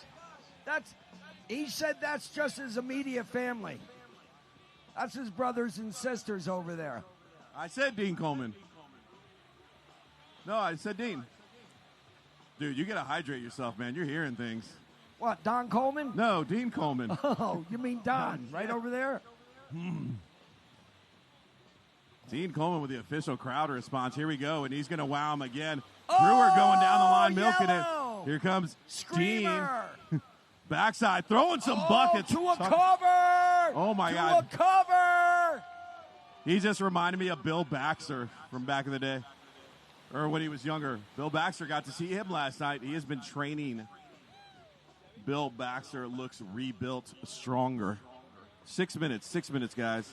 He said that's just his immediate family. That's his brothers and sisters over there. I said Dean Coleman. No, I said Dean. Dude, you got to hydrate yourself, man. You're hearing things. What, Don Coleman? No, Dean Coleman. Oh, you mean Don, right over there? Dean Coleman with the official crowd response. Here we go, and he's going to wow him again. Brewer going down the line, milking yellow. it. Here comes Screamer. Dean. Backside, throwing some buckets. To a cover! Oh, my to God. To a cover! He just reminded me of Bill Baxter from back in the day, or when he was younger. Bill Baxter, got to see him last night. He has been training. Bill Baxter looks rebuilt, stronger. 6 minutes, guys.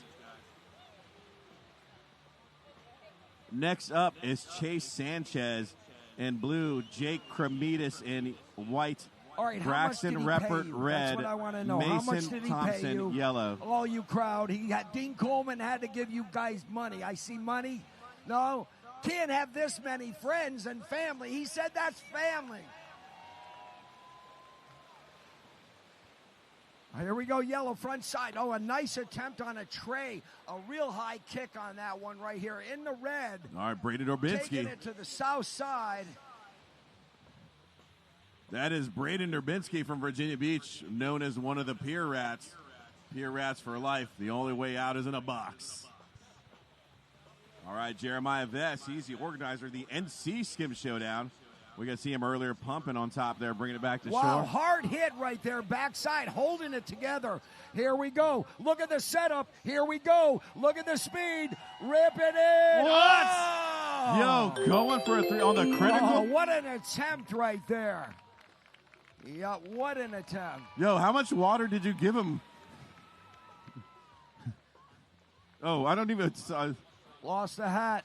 Next up is Chase Sanchez in blue, Jake Kremitis in white, All right, Braxton how much did he Reppert pay you? red, That's what I want to know. Mason How much did he Thompson pay you? yellow. All you crowd. Dean Coleman had to give you guys money. I see money. No, can't have this many friends and family. He said that's family. Here we go, yellow front side. Oh, a nice attempt on a tray. A real high kick on that one right here in the red. All right, Braden Durbinski. Taking it to the south side. That is Braden Durbinski from Virginia Beach, known as one of the Pier Rats. Pier Rats for life. The only way out is in a box. All right, Jeremiah Vest. He's the organizer of the NC Skim Showdown. We got to see him earlier pumping on top there, bringing it back to wow, shore. Hard hit right there, backside, holding it together. Here we go. Look at the setup. Here we go. Look at the speed. Rip it in. What? Oh! Yo, going for a three on the critical. Oh, what an attempt right there. Yeah, what an attempt. Yo, how much water did you give him? Oh, I don't even. Lost the hat.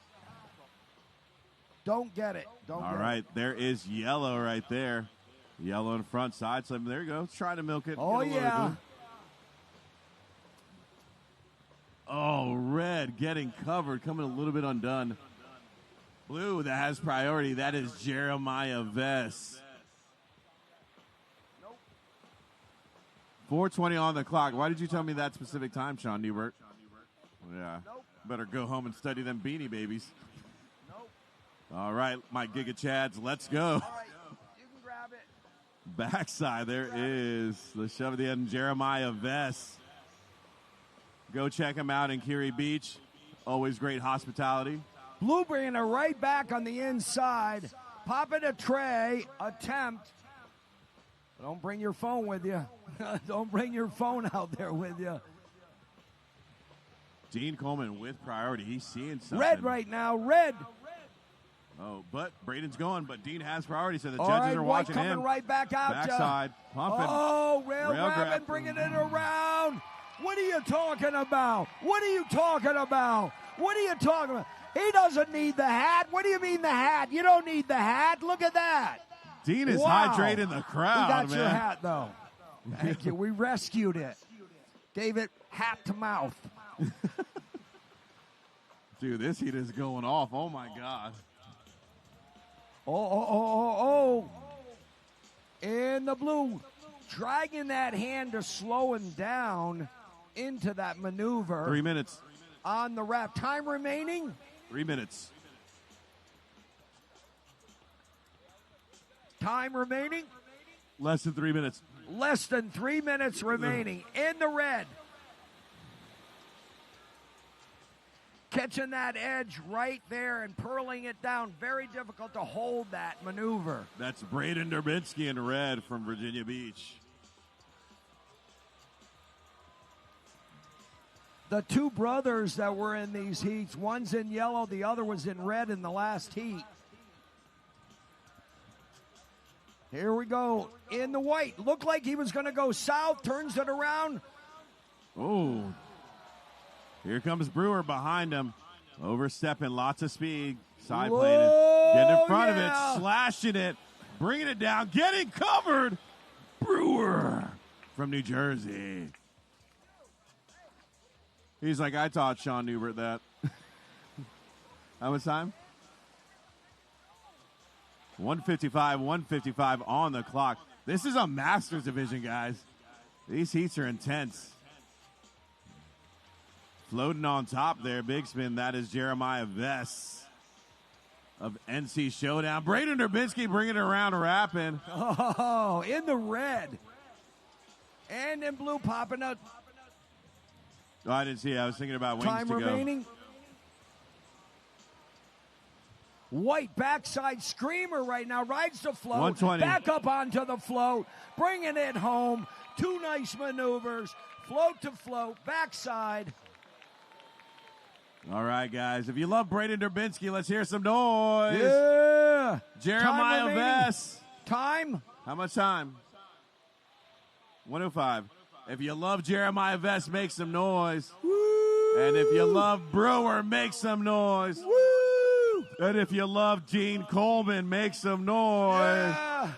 Don't get it. Don't All get right, it. there is yellow right there. Yellow in front side. So there you go. Try to milk it. Oh, Get a little yeah. bit. Oh, red getting covered, coming a little bit undone. Blue that has priority. That is Jeremiah Vest. 4:20 on the clock. Why did you tell me that specific time, Sean Newbert? Yeah. Better go home and study them Beanie Babies. All right, my Giga Chads, let's go. All right, you can grab it. Backside, there is the shove at the end, Jeremiah Vest. Go check him out in Curie Beach. Always great hospitality. Blue bringing it right back on the inside. Popping a tray. Attempt. Don't bring your phone with you. Don't bring your phone out there with you. Dean Coleman with priority. He's seeing something. Red right now. Red. Oh, but Braden's going, but Dean has priority, so the All judges right, are White watching coming him. right back out. Backside, pumping. Oh, rail grabbing, grab. bringing it around. What are you talking about? What are you talking about? What are you talking about? He doesn't need the hat. What do you mean the hat? You don't need the hat. Look at that. Dean is Wow. hydrating the crowd, We got man. your hat, though. Thank you. We rescued it. Gave it hat to mouth. Dude, this heat is going off. Oh, my God. Oh. In the blue. Dragging that hand to slow him down into that maneuver. 3 minutes. On the wrap. Time remaining? 3 minutes. Time remaining? Less than 3 minutes. Less than 3 minutes remaining. In the red. Catching that edge right there and purling it down. Very difficult to hold that maneuver. That's Braden Durbinski in red from Virginia Beach. The two brothers that were in these heats, one's in yellow, the other was in red in the last heat. Here we go. In the white. Looked like he was going to go south. Turns it around. Oh. Here comes Brewer behind him. Overstepping, lots of speed. Side planing. Getting in front of it. Slashing it. Bringing it down. Getting covered. Brewer from New Jersey. He's like, I taught Sean Newbert that. How much time? 155 on the clock. This is a Masters division, guys. These heats are intense. Floating on top there, big spin. That is Jeremiah Vess of NC Showdown. Braden Durbinski bringing it around, rapping. Oh, in the red. And in blue popping up. Oh, I didn't see it. I was thinking about wings Time to remaining. go. White backside screamer right now. Rides the float. 120. Back up onto the float. Bringing it home. Two nice maneuvers. Float to float. Backside. All right, guys. If you love Braden Durbinski, let's hear some noise. Yeah. Jeremiah Vess. Time? How much time? 105. If you love Jeremiah Vess, make some noise. Woo. And if you love Brewer, make some noise. Woo. And if you love Gene Coleman, make some noise. Yeah.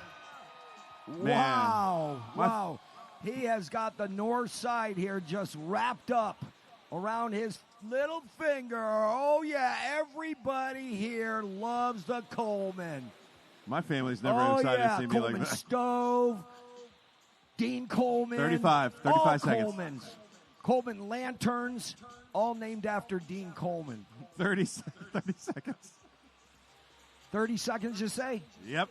Man. Wow. Wow. He has got the north side here just wrapped up around his little finger. Oh, yeah. Everybody here loves the Coleman. My family's never excited to see me Coleman like that. Stove. Dean Coleman. 35 all seconds. Colemans. Coleman Lanterns, all named after Dean Coleman. 30 seconds. 30 seconds, you say? Yep.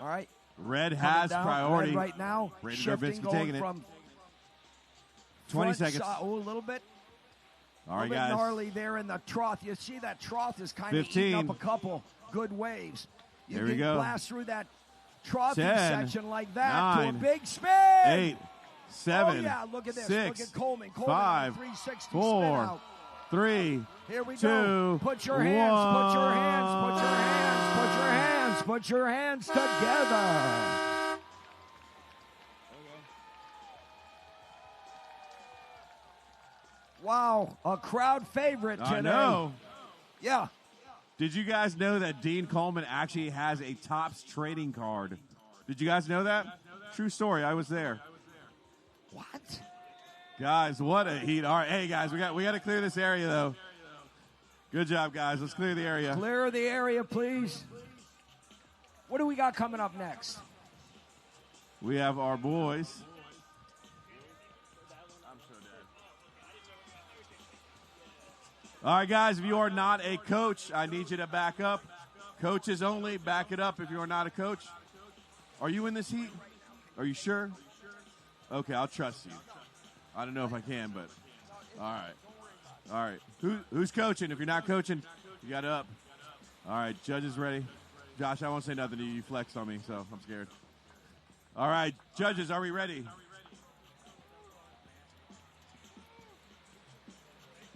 All right. Red Coming has down, priority. red right now. Braden Shifting, Durbinski going taking it. from 20 front seconds. side- a little bit. All right, a little guys. bit gnarly there in the trough. You see that trough is kind of 15. eating up a couple good waves. You There we can go. blast through that trough 10, section like that 9, to a big spin. 8, 7, Oh, yeah, look at this. 6, Look at Coleman. Coleman 5, 360 spin 4, out. 3, Here we 2, go. Put your hands, put your hands, put your hands, put your hands, put your hands together. Wow, a crowd favorite today. I know. Yeah. Did you guys know that Dean Coleman actually has a Topps trading card? Did you guys know that? True story. I was there. What? Guys, what a heat. All right, hey, guys, we got to clear this area, though. Good job, guys. Let's clear the area. Clear the area, please. What do we got coming up next? We have our boys. All right, guys, if you are not a coach, I need you to back up. Coaches only, back it up if you are not a coach. Are you in this heat? Are you sure? Okay, I'll trust you. I don't know if I can, but all right. All right. Who's coaching? If you're not coaching, you got up. All right, judges ready. Josh, I won't say nothing to you. You flexed on me, so I'm scared. All right, judges, are we ready?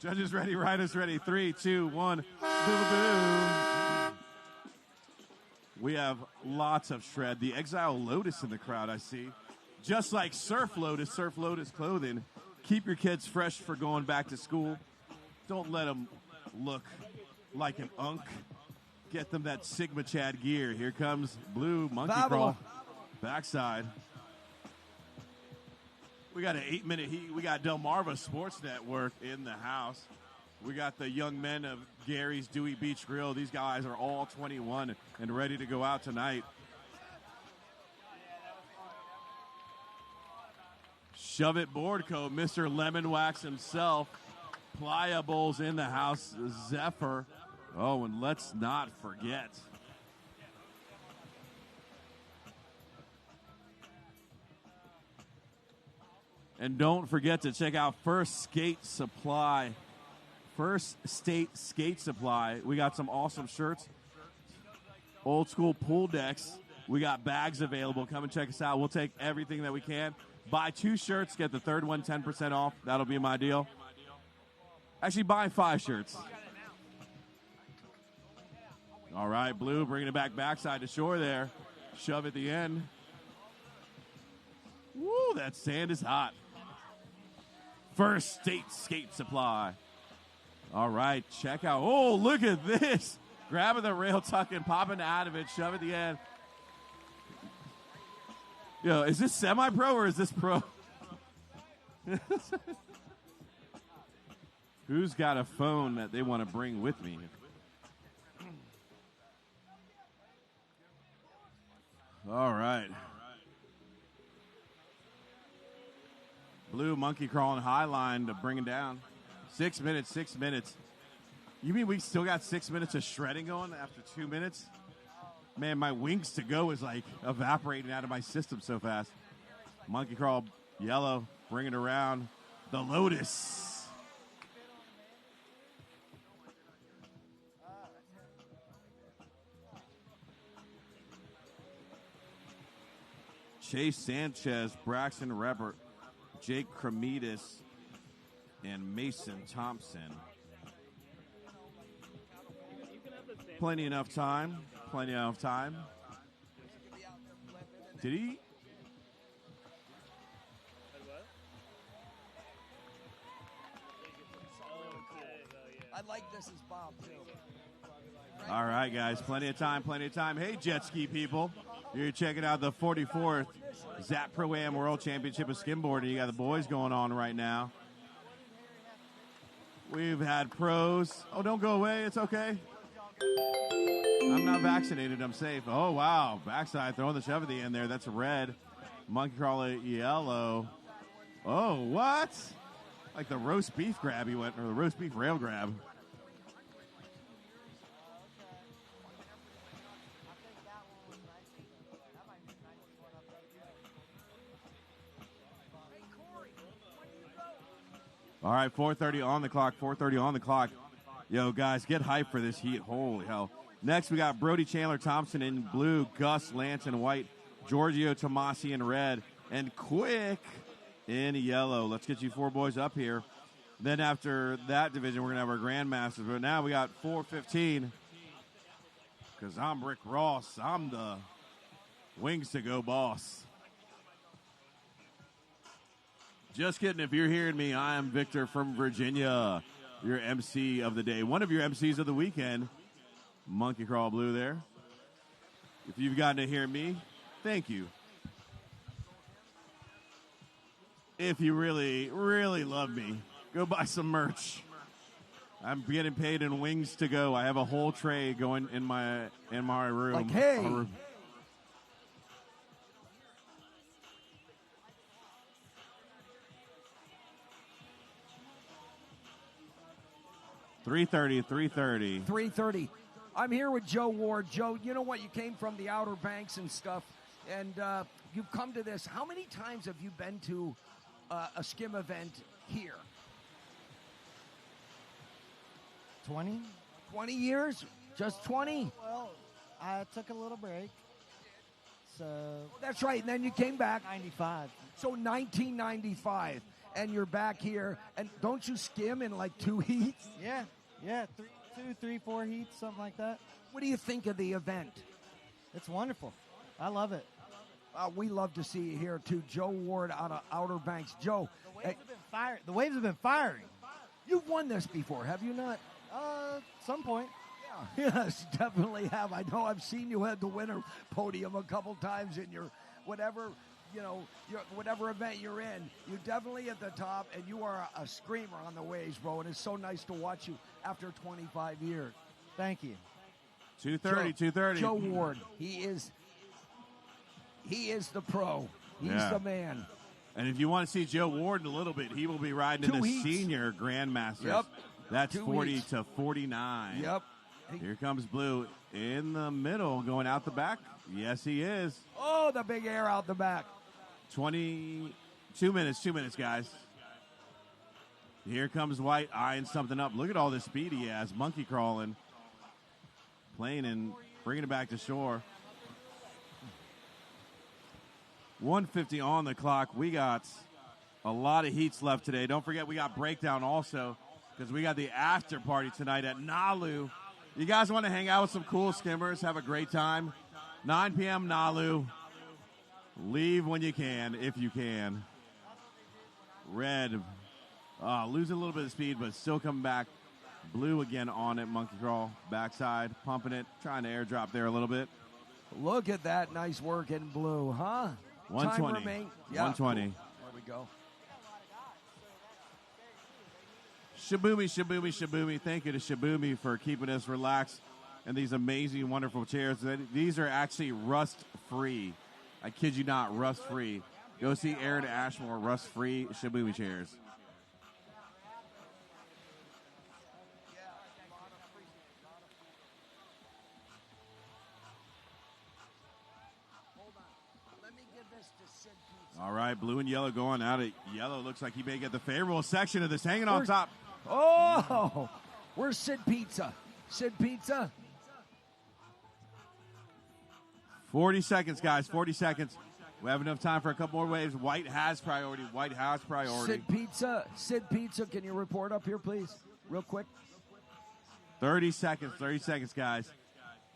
Judges ready, riders ready. 3, 2, 1. Boo-boo-boo. We have lots of shred. The Exile Lotus in the crowd, I see. Just like Surf Lotus clothing. Keep your kids fresh for going back to school. Don't let them look like an unk. Get them that Sigma Chad gear. Here comes Blue Monkey Crawl. Backside. We got an 8-minute heat. We got Delmarva Sports Network in the house. We got the young men of Gary's Dewey Beach Grill. These guys are all 21 and ready to go out tonight. Shove It Board Coat, Mr. Lemon Wax himself. Pliables in the house, Zephyr. Oh, and let's not forget. And don't forget to check out First Skate Supply. First State Skate Supply. We got some awesome shirts. Old school pool decks. We got bags available. Come and check us out. We'll take everything that we can. Buy 2 shirts, get the third one 10% off. That'll be my deal. Actually, buy 5 shirts. All right, Blue bringing it backside to shore there. Shove at the end. Woo, that sand is hot. First State Skate Supply. All right, check out. Oh, look at this. Grabbing the rail, tucking, popping out of it, shove at the end. Yo, is this semi-pro or is this pro? Who's got a phone that they want to bring with me? All right. Blue monkey crawling high line to bring it down. 6 minutes, 6 minutes. You mean we still got 6 minutes of shredding going after 2 minutes? Man, my wings to go is like evaporating out of my system so fast. Monkey crawl, yellow, bring it around. The Lotus. Chase Sanchez, Braxton Rebert, Jake Cremidas, and Mason Thompson. Plenty enough time. Plenty enough time. Did he? I like this as Bob, too. All right, guys. Plenty of time, plenty of time. Hey, jet ski people. You're checking out the 44th Zap Pro-Am World Championship of Skimboarding. You got the boys going on right now. We've had pros. Oh, don't go away. It's okay. I'm not vaccinated. I'm safe. Oh, wow. Backside throwing the shove at the end there. That's red. Monkey crawl yellow. Oh, what? Like the roast beef grab he went, or the roast beef rail grab. All right, 4:30 on the clock, 4:30 on the clock. Yo, guys, get hyped for this heat. Holy hell. Next, we got Brody Chandler Thompson in blue, Gus Lance in white, Giorgio Tomasi in red, and Quick in yellow. Let's get you four boys up here. Then after that division, we're going to have our Grandmasters. But now we got 4:15 because I'm Rick Ross. I'm the Wings to Go boss. Just kidding. If you're hearing me, I am Victor from Virginia, your MC of the day. One of your MCs of the weekend, Monkey Crawl Blue there. If you've gotten to hear me, thank you. If you really, really love me, go buy some merch. I'm getting paid in Wings to Go. I have a whole tray going in my room. Like, hey. Room. $3:30. I'm here with Joe Ward. Joe, you know what? You came from the Outer Banks and stuff, and you've come to this. How many times have you been to a skim event here? 20. 20 years? Just 20? Well, I took a little break. So that's right. And then you came back. 95. So 1995. And you're back here. And don't you skim in like 2 heats? Yeah. 2, 3, 4 heats, something like that. What do you think of the event? It's wonderful. I love it. We love to see you here, too. Joe Ward out of Outer Banks. Joe. The waves have been firing. You've won this before, have you not? Some point. Yes, definitely have. I know I've seen you at the winner podium a couple times in your whatever, whatever event you're in. You're definitely at the top, and you are a screamer on the waves, bro. And it's so nice to watch you after 25 years. Thank you. 2:30. Joe Ward, he is the pro. He's the man. And if you want to see Joe Ward in a little bit, he will be riding in the senior Grandmasters. Yep. That's 2 40 weeks. to 49. Yep. Here comes Blue in the middle, going out the back. Yes, he is. Oh, the big air out the back. 22 minutes, guys. Here comes White, eyeing something up. Look at all the speed he has. Monkey crawling, playing and bringing it back to shore. 150 on the clock. We got a lot of heats left today. Don't forget, we got breakdown also because we got the after party tonight at Nalu. You guys want to hang out with some cool skimmers, have a great time. 9 p.m. Nalu. Leave when you can, if you can. Red, losing a little bit of speed, but still coming back. Blue again on it, Monkey Crawl. Backside, pumping it, trying to airdrop there a little bit. Look at that nice work in Blue, huh? 120. Time remain. 120. Cool. There we go. Shaboomy. Thank you to Shaboomy for keeping us relaxed in these amazing, wonderful chairs. These are actually rust-free. I kid you not, rust-free. Go see Aaron Ashmore, rust-free Shaboomy chairs. All right, blue and yellow going out at yellow. Looks like he may get the favorable section of this. Hanging on top. Oh, where's Sid Pizza? Sid Pizza? 40 seconds, guys, 40 seconds. We have enough time for a couple more waves. White has priority. Sid Pizza, can you report up here, please? Real quick. 30 seconds, guys.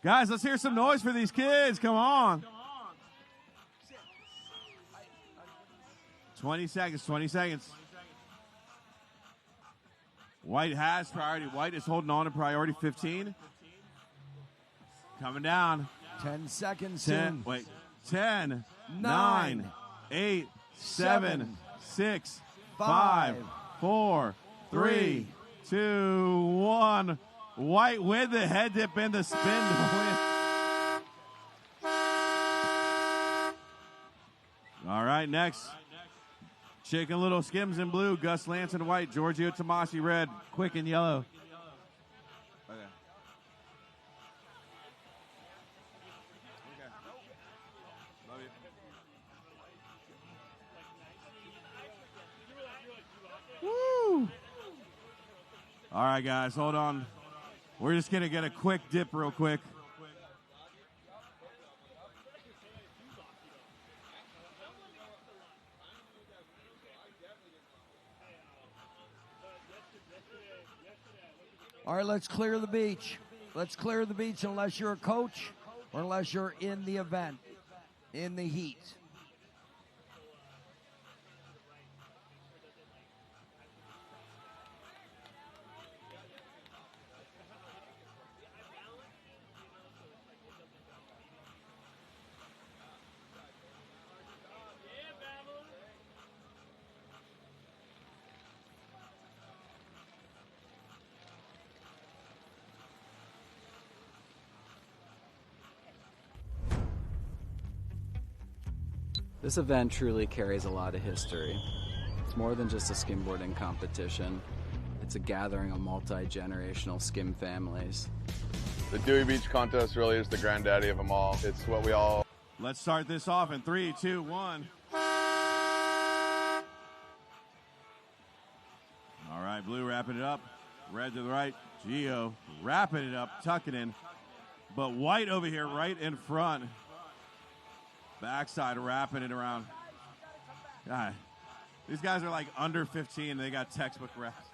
Guys, let's hear some noise for these kids. Come on. 20 seconds. White has priority. White is holding on to priority. 15. Coming down. 10 seconds. 10, 9, 8, 7, 6, 5, 4, 3, 2, 1. White with the head dip and the spin to win. All right, next. Chicken Little Skims in blue, Gus Lance in white, Giorgio Tomasi red, Quick in yellow. Okay. Love you. Woo! All right, guys, hold on. We're just going to get a quick dip real quick. All right, let's clear the beach. Let's clear the beach unless you're a coach or unless you're in the event, in the heat. This event truly carries a lot of history. It's more than just a skimboarding competition. It's a gathering of multi-generational skim families. The Dewey Beach contest really is the granddaddy of them all. It's what we all... Let's start this off in 3, 2, 1. All right, blue wrapping it up. Red to the right. Gio wrapping it up, tucking in. But white over here right in front. Backside wrapping it around. God, these guys are like under 15. They got textbook wraps.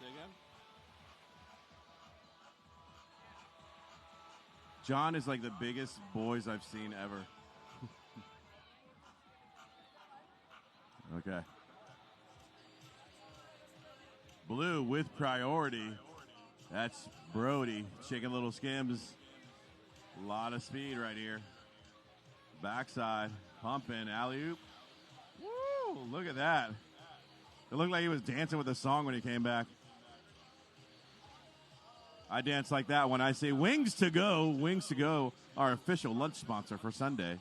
Say again? John is like the biggest boys I've seen ever. Okay. Blue with priority. That's Brody. Chicken Little Skims. A lot of speed right here. Backside. Pumping. Alley-oop. Woo! Look at that. It looked like he was dancing with a song when he came back. I dance like that when I say Wings to Go. Wings to Go, our official lunch sponsor for Sunday.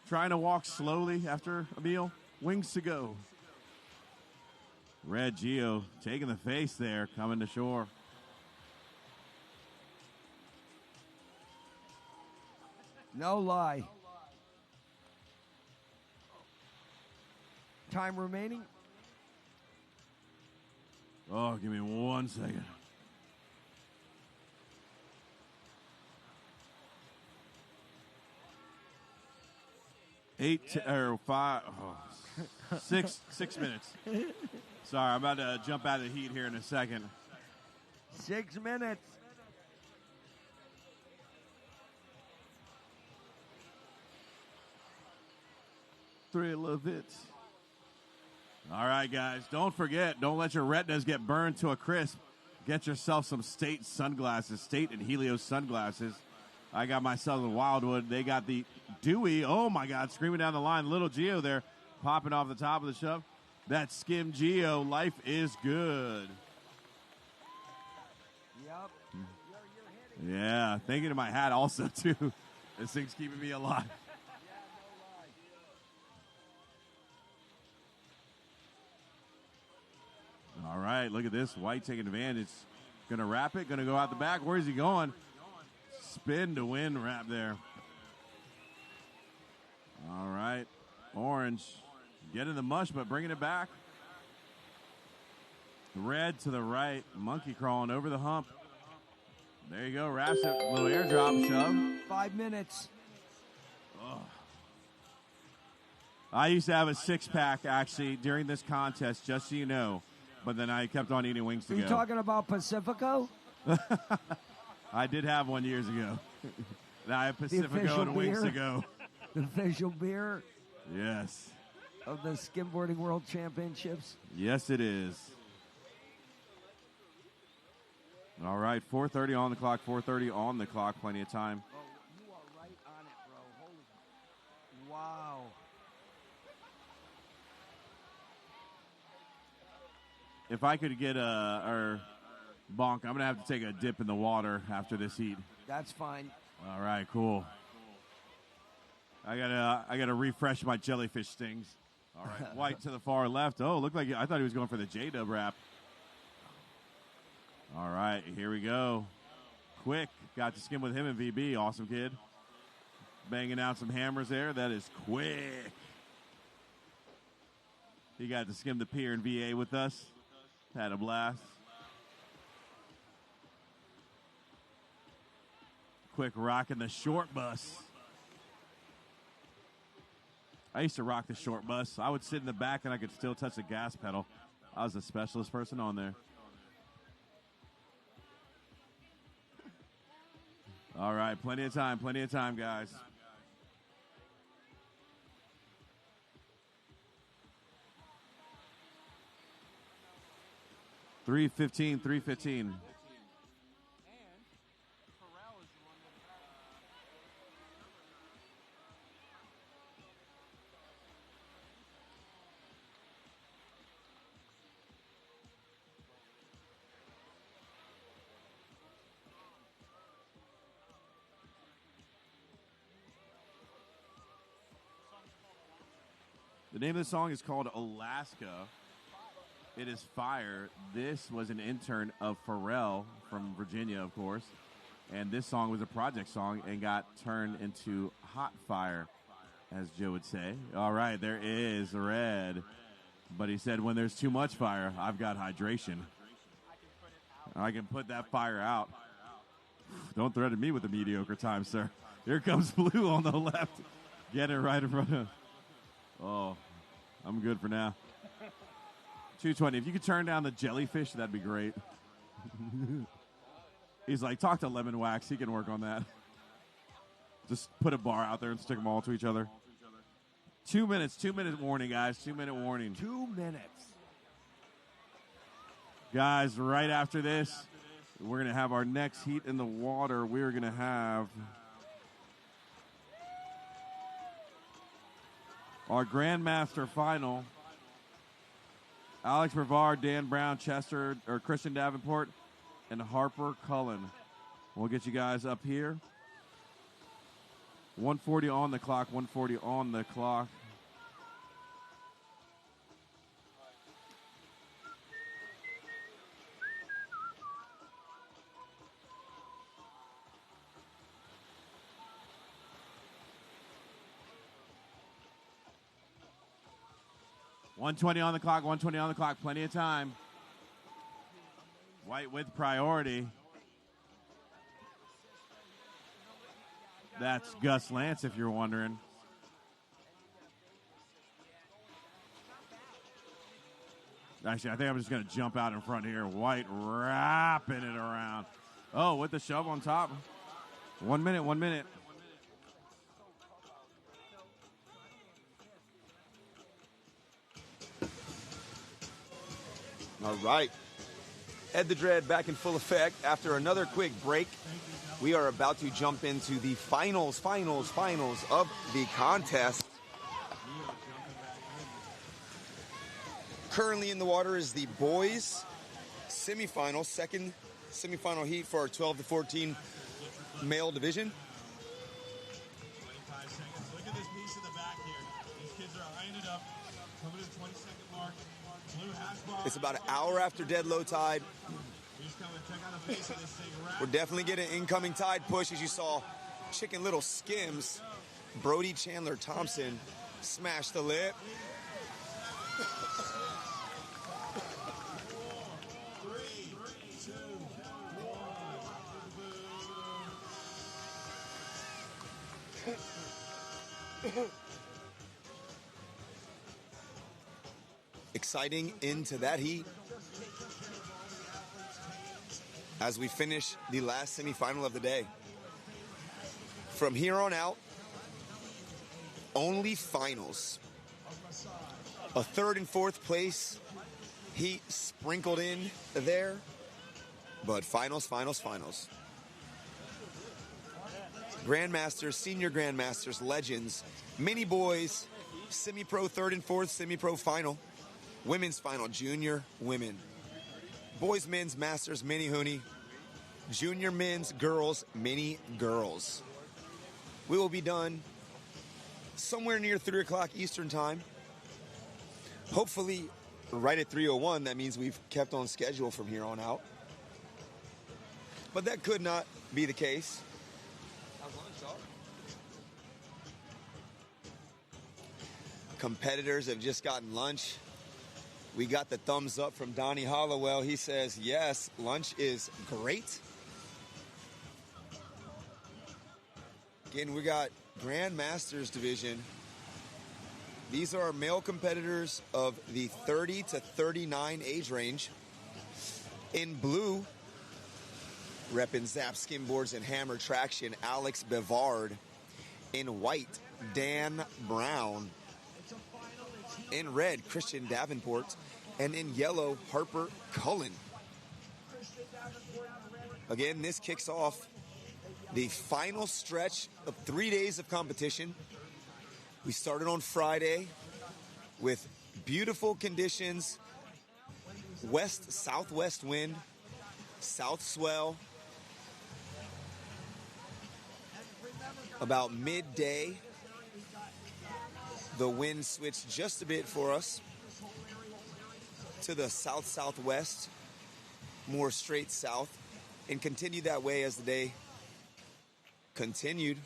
Trying to walk slowly after a meal. Wings to Go. Red Geo taking the face there, coming to shore. No lie. Time remaining. Oh, give me 1 second. Six minutes. Sorry, I'm about to jump out of the heat here in a second. 6 minutes. thrill of it. All right, guys. Don't forget, don't let your retinas get burned to a crisp. Get yourself some State sunglasses, State and Helios sunglasses. I got myself in Wildwood. They got the Dewey. Oh, my God, screaming down the line. Little Geo there, popping off the top of the shove. That Skim Geo. Life is good. Yep. Yeah, thinking of my hat also, too. This thing's keeping me alive. All right, look at this. White taking advantage. Going to wrap it. Going to go out the back. Where's he going? Spin to win wrap there. All right. Orange getting the mush, but bringing it back. Red to the right. Monkey crawling over the hump. There you go. Wraps it. Little airdrop shove. 5 minutes. Oh. I used to have a six-pack, actually, during this contest, just so you know. But then I kept on eating wings to Are go. you talking about Pacifico? I did have one years ago. Now I have Pacifico and wings to go. The official beer Yes. of the Skimboarding World Championships. Yes, it is. All right, 4:30 on the clock, 4:30 on the clock, plenty of time. Oh, you are right on it, bro. Holy. Wow. If I could get or bonk, I'm going to have to take a dip in the water after this heat. That's fine. All right, cool. I gotta refresh my jellyfish stings. All right, White to the far left. Oh, looked like I thought he was going for the J-Dub wrap. All right, here we go. Quick, got to skim with him and VB. Awesome kid. Banging out some hammers there. That is quick. He got to skim the pier and VA with us. Had a blast. Quick rocking the short bus. I used to rock the short bus. I would sit in the back and I could still touch the gas pedal. I was the specialist person on there. All right, plenty of time, guys. $3:15. The name of the song is called Alaska. It is fire. This was an intern of Pharrell from Virginia, of course. And this song was a project song and got turned into hot fire, as Joe would say. All right, there is red. But he said, when there's too much fire, I've got hydration. I can put that fire out. Don't threaten me with a mediocre time, sir. Here comes Blue on the left. Get it right in front of. Oh, I'm good for now. 220. If you could turn down the jellyfish, that'd be great. He's like, talk to Lemon Wax. He can work on that. Just put a bar out there and stick them all to each other. 2 minutes. 2 minute warning, guys. 2 minute warning. 2 minutes. Guys, right after this, we're going to have our next heat in the water. We're going to have our Grandmaster final. Alex Brevard, Dan Brown, Christian Davenport, and Harper Cullen. We'll get you guys up here. 140 on the clock, 140 on the clock. $120 on the clock, $120 on the clock, plenty of time. White with priority. That's Gus Lance, if you're wondering. Actually, I think I'm just going to jump out in front here. White wrapping it around. Oh, with the shove on top. 1 minute, 1 minute. All right. Ed the Dread back in full effect. After another quick break, we are about to jump into the finals of the contest. Currently in the water is the boys semifinal, second semifinal heat for our 12 to 14 male division. 25 seconds. Look at this piece in the back here. These kids are eyeing it up. Coming to the 20-second mark. Blue hash bar. It's about an hour after dead low tide. Just come and check out the face of this thing. We're definitely getting an incoming tide push, as you saw. Chicken Little Skims, Brody Chandler Thompson, smash the lip. Exciting into that heat as we finish the last semifinal of the day. From here on out, only finals. A third and fourth place heat sprinkled in there, but finals. Grandmasters, senior grandmasters, legends, mini boys, semi-pro third and fourth, semi-pro final, women's final, junior women, boys, men's, masters, mini hoonie, junior men's, girls, mini girls. We will be done somewhere near 3 o'clock Eastern time. Hopefully right at 3:01. That means we've kept on schedule from here on out. But that could not be the case. Competitors have just gotten lunch. We got the thumbs up from Donnie Hollowell. He says, yes, lunch is great. Again, we got Grandmasters division. These are our male competitors of the 30 to 39 age range. In blue, repping Zap Skimboards and Hammer Traction, Alex Bevard. In white, Dan Brown. In red, Christian Davenport. And in yellow, Harper Cullen. Again, this kicks off the final stretch of 3 days of competition. We started on Friday with beautiful conditions, west-southwest wind, south swell. About midday, the wind switched just a bit for us to the south-southwest, more straight south, and continued that way as the day continued.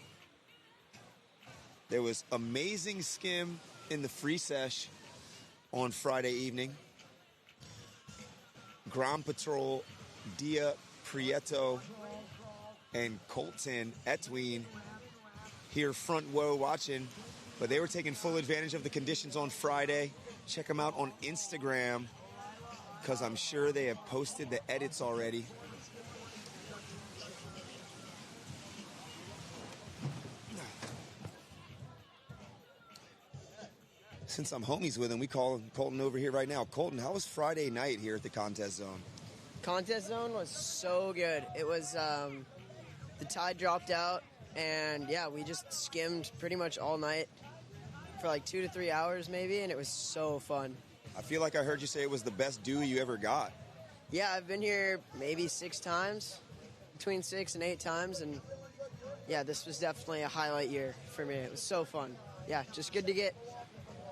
There was amazing skim in the free sesh on Friday evening. Grand Patrol, Dia Prieto, and Colton Etween here front row watching, but they were taking full advantage of the conditions on Friday. Check them out on Instagram, because I'm sure they have posted the edits already. Since I'm homies with him, we call Colton over here right now. Colton, how was Friday night here at the contest zone? Contest zone was so good. It was, the tide dropped out, and yeah, we just skimmed pretty much all night for like 2 to 3 hours maybe, and it was so fun. I feel like I heard you say it was the best Dewey you ever got. Yeah, I've been here maybe 6 times, between 6 and 8 times, and yeah, this was definitely a highlight year for me. It was so fun. Yeah, just good to get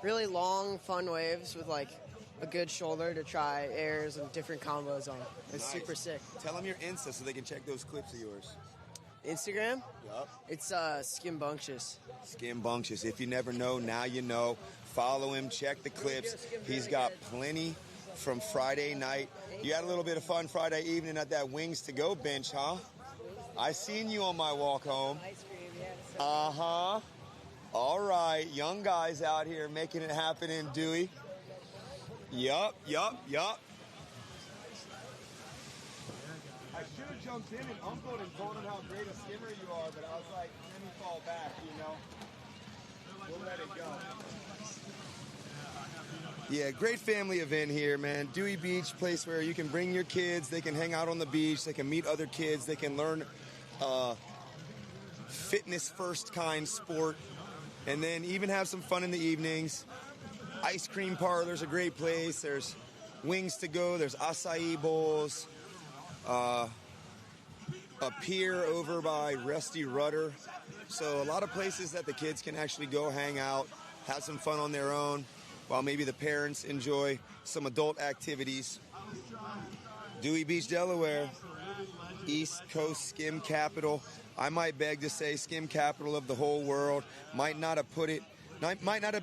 really long, fun waves with like a good shoulder to try airs and different combos on. It's Nice. super sick. Tell them your Insta so they can check those clips of yours. Instagram? Yup. It's Skimbunctious. Skimbunctious. If you never know, now you know. Follow him, check the clips. He's got plenty from Friday night. You had a little bit of fun Friday evening at that Wings to Go bench, huh? I seen you on my walk home. Uh-huh. All right, young guys out here making it happen in Dewey. Yup. I should have jumped in and uncled and told him how great a skimmer you are, but I was like, let me fall back, you know? We'll let it go. Yeah, great family event here, man. Dewey Beach, place where you can bring your kids. They can hang out on the beach. They can meet other kids. They can learn fitness first kind sport. And then even have some fun in the evenings. Ice cream parlor's a great place. There's wings to go. There's acai bowls. A pier over by Rusty Rudder. So a lot of places that the kids can actually go hang out, have some fun on their own, while maybe the parents enjoy some adult activities. Dewey Beach, Delaware, East Coast Skim capital. I might beg to say Skim capital of the whole world. Might not have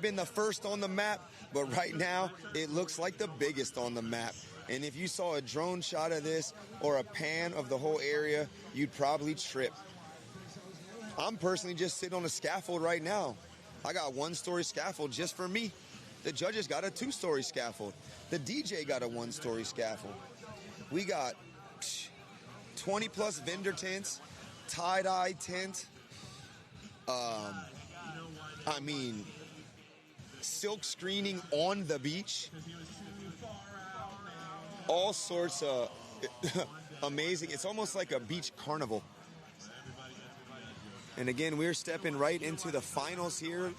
been the first on the map, but right now it looks like the biggest on the map. And if you saw a drone shot of this or a pan of the whole area, you'd probably trip. I'm personally just sitting on a scaffold right now. I got 1-story scaffold just for me. The judges got a 2-story scaffold. The DJ got a 1-story scaffold. We got 20 plus vendor tents, tie-dye tent. Silk screening on the beach. All sorts of amazing. It's almost like a beach carnival. And again, we're stepping right into the finals here.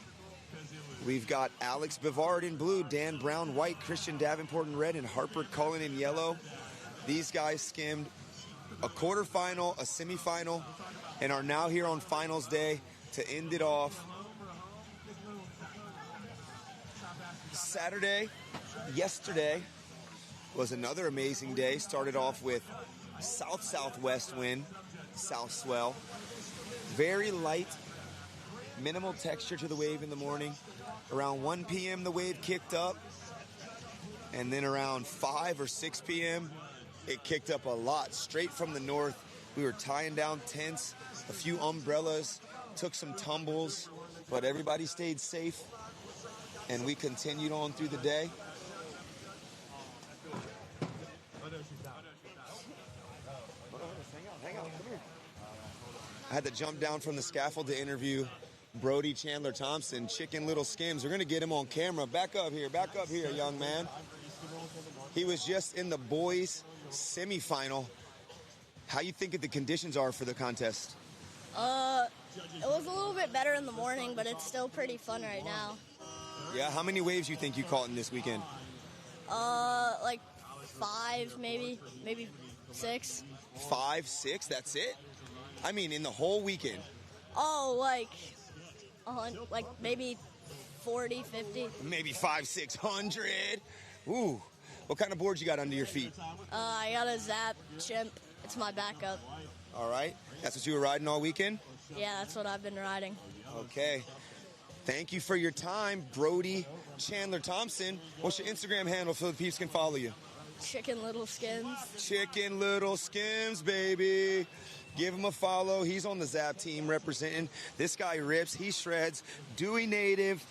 We've got Alex Bivard in blue, Dan Brown white, Christian Davenport in red, and Harper Cullen in yellow. These guys skimmed a quarterfinal, a semifinal, and are now here on finals day to end it off. Yesterday was another amazing day. Started off with south-southwest wind, south swell. Very light, minimal texture to the wave in the morning. Around 1 p.m. the wave kicked up. And then around 5 or 6 p.m. it kicked up a lot. Straight from the north. We were tying down tents, a few umbrellas, took some tumbles, but everybody stayed safe. And we continued on through the day. Hang out, come here. I had to jump down from the scaffold to interview Brody Chandler Thompson, Chicken Little Skims. We're going to get him on camera. Back up here, young man. He was just in the boys semifinal. How you think the conditions are for the contest? It was a little bit better in the morning, but it's still pretty fun right now. Yeah, how many waves you think you caught in this weekend? Like 5, maybe 6. 5, 6, that's it? I mean, in the whole weekend. Oh, like maybe 40, 50. Maybe 500, 600. Ooh. What kind of boards you got under your feet? I got a Zap Chimp. It's my backup. All right. That's what you were riding all weekend? Yeah, that's what I've been riding. Okay. Thank you for your time, Brody Chandler Thompson. What's your Instagram handle so the peeps can follow you? Chicken Little Skims. Chicken Little Skims, baby. Give him a follow. He's on the Zap team representing. This guy rips. He shreds. Dewey native,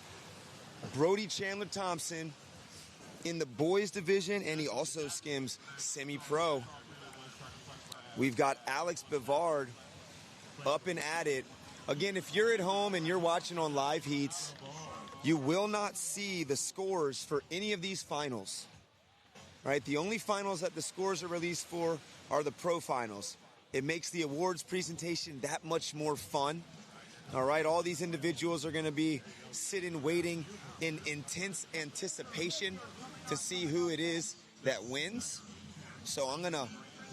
Brody Chandler Thompson in the boys division, and he also skims semi-pro. We've got Alex Bivard up and at it. Again, if you're at home and you're watching on live heats, you will not see the scores for any of these finals. Right? The only finals that the scores are released for are the pro finals. It makes the awards presentation that much more fun. All right, all these individuals are going to be sitting waiting in intense anticipation to see who it is that wins. So I'm going to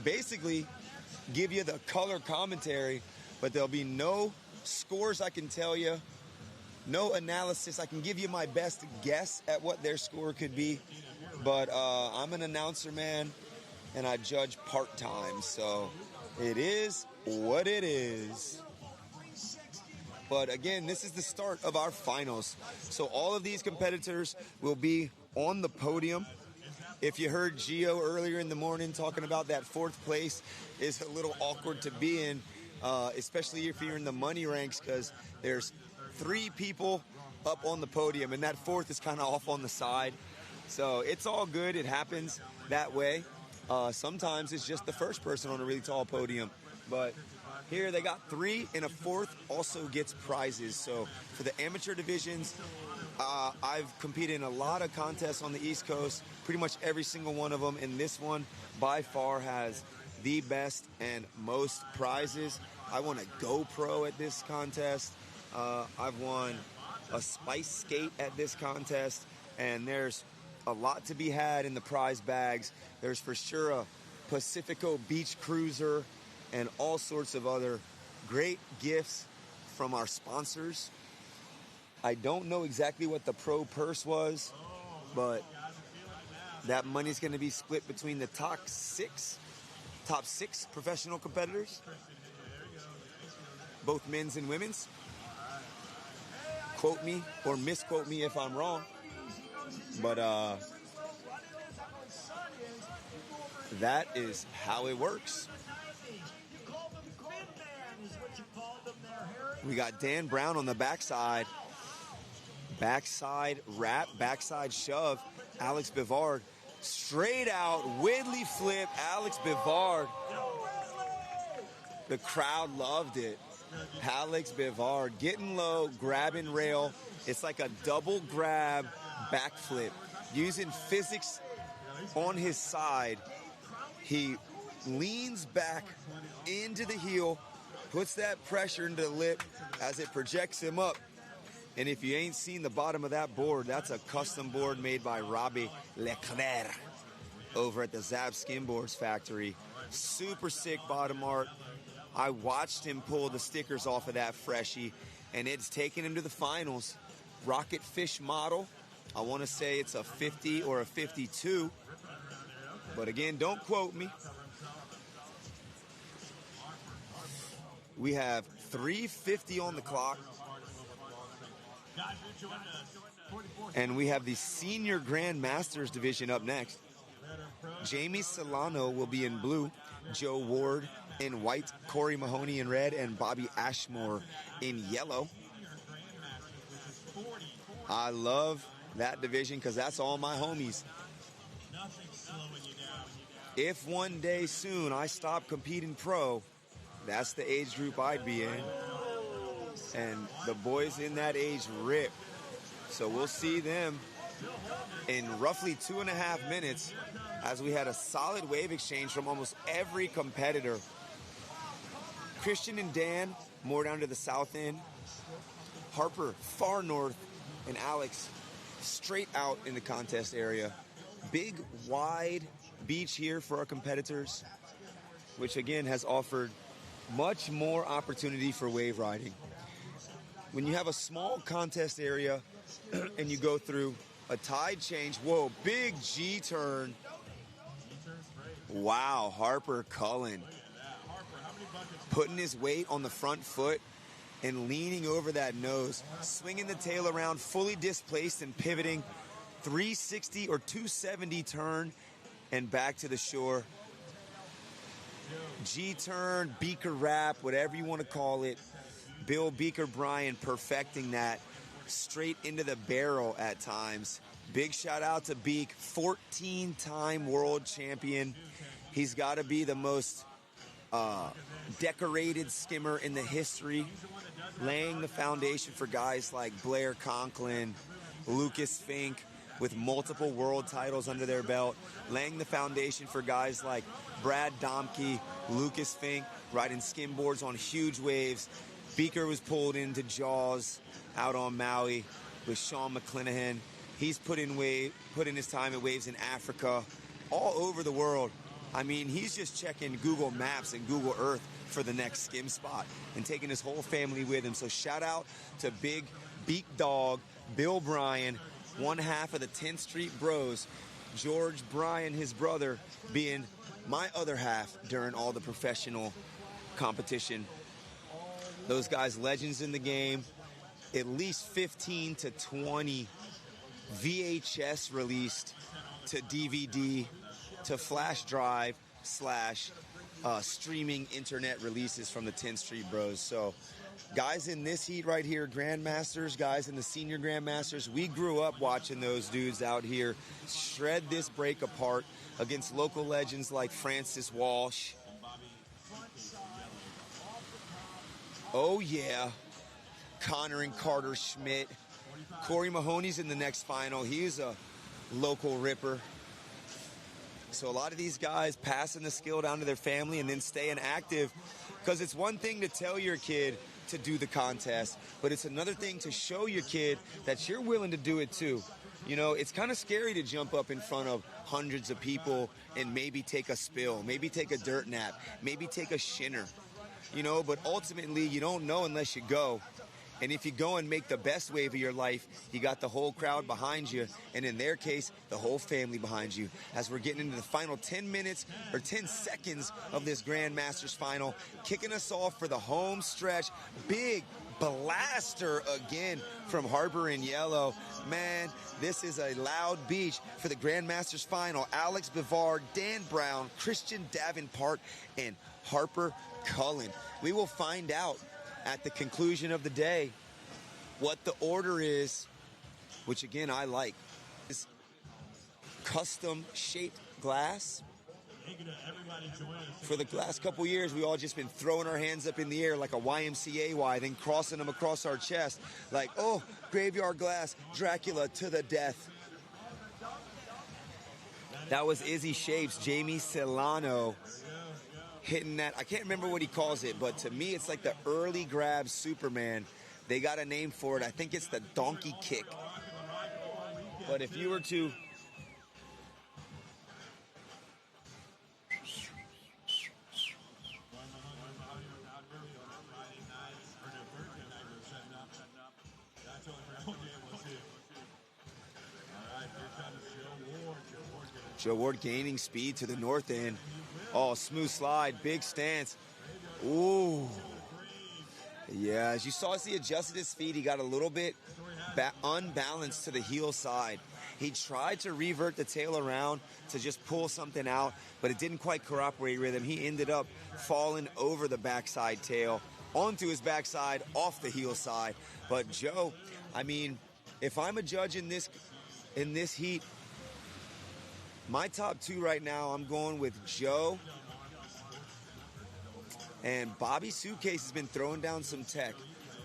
basically give you the color commentary, but there'll be no scores I can tell you, no analysis. I can give you my best guess at what their score could be, but I'm an announcer, man, and I judge part-time, so it is what it is. But again, this is the start of our finals. So all of these competitors will be on the podium. If you heard Gio earlier in the morning talking about that 4th place is a little awkward to be in, especially if you're in the money ranks, because there's 3 people up on the podium, and that 4th is kind of off on the side. So it's all good. It happens that way. Sometimes it's just the first person on a really tall podium. But here they got 3, and a 4th also gets prizes. So for the amateur divisions, I've competed in a lot of contests on the East Coast, pretty much every single one of them, and this one by far has the best and most prizes. I won a GoPro at this contest. I've won a Spice Skate at this contest, and there's a lot to be had in the prize bags. There's for sure a Pacifico Beach Cruiser and all sorts of other great gifts from our sponsors. I don't know exactly what the pro purse was, but that money's going to be split between the top six professional competitors, both men's and women's. Quote me or misquote me if I'm wrong, but that is how it works. We got Dan Brown on the backside. Backside wrap, backside shove. Alex Bivard. Straight out, Widley flip, Alex Bivard. The crowd loved it. Alex Bivard getting low, grabbing rail. It's like a double grab backflip. Using physics on his side. He leans back into the heel, puts that pressure into the lip as it projects him up. And if you ain't seen the bottom of that board, that's a custom board made by Robbie Leclerc over at the Zab Skimboards factory. Super sick bottom art. I watched him pull the stickers off of that freshie, and it's taken him to the finals. Rocket Fish model. I want to say it's a 50 or a 52. But again, don't quote me. We have 3:50 on the clock. And we have the Senior Grand Masters division up next. Jamie Solano will be in blue, Joe Ward in white, Corey Mahoney in red, and Bobby Ashmore in yellow. I love that division because that's all my homies. If one day soon I stop competing pro, that's the age group I'd be in. And the boys in that age rip. So we'll see them in roughly 2.5 minutes as we had a solid wave exchange from almost every competitor. Christian and Dan, more down to the south end. Harper, far north. And Alex, straight out in the contest area. Big, wide beach here for our competitors, which again has offered much more opportunity for wave riding. When you have a small contest area and you go through a tide change, whoa, big G-turn. Wow, Harper Cullen putting his weight on the front foot and leaning over that nose, swinging the tail around, fully displaced and pivoting, 360 or 270 turn and back to the shore. G-turn, beaker wrap, whatever you want to call it. Bill Beaker Bryan perfecting that straight into the barrel at times. Big shout out to Beak, 14-time world champion. He's got to be the most decorated skimmer in the history, laying the foundation for guys like Blair Conklin, Lucas Fink, with multiple world titles under their belt, laying the foundation for guys like Brad Domke, Lucas Fink, riding skimboards on huge waves. Beaker was pulled into Jaws out on Maui with Sean McClanahan. He's put in his time at waves in Africa, all over the world. I mean, he's just checking Google Maps and Google Earth for the next skim spot and taking his whole family with him. So shout out to Big Beak Dog, Bill Bryan, one half of the 10th Street Bros. George Bryan, his brother, being my other half during all the professional competition. Those guys, legends in the game. At least 15 to 20 VHS released to DVD to flash drive / streaming internet releases from the 10th Street Bros. So guys in this heat right here, Grandmasters, guys in the Senior Grandmasters, we grew up watching those dudes out here shred this break apart against local legends like Francis Walsh. Oh yeah, Connor and Carter Schmidt, Corey Mahoney's in the next final. He's a local ripper. So a lot of these guys passing the skill down to their family and then staying active, because it's one thing to tell your kid to do the contest, but it's another thing to show your kid that you're willing to do it too. You know, it's kind of scary to jump up in front of hundreds of people and maybe take a spill, maybe take a dirt nap, maybe take a shinner, you know, but ultimately you don't know unless you go. And if you go and make the best wave of your life, you got the whole crowd behind you, and in their case, the whole family behind you. As we're getting into the final 10 minutes or 10 seconds of this Grandmasters final, kicking us off for the home stretch. Big blaster again from Harper in yellow. Man, this is a loud beach for the Grandmasters final. Alex Bivard, Dan Brown, Christian Davenport, and Harper Cullen. We will find out at the conclusion of the day what the order is, which again I like. Is custom shaped glass. For the last couple years, we all just been throwing our hands up in the air like a YMCA, then crossing them across our chest like, oh, graveyard glass, Dracula to the death. That was Izzy Shapes, Jamie Solano hitting that. I can't remember what he calls it, but to me, it's like the early grab Superman. They got a name for it. I think it's the donkey kick. But if you were to... Joe Ward gaining speed to the north end. Oh, smooth slide, big stance. Ooh. Yeah, as you saw as he adjusted his feet, he got a little bit unbalanced to the heel side. He tried to revert the tail around to just pull something out, but it didn't quite cooperate with him. He ended up falling over the backside tail, onto his backside, off the heel side. But Joe, I mean, if I'm a judge in this heat, my top two right now, I'm going with Joe, and Bobby Suitcase has been throwing down some tech.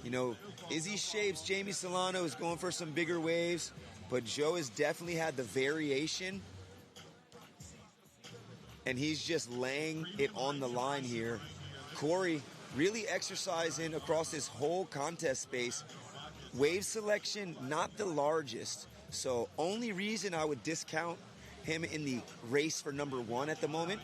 You know, Izzy Shapes, Jamie Solano is going for some bigger waves, but Joe has definitely had the variation, and he's just laying it on the line here. Corey really exercising across this whole contest space. Wave selection, not the largest, so only reason I would discount him in the race for number one at the moment.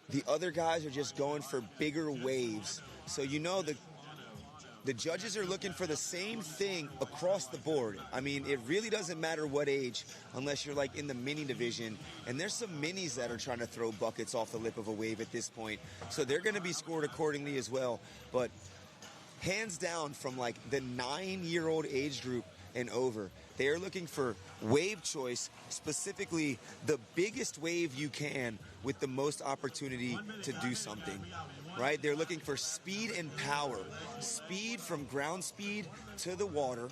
The other guys are just going for bigger waves. So you know the judges are looking for the same thing across the board. I mean, it really doesn't matter what age, unless you're like in the mini division. And there's some minis that are trying to throw buckets off the lip of a wave at this point. So they're going to be scored accordingly as well. But hands down, from like the 9-year-old age group and over, they are looking for wave choice, specifically the biggest wave you can with the most opportunity to do something, right? They're looking for speed and power. Speed from ground speed to the water.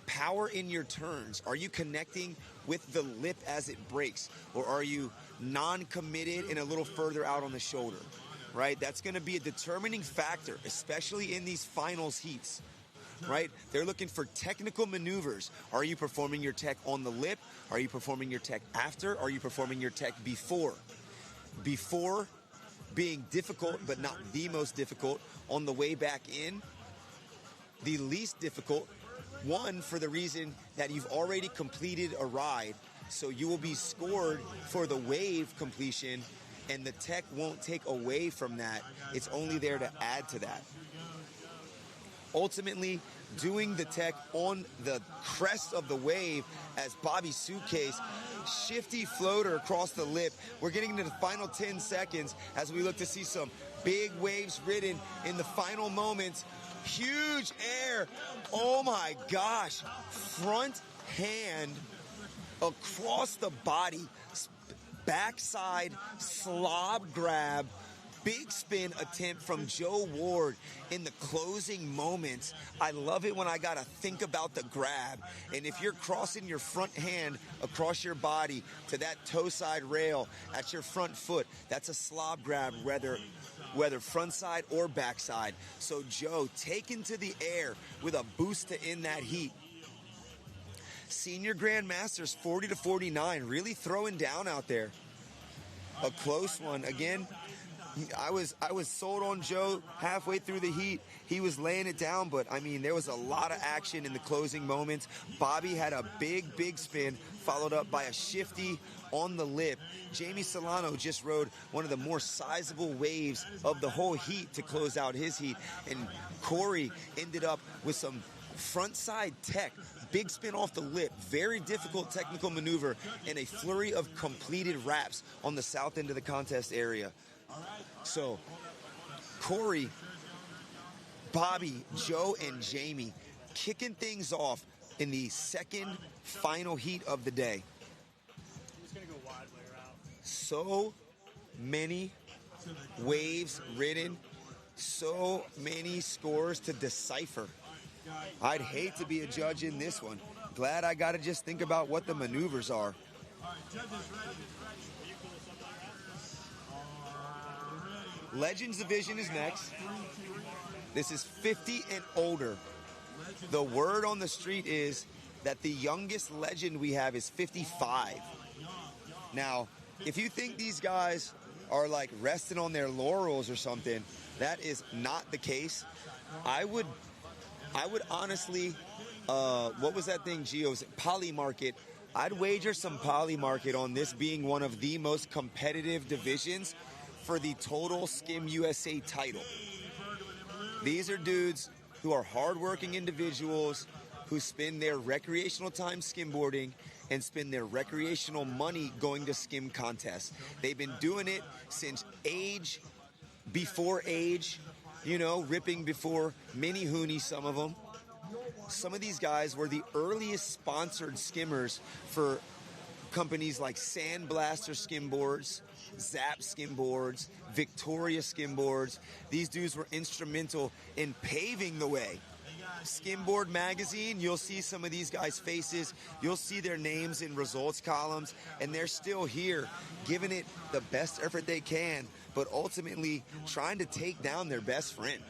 Power in your turns. Are you connecting with the lip as it breaks? Or are you non-committed and a little further out on the shoulder, right? That's going to be a determining factor, especially in these finals heats. Right? They're looking for technical maneuvers. Are you performing your tech on the lip? Are you performing your tech after? Are you performing your tech before? Before being difficult, but not the most difficult. On the way back in, the least difficult. One, for the reason that you've already completed a ride, so you will be scored for the wave completion, and the tech won't take away from that. It's only there to add to that. Ultimately, doing the tech on the crest of the wave as Bobby Suitcase, shifty floater across the lip. We're getting into the final 10 seconds as we look to see some big waves ridden in the final moments. Huge air. Oh my gosh. Front hand across the body. Backside slob grab. Big spin attempt from Joe Ward in the closing moments. I love it when I got to think about the grab. And if you're crossing your front hand across your body to that toe side rail at your front foot, that's a slob grab, whether whether front side or backside. So Joe taken to the air with a boost to end that heat. Senior Grandmasters 40-49, really throwing down out there. A close one. Again, I was sold on Joe halfway through the heat. He was laying it down, but I mean, there was a lot of action in the closing moments. Bobby had a big spin, followed up by a shifty on the lip. Jamie Solano just rode one of the more sizable waves of the whole heat to close out his heat. And Corey ended up with some front side tech, big spin off the lip, very difficult technical maneuver, and a flurry of completed wraps on the south end of the contest area. So, Corey, Bobby, Joe, and Jamie kicking things off in the second final heat of the day. So many waves ridden, so many scores to decipher. I'd hate to be a judge in this one. Glad I got to just think about what the maneuvers are. Legends Division is next. This is 50 and older. The word on the street is that the youngest legend we have is 55. Now, if you think these guys are like resting on their laurels or something, that is not the case. I would honestly, what was that thing, Gio's? Polymarket. I'd wager some Polymarket on this being one of the most competitive divisions for the total Skim USA title. These are dudes who are hardworking individuals who spend their recreational time skimboarding and spend their recreational money going to skim contests. They've been doing it since age before age, you know, ripping before Mini Hooney, some of them. Some of these guys were the earliest sponsored skimmers for companies like Sandblaster Skimboards, Zap Skimboards, Victoria Skimboards. These dudes were instrumental in paving the way. Skimboard magazine, you'll see some of these guys' faces. You'll see their names in results columns, and they're still here, giving it the best effort they can, but ultimately trying to take down their best friend.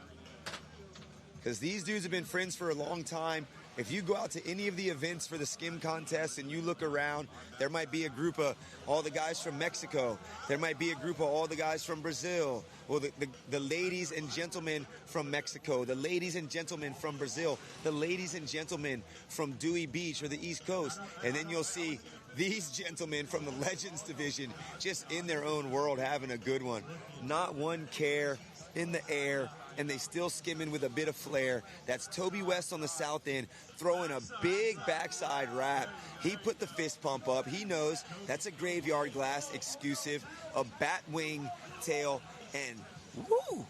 Because these dudes have been friends for a long time. If you go out to any of the events for the skim contest and you look around, there might be a group of all the guys from Mexico. There might be a group of all the guys from Brazil. Or the ladies and gentlemen from Mexico, the ladies and gentlemen from Brazil, the ladies and gentlemen from Dewey Beach or the East Coast. And then you'll see these gentlemen from the Legends Division just in their own world having a good one. Not one care, in the air, and they still skimming with a bit of flair. That's Toby West on the south end, throwing a big backside wrap. He put the fist pump up. He knows that's a graveyard glass exclusive, a bat wing tail, and woo,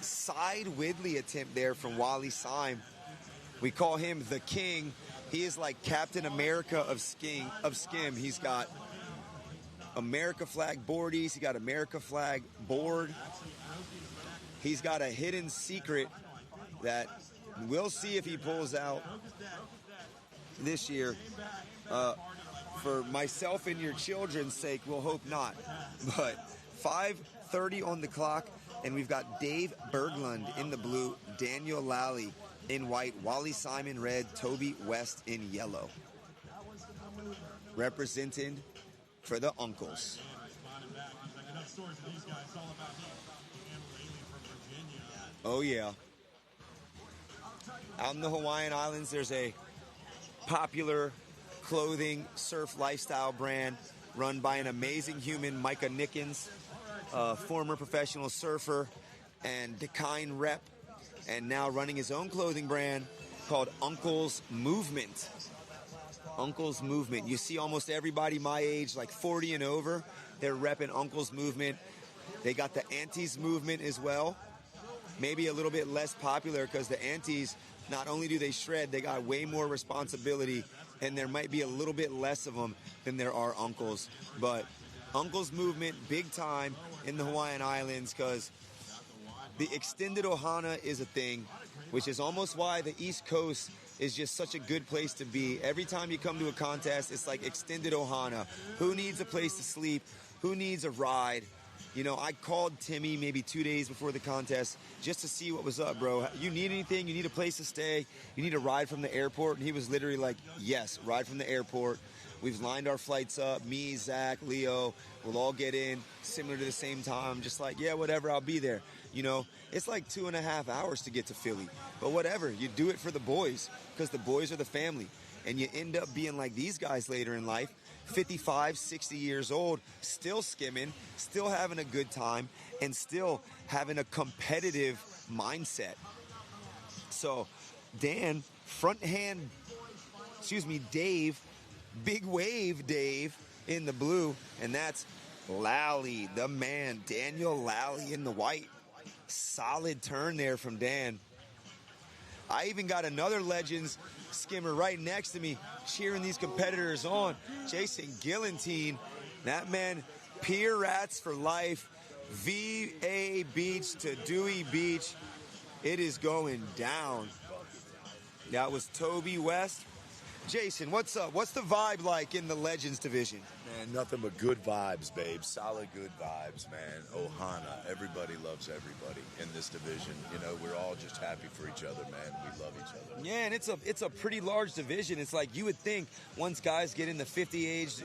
side Widley attempt there from Wally Syme. We call him the king. He is like Captain America of skim. He's got America flag boardies. He got America flag board. He's got a hidden secret that we'll see if he pulls out this year. For myself and your children's sake, we'll hope not. But 5:30 on the clock, and we've got Dave Berglund in the blue, Daniel Lally in white, Wally Syme in red, Toby West in yellow. Representing for the uncles. Oh, yeah. Out in the Hawaiian Islands, there's a popular clothing surf lifestyle brand run by an amazing human, Micah Nickens, a former professional surfer and Dakine rep, and now running his own clothing brand called Uncle's Movement. Uncle's Movement. You see almost everybody my age, like 40 and over, they're repping Uncle's Movement. They got the Aunties Movement as well. Maybe a little bit less popular because the Aunties, not only do they shred, they got way more responsibility, and there might be a little bit less of them than there are Uncles. But Uncle's Movement, big time in the Hawaiian Islands, because the extended ohana is a thing, which is almost why the East Coast is just such a good place to be. Every time you come to a contest, it's like extended ohana. Who needs a place to sleep? Who needs a ride? You know, I called Timmy maybe 2 days before the contest just to see what was up, bro. You need anything? You need a place to stay? You need a ride from the airport? And he was literally like, yes, ride from the airport. We've lined our flights up. Me, Zach, Leo, we'll all get in similar to the same time. Just like, yeah, whatever, I'll be there. You know, it's like 2.5 hours to get to Philly. But whatever, you do it for the boys because the boys are the family. And you end up being like these guys later in life, 55, 60 years old, still skimming, still having a good time, and still having a competitive mindset. So, Dave, big wave Dave in the blue, and that's Lally, the man, Daniel Lally in the white. Solid turn there from Dan. I even got another Legends skimmer right next to me cheering these competitors on. Jason Gillentine, that man, Pier Rats for life. VA Beach to Dewey Beach. It is going down. That was Toby West. Jason, what's up? What's the vibe like in the Legends division? Man, nothing but good vibes, babe. Solid good vibes, man. Ohana, everybody loves everybody in this division. You know, we're all just happy for each other, man. We love each other. Yeah, and it's a pretty large division. It's like you would think once guys get in the 50 age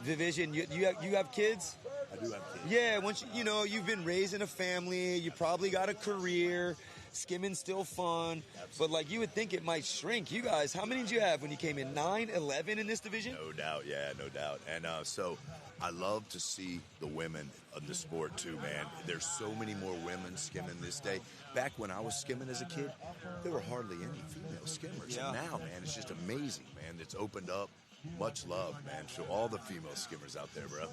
division, you have kids? I do have kids. Yeah, once you've been raising a family, you probably got a career. Skimming's still fun, but like you would think it might shrink. You guys, how many did you have when you came in? 9, 11 in this division? No doubt, yeah, no doubt. And so I love to see the women of the sport too, man. There's so many more women skimming this day. Back when I was skimming as a kid, there were hardly any female skimmers. Yeah. And now, man, it's just amazing, man. It's opened up. Much love, man, to all the female skimmers out there, bro.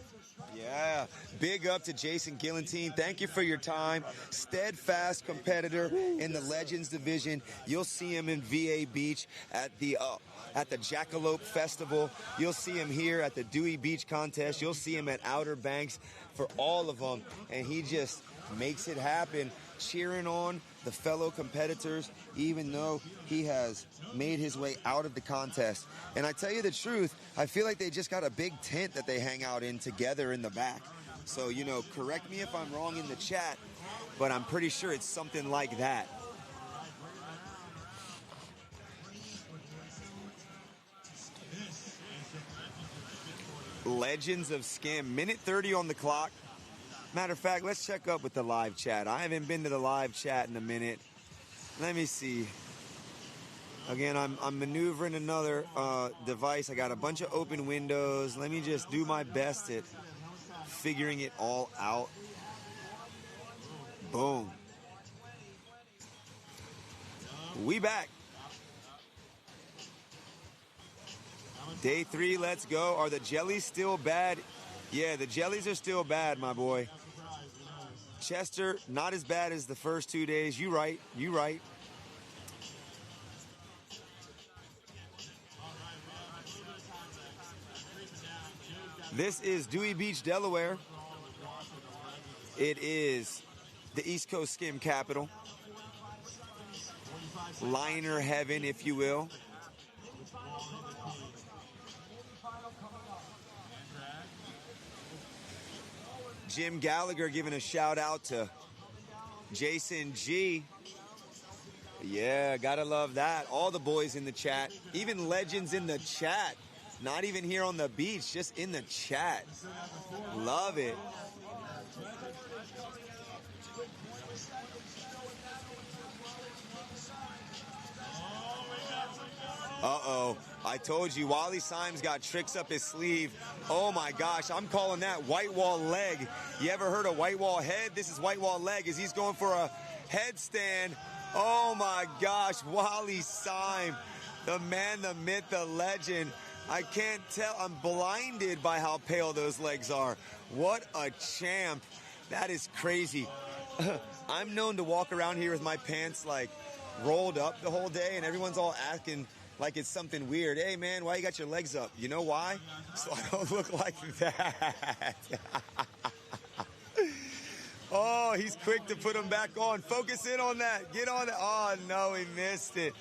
Yeah, big up to Jason Gillentine. Thank you for your time. Steadfast competitor in the Legends division. You'll see him in VA Beach at the Jackalope Festival. You'll see him here at the Dewey Beach contest. You'll see him at Outer Banks for all of them. And he just makes it happen, cheering on the fellow competitors, even though he has made his way out of the contest. And I tell you the truth, I feel like they just got a big tent that they hang out in together in the back. So, correct me if I'm wrong in the chat, but I'm pretty sure it's something like that. Legends of Skim, minute 30 on the clock. Matter of fact, let's check up with the live chat. I haven't been to the live chat in a minute. Let me see. Again, I'm maneuvering another device. I got a bunch of open windows. Let me just do my best at figuring it all out. Boom. We back. Day 3, let's go. Are the jellies still bad? Yeah, the jellies are still bad, my boy. Chester, not as bad as the first 2 days. You right. This is Dewey Beach, Delaware. It is the East Coast Skim capital. Liner heaven, if you will. Jim Gallagher giving a shout out to Jason G. Yeah, gotta love that. All the boys in the chat, even Legends in the chat. Not even here on the beach, just in the chat. Love it. Uh-oh. I told you, Wally Symes got tricks up his sleeve. Oh, my gosh. I'm calling that white wall leg. You ever heard of white wall head? This is white wall leg as he's going for a headstand. Oh, my gosh. Wally Symes, the man, the myth, the legend. I can't tell. I'm blinded by how pale those legs are. What a champ. That is crazy. I'm known to walk around here with my pants, like, rolled up the whole day, and everyone's all asking like it's something weird. Hey, man, why you got your legs up? You know why? So I don't look like that. Oh, he's quick to put them back on. Focus in on that. Get on it. Oh, no, he missed it.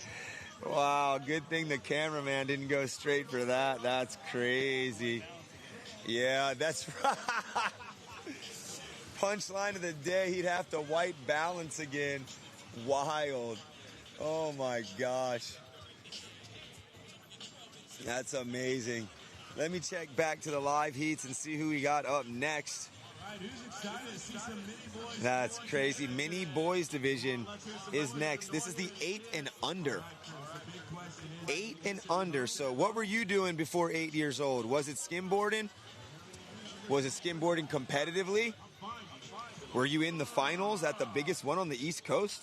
Wow, good thing the cameraman didn't go straight for that. That's crazy. Yeah, that's right. Punchline of the day, he'd have to wipe balance again. Wild. Oh my gosh. That's amazing. Let me check back to the live heats and see who we got up next. That's crazy. Mini boys division is next. This is the 8 and under. 8 and under. So what were you doing before 8 years old? Was it skimboarding? Was it skimboarding competitively? Were you in the finals at the biggest one on the East Coast?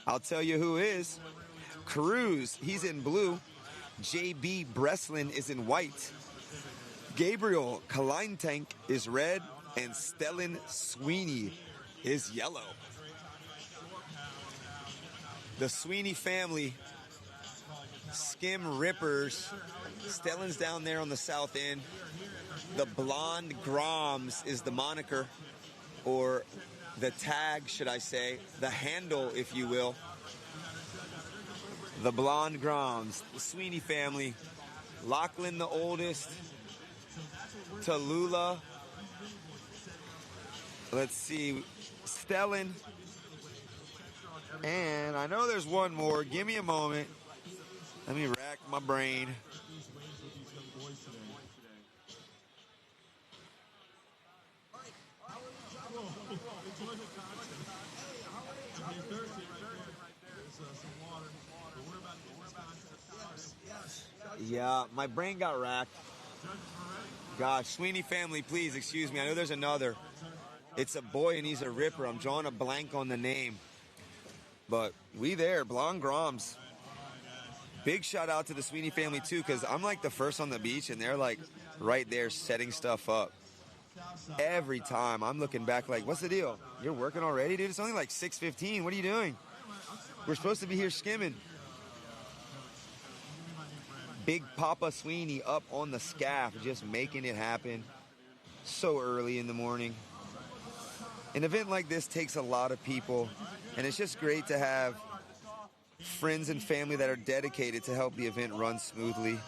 I'll tell you who is. Cruz, he's in blue. JB Breslin is in white. Gabriel Kaleintank is red. And Stellan Sweeney is yellow. The Sweeney family, Skim Rippers. Stellan's down there on the south end. The Blonde Groms is the moniker, or the tag, should I say, the handle, if you will. The Blonde Groms, the Sweeney family. Lachlan, the oldest. Tallulah. Let's see, Stellan. And I know there's one more. Give me a moment. Let me rack my brain. Yeah, my brain got racked. Gosh, Sweeney family, please excuse me. I know there's another. It's a boy and he's a ripper. I'm drawing a blank on the name. But we there, Blonde Groms. Big shout out to the Sweeney family too, because I'm like the first on the beach and they're like right there setting stuff up. Every time I'm looking back like, what's the deal? You're working already, dude? It's only like 6:15. What are you doing? We're supposed to be here skimming. Big Papa Sweeney up on the scaff, just making it happen so early in the morning. An event like this takes a lot of people, and it's just great to have friends and family that are dedicated to help the event run smoothly.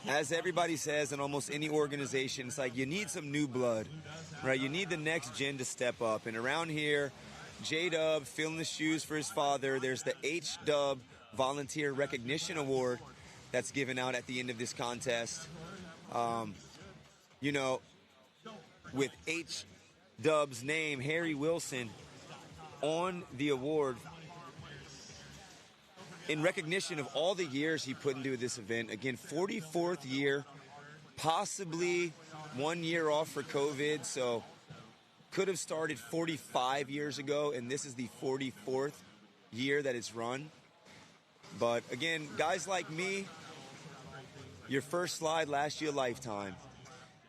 As everybody says in almost any organization, it's like you need some new blood, right? You need the next gen to step up. And around here, J-Dub filling the shoes for his father. There's the H-Dub Volunteer Recognition Award that's given out at the end of this contest. You know, with H-Dub's name, Harry Wilson, on the award in recognition of all the years he put into this event. Again, 44th year, possibly 1 year off for COVID, so could have started 45 years ago, and this is the 44th year that it's run. But again, guys like me, your first slide lasts you a lifetime.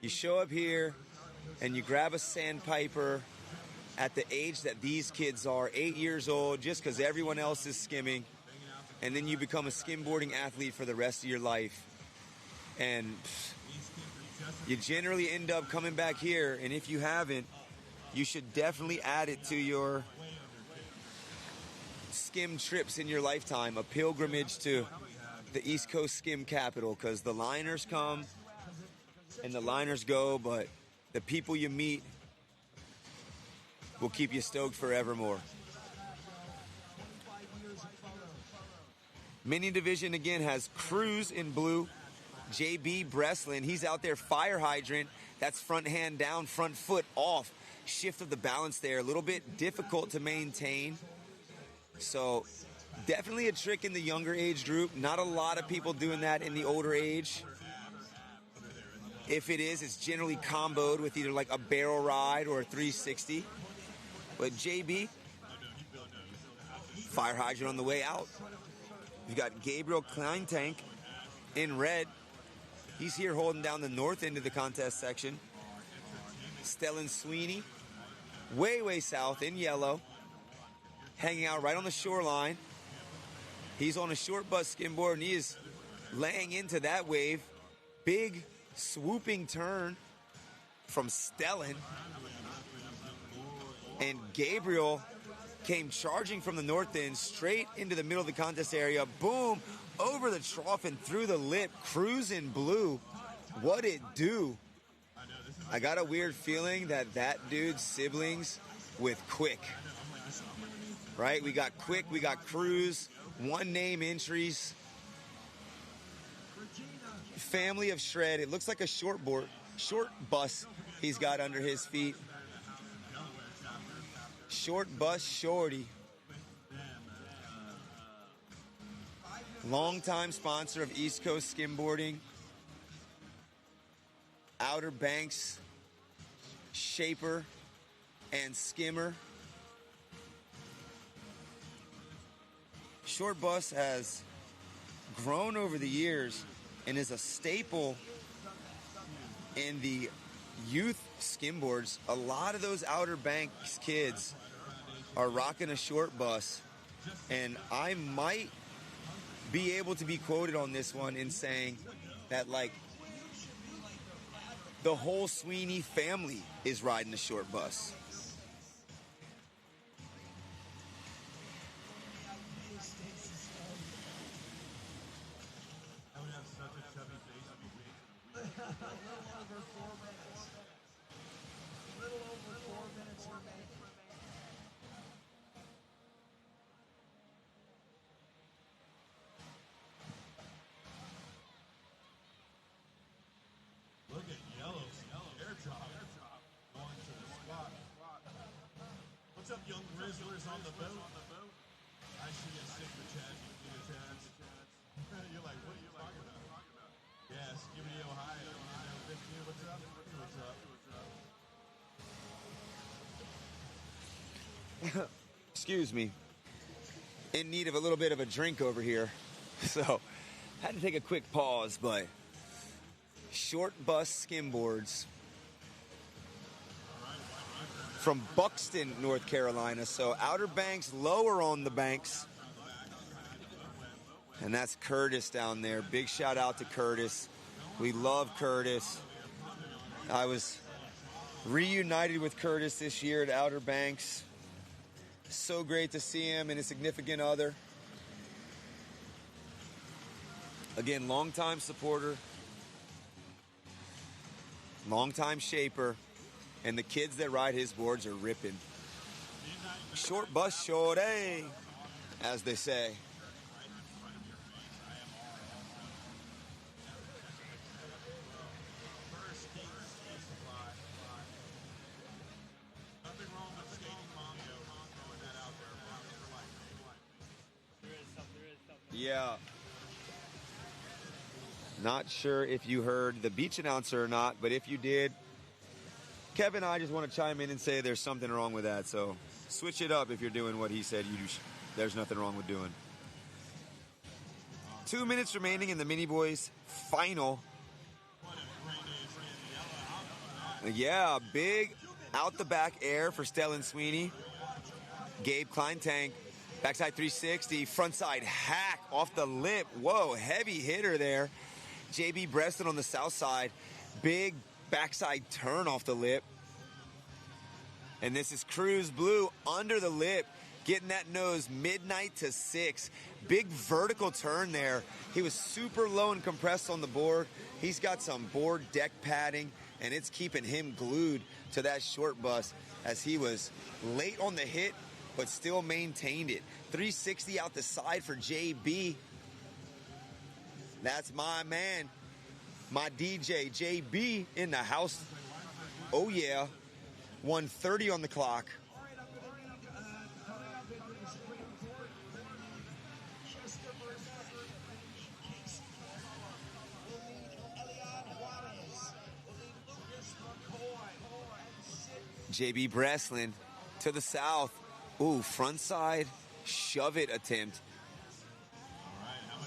You show up here and you grab a sandpiper at the age that these kids are, 8 years old, just because everyone else is skimming, and then you become a skimboarding athlete for the rest of your life. And you generally end up coming back here, and if you haven't, you should definitely add it to your skim trips in your lifetime, a pilgrimage to the East Coast Skim capital, because the liners come and the liners go, but the people you meet will keep you stoked forevermore. Mini division again has Cruz in blue, JB Breslin. He's out there fire hydrant. That's front hand down, front foot off. Shift of the balance there, a little bit difficult to maintain. So definitely a trick in the younger age group. Not a lot of people doing that in the older age. If it is, it's generally comboed with either like a barrel ride or a 360. But JB, fire hydrant on the way out. You've got Gabriel Kleintank in red. He's here holding down the north end of the contest section. Stellan Sweeney, way south in yellow, hanging out right on the shoreline. He's on a short butt skimboard and he is laying into that wave. Big swooping turn from Stellan. And Gabriel came charging from the north end straight into the middle of the contest area. Boom, over the trough and through the lip. Cruz in blue. What it do? I got a weird feeling that dude's siblings with Quick. Right? We got Quick, we got Cruz, one name entries. Family of Shred. It looks like a short bus he's got under his feet. Short bus shorty. Longtime sponsor of East Coast Skimboarding. Outer Banks shaper and skimmer. Short bus has grown over the years and is a staple in the youth skimboards. A lot of those Outer Banks kids are rocking a short bus, and I might be able to be quoted on this one in saying that, like, the whole Sweeney family is riding a short bus. Look at Yellow's airdrop going to the squad. What's up, young Grizzlers on the boat? I should get sick for Chad. You're like, what are you talking about? Yeah, Skibbity, Ohio. What's up? What's up? Excuse me. In need of a little bit of a drink over here. So, had to take a quick pause, but short bus skimboards from Buxton, North Carolina. So Outer Banks, lower on the banks. And that's Curtis down there. Big shout out to Curtis. We love Curtis. I was reunited with Curtis this year at Outer Banks. So great to see him and his significant other. Again, longtime supporter, longtime shaper, and the kids that ride his boards are ripping. Short bus shorty, as they say. Yeah. Not sure if you heard the beach announcer or not, but if you did, Kevin and I just want to chime in and say there's something wrong with that. So switch it up if you're doing what he said there's nothing wrong with doing. 2 minutes remaining in the Mini Boys final. Yeah, big out the back air for Stellan Sweeney. Gabe Kleintank, backside 360, frontside hack off the lip. Whoa, heavy hitter there. JB Breslin on the south side, big backside turn off the lip. And this is Cruz Blue under the lip, getting that nose midnight to 6. Big vertical turn there. He was super low and compressed on the board. He's got some board deck padding, and it's keeping him glued to that short bus as he was late on the hit, but still maintained it. 360 out the side for JB. That's my man, my DJ, JB, in the house. Oh, yeah. 1:30 on the clock. JB Breslin to the south. Ooh, frontside shove it attempt.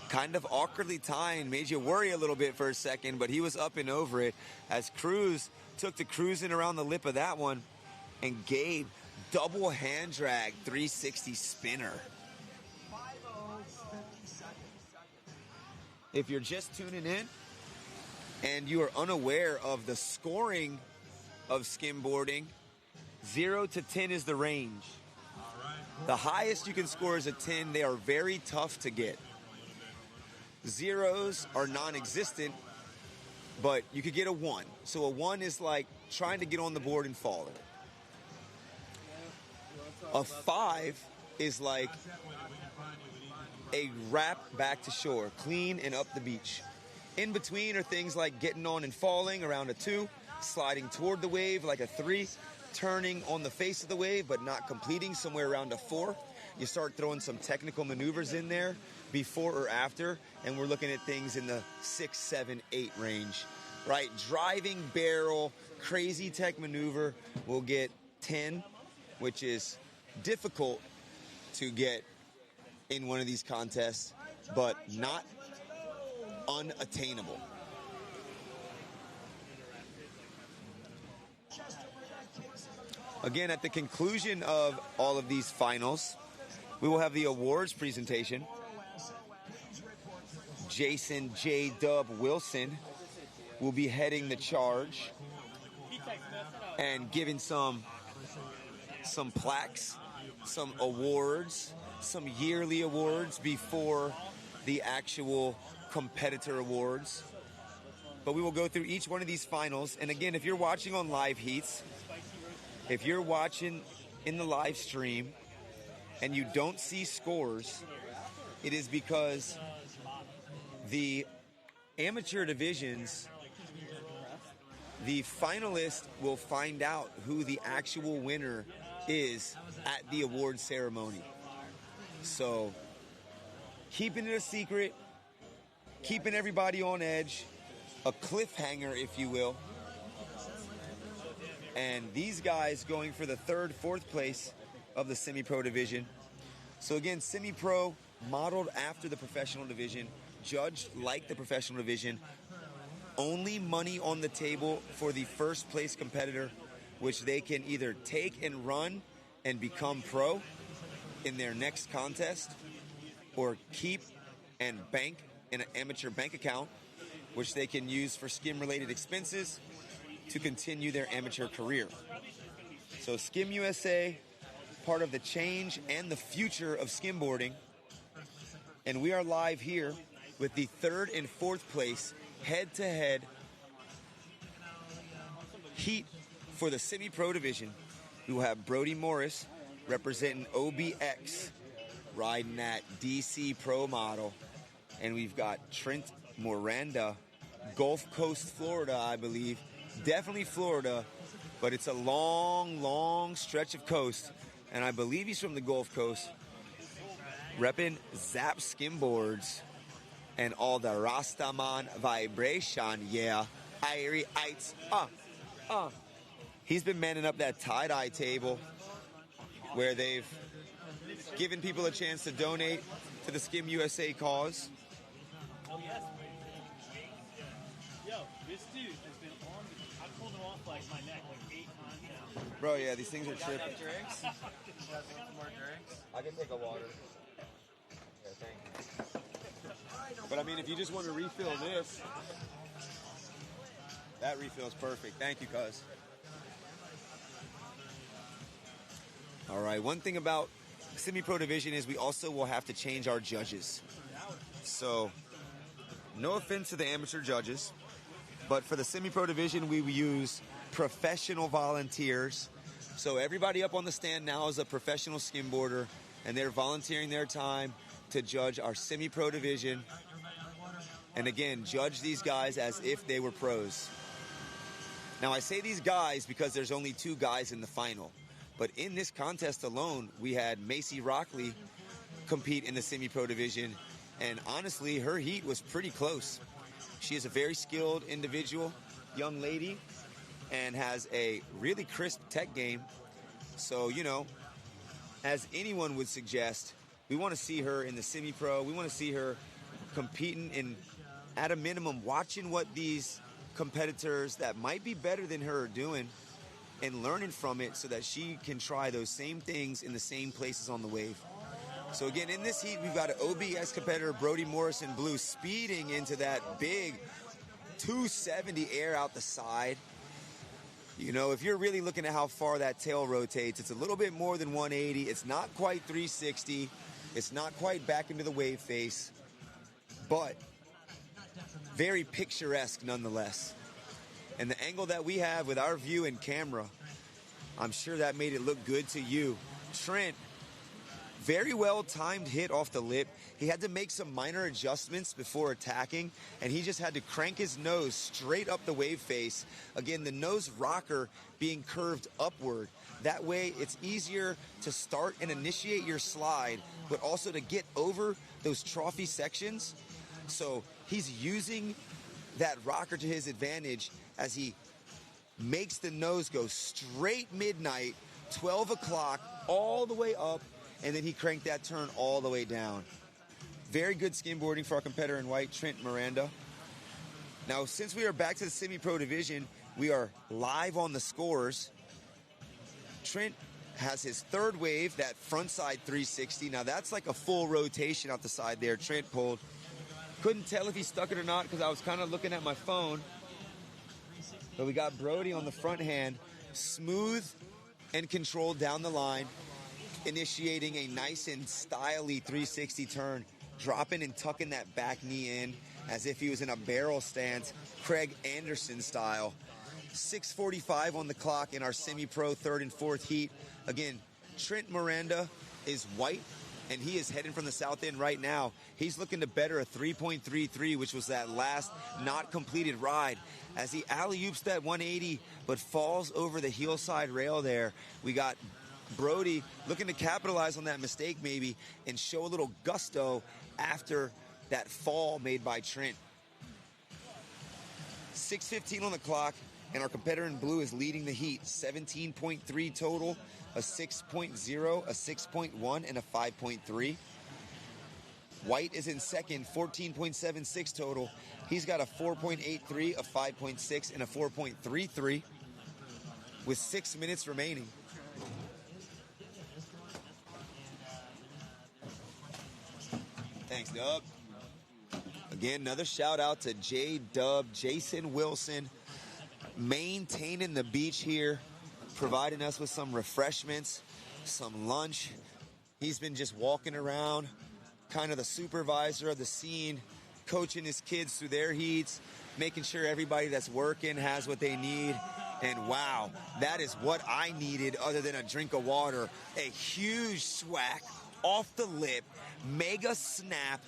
Kind of awkwardly timed, made you worry a little bit for a second, but he was up and over it as Cruz took to cruising around the lip of that one, and Gabe double hand drag 360 spinner. If you're just tuning in and you are unaware of the scoring of skimboarding, 0 to 10 is the range. The highest you can score is a 10. They are very tough to get. Zeros are non-existent, but you could get a 1. So a 1 is like trying to get on the board and falling. A 5 is like a wrap back to shore, clean and up the beach. In between are things like getting on and falling around a 2, sliding toward the wave like a 3, turning on the face of the wave but not completing somewhere around a 4. You start throwing some technical maneuvers in there before or after, and we're looking at things in the 6, 7, 8 range, right? Driving barrel, crazy tech maneuver will get 10, which is difficult to get in one of these contests, but not unattainable. Again, at the conclusion of all of these finals, we will have the awards presentation. Jason J. Dub Wilson will be heading the charge and giving some plaques, some awards, some yearly awards before the actual competitor awards. But we will go through each one of these finals. And again, if you're watching on live heats, if you're watching in the live stream and you don't see scores, it is because the amateur divisions, the finalist will find out who the actual winner is at the award ceremony. So, keeping it a secret, keeping everybody on edge, a cliffhanger, if you will. And these guys going for the 3rd, 4th place of the semi-pro division. So again, semi-pro modeled after the professional division, judged like the professional division. Only money on the table for the 1st place competitor, which they can either take and run and become pro in their next contest, or keep and bank in an amateur bank account, which they can use for skim-related expenses to continue their amateur career. So Skim USA, part of the change and the future of skimboarding. And we are live here with the 3rd and 4th place head-to-head heat for the semi-pro division. We will have Brody Morris representing OBX, riding that DC Pro model. And we've got Trent Miranda, Gulf Coast, Florida, I believe. Definitely Florida, but it's a long, long stretch of coast. And I believe he's from the Gulf Coast, repping Zap Skimboards and all the Rastaman vibration. Yeah, Irie Ites. He's been manning up that tie-dye table where they've given people a chance to donate to the Skim USA cause. Yo, this dude has been on the... I've pulled him off like my neck like 8 times now. Bro, yeah, these things are tripping. Drinks? More drinks? I can take a water. Yeah, thank you. But I mean, if you just want to refill this, that refill is perfect. Thank you, cuz. All right, one thing about semi-pro division is we also will have to change our judges. So, no offense to the amateur judges, but for the semi-pro division, we use professional volunteers. So everybody up on the stand now is a professional skimboarder, and they're volunteering their time to judge our semi-pro division. And again, judge these guys as if they were pros. Now, I say these guys because there's only 2 guys in the final. But in this contest alone, we had Macy Rockley compete in the semi-pro division. And honestly, her heat was pretty close. She is a very skilled individual, young lady, and has a really crisp tech game. So, you know, as anyone would suggest, we want to see her in the semi-pro. We want to see her competing in, at a minimum, watching what these competitors that might be better than her are doing and learning from it so that she can try those same things in the same places on the wave. So again, in this heat, we've got an OBS competitor, Brody Morris in blue, speeding into that big 270 air out the side. You know, if you're really looking at how far that tail rotates, it's a little bit more than 180. It's not quite 360. It's not quite back into the wave face, but very picturesque nonetheless. And the angle that we have with our view and camera, I'm sure that made it look good to you. Trent, very well timed hit off the lip. He had to make some minor adjustments before attacking, and he just had to crank his nose straight up the wave face. Again, the nose rocker being curved upward. That way, it's easier to start and initiate your slide, but also to get over those trophy sections. So he's using that rocker to his advantage as he makes the nose go straight midnight, 12 o'clock, all the way up, and then he cranked that turn all the way down. Very good skimboarding for our competitor in white, Trent Miranda. Now, since we are back to the semi-pro division, we are live on the scores. Trent has his third wave, that front side 360. Now, that's like a full rotation out the side there. Trent pulled. Couldn't tell if he stuck it or not because I was kind of looking at my phone. But we got Brody on the front hand, smooth and controlled down the line, initiating a nice and styly 360 turn, dropping and tucking that back knee in as if he was in a barrel stance, Craig Anderson style. 6:45 on the clock in our semi-pro third and fourth heat. Again, Trent Miranda is white, and he is heading from the south end right now. He's looking to better a 3.33, which was that last not completed ride. As he alley-oops that 180, but falls over the heel side rail there. We got Brody looking to capitalize on that mistake maybe and show a little gusto after that fall made by Trent. 6:15 on the clock, and our competitor in blue is leading the heat. 17.3 total, a 6.0, a 6.1, and a 5.3. White is in second, 14.76 total. He's got a 4.83, a 5.6, and a 4.33 with 6 minutes remaining. Thanks, Dub. Again, another shout out to J-Dub, Jason Wilson, maintaining the beach here, providing us with some refreshments, some lunch. He's been just walking around, kind of the supervisor of the scene, coaching his kids through their heats, making sure everybody that's working has what they need. And wow, that is what I needed other than a drink of water. A huge swack off the lip, mega snap,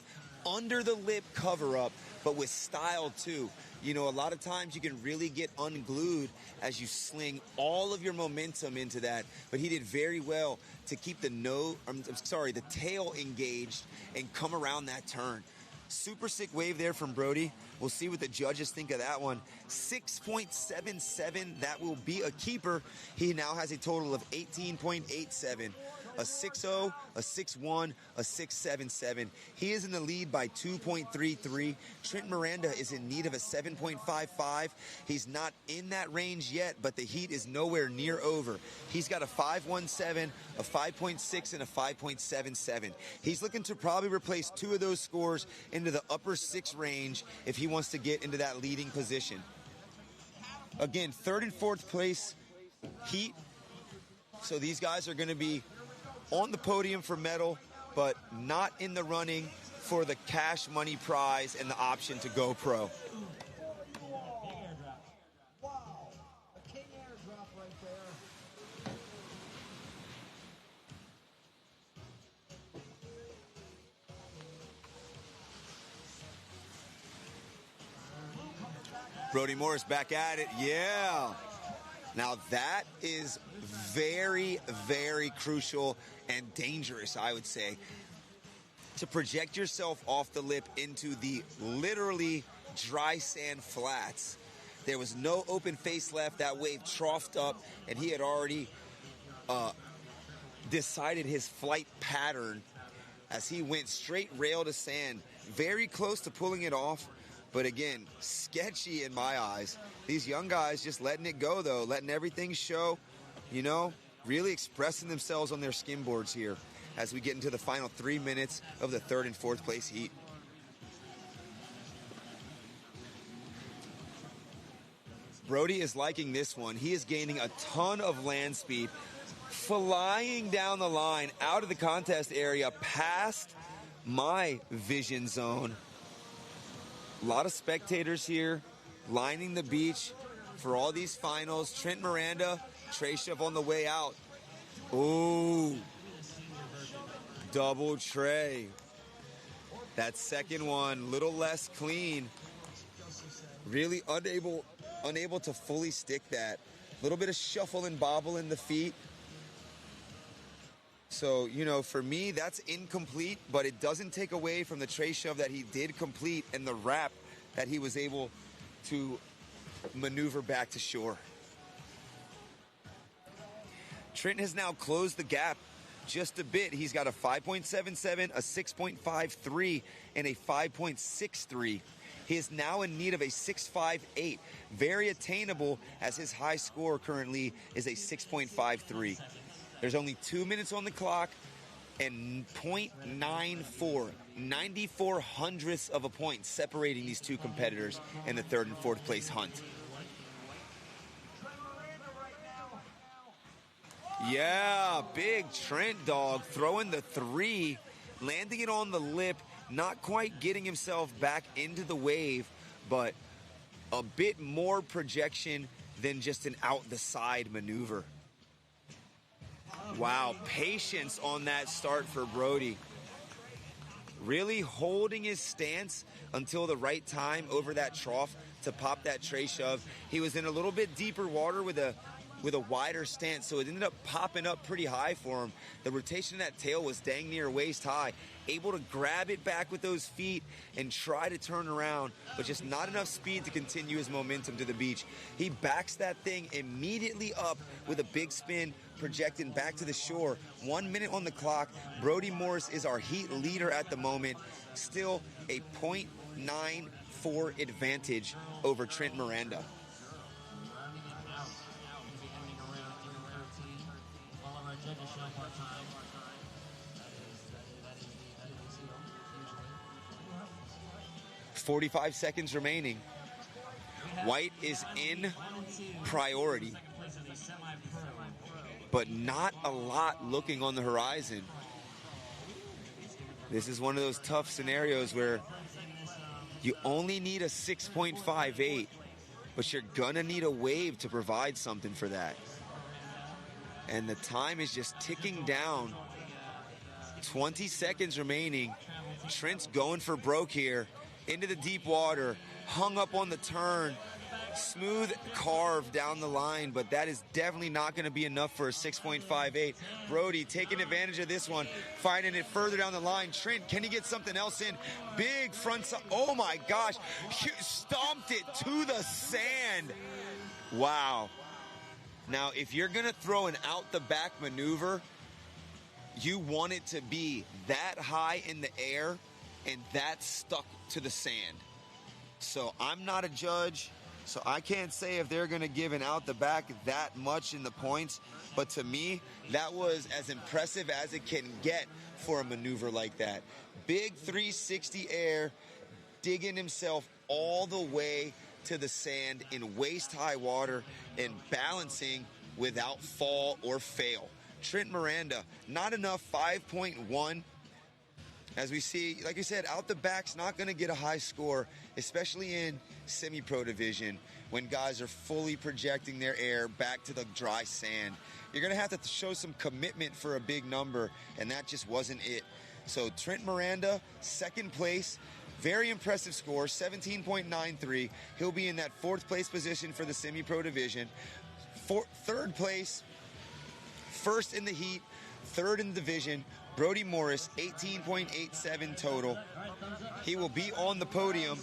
under the lip cover up, but with style too. You know, a lot of times you can really get unglued as you sling all of your momentum into that, but he did very well to keep the the tail engaged and come around that turn. Super sick wave there from Brody. We'll see what the judges think of that one. 6.77, that will be a keeper. He now has a total of 18.87. A 6.0, a 6.1, a 6.77. He is in the lead by 2.33. Trent Miranda is in need of a 7.55. He's not in that range yet, but the heat is nowhere near over. He's got a 5.17, a 5.6, and a 5.77. He's looking to probably replace two of those scores into the upper 6 range if he wants to get into that leading position. Again, third and fourth place heat. So these guys are going to be on the podium for medal, but not in the running for the cash money prize and the option to go pro. Wow, a king airdrop right there. Brody Morris back at it. Yeah. Now that is very, very crucial and dangerous, I would say, to project yourself off the lip into the literally dry sand flats. There was no open face left. That wave troughed up, and he had already decided his flight pattern as he went straight rail to sand, very close to pulling it off. But again, sketchy in my eyes. These young guys just letting it go, though, letting everything show, you know, really expressing themselves on their skimboards here as we get into the final 3 minutes of the third and fourth place heat. Brody is liking this one. He is gaining a ton of land speed, flying down the line out of the contest area past my vision zone. A lot of spectators here lining the beach. for all these finals. Trent Miranda, tray shove on the way out. Ooh. Double tray. That second one, little less clean. Really unable to fully stick that. A little bit of shuffle and bobble in the feet. So, you know, for me, that's incomplete, but it doesn't take away from the tray shove that he did complete and the wrap that he was able to maneuver back to shore. Trent has now closed the gap just a bit. He's got a 5.77, a 6.53, and a 5.63. He is now in need of a 6.58. Very attainable, as his high score currently is a 6.53. There's only 2 minutes on the clock and 0.94, 94 hundredths of a point separating these two competitors in the third and fourth place hunt. Yeah, big Trent dog throwing the 3, landing it on the lip, not quite getting himself back into the wave, but a bit more projection than just an out the side maneuver. Wow, patience on that start for Brody. Really holding his stance until the right time over that trough to pop that tray shove. He was in a little bit deeper water with a wider stance, so it ended up popping up pretty high for him. The rotation of that tail was dang near waist high. Able to grab it back with those feet and try to turn around, but just not enough speed to continue his momentum to the beach. He backs that thing immediately up with a big spin, projecting back to the shore. 1 minute on the clock. Brody Morris is our heat leader at the moment. Still a 0.94 advantage over Trent Miranda. Judges show part-time. 45 seconds remaining. White is in priority, but not a lot looking on the horizon. This is one of those tough scenarios where you only need a 6.58, but you're gonna need a wave to provide something for that. And the time is just ticking down. 20 seconds remaining. Trent's going for broke here. Into the deep water. Hung up on the turn. Smooth carve down the line, but that is definitely not going to be enough for a 6.58. Brody taking advantage of this one, finding it further down the line. Trent, can he get something else in? Big front side. Oh my gosh. Stomped it to the sand. Wow. Now, if you're going to throw an out-the-back maneuver, you want it to be that high in the air and that stuck to the sand. So I'm not a judge, so I can't say if they're going to give an out-the-back that much in the points. But to me, that was as impressive as it can get for a maneuver like that. Big 360 air, digging himself all the way to the sand in waist-high water and balancing without fall or fail. Trent Miranda, not enough, 5.1. As we see, like I said, out the back's not going to get a high score, especially in semi-pro division when guys are fully projecting their air back to the dry sand. You're going to have to show some commitment for a big number, and that just wasn't it. So Trent Miranda, second place. Very impressive score, 17.93. He'll be in that fourth place position for the semi-pro division. Third place, first in the heat, third in the division. Brody Morris, 18.87 total. He will be on the podium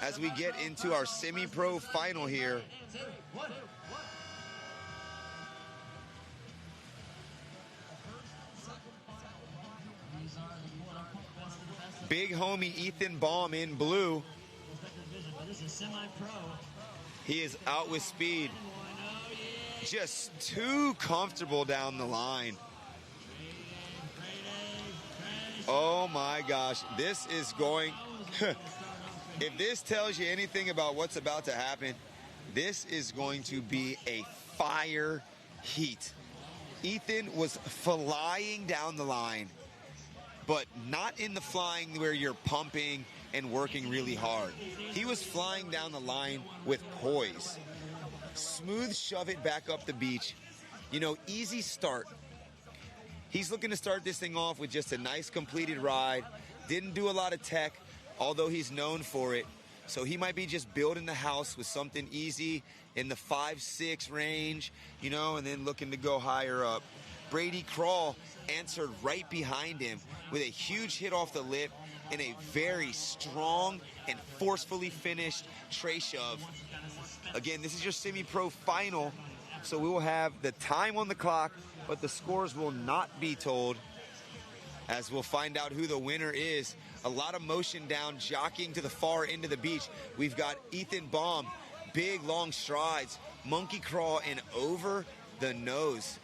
as we get into our semi-pro final here. Big homie Ethan Baum in blue. He is out with speed. Just too comfortable down the line. Oh my gosh, this is going... If this tells you anything about what's about to happen, this is going to be a fire heat. Ethan was flying down the line, but not in the flying where you're pumping and working really hard. He was flying down the line with poise. Smooth shove it back up the beach. You know, easy start. He's looking to start this thing off with just a nice completed ride. Didn't do a lot of tech, although he's known for it. So he might be just building the house with something easy in the 5-6 range, you know, and then looking to go higher up. Brady Crawl answered right behind him with a huge hit off the lip and a very strong and forcefully finished tray shove. Again, this is your semi-pro final, so we will have the time on the clock, but the scores will not be told, as we'll find out who the winner is. A lot of motion down, jockeying to the far end of the beach. We've got Ethan Baum, big long strides, monkey crawl and over the nose.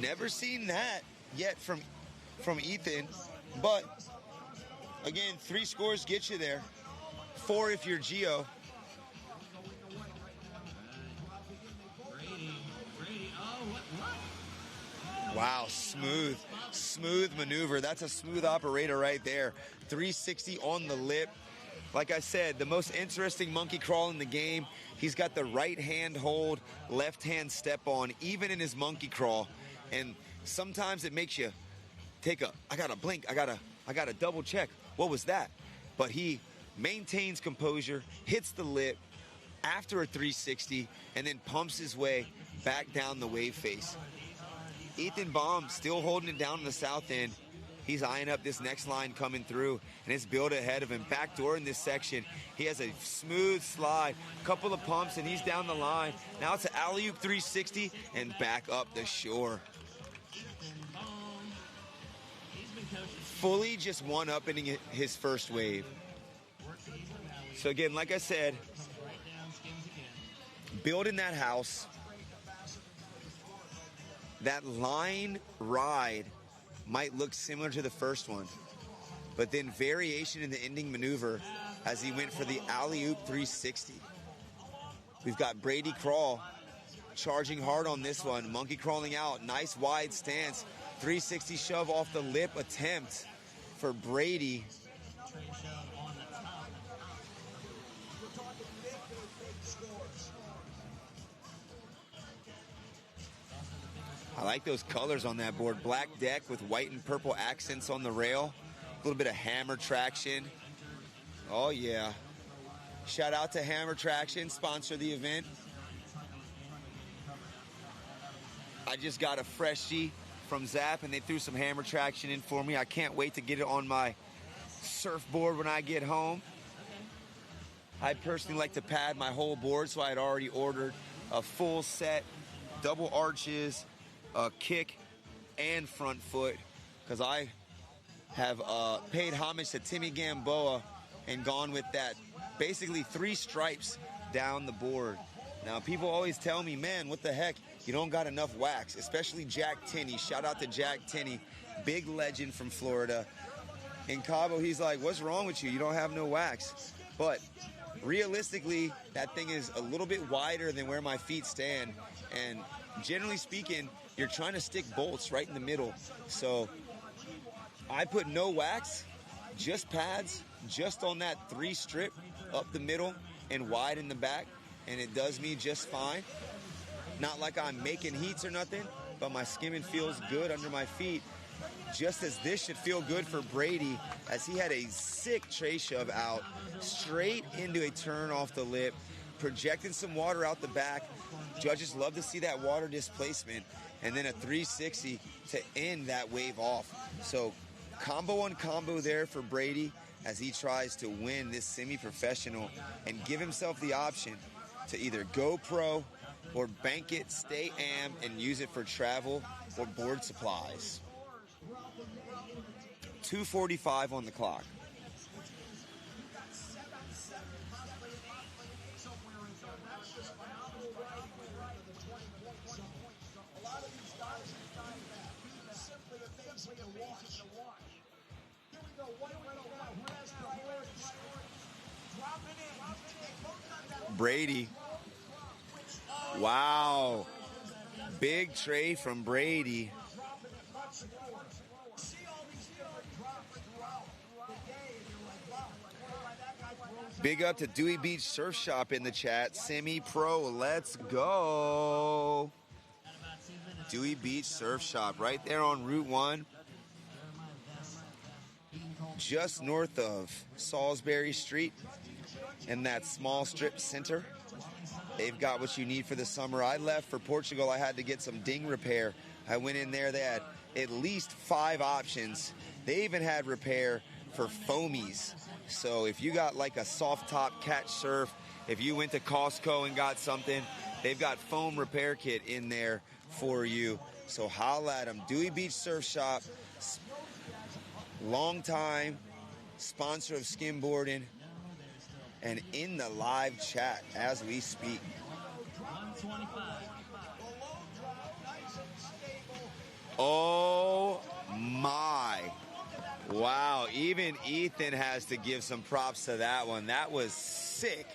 Never seen that yet from Ethan, but again, 3 scores get you there. 4 if you're Geo. Wow, smooth maneuver. That's a smooth operator right there. 360 on the lip. Like I said, the most interesting monkey crawl in the game. He's got the right hand hold, left hand step on, even in his monkey crawl. And sometimes it makes you take I gotta blink, I gotta double check. What was that? But he maintains composure, hits the lip after a 360, and then pumps his way back down the wave face. Ethan Baum still holding it down in the south end. He's eyeing up this next line coming through, and it's built ahead of him. Backdoor in this section. He has a smooth slide, couple of pumps, and he's down the line. Now it's an alley-oop 360 and back up the shore. Fully just one-upping his first wave. So again, like I said, building that house, that line ride might look similar to the first one, but then variation in the ending maneuver as he went for the alley-oop 360. We've got Brady Crawl charging hard on this one, monkey crawling out, nice wide stance, 360 shove off the lip attempt for Brady. I like those colors on that board. Black deck with white and purple accents on the rail. A little bit of hammer traction. Oh, yeah. Shout out to Hammer Traction, sponsor the event. I just got a freshie from Zap, and they threw some Hammer Traction in for me. I can't wait to get it on my surfboard when I get home. I personally like to pad my whole board, so I had already ordered a full set, double arches, a kick, and front foot, because I have paid homage to Timmy Gamboa and gone with that. Basically 3 stripes down the board. Now, people always tell me, man, what the heck? You don't got enough wax, especially Jack Tinney. Shout out to Jack Tinney, big legend from Florida. In Cabo, he's like, what's wrong with you? You don't have no wax. But realistically, that thing is a little bit wider than where my feet stand. And generally speaking, you're trying to stick bolts right in the middle. So I put no wax, just pads, just on that 3 strip up the middle and wide in the back, and it does me just fine. Not like I'm making heats or nothing, but my skimming feels good under my feet, just as this should feel good for Brady, as he had a sick tray shove out straight into a turn off the lip, projecting some water out the back. Judges love to see that water displacement, and then a 360 to end that wave off. So combo on combo there for Brady as he tries to win this semi-professional and give himself the option to either go pro or bank it, stay am, and use it for travel or board supplies. 2:45 on the clock. Brady. Wow. Big tray from Brady. Big up to Dewey Beach Surf Shop in the chat. Semi-pro, let's go. Dewey Beach Surf Shop right there on Route 1. Just north of Salisbury Street in that small strip center. They've got what you need for the summer. I left for Portugal. I had to get some ding repair. I went in there. They had at least 5 options. They even had repair for foamies. So if you got like a soft top catch surf, if you went to Costco and got something, they've got foam repair kit in there for you. So holla at them. Dewey Beach Surf Shop, long time sponsor of Skimboarding, and in the live chat as we speak. Oh my. Wow, even Ethan has to give some props to that one. That was sick.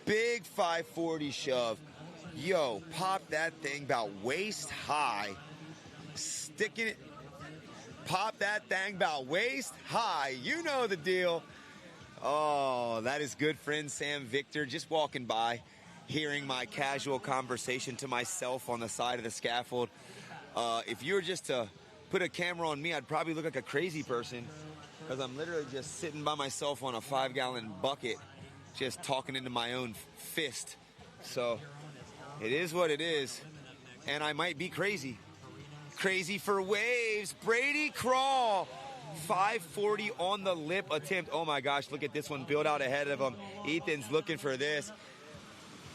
Big 540 shove. Yo, pop that thing about waist high. Sticking it. Pop that thing about waist high. You know the deal. Oh, that is good friend Sam Victor just walking by, hearing my casual conversation to myself on the side of the scaffold. If you were just to put a camera on me, I'd probably look like a crazy person because I'm literally just sitting by myself on a 5-gallon bucket, just talking into my own fist. So it is what it is, and I might be crazy. Crazy for waves. Brady Crawl. 540 on the lip attempt. Oh my gosh, look at this one build out ahead of him. Ethan's looking for this.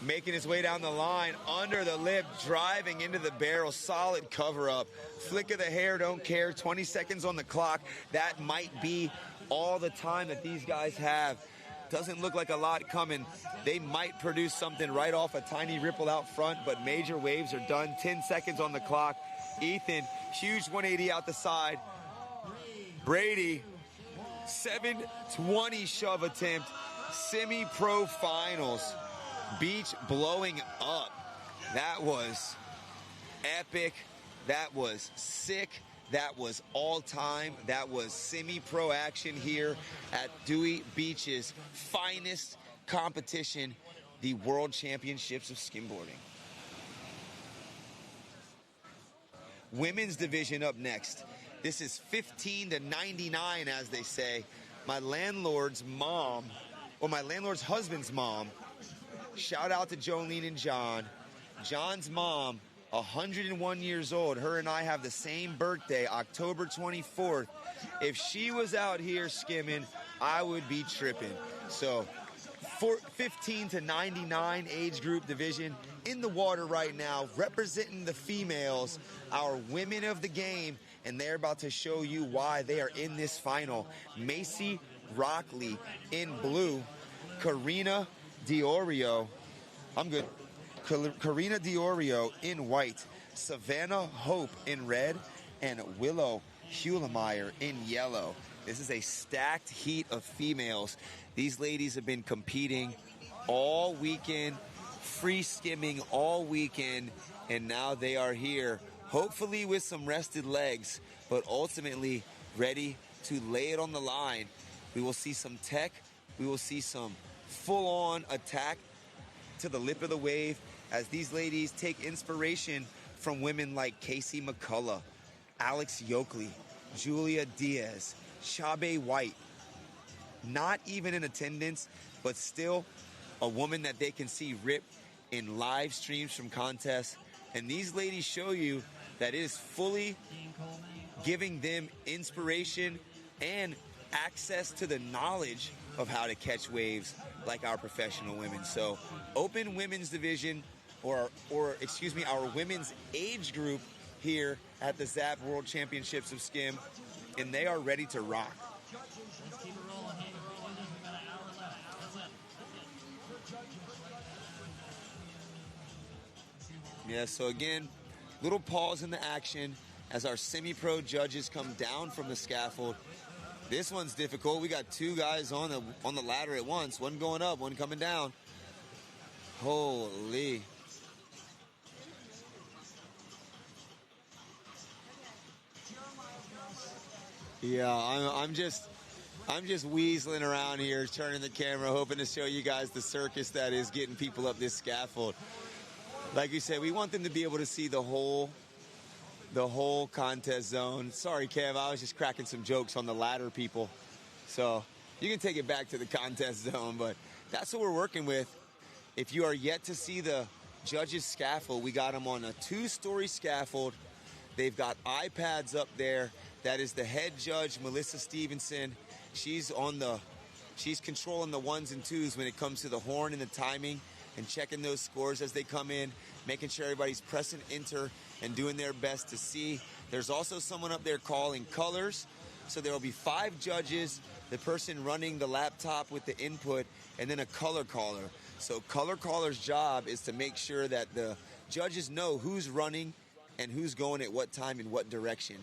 Making his way down the line, under the lip, driving into the barrel. Solid cover up. Flick of the hair, don't care. 20 seconds on the clock. That might be all the time that these guys have. Doesn't look like a lot coming. They might produce something right off a tiny ripple out front, but major waves are done. 10 seconds on the clock. Ethan, huge 180 out the side. Brady, 720 shove attempt. Semi-pro finals. Beach blowing up. That was epic. That was sick. That was all time. That was semi-pro action here at Dewey Beach's finest competition, the World Championships of Skimboarding. Women's division up next. This is 15 to 99, as they say. My landlord's mom, or my landlord's husband's mom, shout out to Jolene and John. John's mom, 101 years old. Her and I have the same birthday, October 24th. If she was out here skimming, I would be tripping. So, 15 to 99 age group division in the water right now, representing the females, our women of the game, and they're about to show you why they are in this final. Macy Rockley in blue, Karina Diorio, I'm good. Karina Diorio in white, Savannah Hope in red, and Willow Hulemeyer in yellow. This is a stacked heat of females. These ladies have been competing all weekend, free skimming all weekend, and now they are here, hopefully with some rested legs, but ultimately ready to lay it on the line. We will see some tech. We will see some full-on attack to the lip of the wave as these ladies take inspiration from women like Casey McCullough, Alex Yoakley, Julia Diaz, Shabe White. Not even in attendance, but still a woman that they can see rip in live streams from contests. And these ladies show you that it is fully giving them inspiration and access to the knowledge of how to catch waves like our professional women. So open women's division, or excuse me, our women's age group here at the ZAP World Championships of Skim, and they are ready to rock. Yeah, so again, little pause in the action as our semi-pro judges come down from the scaffold. This one's difficult. We got two guys on the ladder at once. One going up, one coming down. Holy. Yeah, I'm just I'm just weaseling around here, turning the camera, hoping to show you guys the circus that is getting people up this scaffold. Like you said, we want them to be able to see the whole contest zone. Sorry, Kev, I was just cracking some jokes on the ladder people. So you can take it back to the contest zone, but that's what we're working with. If you are yet to see the judges' scaffold, we got them on a 2-story scaffold. They've got iPads up there. That is the head judge, Melissa Stevenson. She's controlling the 1s and 2s when it comes to the horn and the timing and checking those scores as they come in, making sure everybody's pressing enter and doing their best to see. There's also someone up there calling colors. So there will be 5 judges, the person running the laptop with the input, and then a color caller. So color caller's job is to make sure that the judges know who's running and who's going at what time in what direction.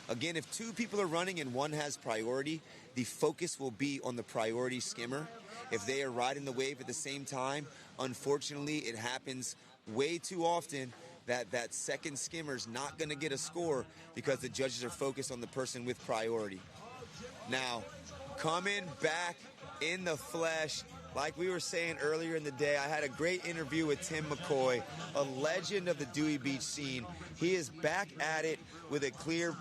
Again, if 2 people are running and 1 has priority, the focus will be on the priority skimmer. If they are riding the wave at the same time, unfortunately, it happens way too often that second skimmer's not going to get a score because the judges are focused on the person with priority. Now, coming back in the flesh, like we were saying earlier in the day, I had a great interview with Tim McCoy, a legend of the Dewey Beach scene. He is back at it with a clear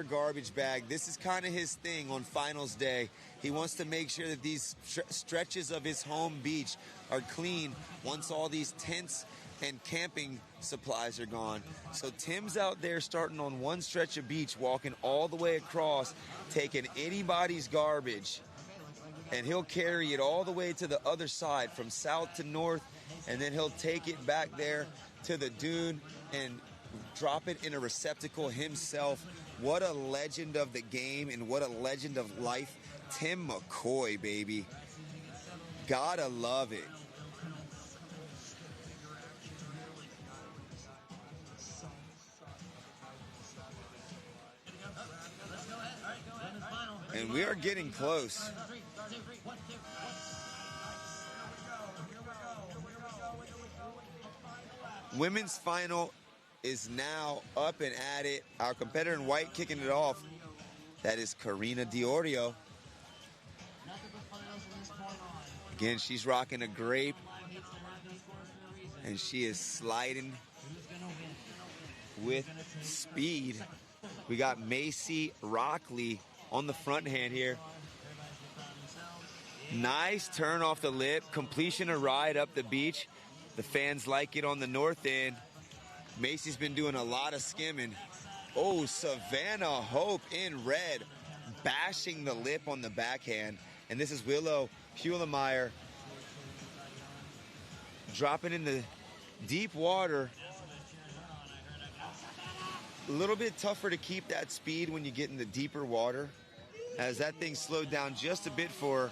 garbage bag. This is kind of his thing on finals day. He wants to make sure that these stretches of his home beach are clean once all these tents and camping supplies are gone. So Tim's out there starting on one stretch of beach, walking all the way across, taking anybody's garbage, and he'll carry it all the way to the other side from south to north, and then he'll take it back there to the dune and drop it in a receptacle himself. What a legend of the game and what a legend of life. Tim McCoy, baby. Gotta love it. And we are getting close. Women's final is now up and at it. Our competitor in white kicking it off. That is Karina Diorio. Again, she's rocking a grape. And she is sliding with speed. We got Macy Rockley on the front hand here. Nice turn off the lip. Completion of ride up the beach. The fans like it on the north end. Macy's been doing a lot of skimming. Oh, Savannah Hope in red, bashing the lip on the backhand. And this is Willow Hulemeyer dropping in the deep water. A little bit tougher to keep that speed when you get in the deeper water, as that thing slowed down just a bit for her.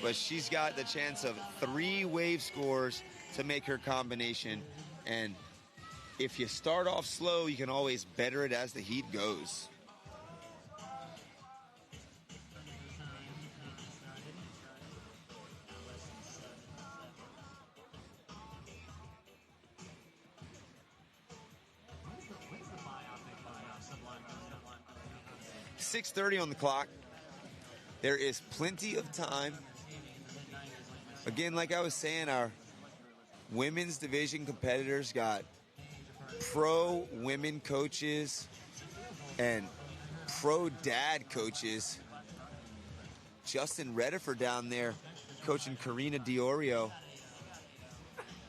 But she's got the chance of 3 wave scores to make her combination. And if you start off slow, you can always better it as the heat goes. .6:30 on the clock. There is plenty of time. Again, like I was saying, our women's division competitors got pro women coaches and pro dad coaches. Justin Reddifer down there coaching Karina Diorio.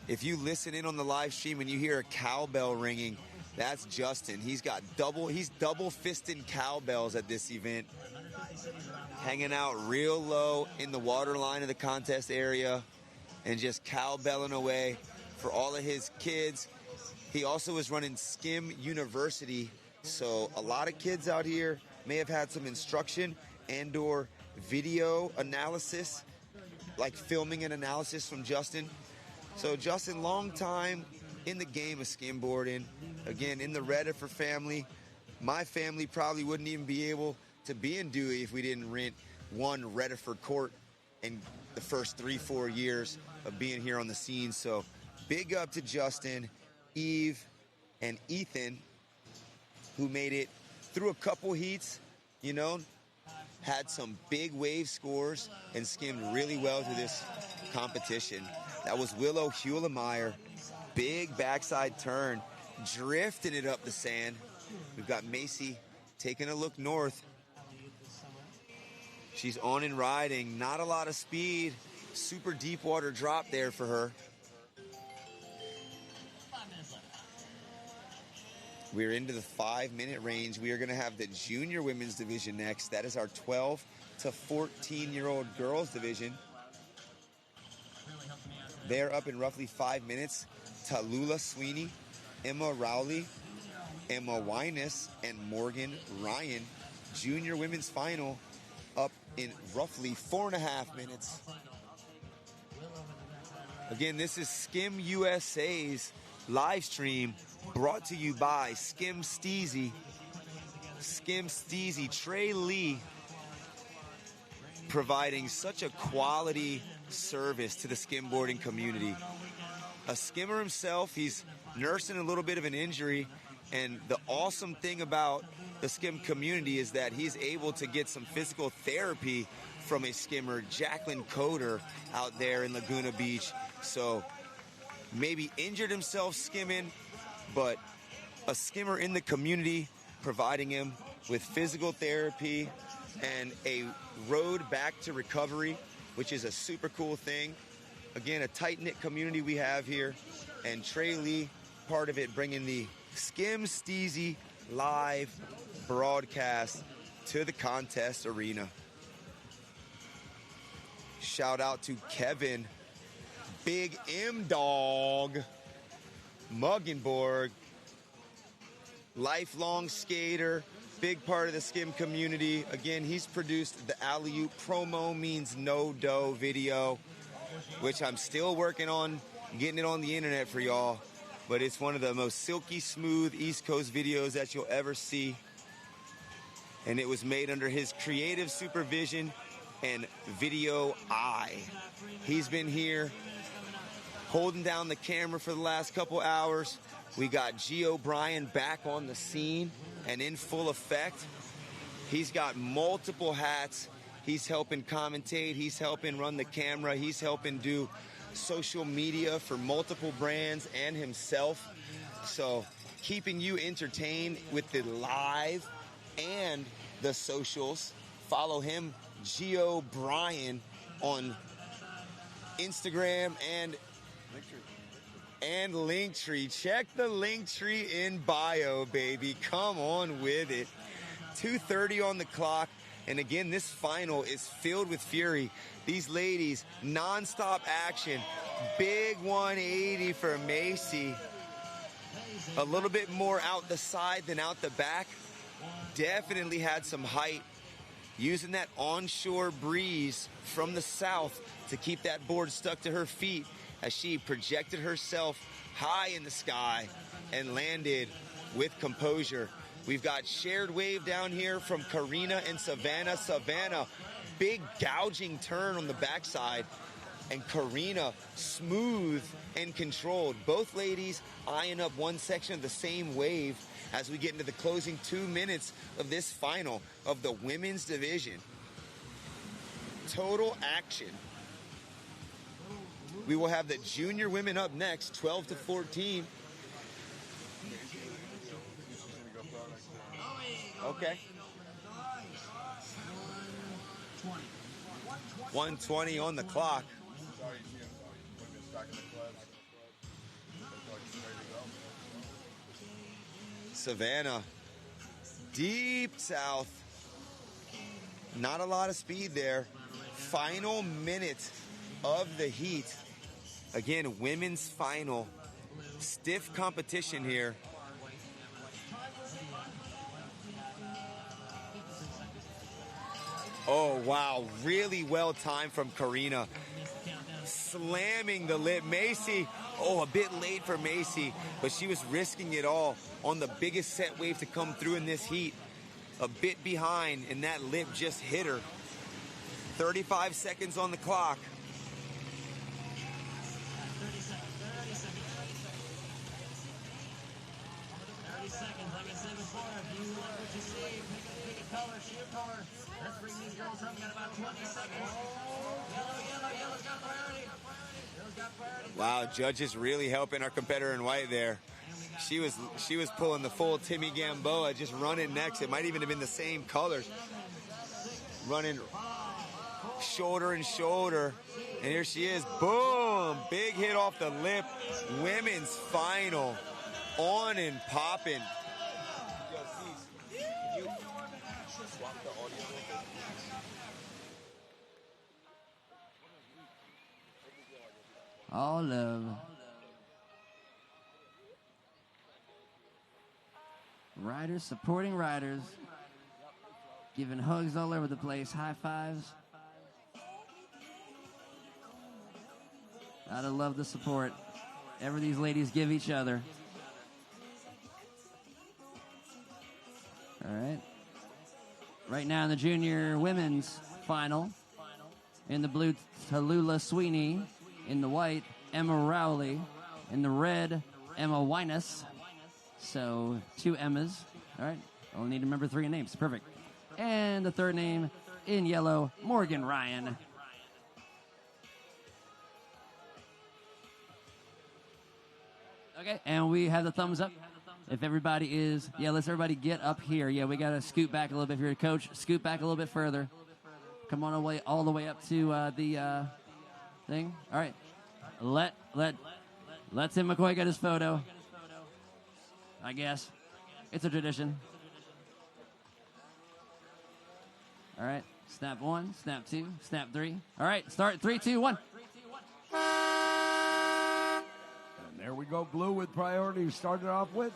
If you listen in on the live stream and you hear a cowbell ringing, that's Justin. He's double fisting cowbells at this event. Hanging out real low in the water line of the contest area and just cowbelling away for all of his kids. He also is running Skim University, so a lot of kids out here may have had some instruction and or video analysis, like filming and analysis from Justin. So Justin, long time in the game of skimboarding. Again, in the Reddifer family. My family probably wouldn't even be able to be in Dewey if we didn't rent one Reddifer court in the first 3-4 years of being here on the scene. So big up to Justin, Eve, and Ethan, who made it through a couple heats, you know. had some big wave scores and skimmed really well through this competition. That was Willow Heulemeyer. Big backside turn, drifting it up the sand. We've got Macy taking a look north. She's on and riding, not a lot of speed. Super deep water drop there for her. We're into the 5-minute range. We are going to have the junior women's division next. That is our 12 to 14-year-old girls division. They're up in roughly 5 minutes. Tallulah Sweeney, Emma Rowley, Emma Wyness, and Morgan Ryan. Junior women's final up in roughly 4.5 minutes. Again, this is Skim USA's live stream brought to you by Skim Steezy. Skim Steezy, Trey Lee, providing such a quality service to the skimboarding community. A skimmer himself, he's nursing a little bit of an injury, and the awesome thing about the skim community is that he's able to get some physical therapy from a skimmer, Jacqueline Coder, out there in Laguna Beach. So maybe injured himself skimming, but a skimmer in the community providing him with physical therapy and a road back to recovery, which is a super cool thing. Again, a tight-knit community we have here, and Trey Lee, part of it, bringing the Skim Steezy live broadcast to the contest arena. Shout out to Kevin, Big M Dog, Muggenborg, lifelong skater, big part of the skim community. Again, he's produced the alley-oop promo means no dough video, which I'm still working on getting it on the internet for y'all. But it's one of the most silky smooth East Coast videos that you'll ever see. And it was made under his creative supervision and video eye. He's been here holding down the camera for the last couple hours. We got G. O'Brien back on the scene and in full effect. He's got multiple hats. He's helping commentate. He's helping run the camera. He's helping do social media for multiple brands and himself. So keeping you entertained with the live and the socials. Follow him, G. O'Brien, on Instagram and Linktree. Check the Linktree in bio, baby. Come on with it. 2:30 on the clock. And again, this final is filled with fury. These ladies, non-stop action. Big 180 for Macy. A little bit more out the side than out the back. Definitely had some height. Using that onshore breeze from the south to keep that board stuck to her feet as she projected herself high in the sky and landed with composure. We've got shared wave down here from Karina and Savannah. Savannah, big gouging turn on the backside. And Karina, smooth and controlled. Both ladies eyeing up one section of the same wave as we get into the closing 2 minutes of this final of the women's division. Total action. We will have the junior women up next, 12 to 14. Okay. 120 on the clock. Savannah, deep south. Not a lot of speed there. Final minute of the heat. Again, women's final. Stiff competition here. Oh, wow. Really well timed from Karina. Slamming the lip. Macy, oh, a bit late for Macy, but she was risking it all on the biggest set wave to come through in this heat. A bit behind, and that lip just hit her. 35 seconds on the clock. Wow, judges really helping our competitor in white there. She was pulling the full Timmy Gamboa, just running next. It might even have been the same colors. Running shoulder and shoulder. And here she is. Boom! Big hit off the lip. Women's final. On and popping. All love. Riders supporting riders. Giving hugs all over the place. High fives. Gotta love the support ever these ladies give each other. All right. Right now in the junior women's final, in the blue, Tallulah Sweeney. In the white, Emma Rowley. In the red, Emma Winus. So 2 Emmas. All right. Only need to remember 3 names. Perfect. And the third name in yellow, Morgan Ryan. Okay, and we have the thumbs up. If everybody is, let's everybody get up here. Yeah, we got to scoot back a little bit here. Coach, scoot back a little bit further. Come on away, all the way up to the thing. All right. Let Tim McCoy get his photo. I guess. It's a tradition. All right. Snap 1, snap 2, snap 3. All right. Start 3, 2, 1. And there we go. Blue with priority. Started off with.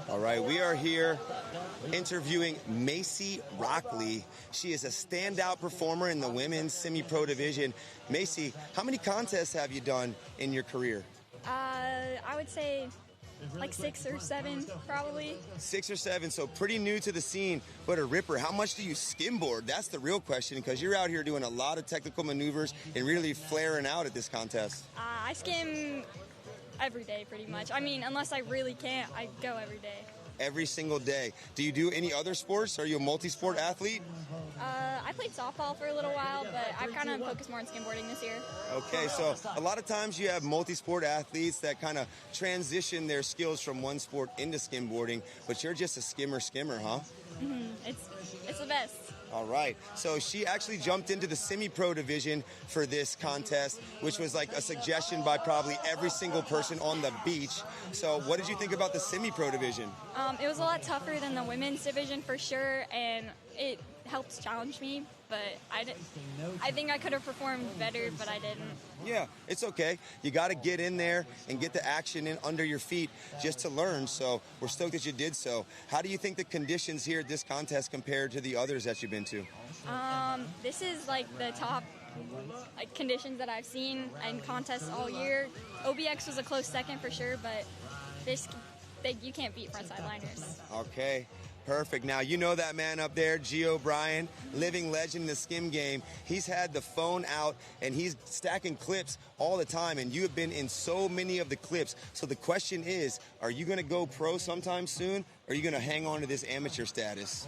All right, we are here interviewing Macy Rockley. She is a standout performer in the women's semi-pro division. Macy, how many contests have you done in your career? I would say like 6 or 7, probably. 6 or 7, so pretty new to the scene, but a ripper. How much do you skimboard? That's the real question, because you're out here doing a lot of technical maneuvers and really flaring out at this contest. I skim every day, pretty much. I mean, unless I really can't, I go every day. Every single day. Do you do any other sports? Are you a multi-sport athlete? I played softball for a little while, but I've kind of focused more on skimboarding this year. Okay, so a lot of times you have multi-sport athletes that kind of transition their skills from one sport into skimboarding, but you're just a skimmer, huh? Mm-hmm. It's the best. All right. So she actually jumped into the semi-pro division for this contest, which was like a suggestion by probably every single person on the beach. So what did you think about the semi-pro division? It was a lot tougher than the women's division for sure, and it helped challenge me, but I think I could have performed better, but I didn't. Yeah, it's okay. You got to get in there and get the action in under your feet just to learn, so we're stoked that you did so. How do you think the conditions here at this contest compared to the others that you've been to? This is like the top conditions that I've seen in contests all year. OBX was a close second for sure, but you can't beat frontside liners. Okay. Perfect. Now, you know that man up there, G. O'Brien, living legend in the skim game. He's had the phone out, and he's stacking clips all the time, and you have been in so many of the clips. So the question is, are you going to go pro sometime soon, or are you going to hang on to this amateur status?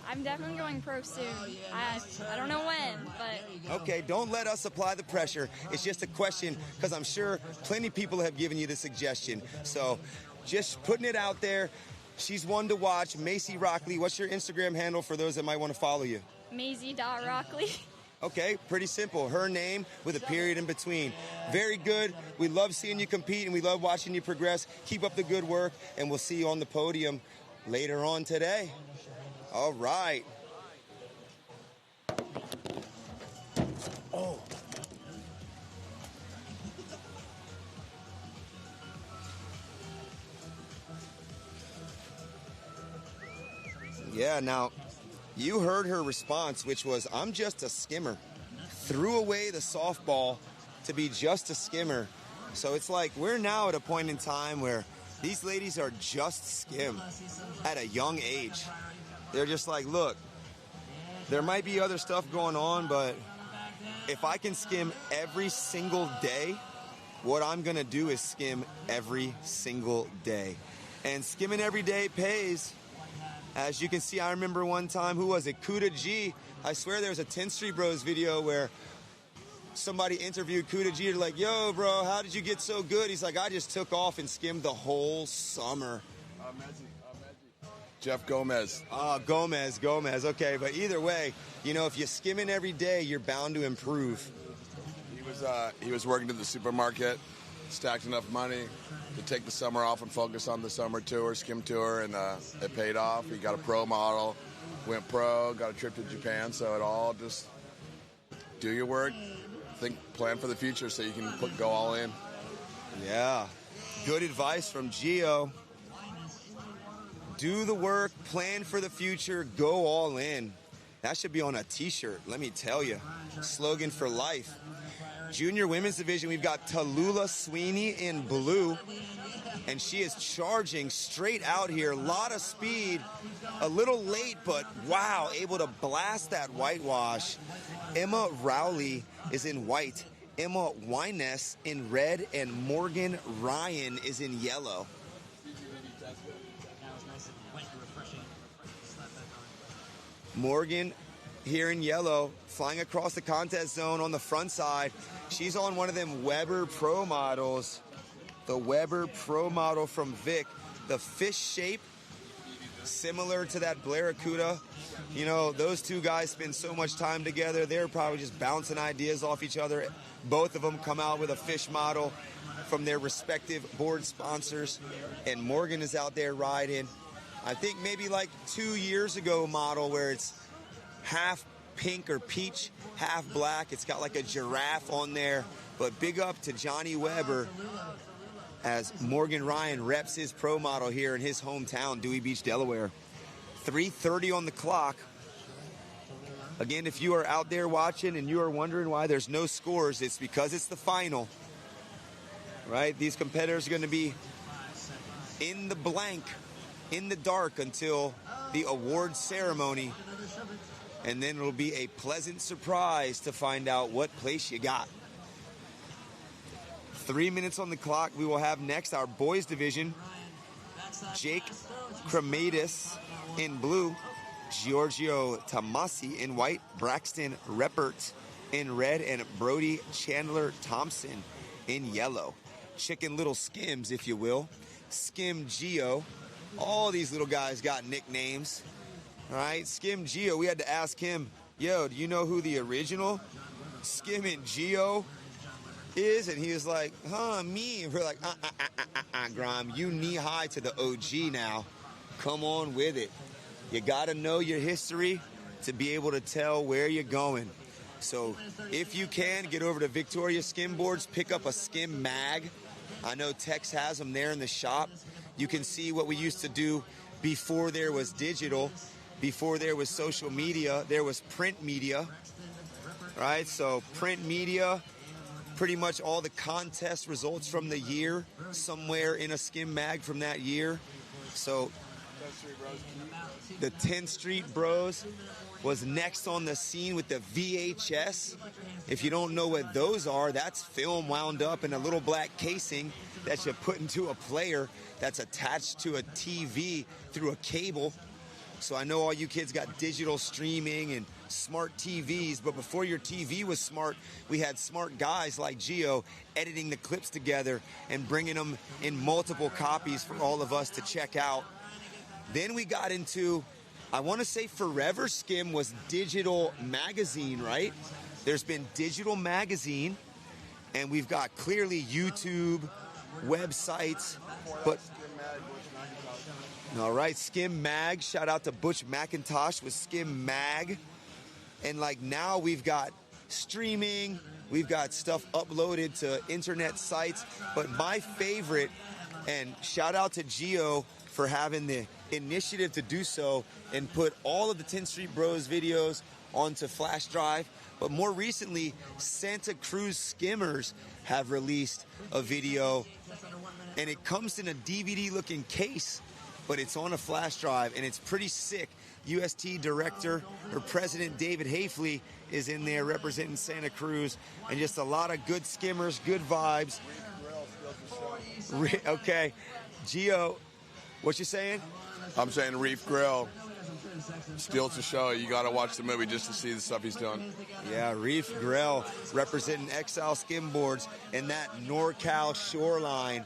I'm definitely going pro soon. I don't know when, but... Okay, don't let us apply the pressure. It's just a question, because I'm sure plenty of people have given you the suggestion. So just putting it out there. She's one to watch. Macy Rockley. What's your Instagram handle for those that might want to follow you? Maisie.Rockley. Okay, pretty simple. Her name with a period in between. Very good. We love seeing you compete, and we love watching you progress. Keep up the good work, and we'll see you on the podium later on today. All right. Oh. Yeah, now, you heard her response, which was, I'm just a skimmer. Threw away the softball to be just a skimmer. So it's like we're now at a point in time where these ladies are just skim at a young age. They're just like, look, there might be other stuff going on, but if I can skim every single day, what I'm going to do is skim every single day. And skimming every day pays. As you can see, I remember one time, who was it? Kuda G. I swear there was a 10th Street Bros video where somebody interviewed Kuda G. They're like, yo, bro, how did you get so good? He's like, I just took off and skimmed the whole summer. Jeff Gomez. Gomez. Okay, but either way, you know, if you're skimming every day, you're bound to improve. He was working at the supermarket, stacked enough money to take the summer off and focus on the summer tour, skim tour, and it paid off. He got a pro model, went pro, got a trip to Japan, so it all just do your work, plan for the future so you can go all in. Yeah, good advice from Gio. Do the work, plan for the future, go all in. That should be on a t-shirt, let me tell you. Slogan for life. Junior women's division, we've got Tallulah Sweeney in blue, and she is charging straight out here. A lot of speed, a little late, but wow, able to blast that whitewash. Emma Rowley is in white, Emma Wyness in red, and Morgan Ryan is in yellow. Morgan here in yellow, flying across the contest zone on the front side. She's on one of them Weber Pro models. The Weber Pro model from Vic. The fish shape, similar to that Blaracuda. You know, those two guys spend so much time together. They're probably just bouncing ideas off each other. Both of them come out with a fish model from their respective board sponsors. And Morgan is out there riding, I think maybe like 2 years ago model where it's half pink or peach, half black. It's got like a giraffe on there. But big up to Johnny Weber as Morgan Ryan reps his pro model here in his hometown, Dewey Beach, Delaware. 3:30 on the clock. Again, if you are out there watching and you are wondering why there's no scores, it's because it's the final. Right? These competitors are going to be in the blank, in the dark until the award ceremony. And then it'll be a pleasant surprise to find out what place you got. 3 minutes on the clock. We will have next our boys division. Jake Crematis in blue. Giorgio Tomasi in white. Braxton Reppert in red. And Brody Chandler Thompson in yellow. Chicken Little Skims, if you will. Skim Geo. All these little guys got nicknames. All right, Skim Geo, we had to ask him, yo, do you know who the original Skim and Geo is? And he was like, me. And we're like, Grom, you knee-high to the OG now. Come on with it. You got to know your history to be able to tell where you're going. So if you can, get over to Victoria Skimboards, pick up a Skim mag. I know Tex has them there in the shop. You can see what we used to do before there was digital. Before there was social media, there was print media, right? So print media, pretty much all the contest results from the year, somewhere in a Skim mag from that year. So the 10th Street Bros was next on the scene with the VHS. If you don't know what those are, that's film wound up in a little black casing that you put into a player that's attached to a TV through a cable. So I know all you kids got digital streaming and smart TVs, but before your TV was smart, we had smart guys like Gio editing the clips together and bringing them in multiple copies for all of us to check out. Then we got into, I want to say Forever Skim was digital magazine, right? There's been digital magazine, and we've got clearly YouTube, websites, but all right, Skim Mag. Shout out to Butch McIntosh with Skim Mag. And like now we've got streaming, we've got stuff uploaded to internet sites. But my favorite, and shout out to Gio for having the initiative to do so and put all of the 10th Street Bros videos onto flash drive. But more recently, Santa Cruz Skimmers have released a video, and it comes in a DVD-looking case, but it's on a flash drive, and it's pretty sick. UST director, or President David Hafley is in there representing Santa Cruz, and just a lot of good skimmers, good vibes. Okay. Gio, what you saying? I'm saying Reef Grill steals the show. You got to watch the movie just to see the stuff he's doing. Yeah, Reef Grill representing Exile Skimboards in that NorCal shoreline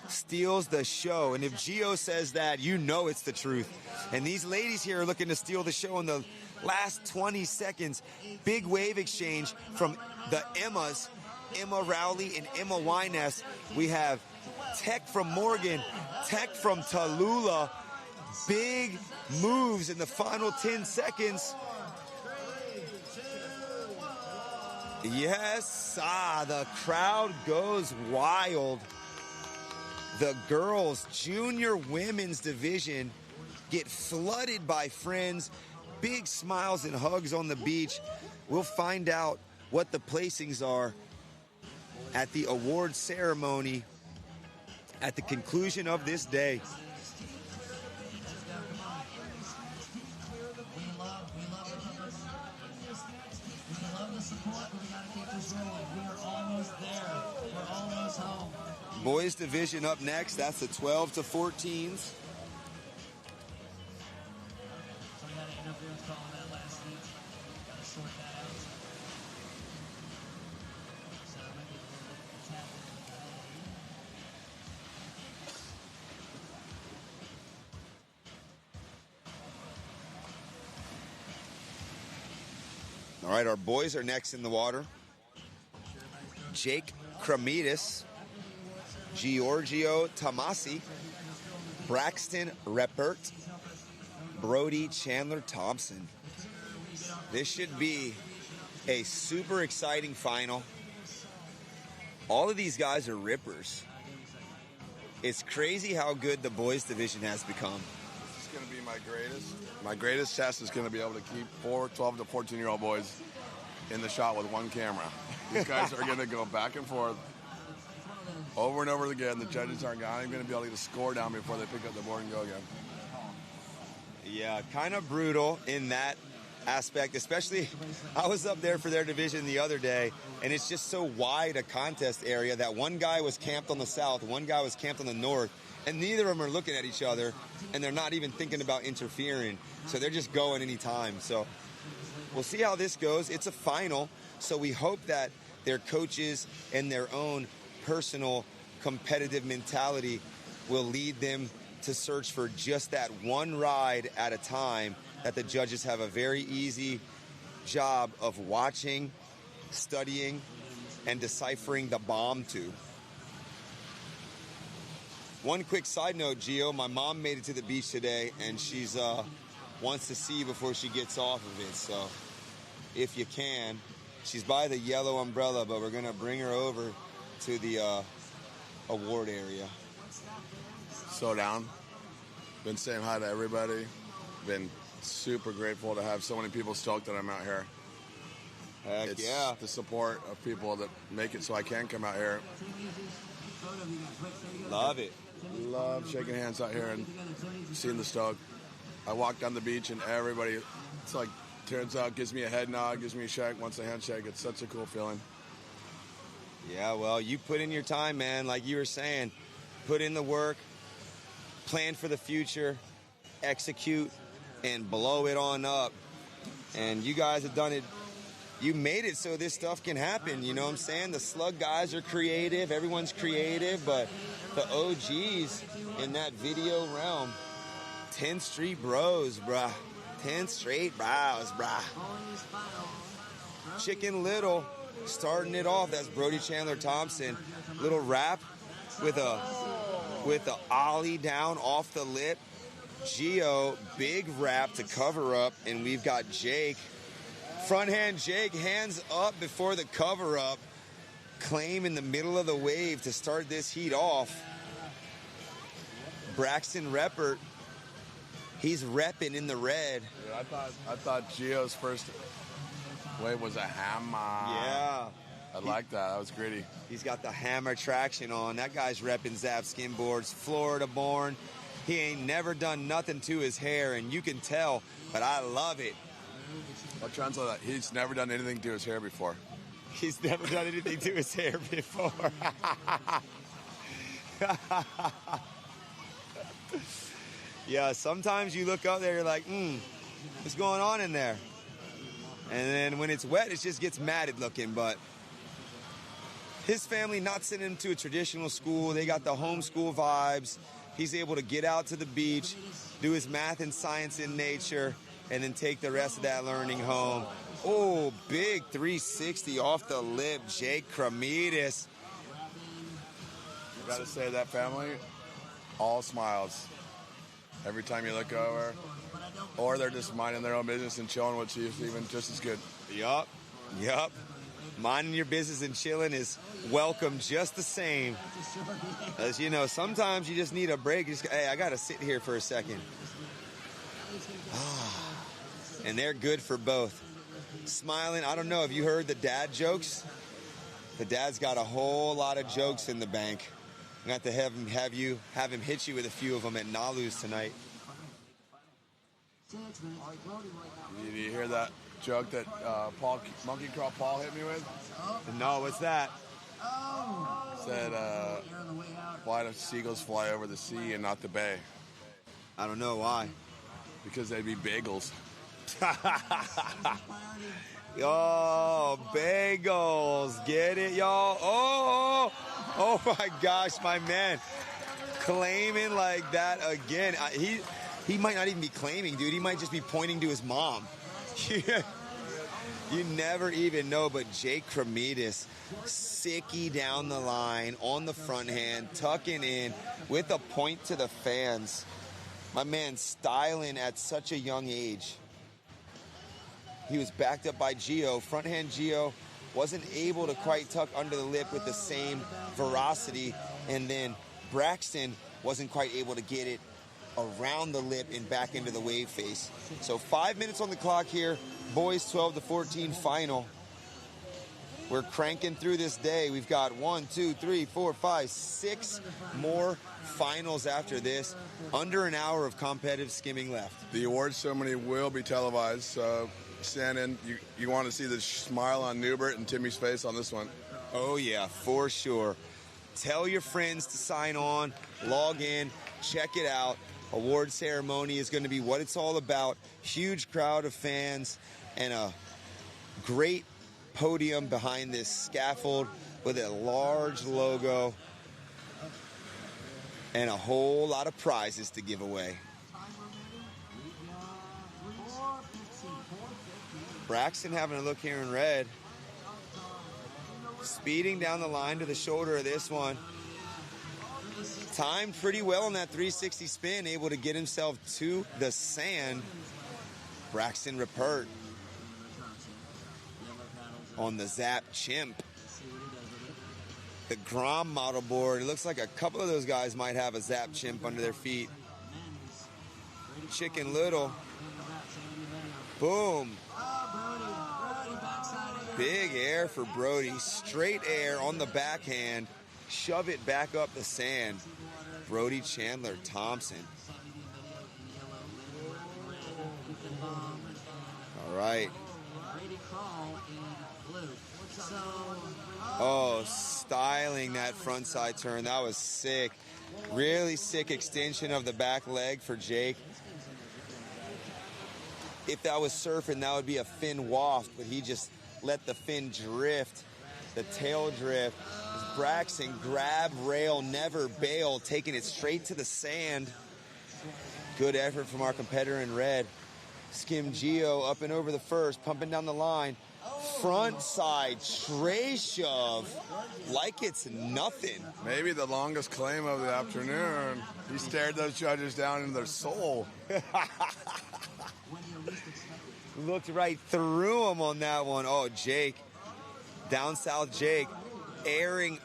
steals the show. And if Gio says that, you know it's the truth. And these ladies here are looking to steal the show in the last 20 seconds. Big wave exchange from the Emmas, Emma Rowley and Emma Wyness. We have Tech from Morgan, Tech from Tallulah. Big moves in the final 10 seconds. Yes, the crowd goes wild. The girls' junior women's division get flooded by friends. Big smiles and hugs on the beach. We'll find out what the placings are at the award ceremony at the conclusion of this day. Boys division up next. That's the 12 to 14s. All right, our boys are next in the water. Jake Kramitis, Giorgio Tomasi, Braxton Reppert, Brody Chandler Thompson. This should be a super exciting final. All of these guys are rippers. It's crazy how good the boys division has become. This is going to be my greatest. My greatest test is going to be able to keep 12 to 14-year-old boys in the shot with one camera. These guys are going to go back and forth over and over again. The judges aren't going to be able to get a score down before they pick up the board and go again. Yeah, kind of brutal in that aspect, especially I was up there for their division the other day, and it's just so wide a contest area that one guy was camped on the south, one guy was camped on the north, and neither of them are looking at each other, and they're not even thinking about interfering, so they're just going anytime. So we'll see how this goes. It's a final, so we hope that their coaches and their own personal competitive mentality will lead them to search for just that one ride at a time that the judges have a very easy job of watching, studying, and deciphering the bomb to. One quick side note, Gio, my mom made it to the beach today, and she's wants to see before she gets off of it. So if you can, she's by the yellow umbrella, but we're going to bring her over to the award area. So down. Been saying hi to everybody. Been super grateful to have so many people stoked that I'm out here. Heck it's yeah. the support of people that make it so I can come out here. Love it. Love shaking hands out here and seeing the stoke. I walk down the beach and everybody, it's like, turns out, gives me a head nod, gives me a shake, wants a handshake. It's such a cool feeling. Yeah, well, you put in your time, man. Like you were saying, put in the work, plan for the future, execute, and blow it on up. And you guys have done it. You made it so this stuff can happen. You know what I'm saying? The slug guys are creative. Everyone's creative. But the OGs in that video realm, 10th Street Bros, bruh. 10th Street Bros, bruh. Chicken Little starting it off. That's Brody Chandler Thompson. Little wrap with a ollie down off the lip. Gio, big wrap to cover up, and we've got Jake. Front hand Jake, hands up before the cover up. Claim in the middle of the wave to start this heat off. Braxton Reppert, he's repping in the red. Yeah, I thought Gio's first wave was a hammer. Yeah. I like that. That was gritty. He's got the hammer traction on. That guy's repping Zap Skimboards, Florida born. He ain't never done nothing to his hair, and you can tell, but I love it. I'll translate that. He's never done anything to his hair before. He's never done anything to his hair before. Yeah, sometimes you look up there, you're like, what's going on in there? And then when it's wet, it just gets matted looking. But his family not sending him to a traditional school. They got the homeschool vibes. He's able to get out to the beach, do his math and science in nature, and then take the rest of that learning home. Oh, big 360 off the lip, Jake Cremides. You gotta say that family, all smiles. Every time you look over, or they're just minding their own business and chilling, which is even just as good. Yup. Minding your business and chilling is welcome just the same. As you know, sometimes you just need a break. Hey, I gotta sit here for a second. And they're good for both. Smiling. I don't know, have you heard the dad jokes? The dad's got a whole lot of jokes in the bank. I'm going to have to have him hit you with a few of them at Nalu's tonight. Did you hear that joke that Monkey Crawl Paul hit me with? No, what's that? Said, why do seagulls fly over the sea and not the bay? I don't know why. Because they'd be bagels. Oh, bagels. Get it, y'all? Oh my gosh, my man. Claiming like that again. He might not even be claiming, dude. He might just be pointing to his mom. You never even know, but Jake Cremides, sicky down the line, on the front hand, tucking in, with a point to the fans. My man styling at such a young age. He was backed up by Gio. Front hand Gio wasn't able to quite tuck under the lip with the same ferocity. And then Braxton wasn't quite able to get it around the lip and back into the wave face. So 5 minutes on the clock here. Boys 12-14 final. We're cranking through this day. We've got 1, 2, 3, 4, 5, 6 more finals after this. Under an hour of competitive skimming left. The awards ceremony will be televised. So stand in. You want to see the smile on Newbert and Timmy's face on this one. Oh, yeah, for sure. Tell your friends to sign on, log in, check it out. Award ceremony is going to be what it's all about. Huge crowd of fans and a great podium behind this scaffold with a large logo and a whole lot of prizes to give away. Braxton having a look here in red. Speeding down the line to the shoulder of this one. Timed pretty well on that 360 spin, able to get himself to the sand. Braxton Ruppert on the Zap Chimp. The Grom model board, it looks like a couple of those guys might have a Zap Chimp under their feet. Chicken Little. Boom. Big air for Brody. Straight air on the backhand. Shove it back up the sand. Brody Chandler Thompson. All right. Oh, styling that frontside turn. That was sick. Really sick extension of the back leg for Jake. If that was surfing, that would be a fin waft, but he just let the fin drift, the tail drift. Braxton grab rail, never bail, taking it straight to the sand. Good effort from our competitor in red. Skim Gio up and over the first, pumping down the line. Front side tray shove like it's nothing. Maybe the longest claim of the afternoon. He stared those judges down in their soul. Looked right through him on that one. Oh, Jake. Down south Jake. Airing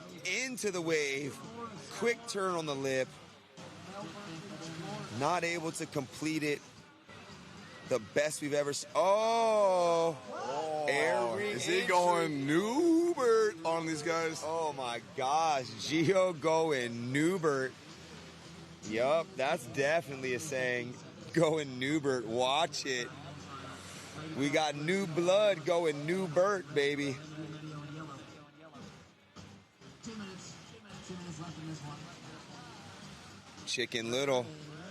into the wave. Quick turn on the lip. Not able to complete it. The best we've ever seen. Oh. Is he going Newbert on these guys? Oh, my gosh. Gio going Newbert. Yup, that's definitely a saying. Going Newbert. Watch it. We got new blood going Newbert, baby. 2 minutes left in this one. Chicken Little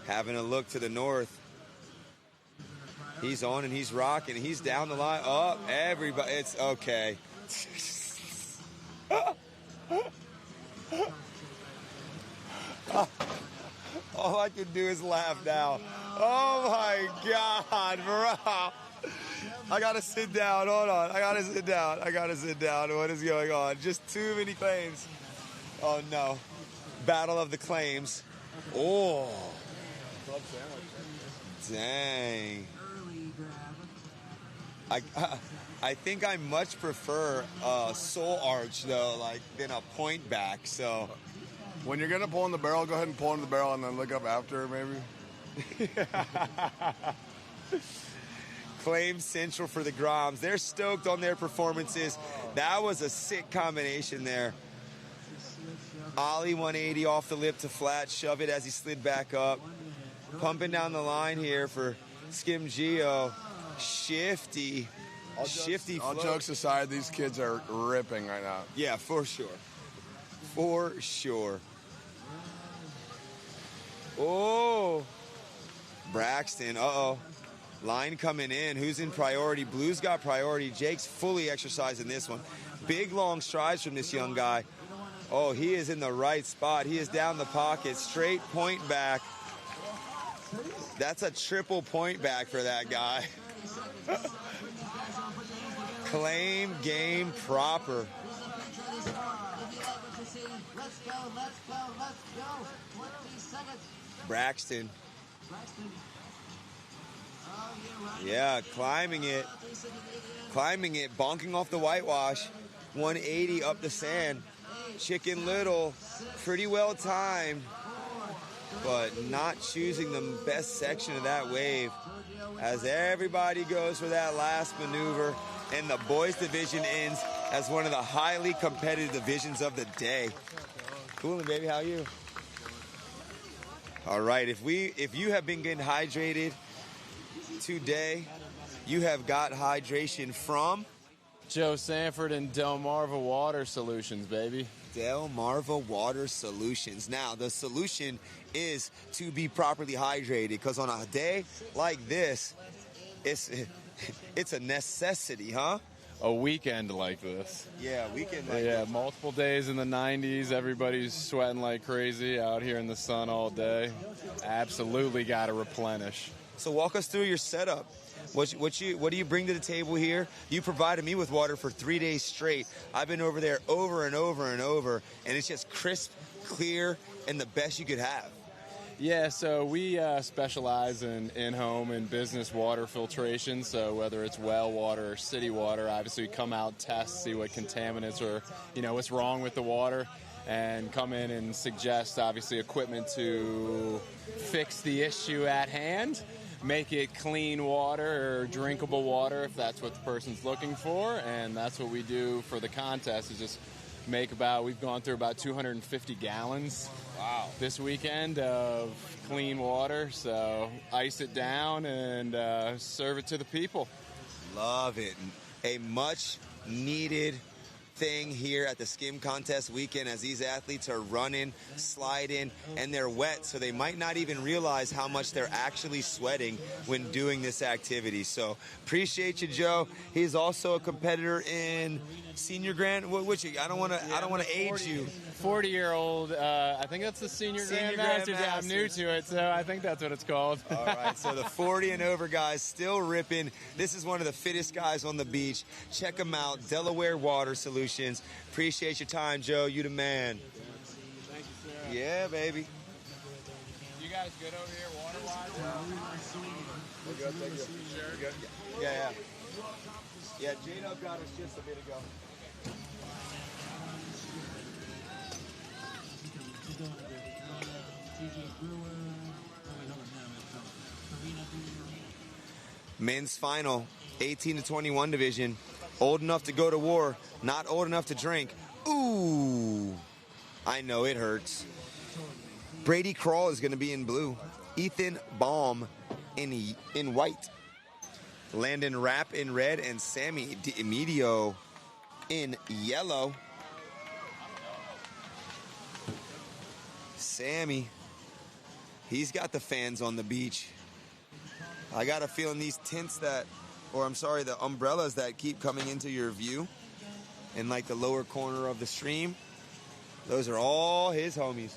having a look to the north. He's on and he's rocking. He's down the line. Up, everybody. It's okay. All I can do is laugh now. Oh my God, bro. I gotta sit down. Hold on. I gotta sit down. What is going on? Just too many claims. Oh no. Battle of the claims. Oh. Dang. I think I much prefer a soul arch though, like than a point back. So when you're gonna pull in the barrel, go ahead and pull in the barrel and then look up after, maybe. Claim Central for the Groms. They're stoked on their performances. That was a sick combination there. Ollie 180 off the lip to flat, shove it as he slid back up. Pumping down the line here for Skim Geo. Shifty. All jokes aside, these kids are ripping right now. Yeah, for sure. For sure. Oh. Braxton, uh-oh. Line coming in. Who's in priority? Blue's got priority. Jake's fully exercising this one. Big, long strides from this young guy. Oh, he is in the right spot. He is down the pocket. Straight point back. That's a triple point back for that guy. Claim game proper. Braxton. Yeah, climbing it, bonking off the whitewash, 180 up the sand. Chicken Little, pretty well timed, but not choosing the best section of that wave as everybody goes for that last maneuver, and the boys division ends as one of the highly competitive divisions of the day. Coolin', baby, how are you? All right, if you have been getting hydrated today, you have got hydration from Joe Sanford and Delmarva Water Solutions, baby. Delmarva Water Solutions. Now, the solution is to be properly hydrated, because on a day like this, it's a necessity, huh? A weekend like this. Yeah, weekend like Yeah, this. multiple days in the 90s. Everybody's sweating like crazy out here in the sun all day. Absolutely got to replenish. So walk us through your setup. What do you bring to the table here? You provided me with water for 3 days straight. I've been over there over and over and over, and it's just crisp, clear, and the best you could have. Yeah, so we specialize in-home and business water filtration. So whether it's well water or city water, obviously we come out, test, see what contaminants or what's wrong with the water, and come in and suggest obviously equipment to fix the issue at hand, make it clean water or drinkable water if that's what the person's looking for. And that's what we do for the contest, is just we've gone through about 250 gallons this weekend of clean water. So ice it down and serve it to the people. Love it. A much needed thing here at the Skim Contest weekend, as these athletes are running, sliding, and they're wet, so they might not even realize how much they're actually sweating when doing this activity. So appreciate you, Joe. He's also a competitor in Senior Grand. I don't want to age you. 40-year-old, I think that's the Senior Grandmaster. Yeah, I'm new to it, so I think that's what it's called. All right, so the 40 and over guys still ripping. This is one of the fittest guys on the beach. Check them out, Delaware Water Solutions. Appreciate your time, Joe. You the man. Thank you, sir. Yeah, baby. You guys good over here water-wise? We're good, thank you. Sure? Good? Yeah. Yeah, Gino got us just a bit ago. Men's final, 18 to 21 division. Old enough to go to war, not old enough to drink. Ooh, I know it hurts. Brady Crawl is going to be in blue. Ethan Baum in white. Landon Rapp in red, and Sammy D'Emidio in yellow. Sammy He's got the fans on the beach. I got a feeling these tints the umbrellas that keep coming into your view in like the lower corner of the stream, those are all his homies.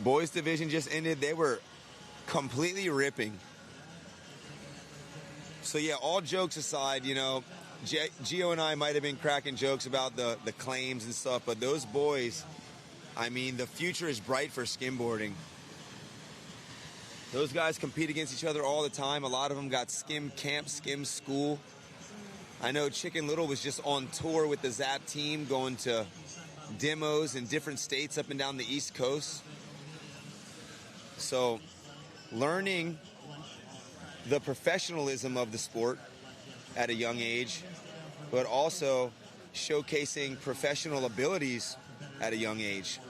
Boys division just ended. They were completely ripping. So yeah, all jokes aside, you know, Gio and I might have been cracking jokes about the claims and stuff, but those boys, I mean, the future is bright for skimboarding. Those guys compete against each other all the time. A lot of them got skim camp, skim school. I know Chicken Little was just on tour with the Zap team, going to demos in different states up and down the East Coast. So learning the professionalism of the sport at a young age, but also showcasing professional abilities at a young age.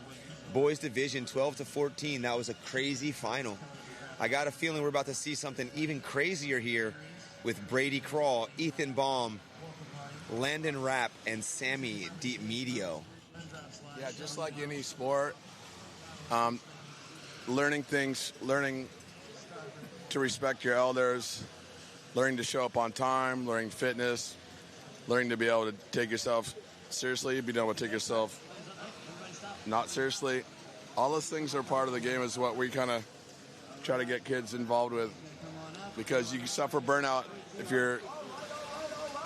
Boys division 12 to 14, that was a crazy final. I got a feeling we're about to see something even crazier here with Brady Crawl, Ethan Baum, Landon Rapp, and Sammy Medio. Yeah, just like any sport, learning to respect your elders, learning to show up on time, learning fitness, learning to be able to take yourself seriously, being able to take yourself not seriously. All those things are part of the game, is what we kind of try to get kids involved with, because you can suffer burnout if you're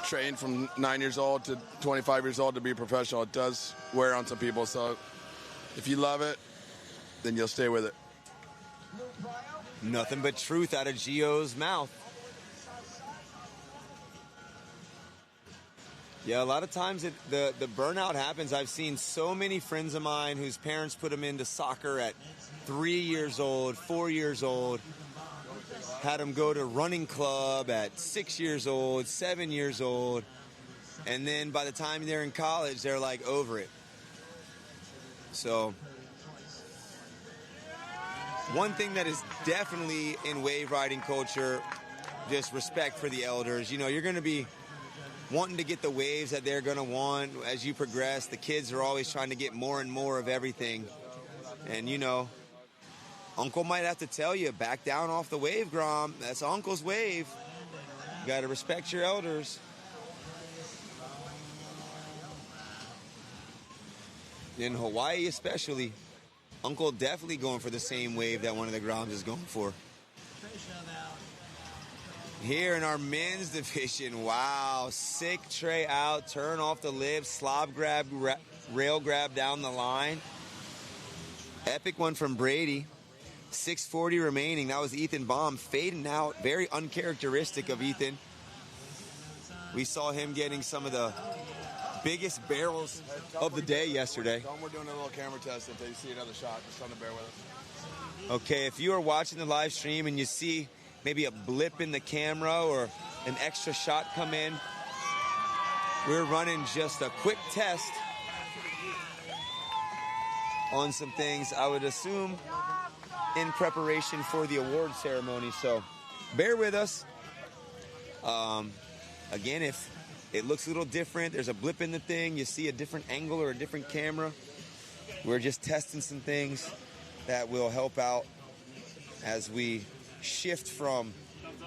trained from 9 years old to 25 years old to be a professional. It does wear on some people, so if you love it, then you'll stay with it. Nothing but truth out of Gio's mouth. Yeah, a lot of times the burnout happens. I've seen so many friends of mine whose parents put them into soccer at 3 years old, 4 years old, had them go to running club at 6 years old, 7 years old, and then by the time they're in college, they're like over it. So one thing that is definitely in wave riding culture, just respect for the elders. You know, you're going to be wanting to get the waves that they're going to want as you progress. The kids are always trying to get more and more of everything. And, you know, Uncle might have to tell you, back down off the wave, Grom. That's Uncle's wave. You got to respect your elders. In Hawaii especially, Uncle definitely going for the same wave that one of the Groms is going for. Here in our men's division, wow, sick tray out, turn off the lip, slob grab, rail grab down the line. Epic one from Brady. 6:40 remaining. That was Ethan Baum fading out. Very uncharacteristic of Ethan. We saw him getting some of the biggest barrels of the day yesterday. We're doing a little camera test. If they see another shot, just trying to bear with us. Okay, if you are watching the live stream and you see maybe a blip in the camera or an extra shot come in, we're running just a quick test on some things, I would assume, in preparation for the award ceremony. So bear with us. Again, if it looks a little different, there's a blip in the thing, you see a different angle or a different camera, we're just testing some things that will help out as we shift from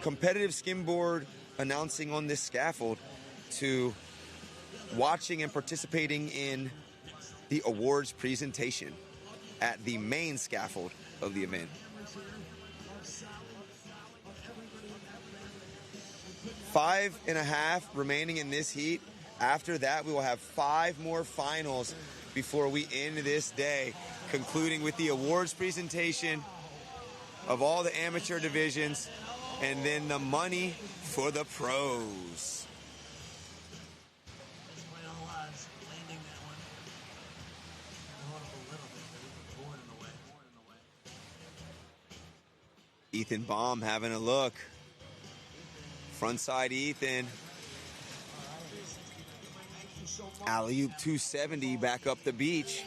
competitive skimboard announcing on this scaffold to watching and participating in the awards presentation at the main scaffold of the event. 5.5 remaining in this heat. After that, we will have 5 more finals before we end this day, concluding with the awards presentation of all the amateur divisions, and then the money for the pros. Ethan Baum having a look. Frontside Ethan. Alley-oop 270 back up the beach.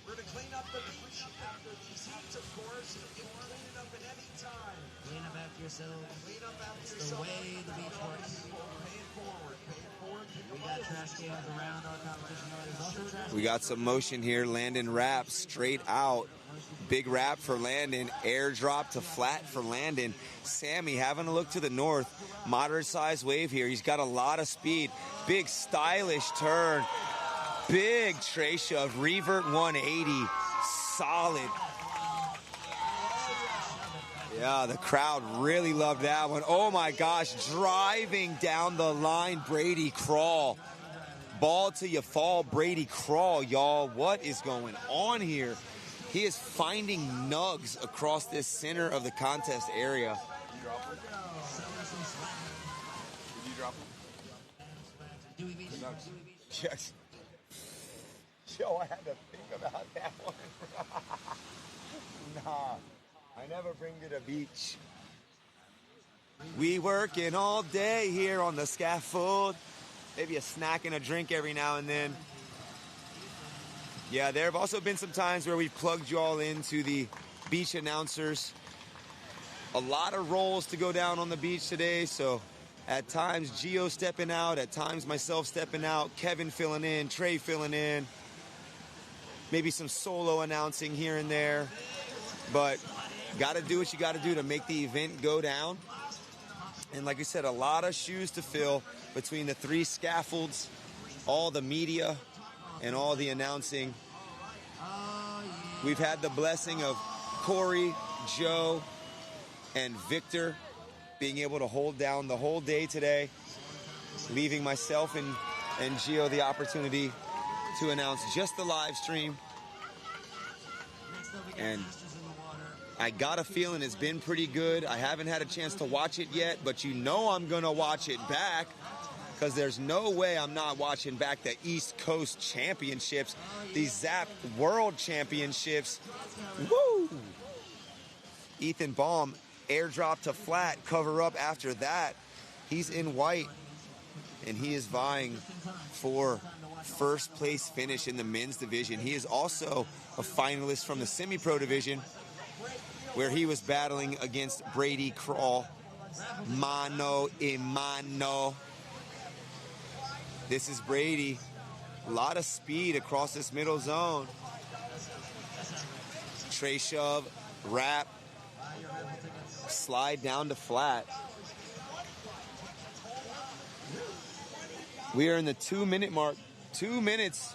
We're to clean up the beach after these heats, of course. You can clean it up at any time. Clean up after yourself. Clean up after yourself. The way the beach works. Pay it forward. Pay it forward. We got trash cans around our competition. There's also trash. We got some motion here. Landon wrap straight out. Big wrap for Landon. Airdrop to flat for Landon. Sammy having a look to the north. Moderate size wave here. He's got a lot of speed. Big stylish turn. Big tray shove. Revert 180. Solid. Yeah, the crowd really loved that one. Oh my gosh. Driving down the line, Brady Crawl. Ball till you fall, Brady Crawl, y'all. What is going on here? He is finding nugs across this center of the contest area. Did you drop them? Yes. Yo, I had to think about that one. Nah, I never bring to the beach. We working all day here on the scaffold. Maybe a snack and a drink every now and then. Yeah, there have also been some times where we've plugged you all into the beach announcers. A lot of roles to go down on the beach today, so at times Gio stepping out, at times myself stepping out, Kevin filling in, Trey filling in, maybe some solo announcing here and there, but got to do what you got to do to make the event go down. And like I said, a lot of shoes to fill between the three scaffolds, all the media, and all the announcing. We've had the blessing of Corey, Joe, and Victor being able to hold down the whole day today, leaving myself and Gio the opportunity to announce just the live stream. And I got a feeling it's been pretty good. I haven't had a chance to watch it yet, but you know I'm going to watch it back, because there's no way I'm not watching back the East Coast Championships, the Zap World Championships. Woo! Ethan Baum, airdrop to flat, cover up after that. He's in white, and he is vying for first place finish in the men's division. He is also a finalist from the semi-pro division, where he was battling against Brady Crawl, mano a mano. This is Brady. A lot of speed across this middle zone. Tray shove, wrap, slide down to flat. We are in the 2-minute mark. 2 minutes.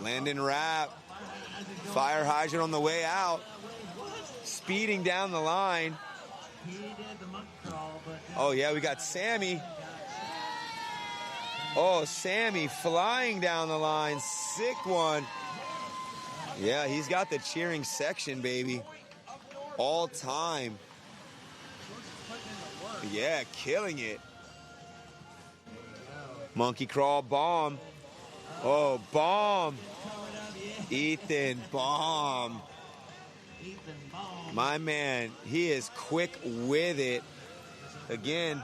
Landon wrap. Fire hydrant on the way out. Speeding down the line. Oh, yeah, we got Sammy. Oh, Sammy flying down the line. Sick one. Yeah, he's got the cheering section, baby. All time. Yeah, killing it. Monkey crawl bomb. Oh, bomb. Ethan Baum. My man, he is quick with it. Again,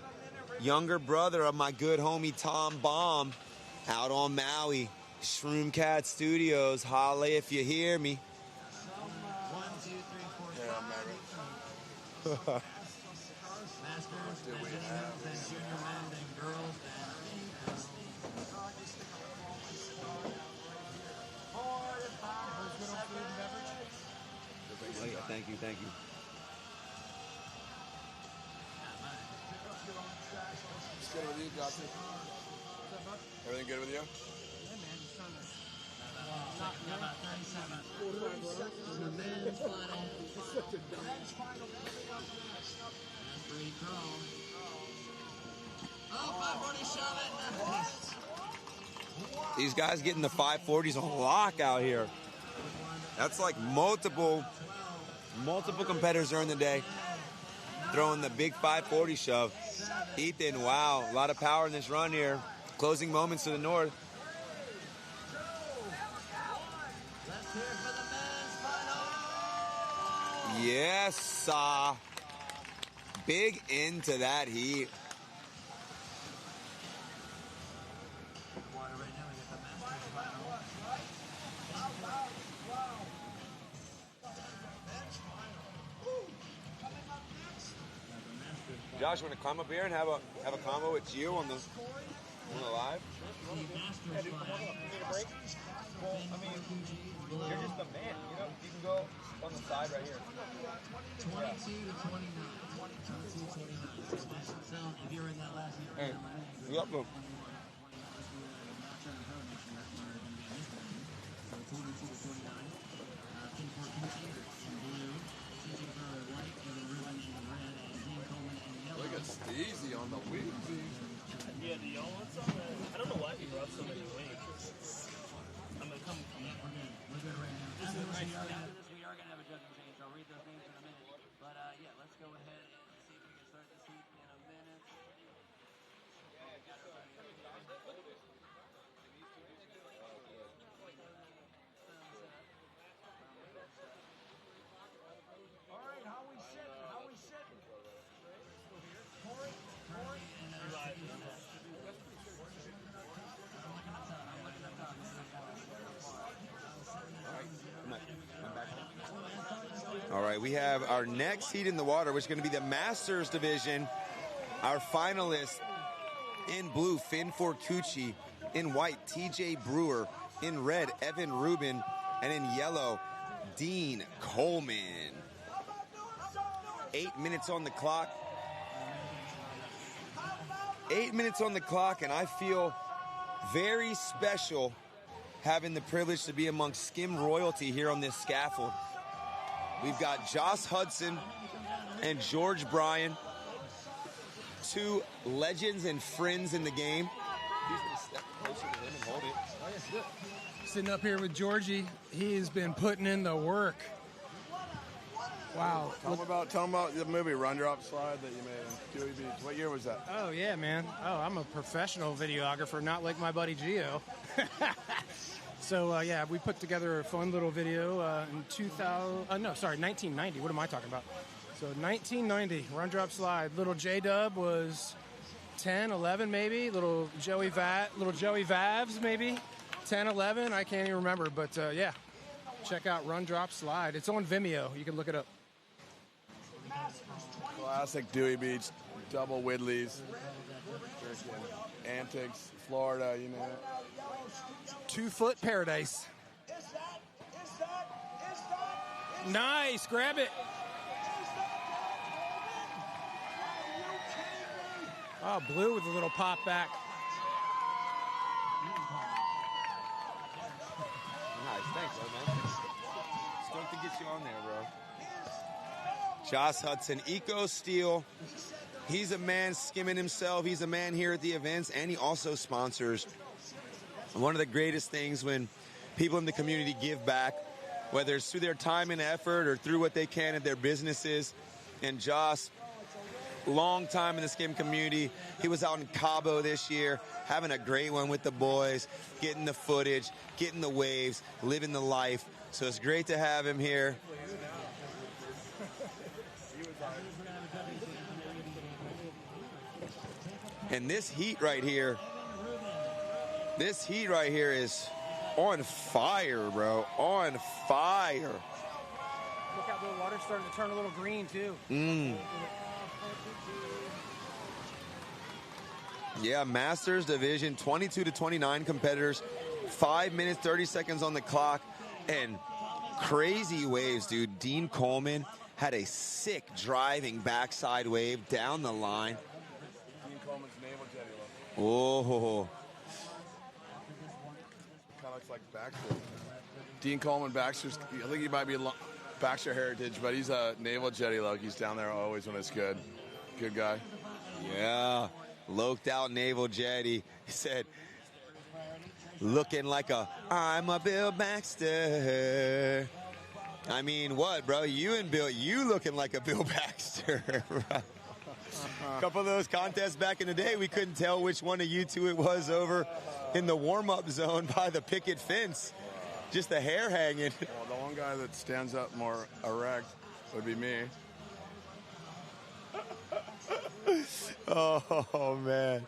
younger brother of my good homie Tom Baum, out on Maui. Shroom Cat Studios, holla if you hear me. 1, 2, 3, 4, 5. Masters, then junior men, then girls, Thank you, thank you. Just good with you, Johnson? Everything good with you? These guys getting the 540s on lock out here. That's like multiple competitors during the day throwing the big 540 shove. Ethan, wow, a lot of power in this run here. Closing moments to the north. Yes, big into that heat. Josh, you want to climb up here and have a combo with you on the live? Yeah, dude, come on up. You need a break? Well, I mean, you're just a man. You know, you can go on the side right here. 22 to 29. 22 to 29. So if you're in that last year, Hey, yep, look. Look at Steezy on the wing. Yeah, do y'all want some? I don't know why he brought so many wings. I'm gonna come. We're good right now. After this, we are going to have a judging change. I'll read those names in a minute. But yeah, let's go ahead and see if we can start this heat in a minute. All right, how we sitting? How we sitting? All right, we have our next heat in the water, which is going to be the Masters division. Our finalists in blue, Finn Forcucci. In white, TJ Brewer. In red, Evan Rubin. And in yellow, Dean Coleman. 8 minutes on the clock. 8 minutes on the clock, and I feel very special having the privilege to be amongst Skim royalty here on this scaffold. We've got Josh Hudson and George Bryan, two legends and friends in the game. He's going to step closer to him and hold it. Sitting up here with Georgie, he's been putting in the work. Wow. Tell them about the movie Run Drop Slide that you made in Dewey Beach. What year was that? Oh, yeah, man. Oh, I'm a professional videographer, not like my buddy Gio. So, yeah, we put together a fun little video in 1990. What am I talking about? So, 1990, Run Drop Slide. Little J-Dub was 10, 11 maybe. Little Joey Vavs maybe. 10, 11, I can't even remember. But, yeah, check out Run Drop Slide. It's on Vimeo. You can look it up. Classic Dewey Beach, double Widleys, antics, Florida, you know. 2 foot paradise. Nice, grab it. Oh, blue with a little pop back. Nice, thanks, man. Stoked to get you on there, bro. Josh Hudson, Eco Steel. He's a man skimming himself. He's a man here at the events, and he also sponsors. One of the greatest things when people in the community give back, whether it's through their time and effort or through what they can at their businesses. And Josh, long time in the skim community. He was out in Cabo this year, having a great one with the boys, getting the footage, getting the waves, living the life. So it's great to have him here. And this heat right here is on fire, bro. On fire. Look out, the water's starting to turn a little green, too. Yeah, Masters Division, 22 to 29 competitors, 5 minutes, 30 seconds on the clock, and crazy waves, dude. Dean Coleman had a sick driving backside wave down the line. Dean Coleman's naval jetty look. Oh. Kind of looks like Baxter. Dean Coleman, Baxter's, I think he might be Baxter heritage, but he's a naval jetty look. He's down there always when it's good. Good guy. Yeah, loked out naval jetty. He said, looking like I'm a Bill Baxter. I mean, what, bro? You and Bill, you looking like a Bill Baxter. A couple of those contests back in the day, we couldn't tell which one of you two it was over in the warm-up zone by the picket fence. just the hair hanging. Well, the one guy that stands up more erect would be me. Oh, man.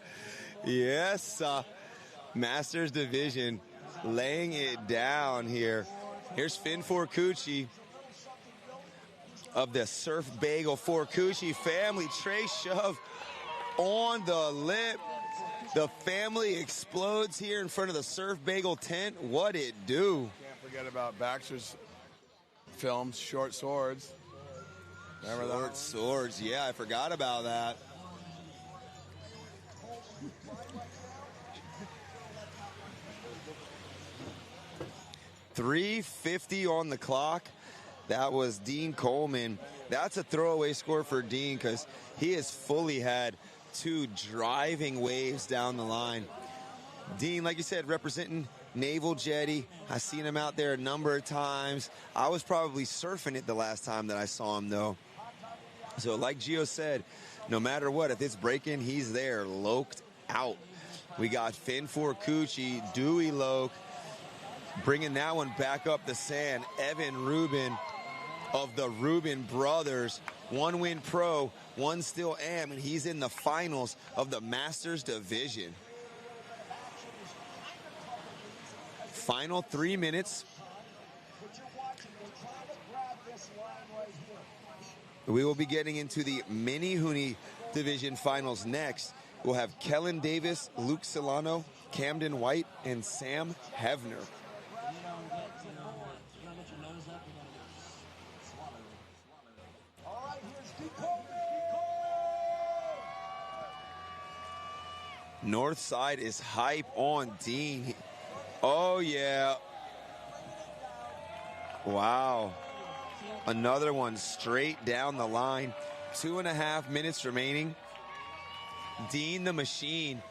Yes, Masters Division laying it down here. Here's Finn Forcucci of the Surf Bagel Forcucci family. Trey shove on the lip. The family explodes here in front of the Surf Bagel tent. What it do? Can't forget about Baxter's films, Short Swords. Remember that? Short Swords, yeah, I forgot about that. .350 on the clock. That was Dean Coleman. That's a throwaway score for Dean because he has fully had 2 driving waves down the line. Dean, like you said, representing Naval Jetty. I've seen him out there a number of times. I was probably surfing it the last time that I saw him, though. So like Gio said, no matter what, if it's breaking, he's there, loked out. We got Finn Forcucci, Dewey Loke, bringing that one back up the sand. Evan Rubin of the Rubin brothers. 1 win pro, 1 still am, and he's in the finals of the Masters Division. Final 3 minutes. We will be getting into the Mini Huni Division finals next. We'll have Kellen Davis, Luke Solano, Camden White, and Sam Hevner. North side is hype on Dean. Oh, yeah. Wow. Another one straight down the line. 2.5 minutes remaining. Dean the Machine.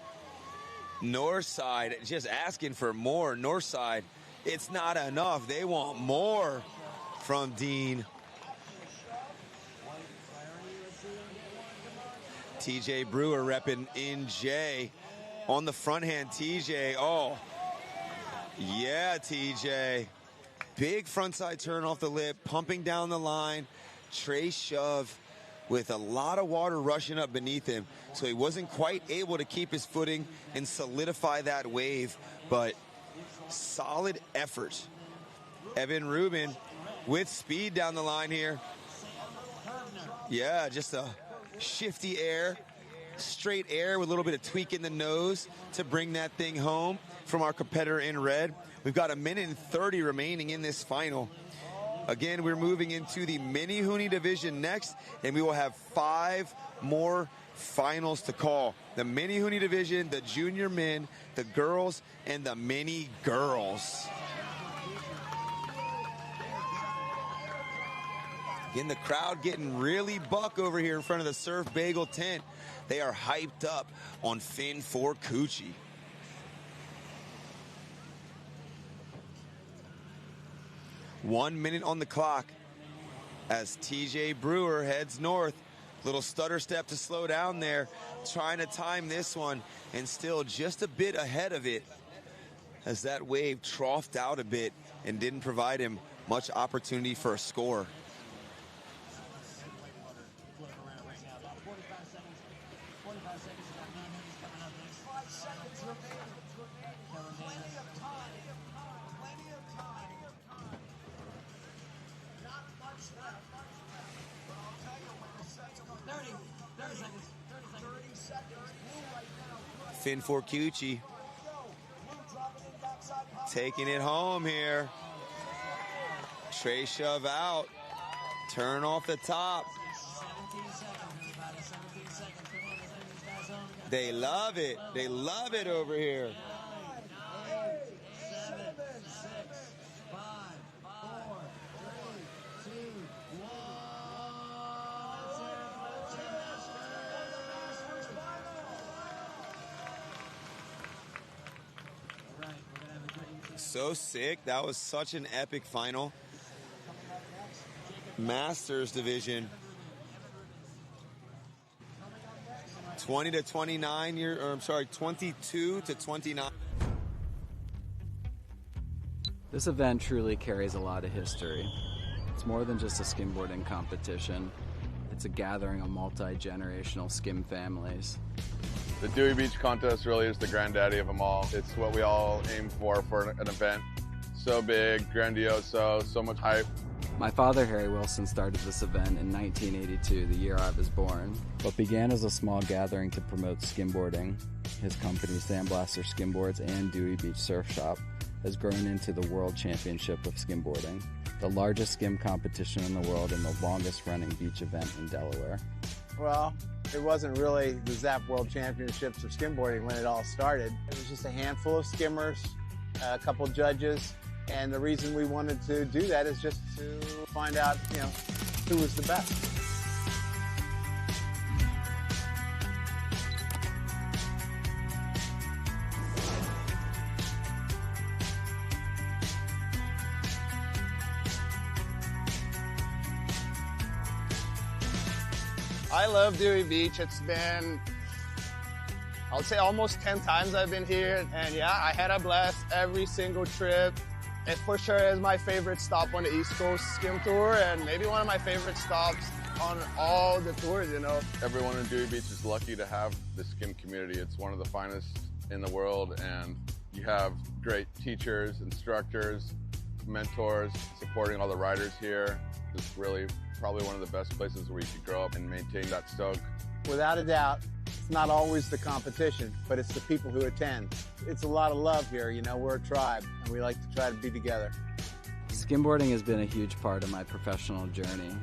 North side just asking for more. North side, it's not enough. They want more from Dean. TJ Brewer repping NJ. On the front hand, TJ. Oh, yeah, TJ. Big frontside turn off the lip, pumping down the line. Trey shove with a lot of water rushing up beneath him. So he wasn't quite able to keep his footing and solidify that wave, but solid effort. Evan Rubin with speed down the line here. Yeah, just a shifty air, straight air with a little bit of tweak in the nose to bring that thing home from our competitor in red. We've got 1:30 remaining in this final. Again, we're moving into the Mini Huni Division next, and we will have 5 more finals to call. The Mini Huni Division, the Junior Men, the Girls, and the Mini Girls. Again, the crowd getting really buck over here in front of the Surf Bagel tent. They are hyped up on Finn Forcucci. One minute on the clock as TJ Brewer heads north. Little stutter step to slow down there. Trying to time this one and still just a bit ahead of it as that wave troughed out a bit and didn't provide him much opportunity for a score. Finn Forcucci taking it home here. Trey shove out. Turn off the top. They love it. They love it over here. So sick. That was such an epic final. Masters Division. 20 to 29 22 to 29. This event truly carries a lot of history. It's more than just a skimboarding competition. It's a gathering of multi-generational skim families. The Dewey Beach contest really is the granddaddy of them all. It's what we all aim for an event. So big, grandiose, so much hype. My father, Harry Wilson, started this event in 1982, the year I was born. What began as a small gathering to promote skimboarding, his company Sandblaster Skimboards and Dewey Beach Surf Shop, has grown into the World Championship of Skimboarding, the largest skim competition in the world and the longest running beach event in Delaware. Well, it wasn't really the ZAP World Championships of Skimboarding when it all started. It was just a handful of skimmers, a couple judges, and the reason we wanted to do that is just to find out, who was the best. I love Dewey Beach. It's been, I would say, almost 10 times I've been here. And yeah, I had a blast every single trip. It for sure is my favorite stop on the East Coast Skim Tour and maybe one of my favorite stops on all the tours, Everyone in Dewey Beach is lucky to have the skim community. It's one of the finest in the world, and you have great teachers, instructors, mentors supporting all the riders here. It's really probably one of the best places where you could grow up and maintain that stoke. Without a doubt, it's not always the competition, but it's the people who attend. It's a lot of love here, we're a tribe, and we like to try to be together. Skimboarding has been a huge part of my professional journey.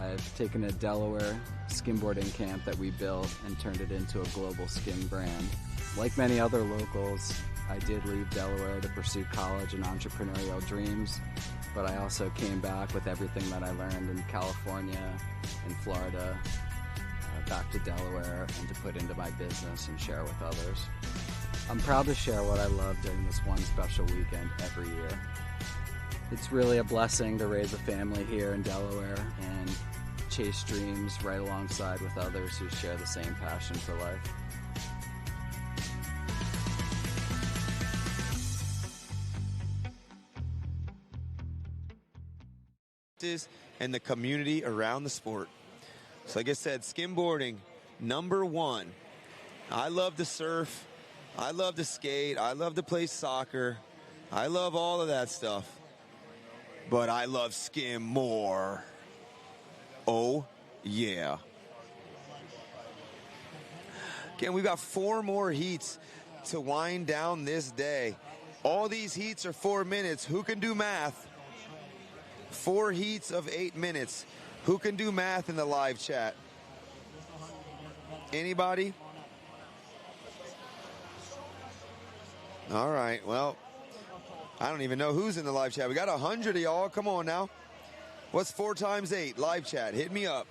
I've taken a Delaware skimboarding camp that we built and turned it into a global skim brand. Like many other locals, I did leave Delaware to pursue college and entrepreneurial dreams, but I also came back with everything that I learned in California and Florida, back to Delaware and to put into my business and share with others. I'm proud to share what I love during this one special weekend every year. It's really a blessing to raise a family here in Delaware and chase dreams right alongside with others who share the same passion for life. And the community around the sport. So like I said, skimboarding, #1. I love to surf. I love to skate. I love to play soccer. I love all of that stuff. But I love skim more. Oh, yeah. Again, we've got 4 more heats to wind down this day. All these heats are 4 minutes. Who can do math? 4 heats of 8 minutes. Who can do math in the live chat? Anybody? All right, well, I don't even know who's in the live chat. We got 100 of y'all. Come on now. What's 4 times 8? Live chat. Hit me up.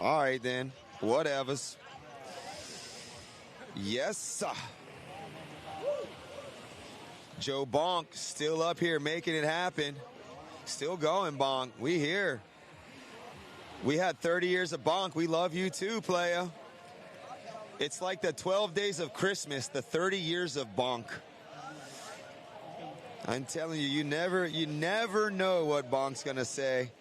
All right, then. Whatevers. Yes, sir. Joe Bonk still up here making it happen. Still going, Bonk. We here. We had 30 years of Bonk. We love you too, playa. It's like the 12 days of Christmas, the 30 years of Bonk. I'm telling you, you never know what Bonk's gonna say.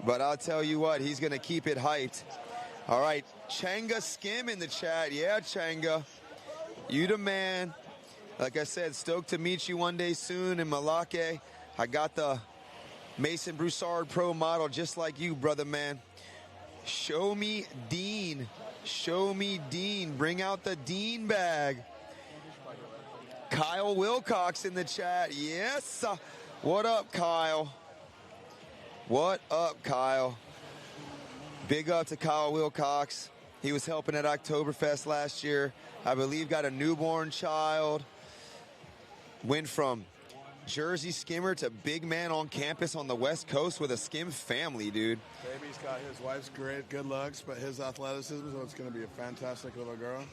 But I'll tell you what, he's gonna keep it hyped. All right, Changa Skim in the chat. Yeah, Changa. You the man. Like I said, stoked to meet you one day soon in Malake. I got the Mason Broussard Pro model just like you, brother man. Show me Dean. Show me Dean. Bring out the Dean bag. Kyle Wilcox in the chat. Yes. What up, Kyle? What up, Kyle? Big up to Kyle Wilcox. He was helping at Oktoberfest last year. I believe got a newborn child. Went from Jersey skimmer to big man on campus on the West Coast with a skim family, dude. Baby's got his wife's great, good looks, but his athleticism, so it's going to be a fantastic little girl.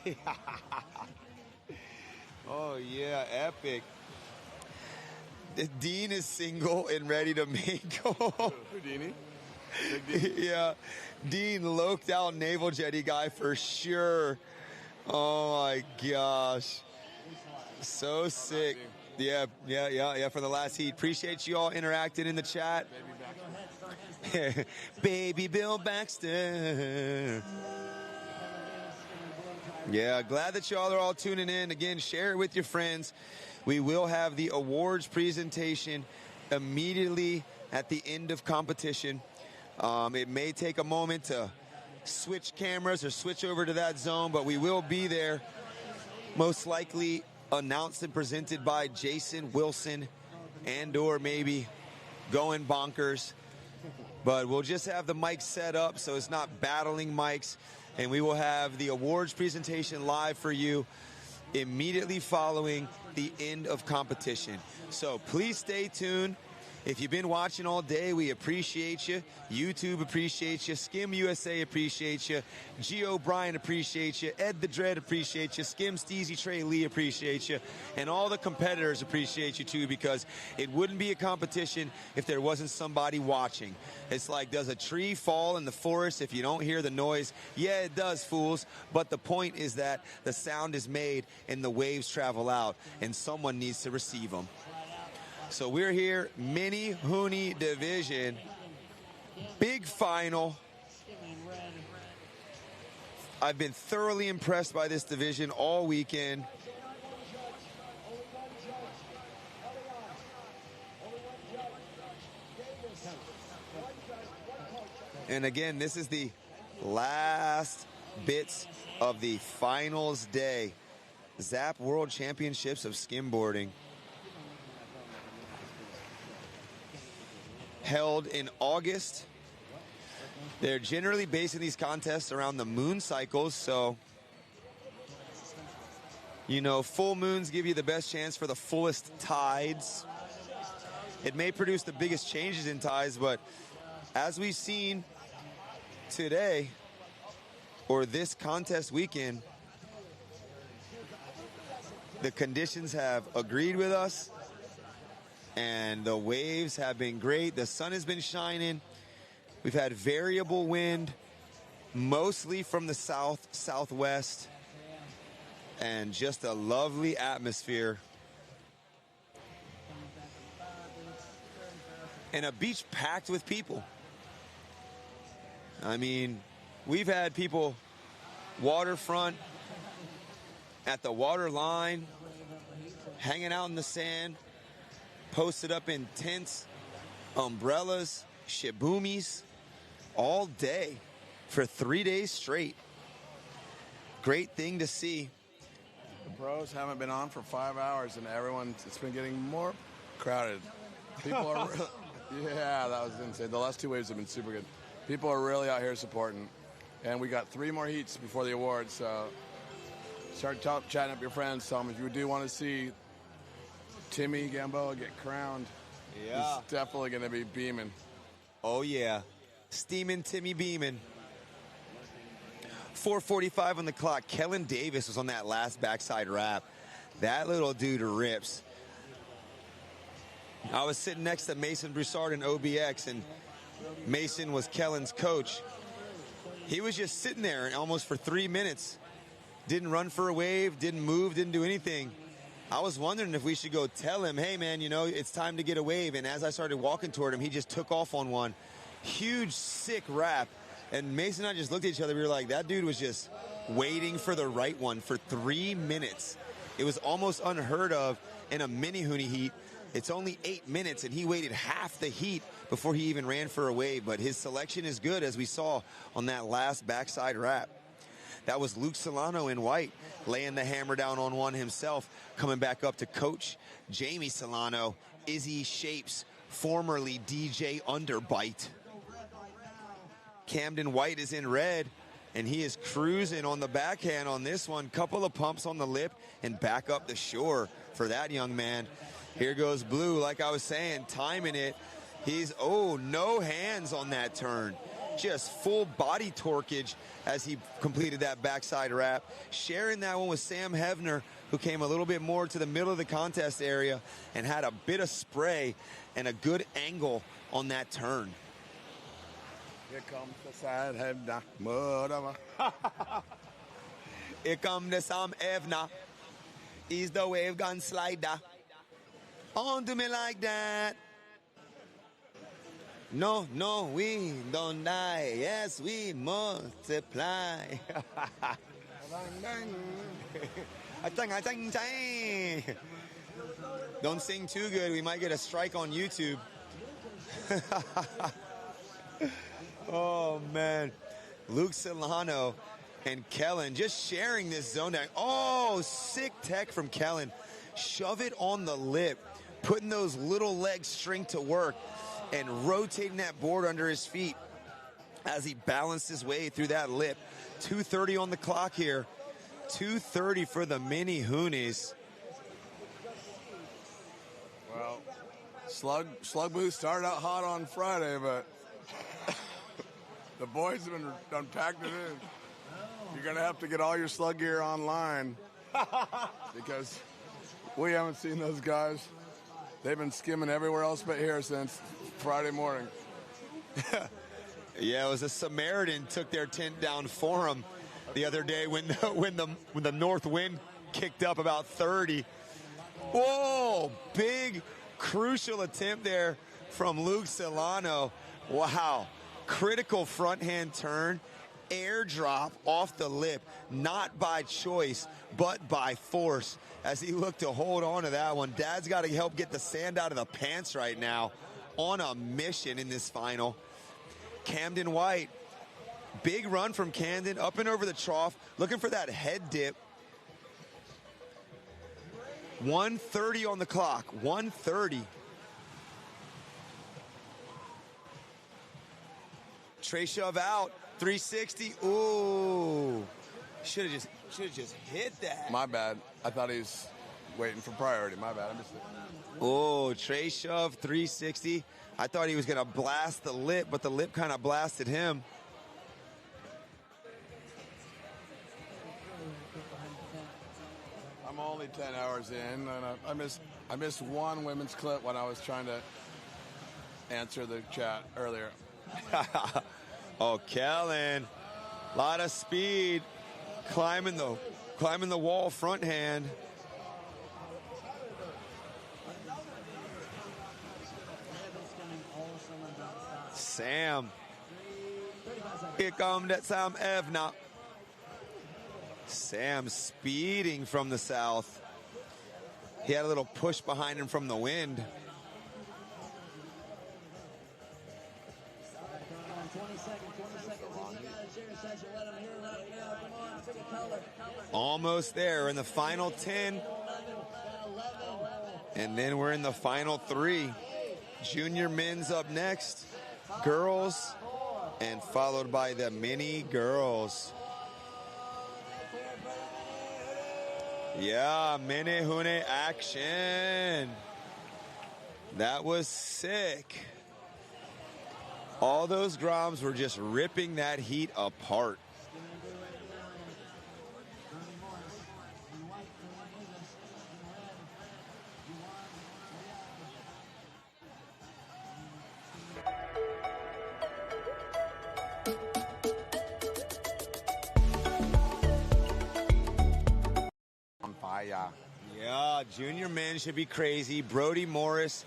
Oh, yeah, epic. Dean is single and ready to mingle. Who, Deanie? Big Dean? Yeah, Dean, loked out naval jetty guy for sure. Oh my gosh. So sick. Yeah, for the last heat. Appreciate you all interacting in the chat. Baby Bill Baxter. Yeah, glad that y'all are all tuning in. Again, share it with your friends. We will have the awards presentation immediately at the end of competition. It may take a moment to switch cameras or switch over to that zone, but we will be there. Most likely announced and presented by Jason Wilson and or maybe Going Bonkers. But we'll just have the mics set up so it's not battling mics. And we will have the awards presentation live for you immediately following the end of competition. So please stay tuned. If you've been watching all day, we appreciate you. YouTube appreciates you. Skim USA appreciates you. G. O'Brien appreciates you. Ed the Dread appreciates you. Skim, Steezy, Trey Lee appreciates you. And all the competitors appreciate you too, because it wouldn't be a competition if there wasn't somebody watching. It's like, does a tree fall in the forest if you don't hear the noise? Yeah, it does, fools. But the point is that the sound is made and the waves travel out, and someone needs to receive them. So we're here, Mini Hoonie Division, big final. I've been thoroughly impressed by this division all weekend. And again, this is the last bits of the finals day. ZAP World Championships of Skimboarding. Held in August. They're generally basing these contests around the moon cycles, so you know, full moons give you the best chance for the fullest tides. It may produce the biggest changes in tides, but as we've seen today, or this contest weekend, the conditions have agreed with us. And the waves have been great. The sun has been shining. We've had variable wind, mostly from the south, southwest, and just a lovely atmosphere. And a beach packed with people. I mean, we've had people waterfront, at the water line, hanging out in the sand, posted up in tents, umbrellas, shibumis, all day for 3 days straight. Great thing to see. The pros haven't been on for 5 hours, and it's been getting more crowded. People are, yeah, that was insane. The last 2 waves have been super good. People are really out here supporting, and we got 3 more heats before the awards. So start chatting up your friends. Tell them if you do want to see Timmy Gamboa get crowned. Yeah. He's definitely going to be beaming. Oh, yeah. Steaming Timmy beaming. 4:45 on the clock. Kellen Davis was on that last backside wrap. That little dude rips. I was sitting next to Mason Broussard in OBX, and Mason was Kellen's coach. He was just sitting there and almost for 3 minutes. Didn't run for a wave, didn't move, didn't do anything. I was wondering if we should go tell him, hey, man, you know, it's time to get a wave. And as I started walking toward him, he just took off on one. Huge, sick wrap. And Mason and I just looked at each other. We were like, that dude was just waiting for the right one for 3 minutes. It was almost unheard of in a mini Hoonie heat. It's only 8 minutes, and he waited half the heat before he even ran for a wave. But his selection is good, as we saw on that last backside wrap. That was Luke Solano in white, laying the hammer down on one himself, coming back up to coach Jamie Solano, Izzy Shapes, formerly DJ Underbite. Camden White is in red, and he is cruising on the backhand on this one. Couple of pumps on the lip and back up the shore for that young man. Here goes Blue, like I was saying, timing it. He's, no hands on that turn. Just full body torquage as he completed that backside wrap. Sharing that one with Sam Hevner, who came a little bit more to the middle of the contest area and had a bit of spray and a good angle on that turn. Here comes the side head, Here come the Sam Evna. He's the wave gun slider. On to me like that. No, no, we don't die. Yes, we multiply. Don't sing too good. We might get a strike on YouTube. Oh, man. Luke Solano and Kellen just sharing this zone down. Oh, sick tech from Kellen. Shove it on the lip, putting those little legs string to work and rotating that board under his feet as he balanced his way through that lip. 2:30 on the clock here. 2:30 for the mini Hoonies. Well, Slug Booth started out hot on Friday, but the boys have been unpacked it in. You're going to have to get all your slug gear online because we haven't seen those guys. They've been skimming everywhere else but here since Friday morning. Yeah, it was a Samaritan took their tent down for them the other day when the north wind kicked up about 30. Whoa, big crucial attempt there from Luke Solano. Wow, critical front hand turn, airdrop off the lip, not by choice, but by force as he looked to hold on to that one. Dad's got to help get the sand out of the pants right now on a mission in this final. Camden White, big run from Camden, up and over the trough, looking for that head dip. 1:30 on the clock, 1:30. Trey shove out, 360. Ooh, should have just hit that. My bad. I thought he was waiting for priority. My bad. I missed it. Oh, Trey shove, 360. I thought he was going to blast the lip, but the lip kind of blasted him. I'm only 10 hours in, and I missed one women's clip when I was trying to answer the chat earlier. Oh, Kellen, a lot of speed, climbing the wall front hand. Sam, here comes that Sam Evna. Sam speeding from the south. He had a little push behind him from the wind. Almost there in the final 10. And then we're in the final 3. Junior men's up next. Girls. And followed by the mini girls. Yeah, mini Hune action. That was sick. All those Groms were just ripping that heat apart. On fire. Yeah, junior men should be crazy. Brody Morris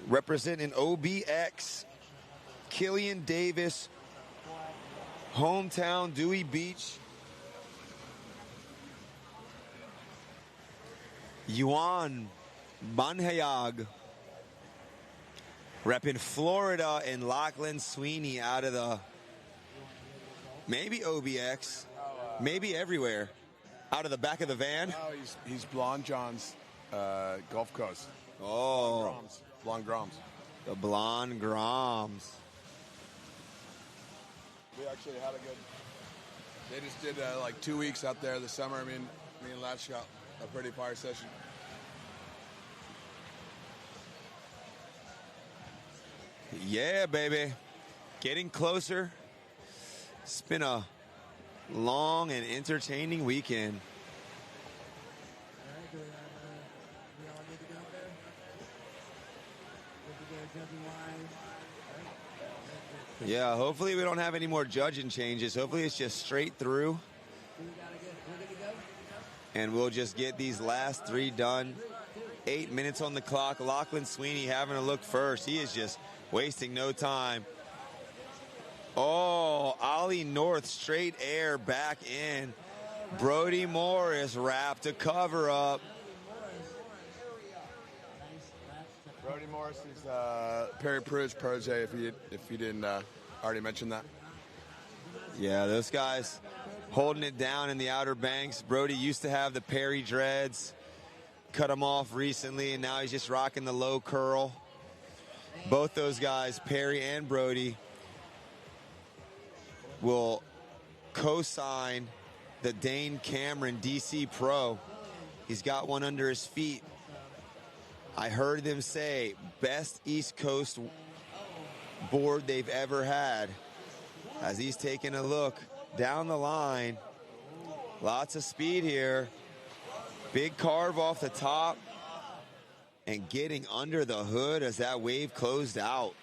representing OBX. Killian Davis, hometown Dewey Beach. Yuan Banhayag, repping Florida, and Lachlan Sweeney out of the maybe OBX, maybe everywhere, out of the back of the van. Oh, he's Blonde John's Gulf Coast. Oh, Blonde Groms. The Blonde Groms. We actually had a good. They just did like 2 weeks out there this summer. I mean, me and Latch got a pretty fire session. Yeah, baby. Getting closer. It's been a long and entertaining weekend. Yeah, hopefully we don't have any more judging changes. Hopefully it's just straight through. And we'll just get these last 3 done. 8 minutes on the clock. Lachlan Sweeney having a look first. He is just wasting no time. Oh, Ollie North, straight air back in. Brody Morris wrapped a cover up. Brody Morris is Perry Pruitt's protege, if you didn't already mention that. Yeah, those guys holding it down in the Outer Banks. Brody used to have the Perry dreads. Cut them off recently, and now he's just rocking the low curl. Both those guys, Perry and Brody, will co-sign the Dane Cameron DC Pro. He's got one under his feet. I heard them say, best East Coast board they've ever had. As he's taking a look down the line. Lots of speed here. Big carve off the top. And getting under the hood as that wave closed out.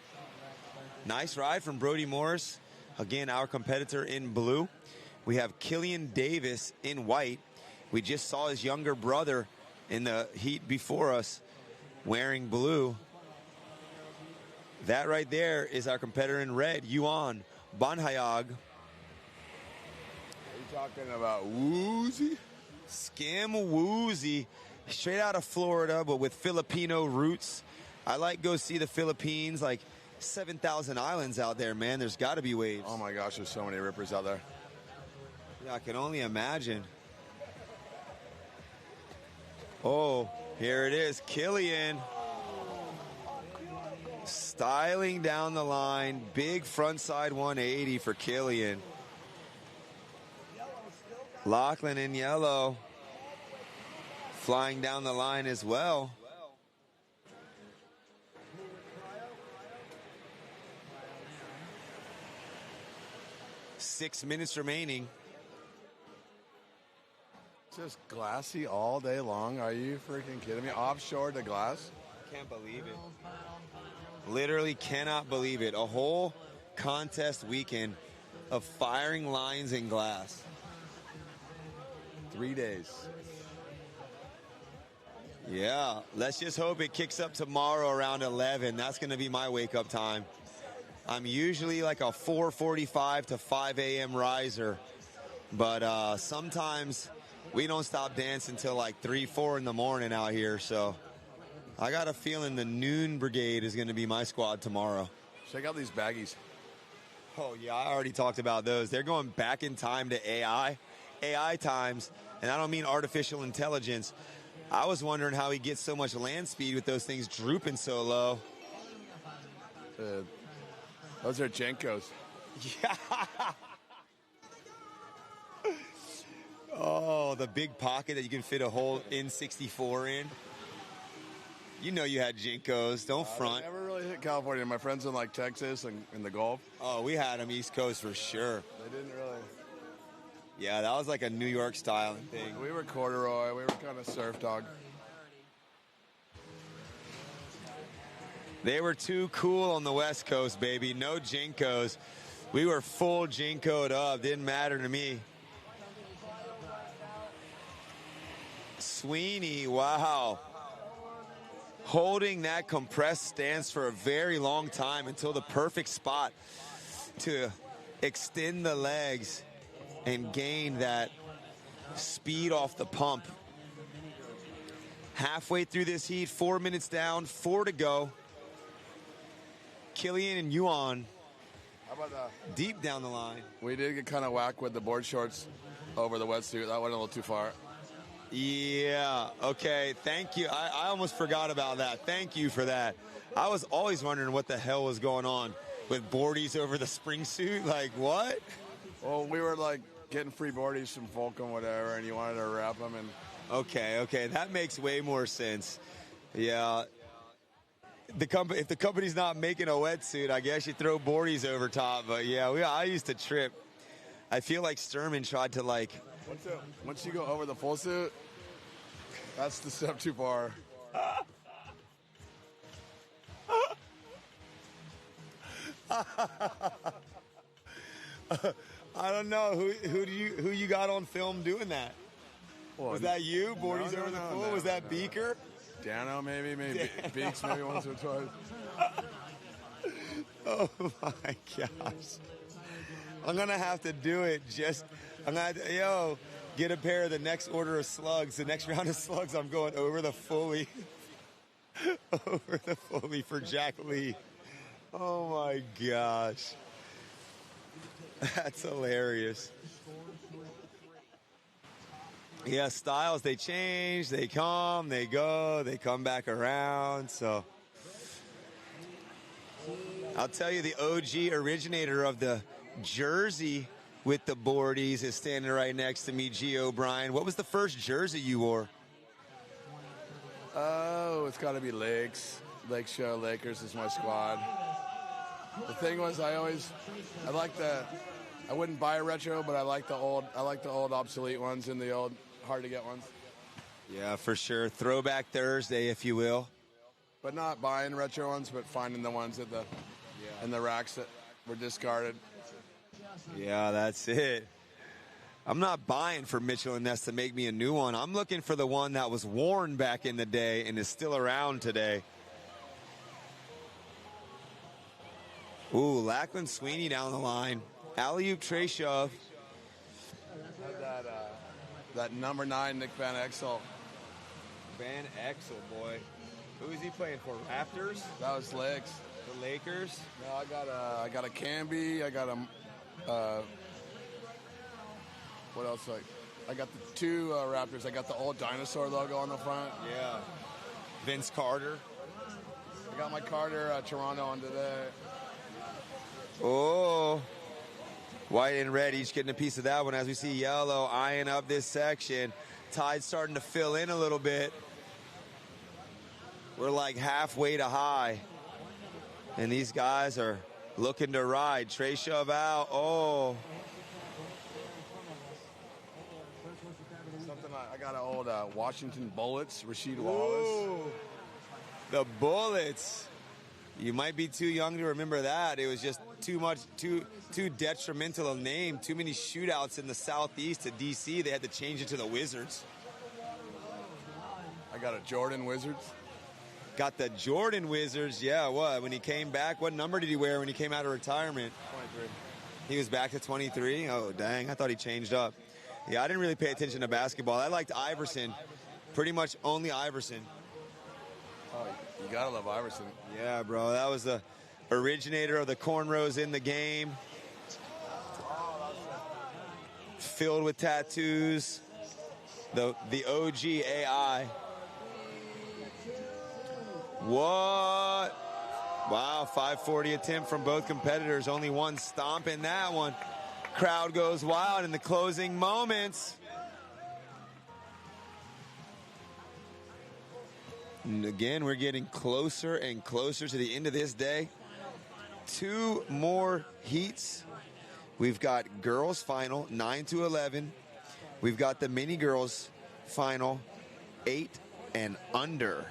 Nice ride from Brody Morris. Again, our competitor in blue. We have Killian Davis in white. We just saw his younger brother in the heat before us wearing blue. That right there is our competitor in red, Yuan Banhayag. Are you talking about Woozy? Skim Woozy, straight out of Florida, but with Filipino roots. I like go see the Philippines, like 7,000 islands out there, man. There's got to be waves. Oh my gosh, there's so many rippers out there. Yeah, I can only imagine. Oh, here it is, Killian. Styling down the line, big frontside 180 for Killian. Lachlan in yellow, flying down the line as well. Six minutes remaining. Just glassy all day long. Are you freaking kidding me? Offshore to glass? Can't believe it. Literally cannot believe it. A whole contest weekend of firing lines in glass. 3 days. Yeah, let's just hope it kicks up tomorrow around 11. That's going to be my wake-up time. I'm usually like a 4:45 to 5 a.m. riser, but sometimes we don't stop dancing until like 3, 4 in the morning out here, so I got a feeling the noon brigade is going to be my squad tomorrow. Check out these baggies. Oh, yeah, I already talked about those. They're going back in time to AI times, and I don't mean artificial intelligence. I was wondering how he gets so much land speed with those things drooping so low. Those are Jenkos. Yeah. Oh, the big pocket that you can fit a whole N64 in. You know you had Jenkos. Don't front. I never really hit California. My friends in like Texas and in the Gulf. Oh, we had them East Coast for sure. They didn't really. Yeah, that was like a New York style thing. We were corduroy. We were kind of surf dog. They were too cool on the West Coast, baby. No Jenkos. We were full Jenkoed up. Didn't matter to me. Sweeney, wow. Holding that compressed stance for a very long time until the perfect spot to extend the legs and gain that speed off the pump. Halfway through this heat, 4 minutes down, 4 to go. Killian and Yuan How about that? Deep down the line. We did get kind of whacked with the board shorts over the wetsuit. That went a little too far. Yeah, okay, thank you. I almost forgot about that. Thank you for that. I was always wondering what the hell was going on with boardies over the spring suit. Like, what? Well, we were, like, getting free boardies from Volcom, whatever, and you wanted to wrap them. And Okay, that makes way more sense. Yeah. If the company's not making a wetsuit, I guess you throw boardies over top. But, yeah, I used to trip. I feel like Sturman tried to, like... Once you go over the full suit, that's the step too far. I don't know who you got on film doing that. Was that you? Boardies over the full? Was that Beaker? Dano, maybe Beaks, maybe once or twice. Oh my gosh. I'm gonna have to do it get a pair of the next order of slugs. The next round of slugs, I'm going over the fully. Over the fully for Jack Lee. Oh my gosh. That's hilarious. Yeah, styles, they change, they come, they go, they come back around. So I'll tell you, the OG originator of the jersey with the boardies is standing right next to me, G. O'Brien. What was the first jersey you wore? Oh, it's got to be Lakes. Lake Show Lakers is my squad. The thing was, I wouldn't buy a retro, but I like the old obsolete ones and the old hard to get ones. Yeah, for sure. Throwback Thursday, if you will. But not buying retro ones, but finding the ones in the racks that were discarded. Yeah, that's it. I'm not buying for Mitchell and Ness to make me a new one. I'm looking for the one that was worn back in the day and is still around today. Ooh, Lackland Sweeney down the line. Alley-oop tray shove. That number 9 Nick Van Exel. Van Exel, boy. Who is he playing for? Raptors? That was Lakes. The Lakers? No, I got a Canby. I got a what else? I got the 2 Raptors. I got the old dinosaur logo on the front. Yeah. Vince Carter. I got my Carter Toronto on today. Oh. White and red each getting a piece of that one as we see yellow eyeing up this section. Tide's starting to fill in a little bit. We're like halfway to high. And these guys are looking to ride. Tray shove out. Oh. I got an old Washington Bullets, Rasheed Wallace. Ooh. The Bullets. You might be too young to remember that. It was just too detrimental a name. Too many shootouts in the Southeast to D.C. They had to change it to the Wizards. I got a Jordan Wizards. Got the Jordan Wizards. Yeah, what? When he came back, what number did he wear when he came out of retirement? 23. He was back to 23? Oh, dang. I thought he changed up. Yeah, I didn't really pay attention to basketball. I liked Iverson. Pretty much only Iverson. Oh, you gotta love Iverson. Yeah, bro. That was the originator of the cornrows in the game. Filled with tattoos. The OG AI. What? Wow, 540 attempt from both competitors. Only one stomp in that one. Crowd goes wild in the closing moments. And again, we're getting closer and closer to the end of this day. 2 more heats. We've got girls final, 9 to 11. We've got the mini girls final, 8 and under.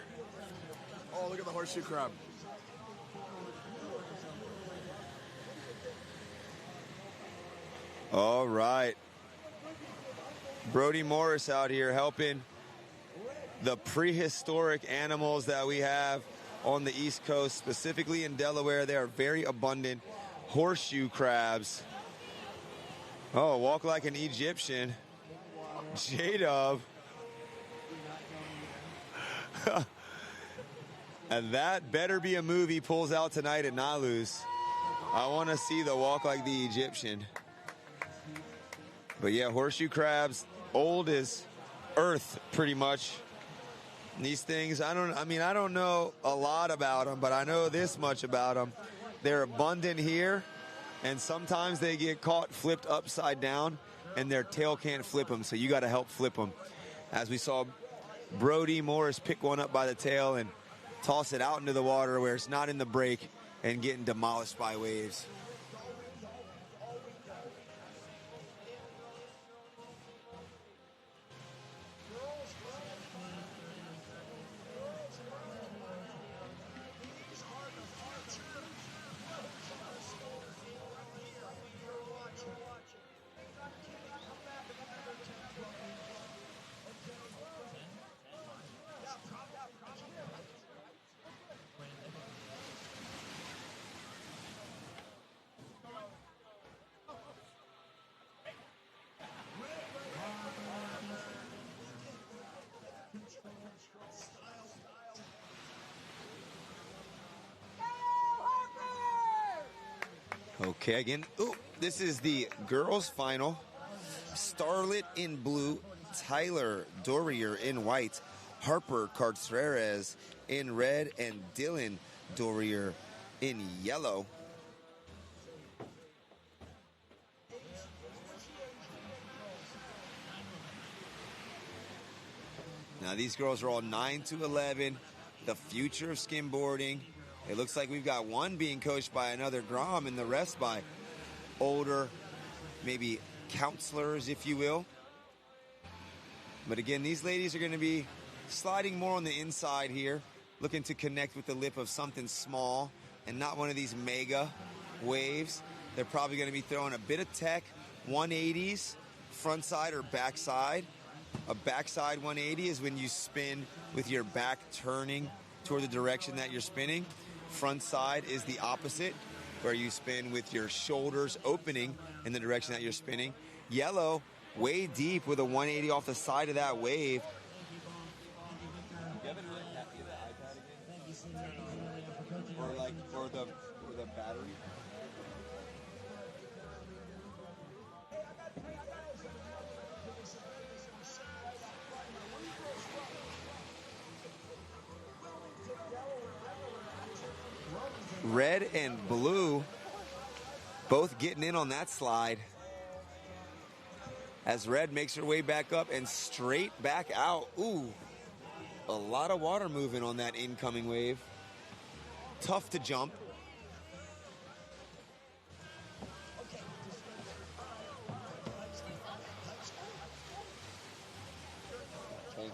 Oh, look at the horseshoe crab. All right. Brody Morris out here helping the prehistoric animals that we have on the East Coast, specifically in Delaware. They are very abundant. Horseshoe crabs. Oh, walk like an Egyptian. J-Dub. And that better be a movie pulls out tonight at Nalu's. I want to see the walk like the Egyptian. But yeah, horseshoe crabs, old as earth, pretty much. And these things, I don't know a lot about them, but I know this much about them. They're abundant here, and sometimes they get caught flipped upside down, and their tail can't flip them, so you got to help flip them. As we saw Brody Morris pick one up by the tail and toss it out into the water where it's not in the break and getting demolished by waves. Okay, again, this is the girls' final. Starlet in blue, Tyler Dorier in white, Harper Cartreras in red, and Dylan Dorier in yellow. Now these girls are all 9 to 11, the future of skimboarding. It looks like we've got one being coached by another Grom and the rest by older, maybe counselors, if you will. But again, these ladies are going to be sliding more on the inside here, looking to connect with the lip of something small and not one of these mega waves. They're probably going to be throwing a bit of tech, 180s, front side or back side. A backside 180 is when you spin with your back turning toward the direction that you're spinning. Front side is the opposite, where you spin with your shoulders opening in the direction that you're spinning. Yellow, way deep with a 180 off the side of that wave. Or the battery. Red and blue both getting in on that slide as red makes her way back up and straight back out. Ooh, a lot of water moving on that incoming wave. Tough to jump. Thank you.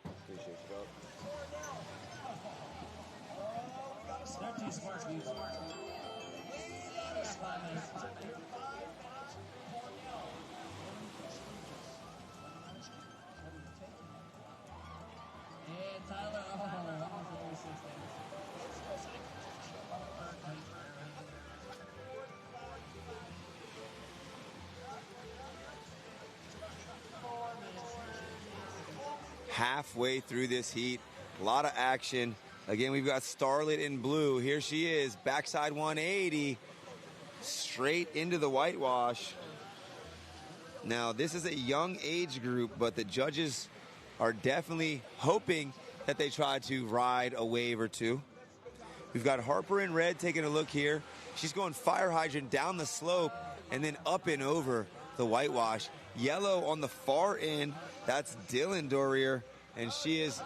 Appreciate you, bro. Halfway through this heat, a lot of action. Again, we've got Starlet in blue. Here she is, backside 180, straight into the whitewash. Now, this is a young age group, but the judges are definitely hoping that they try to ride a wave or two. We've got Harper in red taking a look here. She's going fire hydrant down the slope and then up and over the whitewash. Yellow on the far end, that's Dylan Dorier, and she is,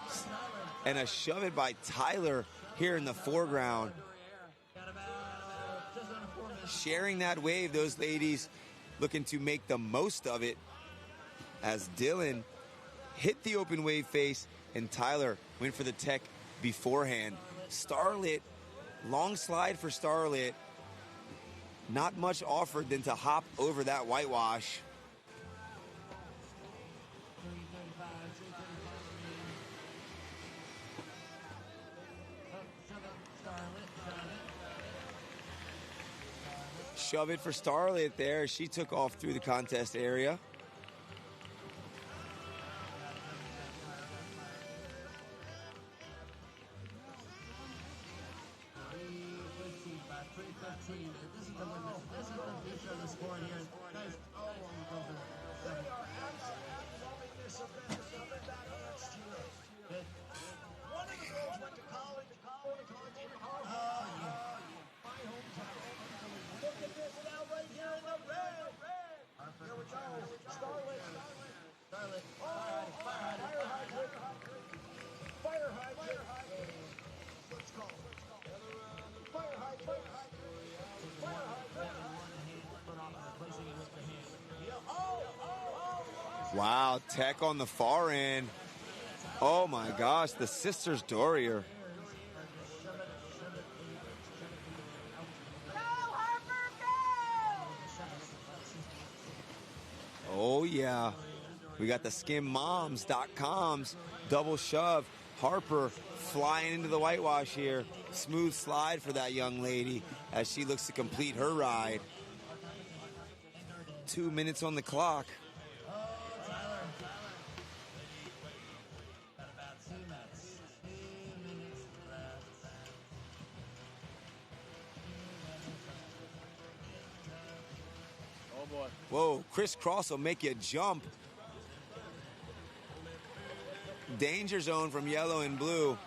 and a shove it by Tyler here in the foreground. Sharing that wave, those ladies looking to make the most of it as Dylan hit the open wave face and Tyler went for the tech beforehand. Starlet, long slide for Starlet. Not much offered than to hop over that whitewash. Shove it for Starlet there. She took off through the contest area. Wow, tech on the far end. Oh my gosh, the sisters Dorier. Oh yeah, we got the skimmoms.com's double shove. Harper flying into the whitewash here. Smooth slide for that young lady as she looks to complete her ride. 2 minutes on the clock. boy. Whoa, crisscross will make you jump. Danger zone from yellow and blue.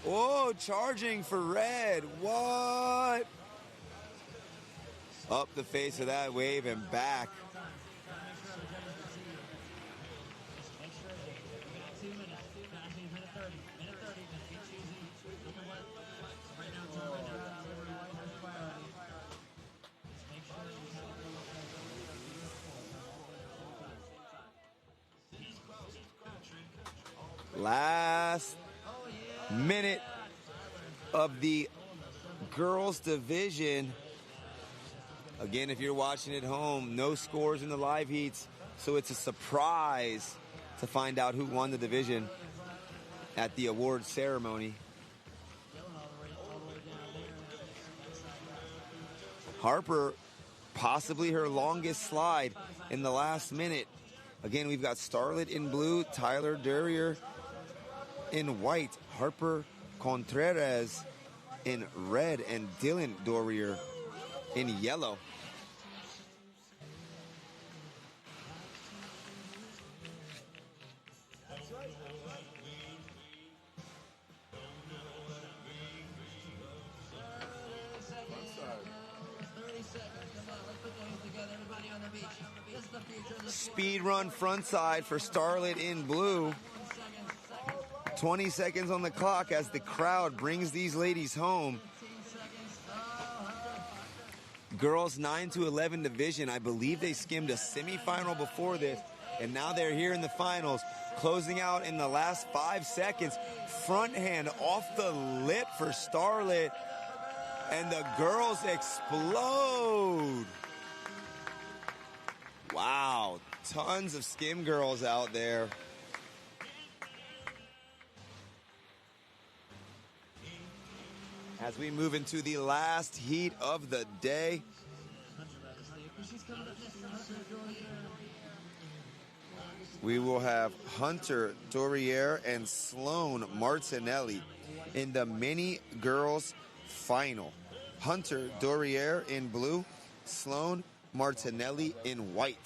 Whoa, charging for red. What? Up the face of that wave and back. Last minute of the girls division. Again, if you're watching at home, no scores in the live heats, so it's a surprise to find out who won the division at the award ceremony. Harper, possibly her longest slide in the last minute. Again, we've got Starlet in blue, Tyler Durrier in white, Harper Contreras in red, and Dylan Durrier in yellow. Speed run frontside for Starlet in blue. 20 seconds on the clock as the crowd brings these ladies home. Girls 9 to 11 division, I believe they skimmed a semifinal before this, and now they're here in the finals, closing out in the last 5 seconds. Front hand off the lip for Starlet, and the girls explode. Wow, tons of skim girls out there. As we move into the last heat of the day, we will have Hunter Dorier and Sloan Martinelli in the mini girls final. Hunter Dorier in blue, Sloan Martinelli in white.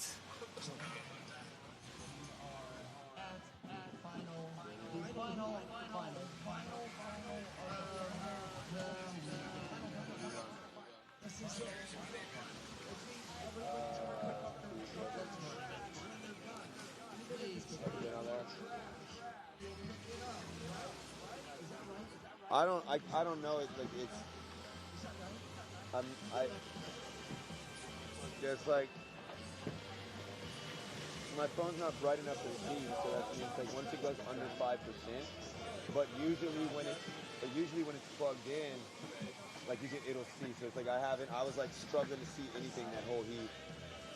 I don't know. It's like just like my phone's not bright enough to see, so that means like once it goes under 5%. But usually when it's plugged in, like it'll see. So it's like I was like struggling to see anything that whole heat.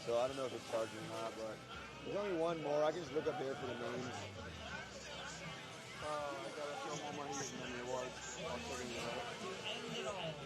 So I don't know if it's charging or not, but there's only one more. I can just look up there for the names. I gotta show one more heat and then it was. I'll figure it out.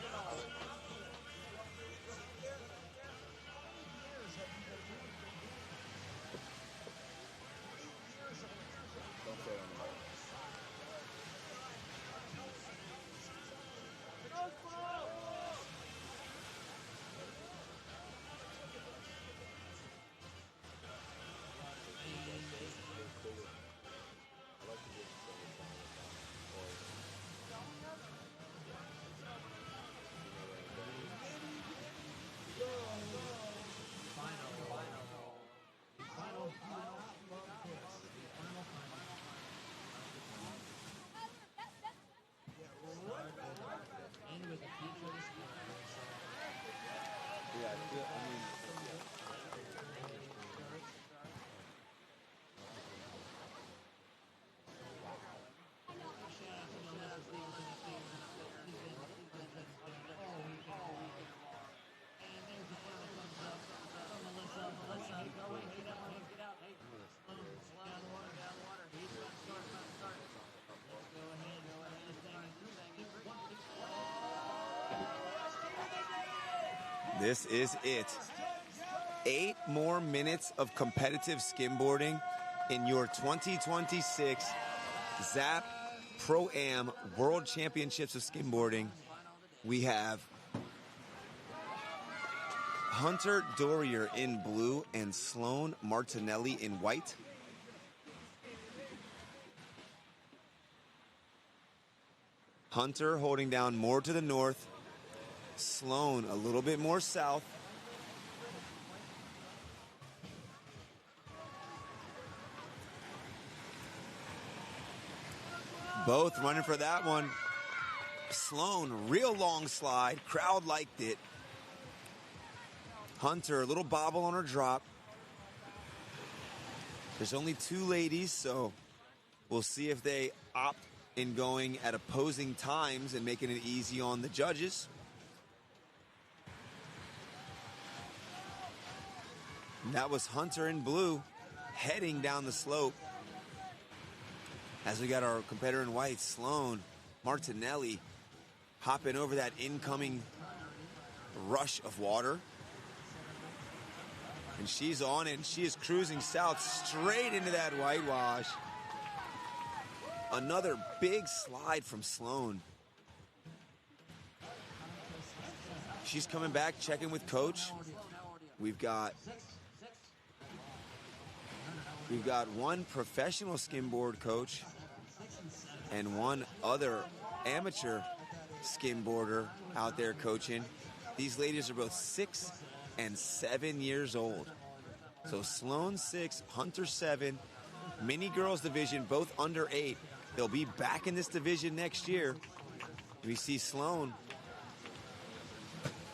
This is it. 8 more minutes of competitive skimboarding in your 2026 ZAP Pro-Am World Championships of Skimboarding. We have Hunter Dorier in blue and Sloan Martinelli in white. Hunter holding down more to the north. Sloan a little bit more south. Both running for that one. Sloan, real long slide. Crowd liked it. Hunter, a little bobble on her drop. There's only two ladies, so we'll see if they opt in going at opposing times and making it easy on the judges. And that was Hunter in blue heading down the slope. As we got our competitor in white, Sloan Martinelli, hopping over that incoming rush of water. And she's on it, and she is cruising south straight into that whitewash. Another big slide from Sloan. She's coming back, checking with coach. We've got one professional skimboard coach and one other amateur skimboarder out there coaching. These ladies are both 6 and 7 years old. So Sloan 6, Hunter 7, mini girls division, both under 8. They'll be back in this division next year. We see Sloan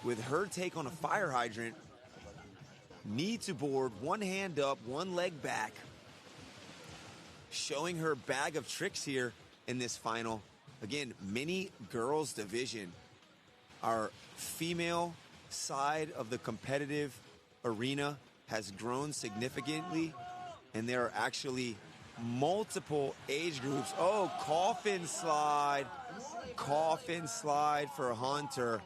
with her take on a fire hydrant, knee to board, one hand up, one leg back, showing her bag of tricks here in this final. Again, mini girls division. Our female side of the competitive arena has grown significantly, and there are actually multiple age groups. Oh, coffin slide for Hunter.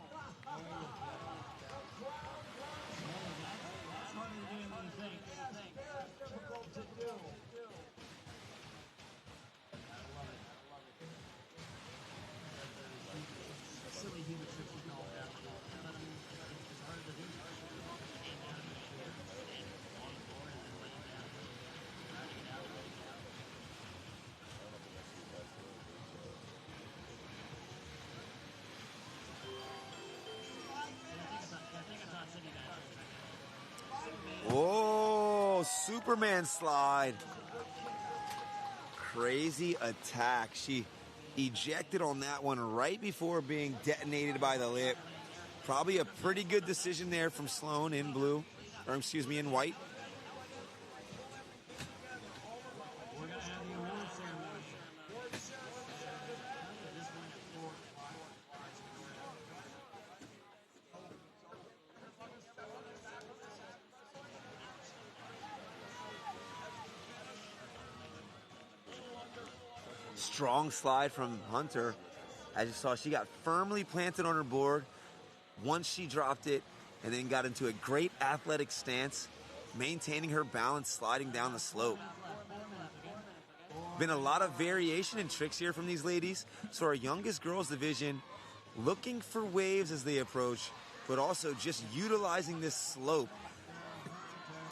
Oh, Superman slide. Crazy attack. She ejected on that one right before being detonated by the lip. Probably a pretty good decision there from Sloan in blue, or excuse me, in white. Strong slide from Hunter. As you saw, she got firmly planted on her board once she dropped it, and then got into a great athletic stance, maintaining her balance, sliding down the slope. Been a lot of variation in tricks here from these ladies. So our youngest girls division looking for waves as they approach, but also just utilizing this slope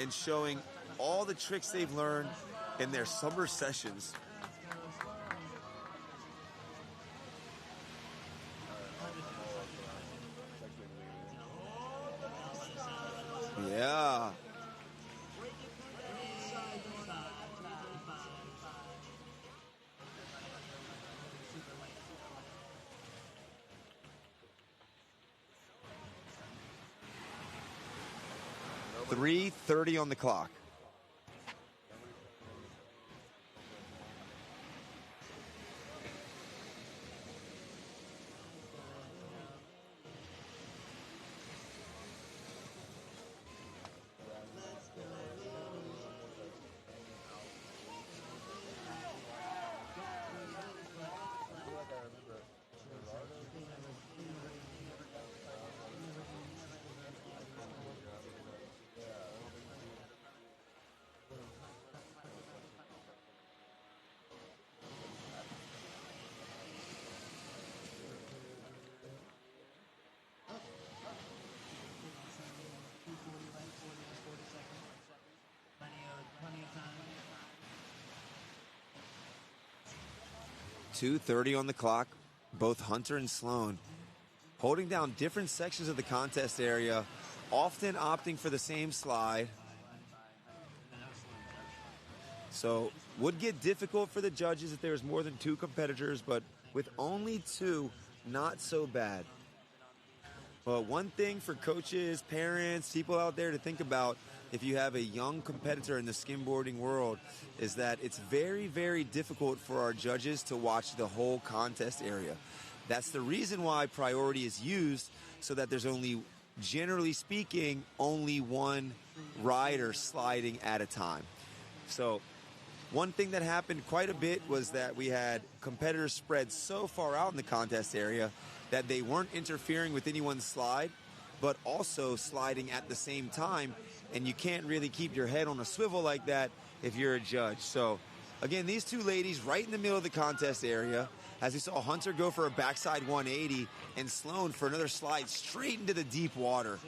and showing all the tricks they've learned in their summer sessions. Yeah. .3:30 on the clock. 2:30 on the clock. Both Hunter and Sloan holding down different sections of the contest area, often opting for the same slide. So would get difficult for the judges if there was more than 2 competitors, but with only 2, not so bad. But one thing for coaches, parents, people out there to think about if you have a young competitor in the skimboarding world is that it's very, very difficult for our judges to watch the whole contest area. That's the reason why priority is used, so that there's only, generally speaking, only one rider sliding at a time. So one thing that happened quite a bit was that we had competitors spread so far out in the contest area that they weren't interfering with anyone's slide, but also sliding at the same time. And you can't really keep your head on a swivel like that if you're a judge. So, again, these 2 ladies right in the middle of the contest area, as we saw Hunter go for a backside 180 and Sloan for another slide straight into the deep water.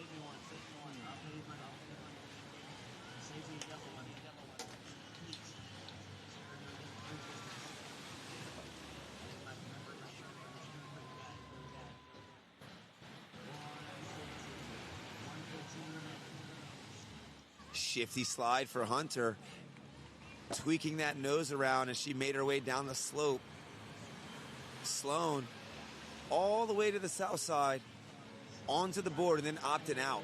Shifty slide for Hunter, tweaking that nose around as she made her way down the slope. Sloan all the way to the south side, onto the board, and then opting out.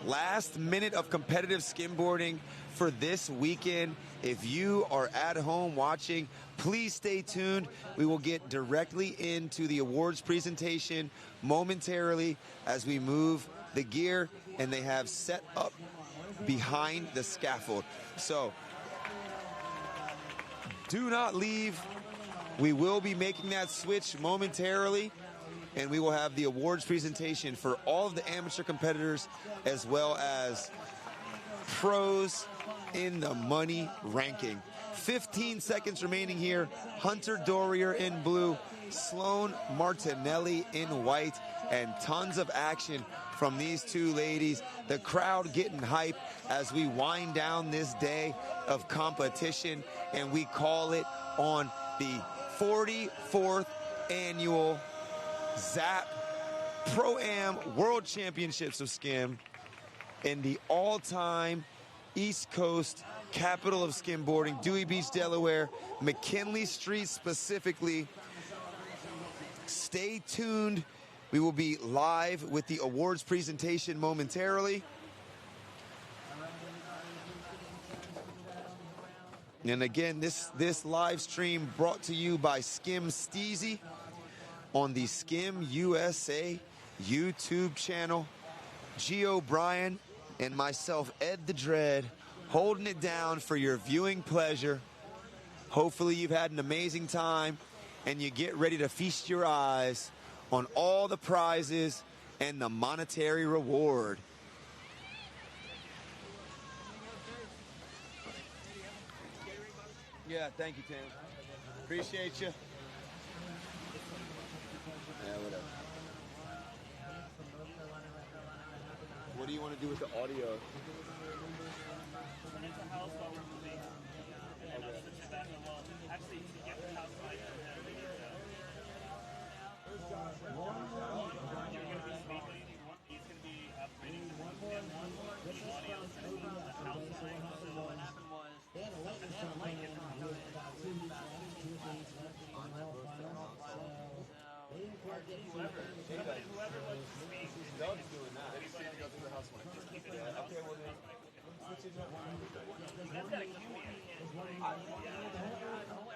Last minute of competitive skimboarding for this weekend. If you are at home watching, please stay tuned. We will get directly into the awards presentation momentarily as we move the gear and they have set up behind the scaffold. So do not leave. We will be making that switch momentarily, and we will have the awards presentation for all of the amateur competitors as well as pros in the money ranking. 15 seconds remaining here. Hunter Dorier in blue, Sloan Martinelli in white, and tons of action from these 2 ladies. The crowd getting hype as we wind down this day of competition, and we call it on the 44th annual ZAP Pro-Am World Championships of Skim in the all-time East Coast capital of skimboarding, Dewey Beach, Delaware, McKinley Street specifically. Stay tuned. We will be live with the awards presentation momentarily. And again, this live stream brought to you by Skim Steezy on the Skim USA YouTube channel. G. O'Brien and myself, Ed the Dread, holding it down for your viewing pleasure. Hopefully you've had an amazing time and you get ready to feast your eyes on all the prizes and the monetary reward. Yeah, thank you, Tim. Appreciate you. Yeah, whatever. What do you want to do with the audio?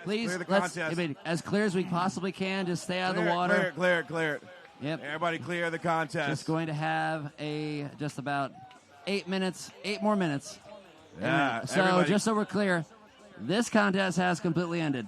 Please, Clear the let's contest. as clear as we possibly can. Just stay out of the water. Clear it. Yep. Everybody clear the contest. Just going to have just about 8 more minutes. Yeah, So everybody. just so we're clear, this contest has completely ended.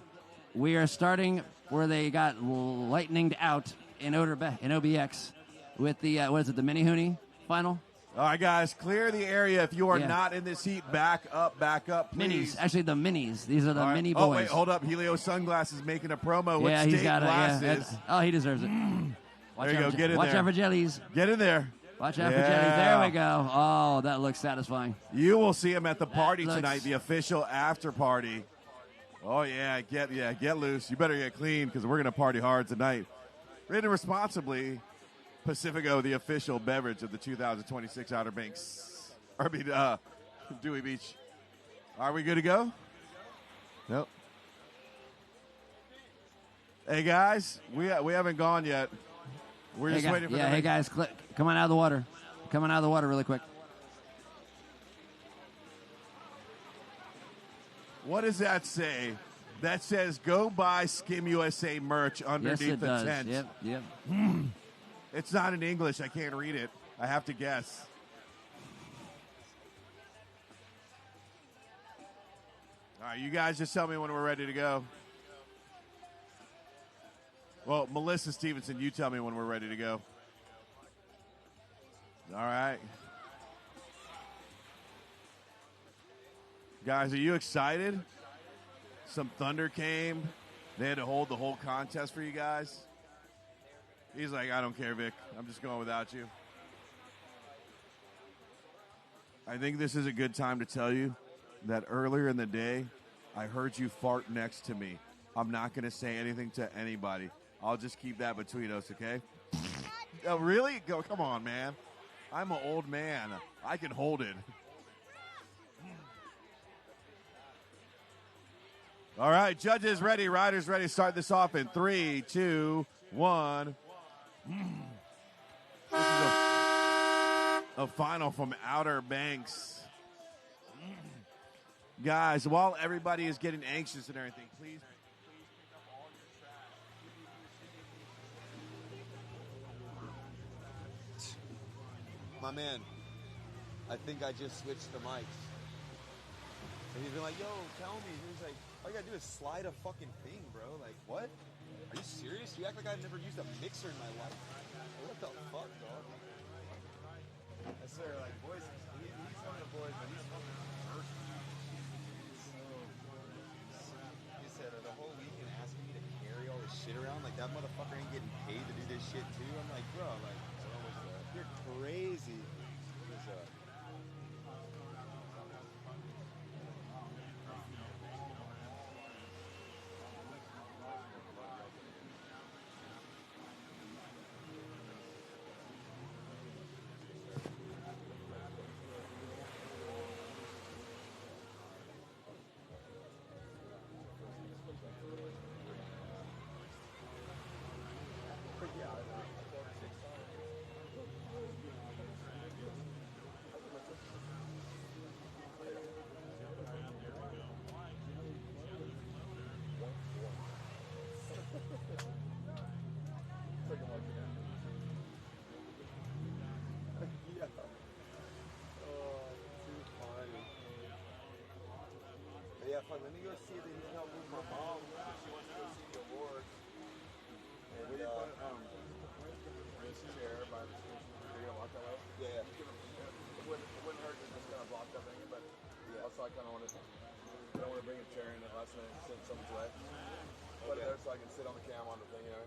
We are starting where they got lightninged out in OBX with the the mini hoonie final. All right, guys, clear the area. If you are Yeah. not in this heat, back up, please. Minis, actually the minis. These are the All right. mini boys. Oh, wait, hold up. Helio Sunglasses making a promo with Yeah, state he's got glasses. he deserves it. There you go. Get in there. Watch out for jellies. Get in there. Watch out for jellies. There we go. Oh, that looks satisfying. You will see him at the party looks- tonight, the official after party. Oh, yeah, get loose. You better get clean because we're going to party hard tonight. Rated responsibly, Pacifico, the official beverage of the 2026 Outer Banks, Dewey Beach. Are we good to go? Nope. Hey, guys, we haven't gone yet. We're just waiting for the hey guys, come on out of the water. Come on out of the water really quick. What does that say? That says go buy Skim USA merch underneath Yes, it the does. tent. Yep. It's not in English. I can't read it. I have to guess. All right, you guys just tell me when we're ready to go. Well, Melissa Stevenson, you tell me when we're ready to go. All right. Guys, are you excited? Some thunder came. They had to hold the whole contest for you guys. He's like, I don't care, Vic. I'm just going without you. I think this is a good time to tell you that earlier in the day, I heard you fart next to me. I'm not going to say anything to anybody. I'll just keep that between us, okay? Oh, really? Go, come on, man. I'm an old man. I can hold it. All right, judges ready, riders ready. Start this off in 3, 2, 1. This is a final from Outer Banks. Guys, while everybody is getting anxious and everything, please pick up all your trash. My man, I think I just switched the mics. And he's been like, yo, tell me. He's like, all you gotta do is slide a fucking thing, bro. Like, what? Are you serious? You act like I've never used a mixer in my life. What the fuck, dog? I swear, like, boys, he's one of the boys, but he's fucking first. He said the whole weekend asking me to carry all this shit around. Like, that motherfucker ain't getting paid to do this shit, too. I'm like, bro, like, you're crazy. Let me go see if they can help move my mom. She wants to go see the award. And, where do you put this chair by the station? Are you going to lock that up? Yeah. It wouldn't hurt to just kind of block that thing, but also I kind of want to, I don't want to bring a chair in it last night and send someone's way. Put it there so I can sit on the cam on the thing, you know?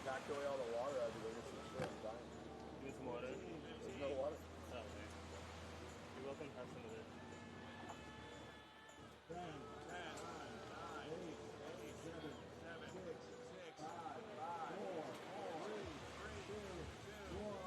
Backed away all the water out of the shit. Give me some water. There's no water. Oh, okay. You're welcome. Have some of it. 10, 9, 8, 7, 6, 5, 4, 3, 2, 1.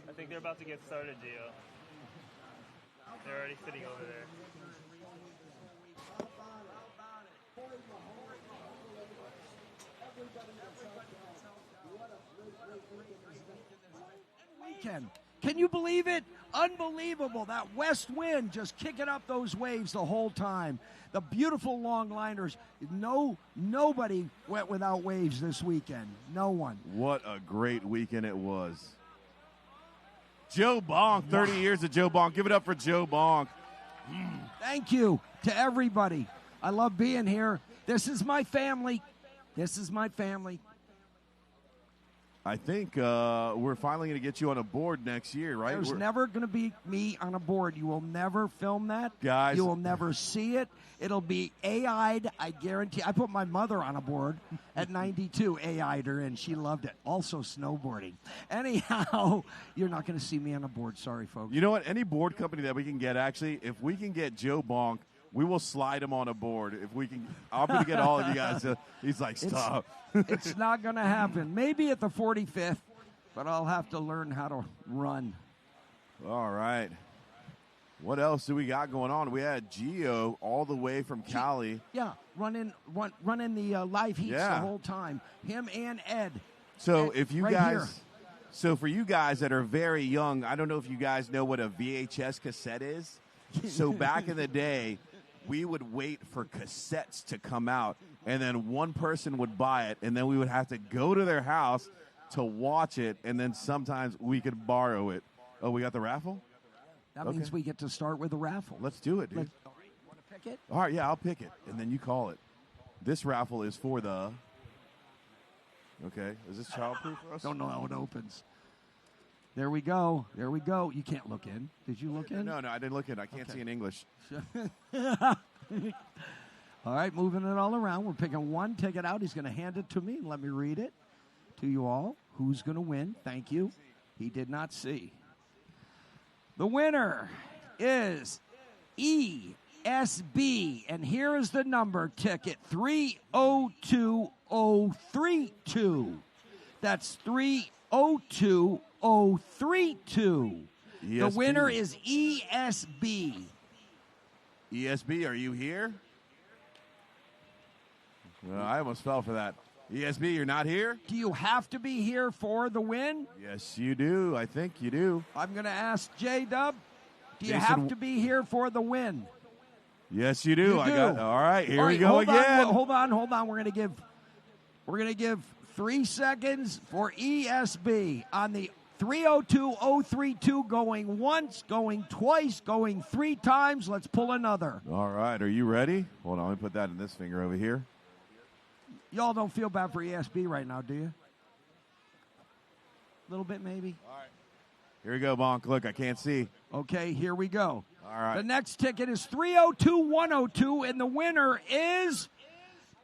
I think they're about to get started, Gio. They're already sitting over there. Weekend. Can you believe it? Unbelievable. That west wind just kicking up those waves the whole time. The beautiful long liners. Nobody went without waves this weekend. No one. What a great weekend it was. Joe Bonk, 30 years of Joe Bonk. Give it up for Joe Bonk. Thank you to everybody. I love being here. This is my family. This is my family. I think we're finally going to get you on a board next year, right? There's never going to be me on a board. You will never film that. Guys. You will never see it. It'll be AI'd, I guarantee. I put my mother on a board at 92, AI'd her, and she loved it. Also snowboarding. Anyhow, you're not going to see me on a board. Sorry, folks. You know what? Any board company that we can get, actually, if we can get Joe Bonk, we will slide him on a board. If we can, I'm going to get all of you guys. He's like, stop. It's not going to happen. Maybe at the 45th, but I'll have to learn how to run. All right. What else do we got going on? We had Gio all the way from Cali. Yeah, running the live heats the whole time. Him and Ed. So Ed, if you right guys, here. so for you guys that are very young, I don't know if you guys know what a VHS cassette is. So back in the day, we would wait for cassettes to come out, and then one person would buy it, and then we would have to go to their house to watch it, and then sometimes we could borrow it. Oh, we got the raffle? That means we get to start with a raffle. Let's do it, dude. Want to pick it? All right, yeah, I'll pick it, and then you call it. This raffle is for the... Okay, is this childproof for us? Don't know how it opens. There we go. There we go. You can't look in. Did you look in? No, I didn't look in. I can't see in English. All right, moving it all around. We're picking one ticket out. He's going to hand it to me. Let me read it to you all. Who's going to win? Thank you. He did not see. The winner is ESB, and here is the number ticket, 302032. That's 302032. The ESB. winner is ESB. ESB, are you here? Well, I almost fell for that. ESB, you're not here? Do you have to be here for the win? Yes, you do. I think you do. I'm going to ask J-Dub, do you Jason, have to be here for the win? Yes, you do. You I do. got. All right, here All we right, go hold again. On, hold on. We're going to give 3 seconds for ESB on the 302-032 going once, going twice, going 3 times. Let's pull another. All right, are you ready? Hold on, let me put that in this finger over here. Y'all don't feel bad for ESB right now, do you? A little bit, maybe? All right. Here we go, Bonk. Look, I can't see. Okay, here we go. All right. The next ticket is 302-102, and the winner is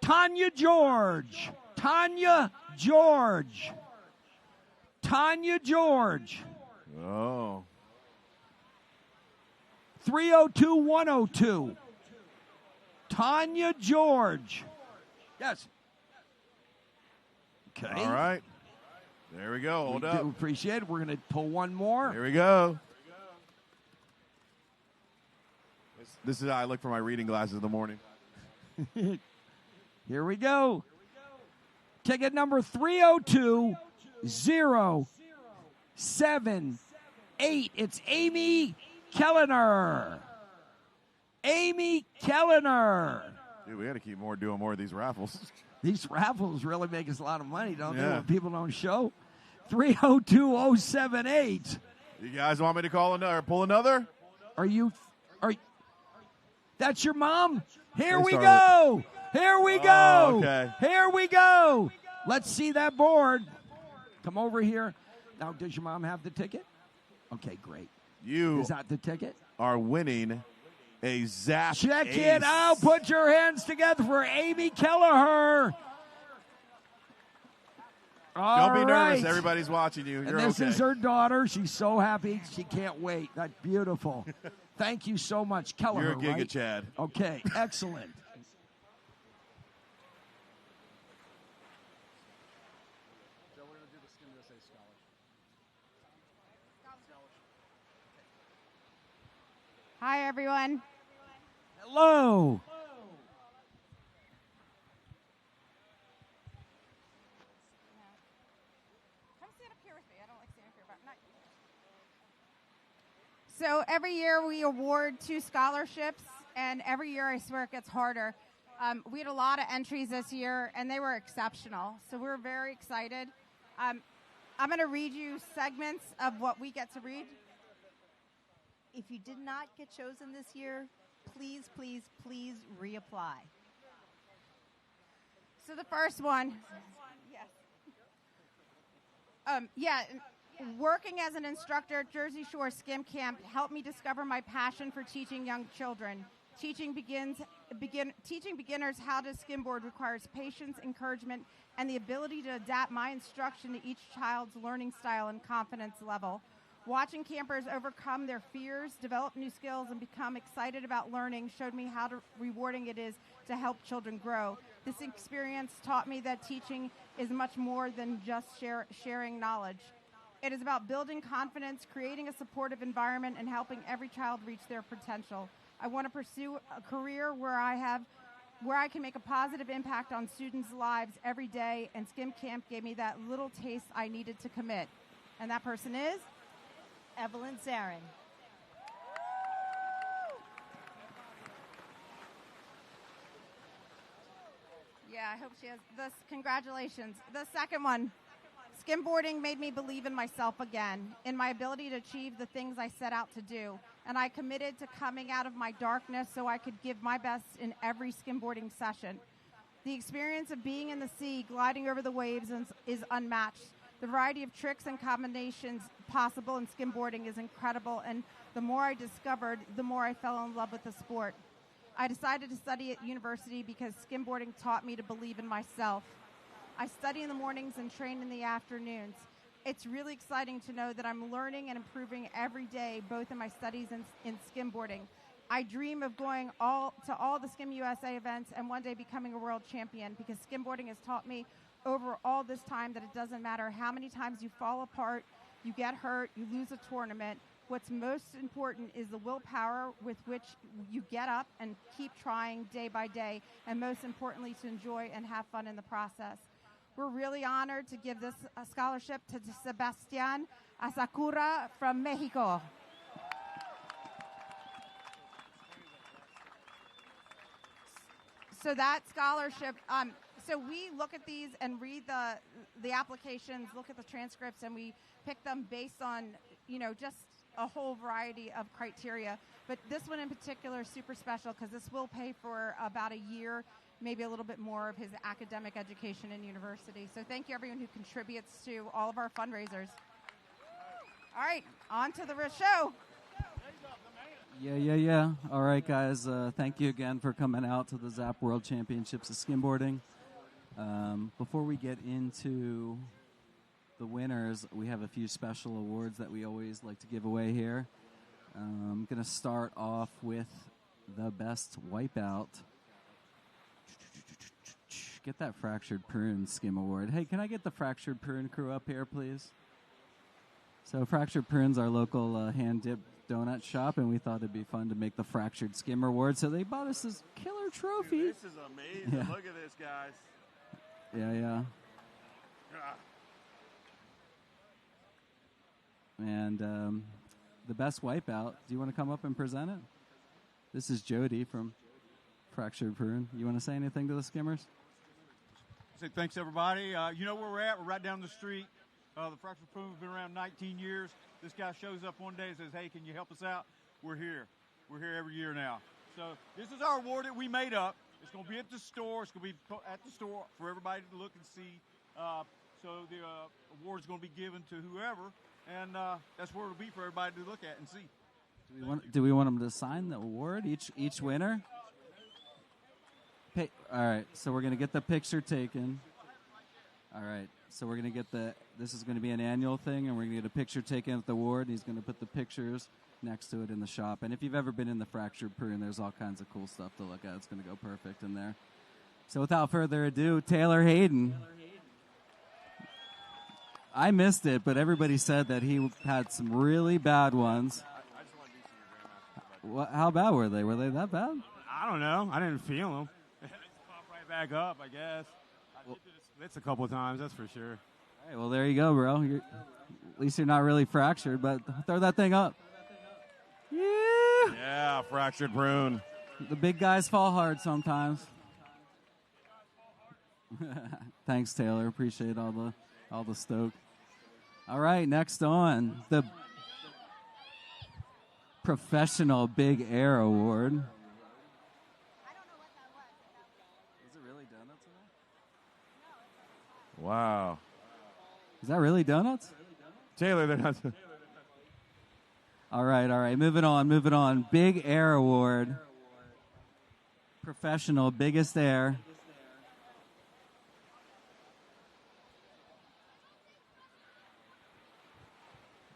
Tanya George. Tanya George. Tanya George. Oh. 302-102. Tanya George. Yes. Okay. All right. There we go. Hold we up. do appreciate it. We're going to pull one more. Here we go. This is how I look for my reading glasses in the morning. Here we go. Ticket number 302-078. It's Amy Kellner. Amy Kellner. Dude, we got to keep doing more of these raffles. These raffles really make us a lot of money, don't they, Yeah. when people don't show? 302-078. You guys want me to call another, pull another? Are that's your mom? Here They we started- go. Here we go. okay. Here we go. Let's see that board. Come over here. Now, does your mom have the ticket? Okay, great. You Is that the ticket? are winning a Zap Check Ace. it out. Put your hands together for Amy Kelleher. Don't be All nervous. right. Everybody's watching you. And You're this okay. is her daughter. She's so happy. She can't wait. That's beautiful. Thank you so much, Kelleher. You're a Giga right? Chad. Okay, excellent. Hi, everyone. Hello. Come stand up here with me. I don't like standing up here, but not you. So every year we award 2 scholarships, and every year I swear it gets harder. We had a lot of entries this year, and they were exceptional. So we're very excited. I'm going to read you segments of what we get to read. If you did not get chosen this year, please, please, please reapply. So the first one, working as an instructor at Jersey Shore Skim Camp helped me discover my passion for teaching young children. Teaching beginners how to skimboard requires patience, encouragement, and the ability to adapt my instruction to each child's learning style and confidence level. Watching campers overcome their fears, develop new skills, and become excited about learning showed me how rewarding it is to help children grow. This experience taught me that teaching is much more than just sharing knowledge. It is about building confidence, creating a supportive environment, and helping every child reach their potential. I want to pursue a career where I can make a positive impact on students' lives every day, and Skim Camp gave me that little taste I needed to commit. And that person is Evelyn Zarin. Yeah, I hope she has this. Congratulations. The second one, skimboarding made me believe in myself again, in my ability to achieve the things I set out to do. And I committed to coming out of my darkness so I could give my best in every skimboarding session. The experience of being in the sea, gliding over the waves is unmatched. The variety of tricks and combinations possible in skimboarding is incredible, and the more I discovered, the more I fell in love with the sport. I decided to study at university because skimboarding taught me to believe in myself. I study in the mornings and train in the afternoons. It's really exciting to know that I'm learning and improving every day, both in my studies and in skimboarding. I dream of going to all the Skim USA events and one day becoming a world champion, because skimboarding has taught me over all this time that it doesn't matter how many times you fall apart, you get hurt, you lose a tournament. What's most important is the willpower with which you get up and keep trying day by day, and most importantly, to enjoy and have fun in the process. We're really honored to give this scholarship to Sebastian Asakura from Mexico. So that scholarship, so we look at these and read the applications, look at the transcripts, and we pick them based on, just a whole variety of criteria. But this one in particular is super special because this will pay for about a year, maybe a little bit more of his academic education in university. So thank you, everyone who contributes to all of our fundraisers. All right, on to the show. Yeah. All right, guys. Thank you again for coming out to the ZAP World Championships of Skimboarding. Before we get into the winners, we have a few special awards that we always like to give away here. I'm going to start off with the best wipeout. Get that Fractured Prune Skim Award. Hey, can I get the Fractured Prune crew up here, please? So Fractured Prune's our local hand-dipped donut shop, and we thought it'd be fun to make the Fractured Skim Award, so they bought us this killer trophy. Dude, this is amazing. Yeah. Look at this, guys. Yeah. And the best wipeout, do you want to come up and present it? This is Jody from Fractured Prune. You want to say anything to the skimmers? Say thanks, everybody. You know where we're at. We're right down the street. The Fractured Prune has been around 19 years. This guy shows up one day and says, hey, can you help us out? We're here. We're here every year now. So this is our award that we made up. It's going to be at the store. It's going to be at the store for everybody to look and see. So the award is going to be given to whoever, and that's where it'll be for everybody to look at and see. Do we want them to sign the award, each winner? All right, so we're going to get the picture taken. All right, so we're going to get this is going to be an annual thing, and we're going to get a picture taken at the award. He's going to put the pictures next to it in the shop. And if you've ever been in the Fractured Prune, there's all kinds of cool stuff to look at. It's going to go perfect in there. So without further ado, Taylor Hayden. I missed it, but everybody said that he had some really bad ones. How bad were they? Were they that bad? I don't know. I didn't feel them. They pop right back up, I guess. I did the splits a couple of times, that's for sure. All right, well, there you go, bro. At least you're not really fractured, but throw that thing up. Yeah, Fractured Prune. The big guys fall hard sometimes. Thanks, Taylor. Appreciate all the stoke. All right, next on the Professional Big Air Award. Is it really donuts in there? Wow. Is that really donuts? Taylor, they're not. All right. Moving on. Big Air Award. Professional Biggest Air.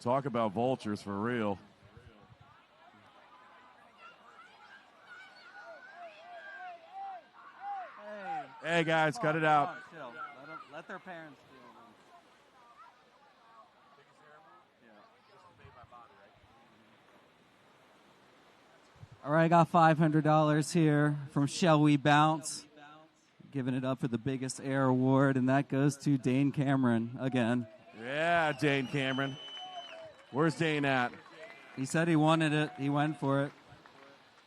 Talk about vultures for real. Hey, guys, cut it out. Chill. Let their parents deal with them. All right, I got $500 here from Shall We Bounce. Giving it up for the Biggest Air Award, and that goes to Dane Cameron again. Yeah, Dane Cameron. Where's Dane at? He said he wanted it. He went for it.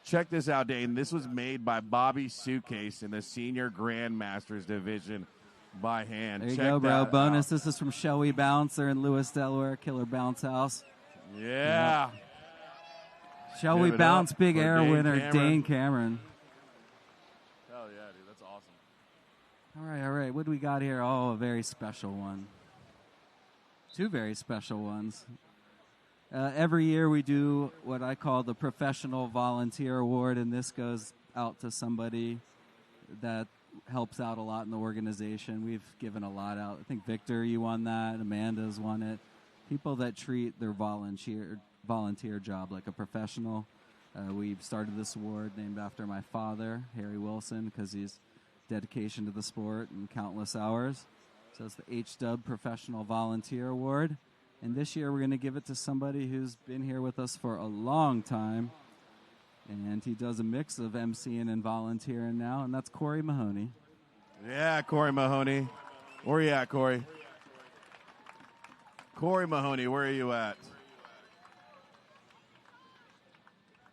Check this out, Dane. This was made by Bobby Suitcase in the Senior Grandmasters division by hand. There you Check go, bro. that Bonus. out. This is from Shall We Bounce. They're in Lewis, Delaware. Killer Bounce House. Yeah. Shall Give We it Bounce up Big for Air Dane winner, Cameron. Dane Cameron. Hell yeah, dude. That's awesome. All right. What do we got here? Oh, a very special one. Two very special ones. Every year we do what I call the Professional Volunteer Award, and this goes out to somebody that helps out a lot in the organization. We've given a lot out. I think, Victor, you won that. Amanda's won it. People that treat their volunteer job like a professional. We've started this award named after my father, Harry Wilson, because he's dedication to the sport and countless hours. So it's the H-Dub Professional Volunteer Award. And this year we're going to give it to somebody who's been here with us for a long time. And he does a mix of emceeing and volunteering now, and that's Corey Mahoney. Yeah, Corey Mahoney. Where are you at, Corey? Corey Mahoney, where are you at?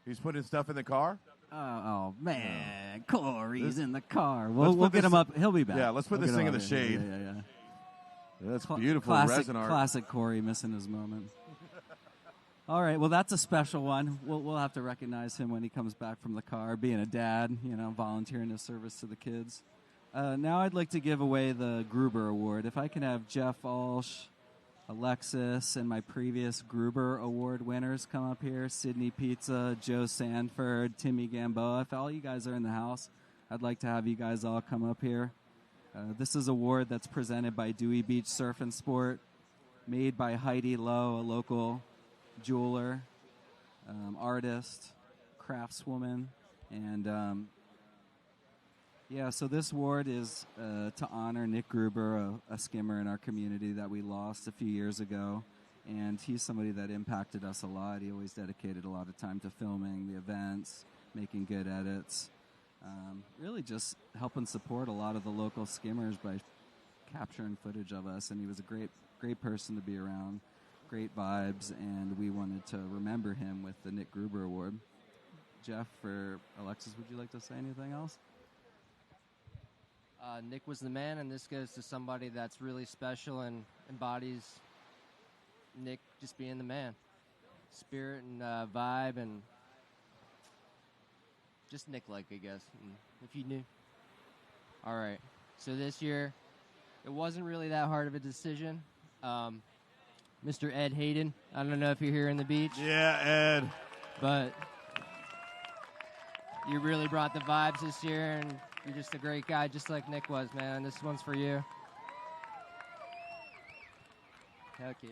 He's putting stuff in the car? Oh man, Corey's This- in the car. let's We'll put get this- him up. He'll be back. Yeah, let's put We'll this get thing him in the up. shade. Yeah. That's beautiful Classic, resin art. classic Corey missing his moment. All right, well, that's a special one. We'll have to recognize him when he comes back from the car, being a dad, volunteering his service to the kids. Now I'd like to give away the Gruber Award. If I can have Jeff Walsh, Alexis, and my previous Gruber Award winners come up here, Sydney Pizza, Joe Sanford, Timmy Gamboa. If all you guys are in the house, I'd like to have you guys all come up here. This is an award that's presented by Dewey Beach Surf and Sport, made by Heidi Lowe, a local jeweler, artist, craftswoman, and so this award is to honor Nick Gruber, a skimmer in our community that we lost a few years ago, and he's somebody that impacted us a lot. He always dedicated a lot of time to filming the events, making good edits, really just helping support a lot of the local skimmers by capturing footage of us, and he was a great person to be around. Great vibes, and we wanted to remember him with the Nick Gruber Award. Jeff or Alexis, would you like to say anything else? Nick was the man, and this goes to somebody that's really special and embodies Nick just being the man. Spirit and vibe, and just Nick-like, I guess, if you knew. All right, so this year, it wasn't really that hard of a decision. Mr. Ed Hayden. I don't know if you're here in the beach. Yeah, Ed. But you really brought the vibes this year, and you're just a great guy, just like Nick was, man. This one's for you. Heck yeah.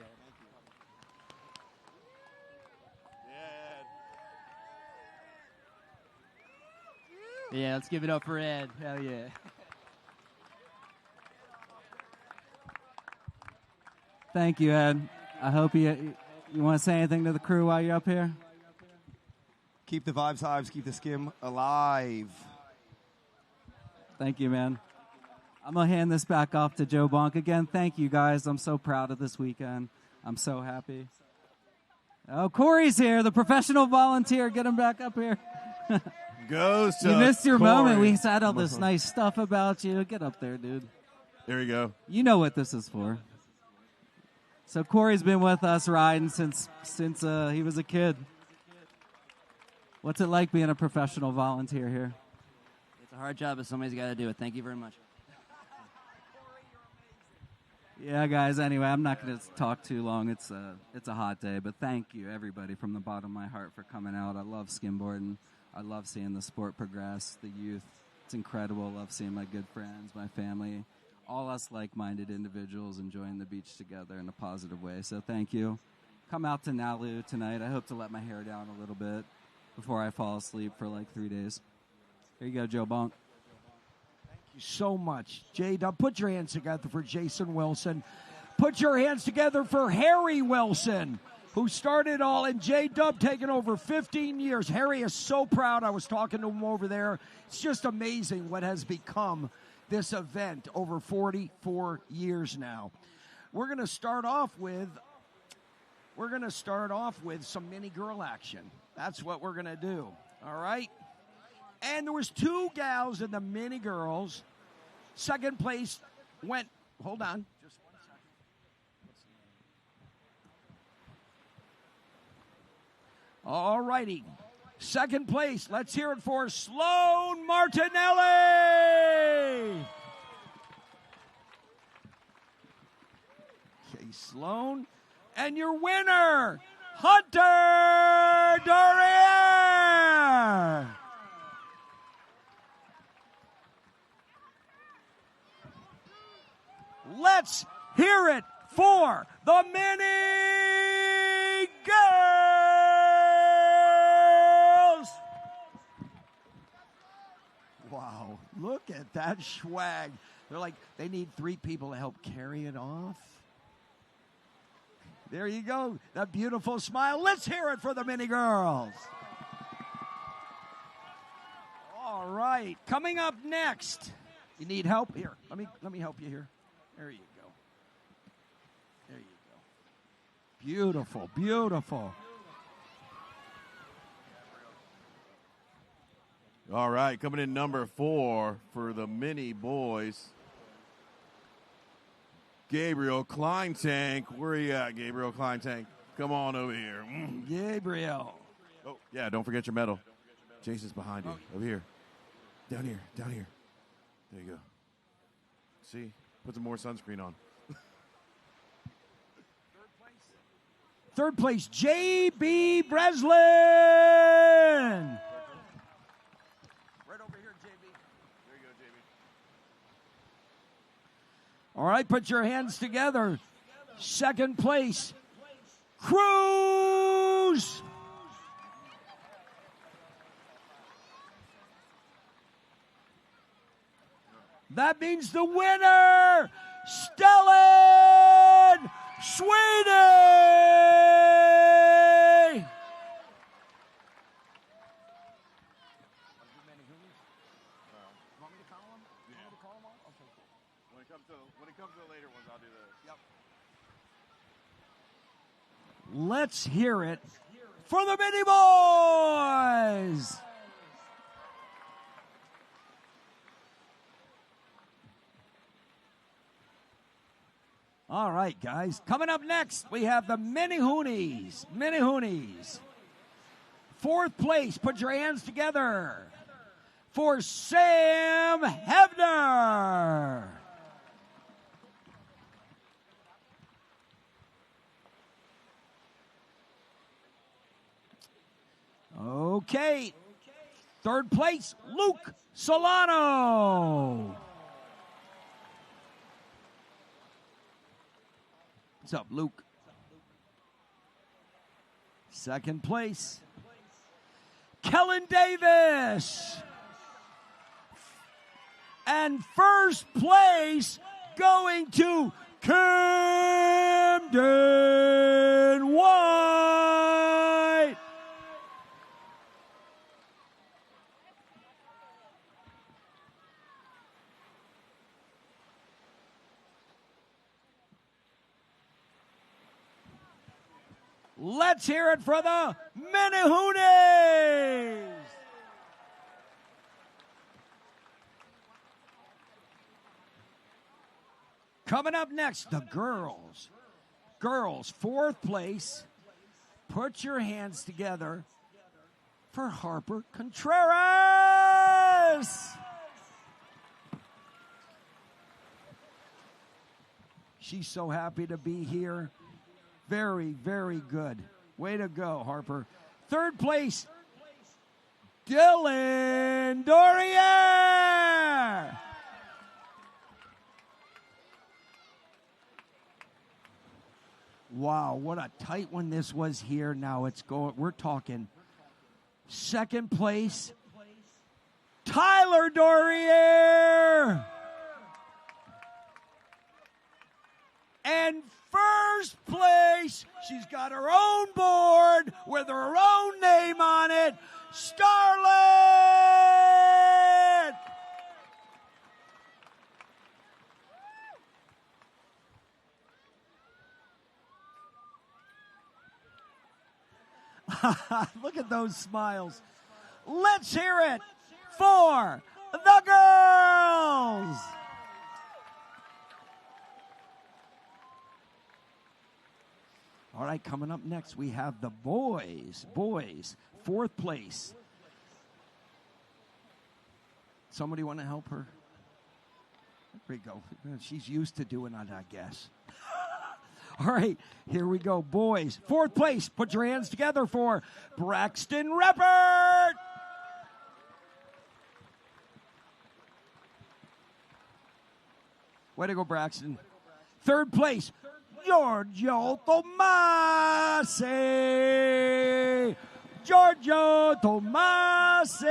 Yeah, let's give it up for Ed. Hell yeah. Thank you, Ed. I hope you want to say anything to the crew while you're up here? Keep the vibes high, keep the skim alive. Thank you, man. I'm going to hand this back off to Joe Bonk. Again, thank you, guys. I'm so proud of this weekend. I'm so happy. Oh, Corey's here, the professional volunteer. Get him back up here. Goes to You missed your Corey. moment. We said all this nice stuff about you. Get up there, dude. There you go. You know what this is for. So Corey's been with us riding since he was a kid. What's it like being a professional volunteer here? It's a hard job, but somebody's got to do it. Thank you very much. Yeah, guys. Anyway, I'm not going to talk too long. It's a hot day, but thank you, everybody, from the bottom of my heart for coming out. I love skimboarding. I love seeing the sport progress, the youth. It's incredible. I love seeing my good friends, my family, all us like-minded individuals enjoying the beach together in a positive way. So thank you. Come out to Nalu tonight. I hope to let my hair down a little bit before I fall asleep for like 3 days. Here you go, Joe Bonk. Thank you so much. J-Dub, put your hands together for Jason Wilson. Put your hands together for Harry Wilson, who started all, and J-Dub taking over 15 years. Harry is so proud. I was talking to him over there. It's just amazing what has become this event over 44 years now. We're going to start off with some mini girl action. That's what we're going to do. All right? And there was 2 gals in the mini girls. Second place went, hold on. Just 1 second. All righty. Second place, let's hear it for Sloan Martinelli. Okay, Sloan. And your winner, Hunter Dorier. Let's hear it for the mini girls. Wow, look at that swag. They're like, they need 3 people to help carry it off. There you go, that beautiful smile. Let's hear it for the mini girls. All right, coming up next. You need help? Here, let me help you here. There you go. There you go. Beautiful, beautiful. All right, coming in number 4 for the mini boys. Gabriel Kleintank. Where are you at, Gabriel Kleintank? Come on over here. Gabriel. Oh, yeah, don't forget your medal. Jason's behind you. Over here. Down here. Down here. There you go. See? Put some more sunscreen on. Third place, J.B. Breslin. Right over here, JB. There you go, JB. All right, put your hands together. Second place, Cruz. That means the winner, Stellan Sweeney. When it comes to the later ones, I'll do that. Yep. Let's hear it for the mini boys. All right, guys. Coming up next, we have the Mini Hoonies. Mini Hoonies. Fourth place, put your hands together for Sam Hebner. Okay. Third place, Luke Solano. What's up, Luke? Second place, Kellen Davis. And first place going to Camden White. Let's hear it for the Mini Hoonies. Coming up next, the girls. Girls, fourth place. Put your hands together for Harper Contreras. She's so happy to be here. Very, very good. Way to go, Harper. Third place, Dylan Dorier. Wow, what a tight one this was here. Now it's going, we're talking second place, Tyler Dorier. And first place, she's got her own board with her own name on it, Starlet. Look at those smiles. Let's hear it for the girls. All right, coming up next, we have the boys. Boys, fourth place. Somebody want to help her? There we go. She's used to doing it, I guess. All right, here we go. Boys, fourth place. Put your hands together for Braxton Reppert. Way to go, Braxton. Third place, Giorgio Tomasi. Giorgio Tomasi.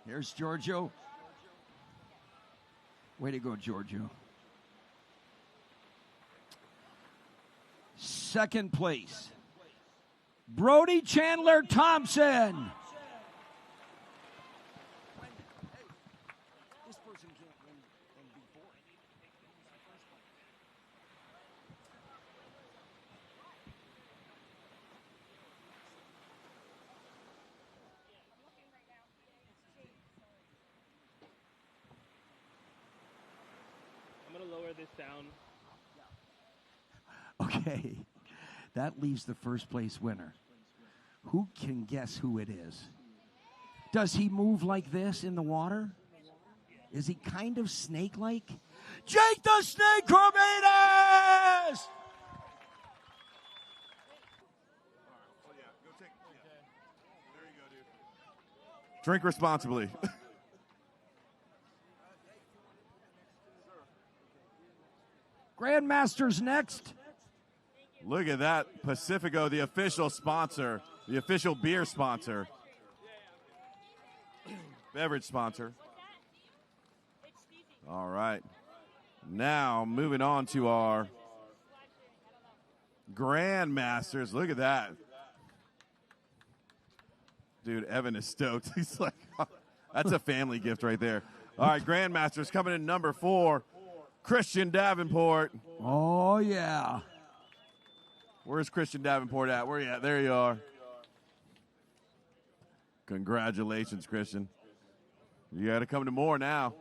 Here's Giorgio. Way to go, Giorgio. Second place, Brody Chandler Thompson. this down. Okay, that leaves the first place winner. Who can guess who it is? Does he move like this in the water? Is he kind of snake-like? Jake the Snake Corminas! Drink responsibly. Grandmaster's next. Look at that. Pacifico, the official sponsor, the official beer sponsor, beverage sponsor. All right. Now, moving on to our Grandmasters. Look at that. Dude, Evan is stoked. He's like, that's a family gift right there. All right, Grandmasters coming in number 4, Christian Davenport. Oh, yeah. Where's Christian Davenport at? Where you at? There you are. Congratulations, Christian. You got to come to more now.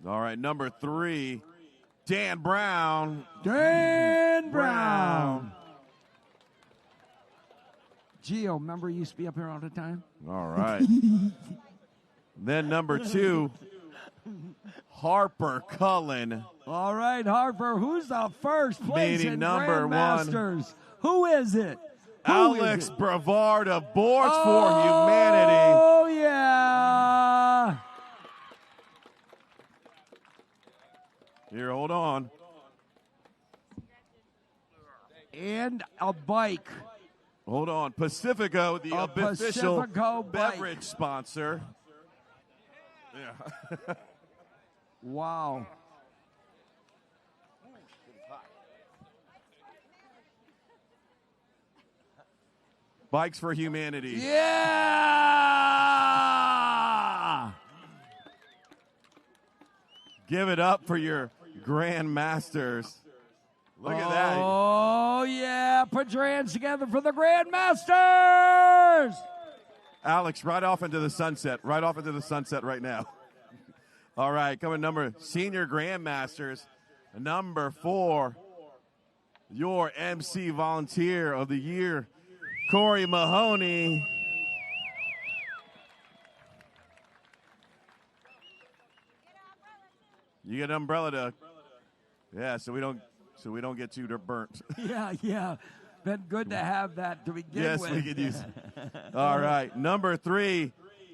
All right, number 3, Dan Brown. Dan Brown. Gio, remember he used to be up here all the time? All right. Then number 2, Harper Cullen. All right, Harper, who's the first place Meaning in number 1. Grandmasters? Who is it? Alex Brevard of Boards for Humanity. Oh, yeah. Here, hold on. And a bike. Hold on. Pacifico, the official Pacifico bike. beverage sponsor. Yeah. Wow. Bikes for Humanity. Yeah! Give it up for your Grandmasters. Look at that. Oh, yeah. Put your hands together for the Grandmasters. Alex, right off into the sunset. Right off into the sunset right now. All right, coming number Senior Grandmasters. Number 4, your MC Volunteer of the Year, Corey Mahoney. You get an umbrella to, yeah, so we don't get too burnt. Yeah. Been good to have that to begin Yes, with. we could use it. All right, number 3,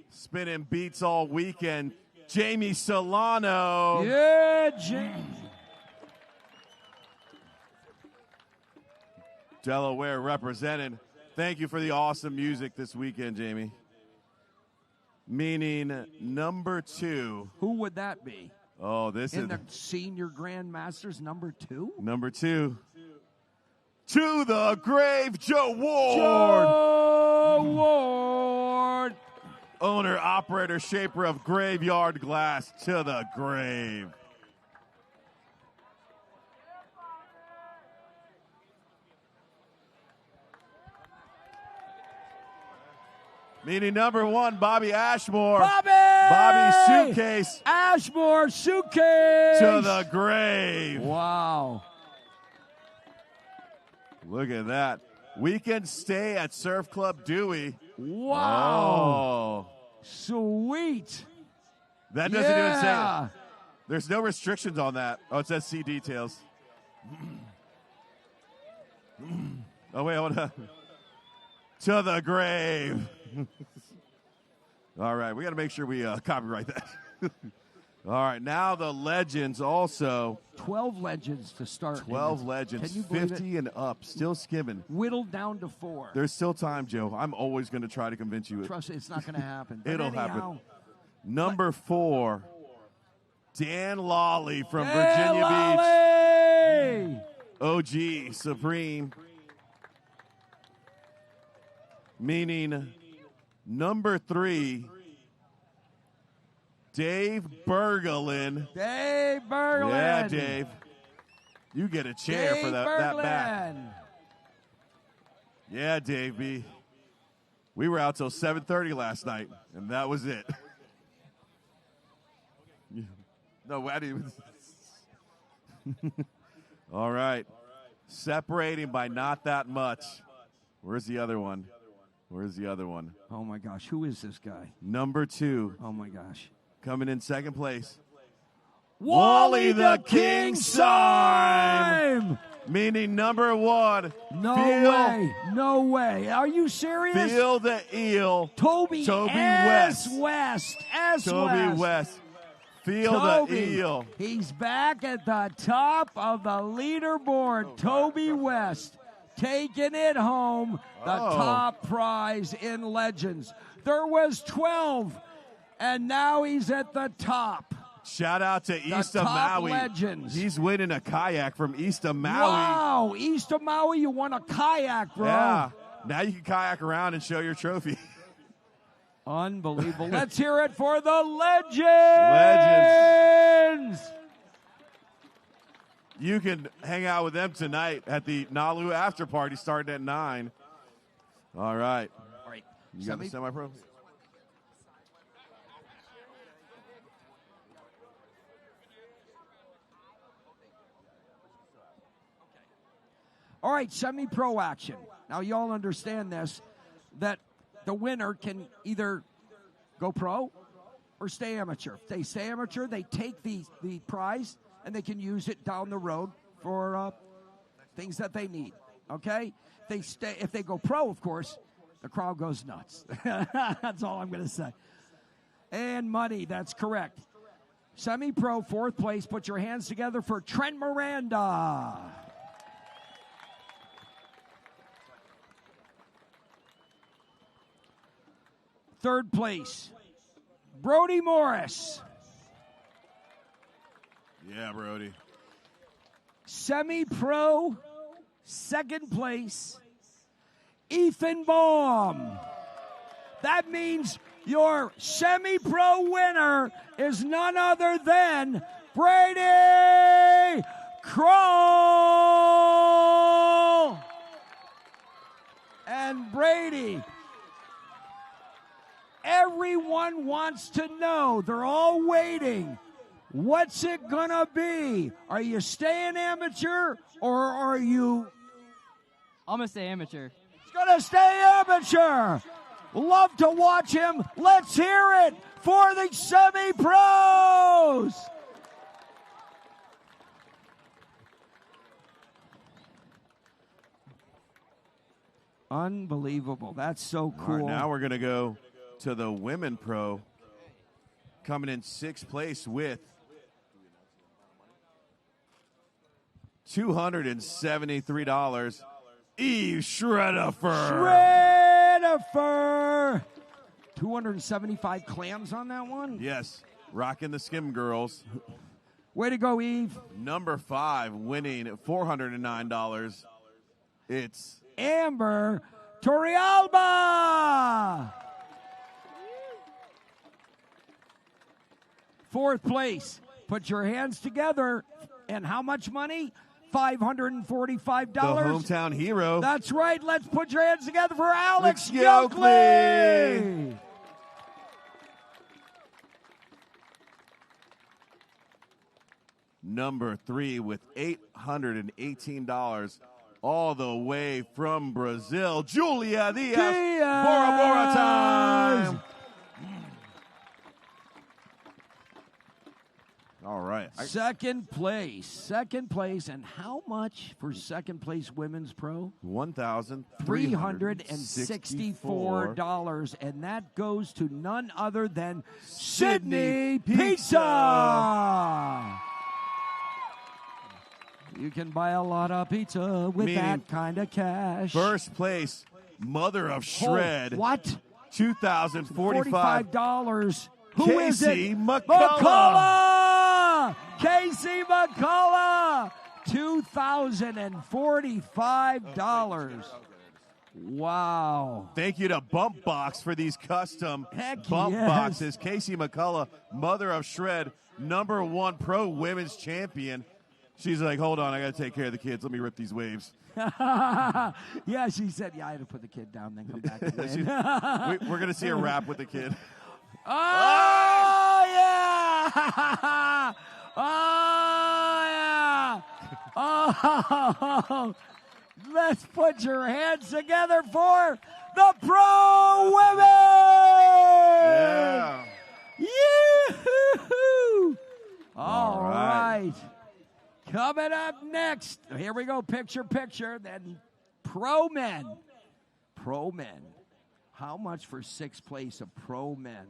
spinning beats all weekend, Jamie Solano. Yeah, Jamie. Delaware represented. Thank you for the awesome music this weekend, Jamie. Meaning number 2. Who would that be? Oh, this In is the Senior Grandmasters, number 2? number 2. To the grave, Joe Ward. Joe Ward. Owner, operator, shaper of Graveyard Glass. To the grave. Meaning number 1, Bobby Ashmore. Bobby Suitcase. Ashmore Suitcase. To the grave. Wow. Look at that. Weekend stay at Surf Club Dewey. Wow. Oh. Sweet. That doesn't even say Yeah. it. There's no restrictions on that. Oh, it says see details. Oh, wait, hold on. To the grave. All right, we got to make sure we copyright that. All right, now the legends also. 12 legends to start. 12 legends, Can you believe 50 and up, still skimming. Whittled down to 4. There's still time, Joe. I'm always going to try to convince you. Trust me, it's not going to happen. But It'll anyhow, happen. Number 4, Dan Lawley from Dan Virginia Lawley! Beach. OG Supreme. Meaning number 3, Dave Bergelin. Dave Bergelin. Yeah, Dave. You get a chair Dave for that back. Bergelin. Yeah, Dave B. We were out till 7:30 last night, and that was it. No, I didn't. All right. Separating by not that much. Where's the other one? Where's the other one? Oh, my gosh. Who is this guy? Number 2. Oh, my gosh. Coming in second place. Wally the King Sime! Meaning number 1. No way. No way. Are you serious? Feel the eel. Toby West. Toby West. Feel Toby. the eel. He's back at the top of the leaderboard. Toby West taking it home, the top prize in Legends. There was 12, and now he's at the top. Shout out to East of top Maui. legends. He's winning a kayak from East of Maui. Wow, East of Maui, you won a kayak, bro. Yeah. Now you can kayak around and show your trophy. Unbelievable. Let's hear it for the Legends. You can hang out with them tonight at the Nalu after party starting at 9. All right. All right. You got the semi-pro? All right, semi-pro action. Now, you all understand this, that the winner can either go pro or stay amateur. If they stay amateur, they take the prize, and they can use it down the road for things that they need, okay? If they go pro, of course, the crowd goes nuts. That's all I'm going to say. And money, that's correct. Semi-pro, 4th place. Put your hands together for Trent Miranda. Third place, Brody Morris. Yeah, Brody. Semi-pro, 2nd place, Ethan Baum. That means your semi-pro winner is none other than Brady Kroll. And Brady, everyone wants to know. They're all waiting. What's it gonna be? Are you staying amateur or are you? I'm gonna stay amateur. He's gonna stay amateur. Love to watch him. Let's hear it for the semi-pros. Unbelievable. That's so cool. All right, now we're going to go to the women pro. Coming in 6th place with $273. Eve Shreddifer. 275 clams on that one? Yes. Rocking the Skim girls. Way to go, Eve. Number 5 winning $409. It's Amber Torrealba. 4th place. Put your hands together. And how much money? $545. the hometown hero. That's right. Let's put your hands together for Alex Yoakley. Yoakley. Number 3 with $818. All the way from Brazil, Julia Diaz. Bora Bora time. All right. Second place. And how much for 2nd place women's pro? $1,364. And that goes to none other than Sydney Pizza. You can buy a lot of pizza with that kind of cash. First place, Mother of Shred. What? $2,045. Who is it? Casey McCullough. Casey McCullough. $2,045. Wow. Thank you to Bump Box for these custom bump yes. boxes. Casey McCullough, Mother of Shred, #1 pro women's champion. She's like, hold on, I got to take care of the kids. Let me rip these waves. Yeah, she said, I had to put the kid down, then come back and win. We're going to see a rap with the kid. Oh, yeah! Oh, yeah! Wow! Let's put your hands together for the pro women! Yeah. Yoo-hoo! All All right. right. Coming up next, here we go, picture. Then pro men. Pro men. How much for sixth place of pro men?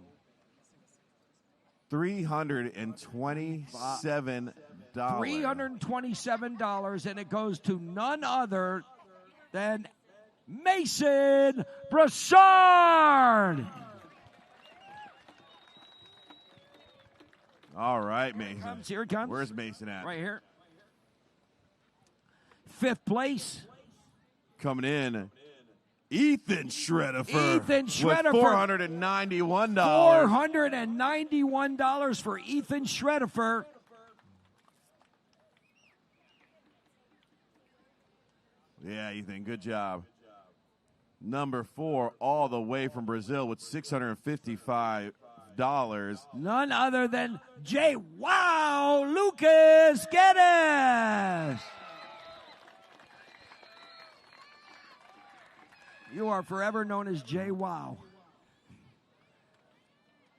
$327. $327, and it goes to none other than Mason Broussard. All right, Mason. Here it comes. Where's Mason at? Right here. Fifth place. Coming in, Ethan Schroederfer. Ethan Schroederfer. With $491. $491 for Ethan Schroederfer. Yeah, Ethan, good job. Number 4, all the way from Brazil with $655. None other than Lucas Geddes. You are forever known as Wow.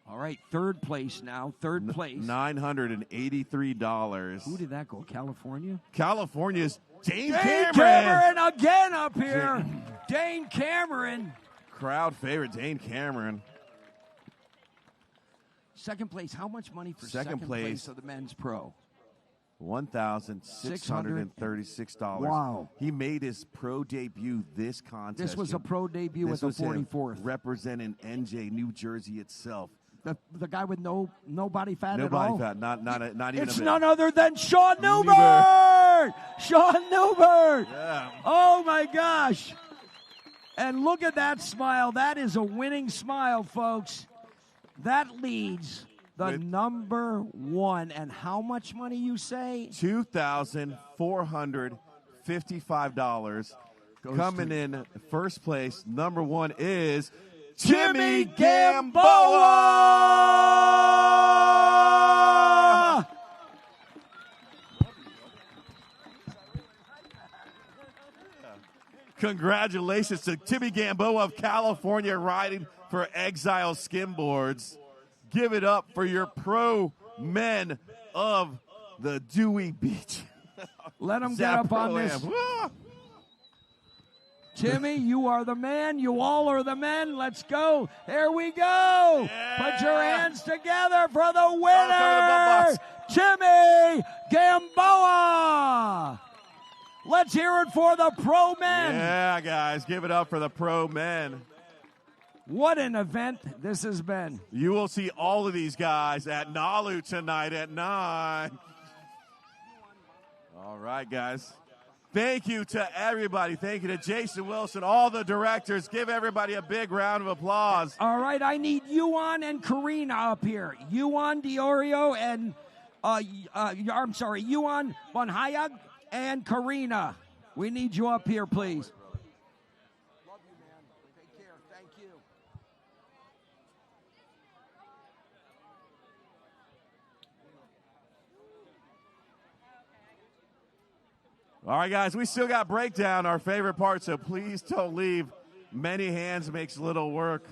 All right, third place now. Third place. $983. Who did that go? California? California's Dane Cameron again up here. Dane Cameron. Crowd favorite, Dane Cameron. Second place. How much money for second place of the men's pro? $1,636. Wow. He made his pro debut this contest. This was a pro debut with the 44th. Representing NJ, New Jersey itself. The guy with no body fat No at all? body fat, not even It's a bit. none other than Sean Newbert! Sean Newbert! Yeah. Oh, my gosh. And look at that smile. That is a winning smile, folks. That leads the number one. And how much money, you say? $2,455. Coming in first place, number one is Timmy Gamboa! Congratulations to Timmy Gamboa of California riding for Exile Skimboards. Give it up for your pro men of the Dewey Beach. Let him get up on this. Timmy, you are the man. You all are the men. Let's go. There we go. Put your hands together for the winner, Timmy Gamboa. Let's hear it for the pro men. Yeah, guys, give it up for the pro men. What an event this has been. You will see all of these guys at Nalu tonight at 9. All right, guys. Thank you to everybody. Thank you to Jason Wilson, all the directors. Give everybody a big round of applause. All right, I need Yuan and Karina up here. Yuan Diorio and, Yuan Bonhayag and Karina. We need you up here, please. Love you, man. Take care. Thank you. All right, guys, we still got breakdown, our favorite part, so please don't leave. Many hands makes little work.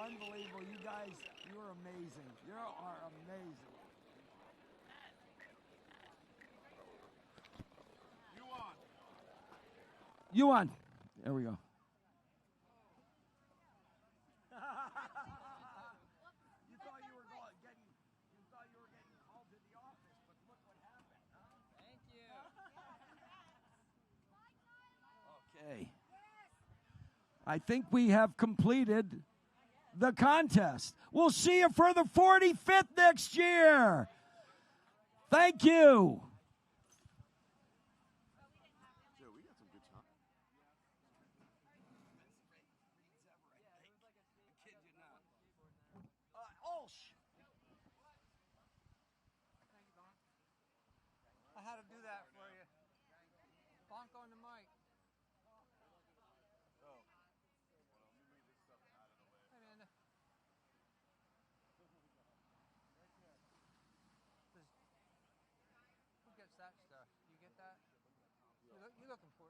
Unbelievable. You guys, you're amazing. You are amazing. Yuan. There we go. Okay. I think we have completed the contest. We'll see you for the 45th next year. Thank you. you looking for?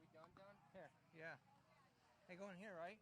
We done? Here, yeah. Hey, go in here, right?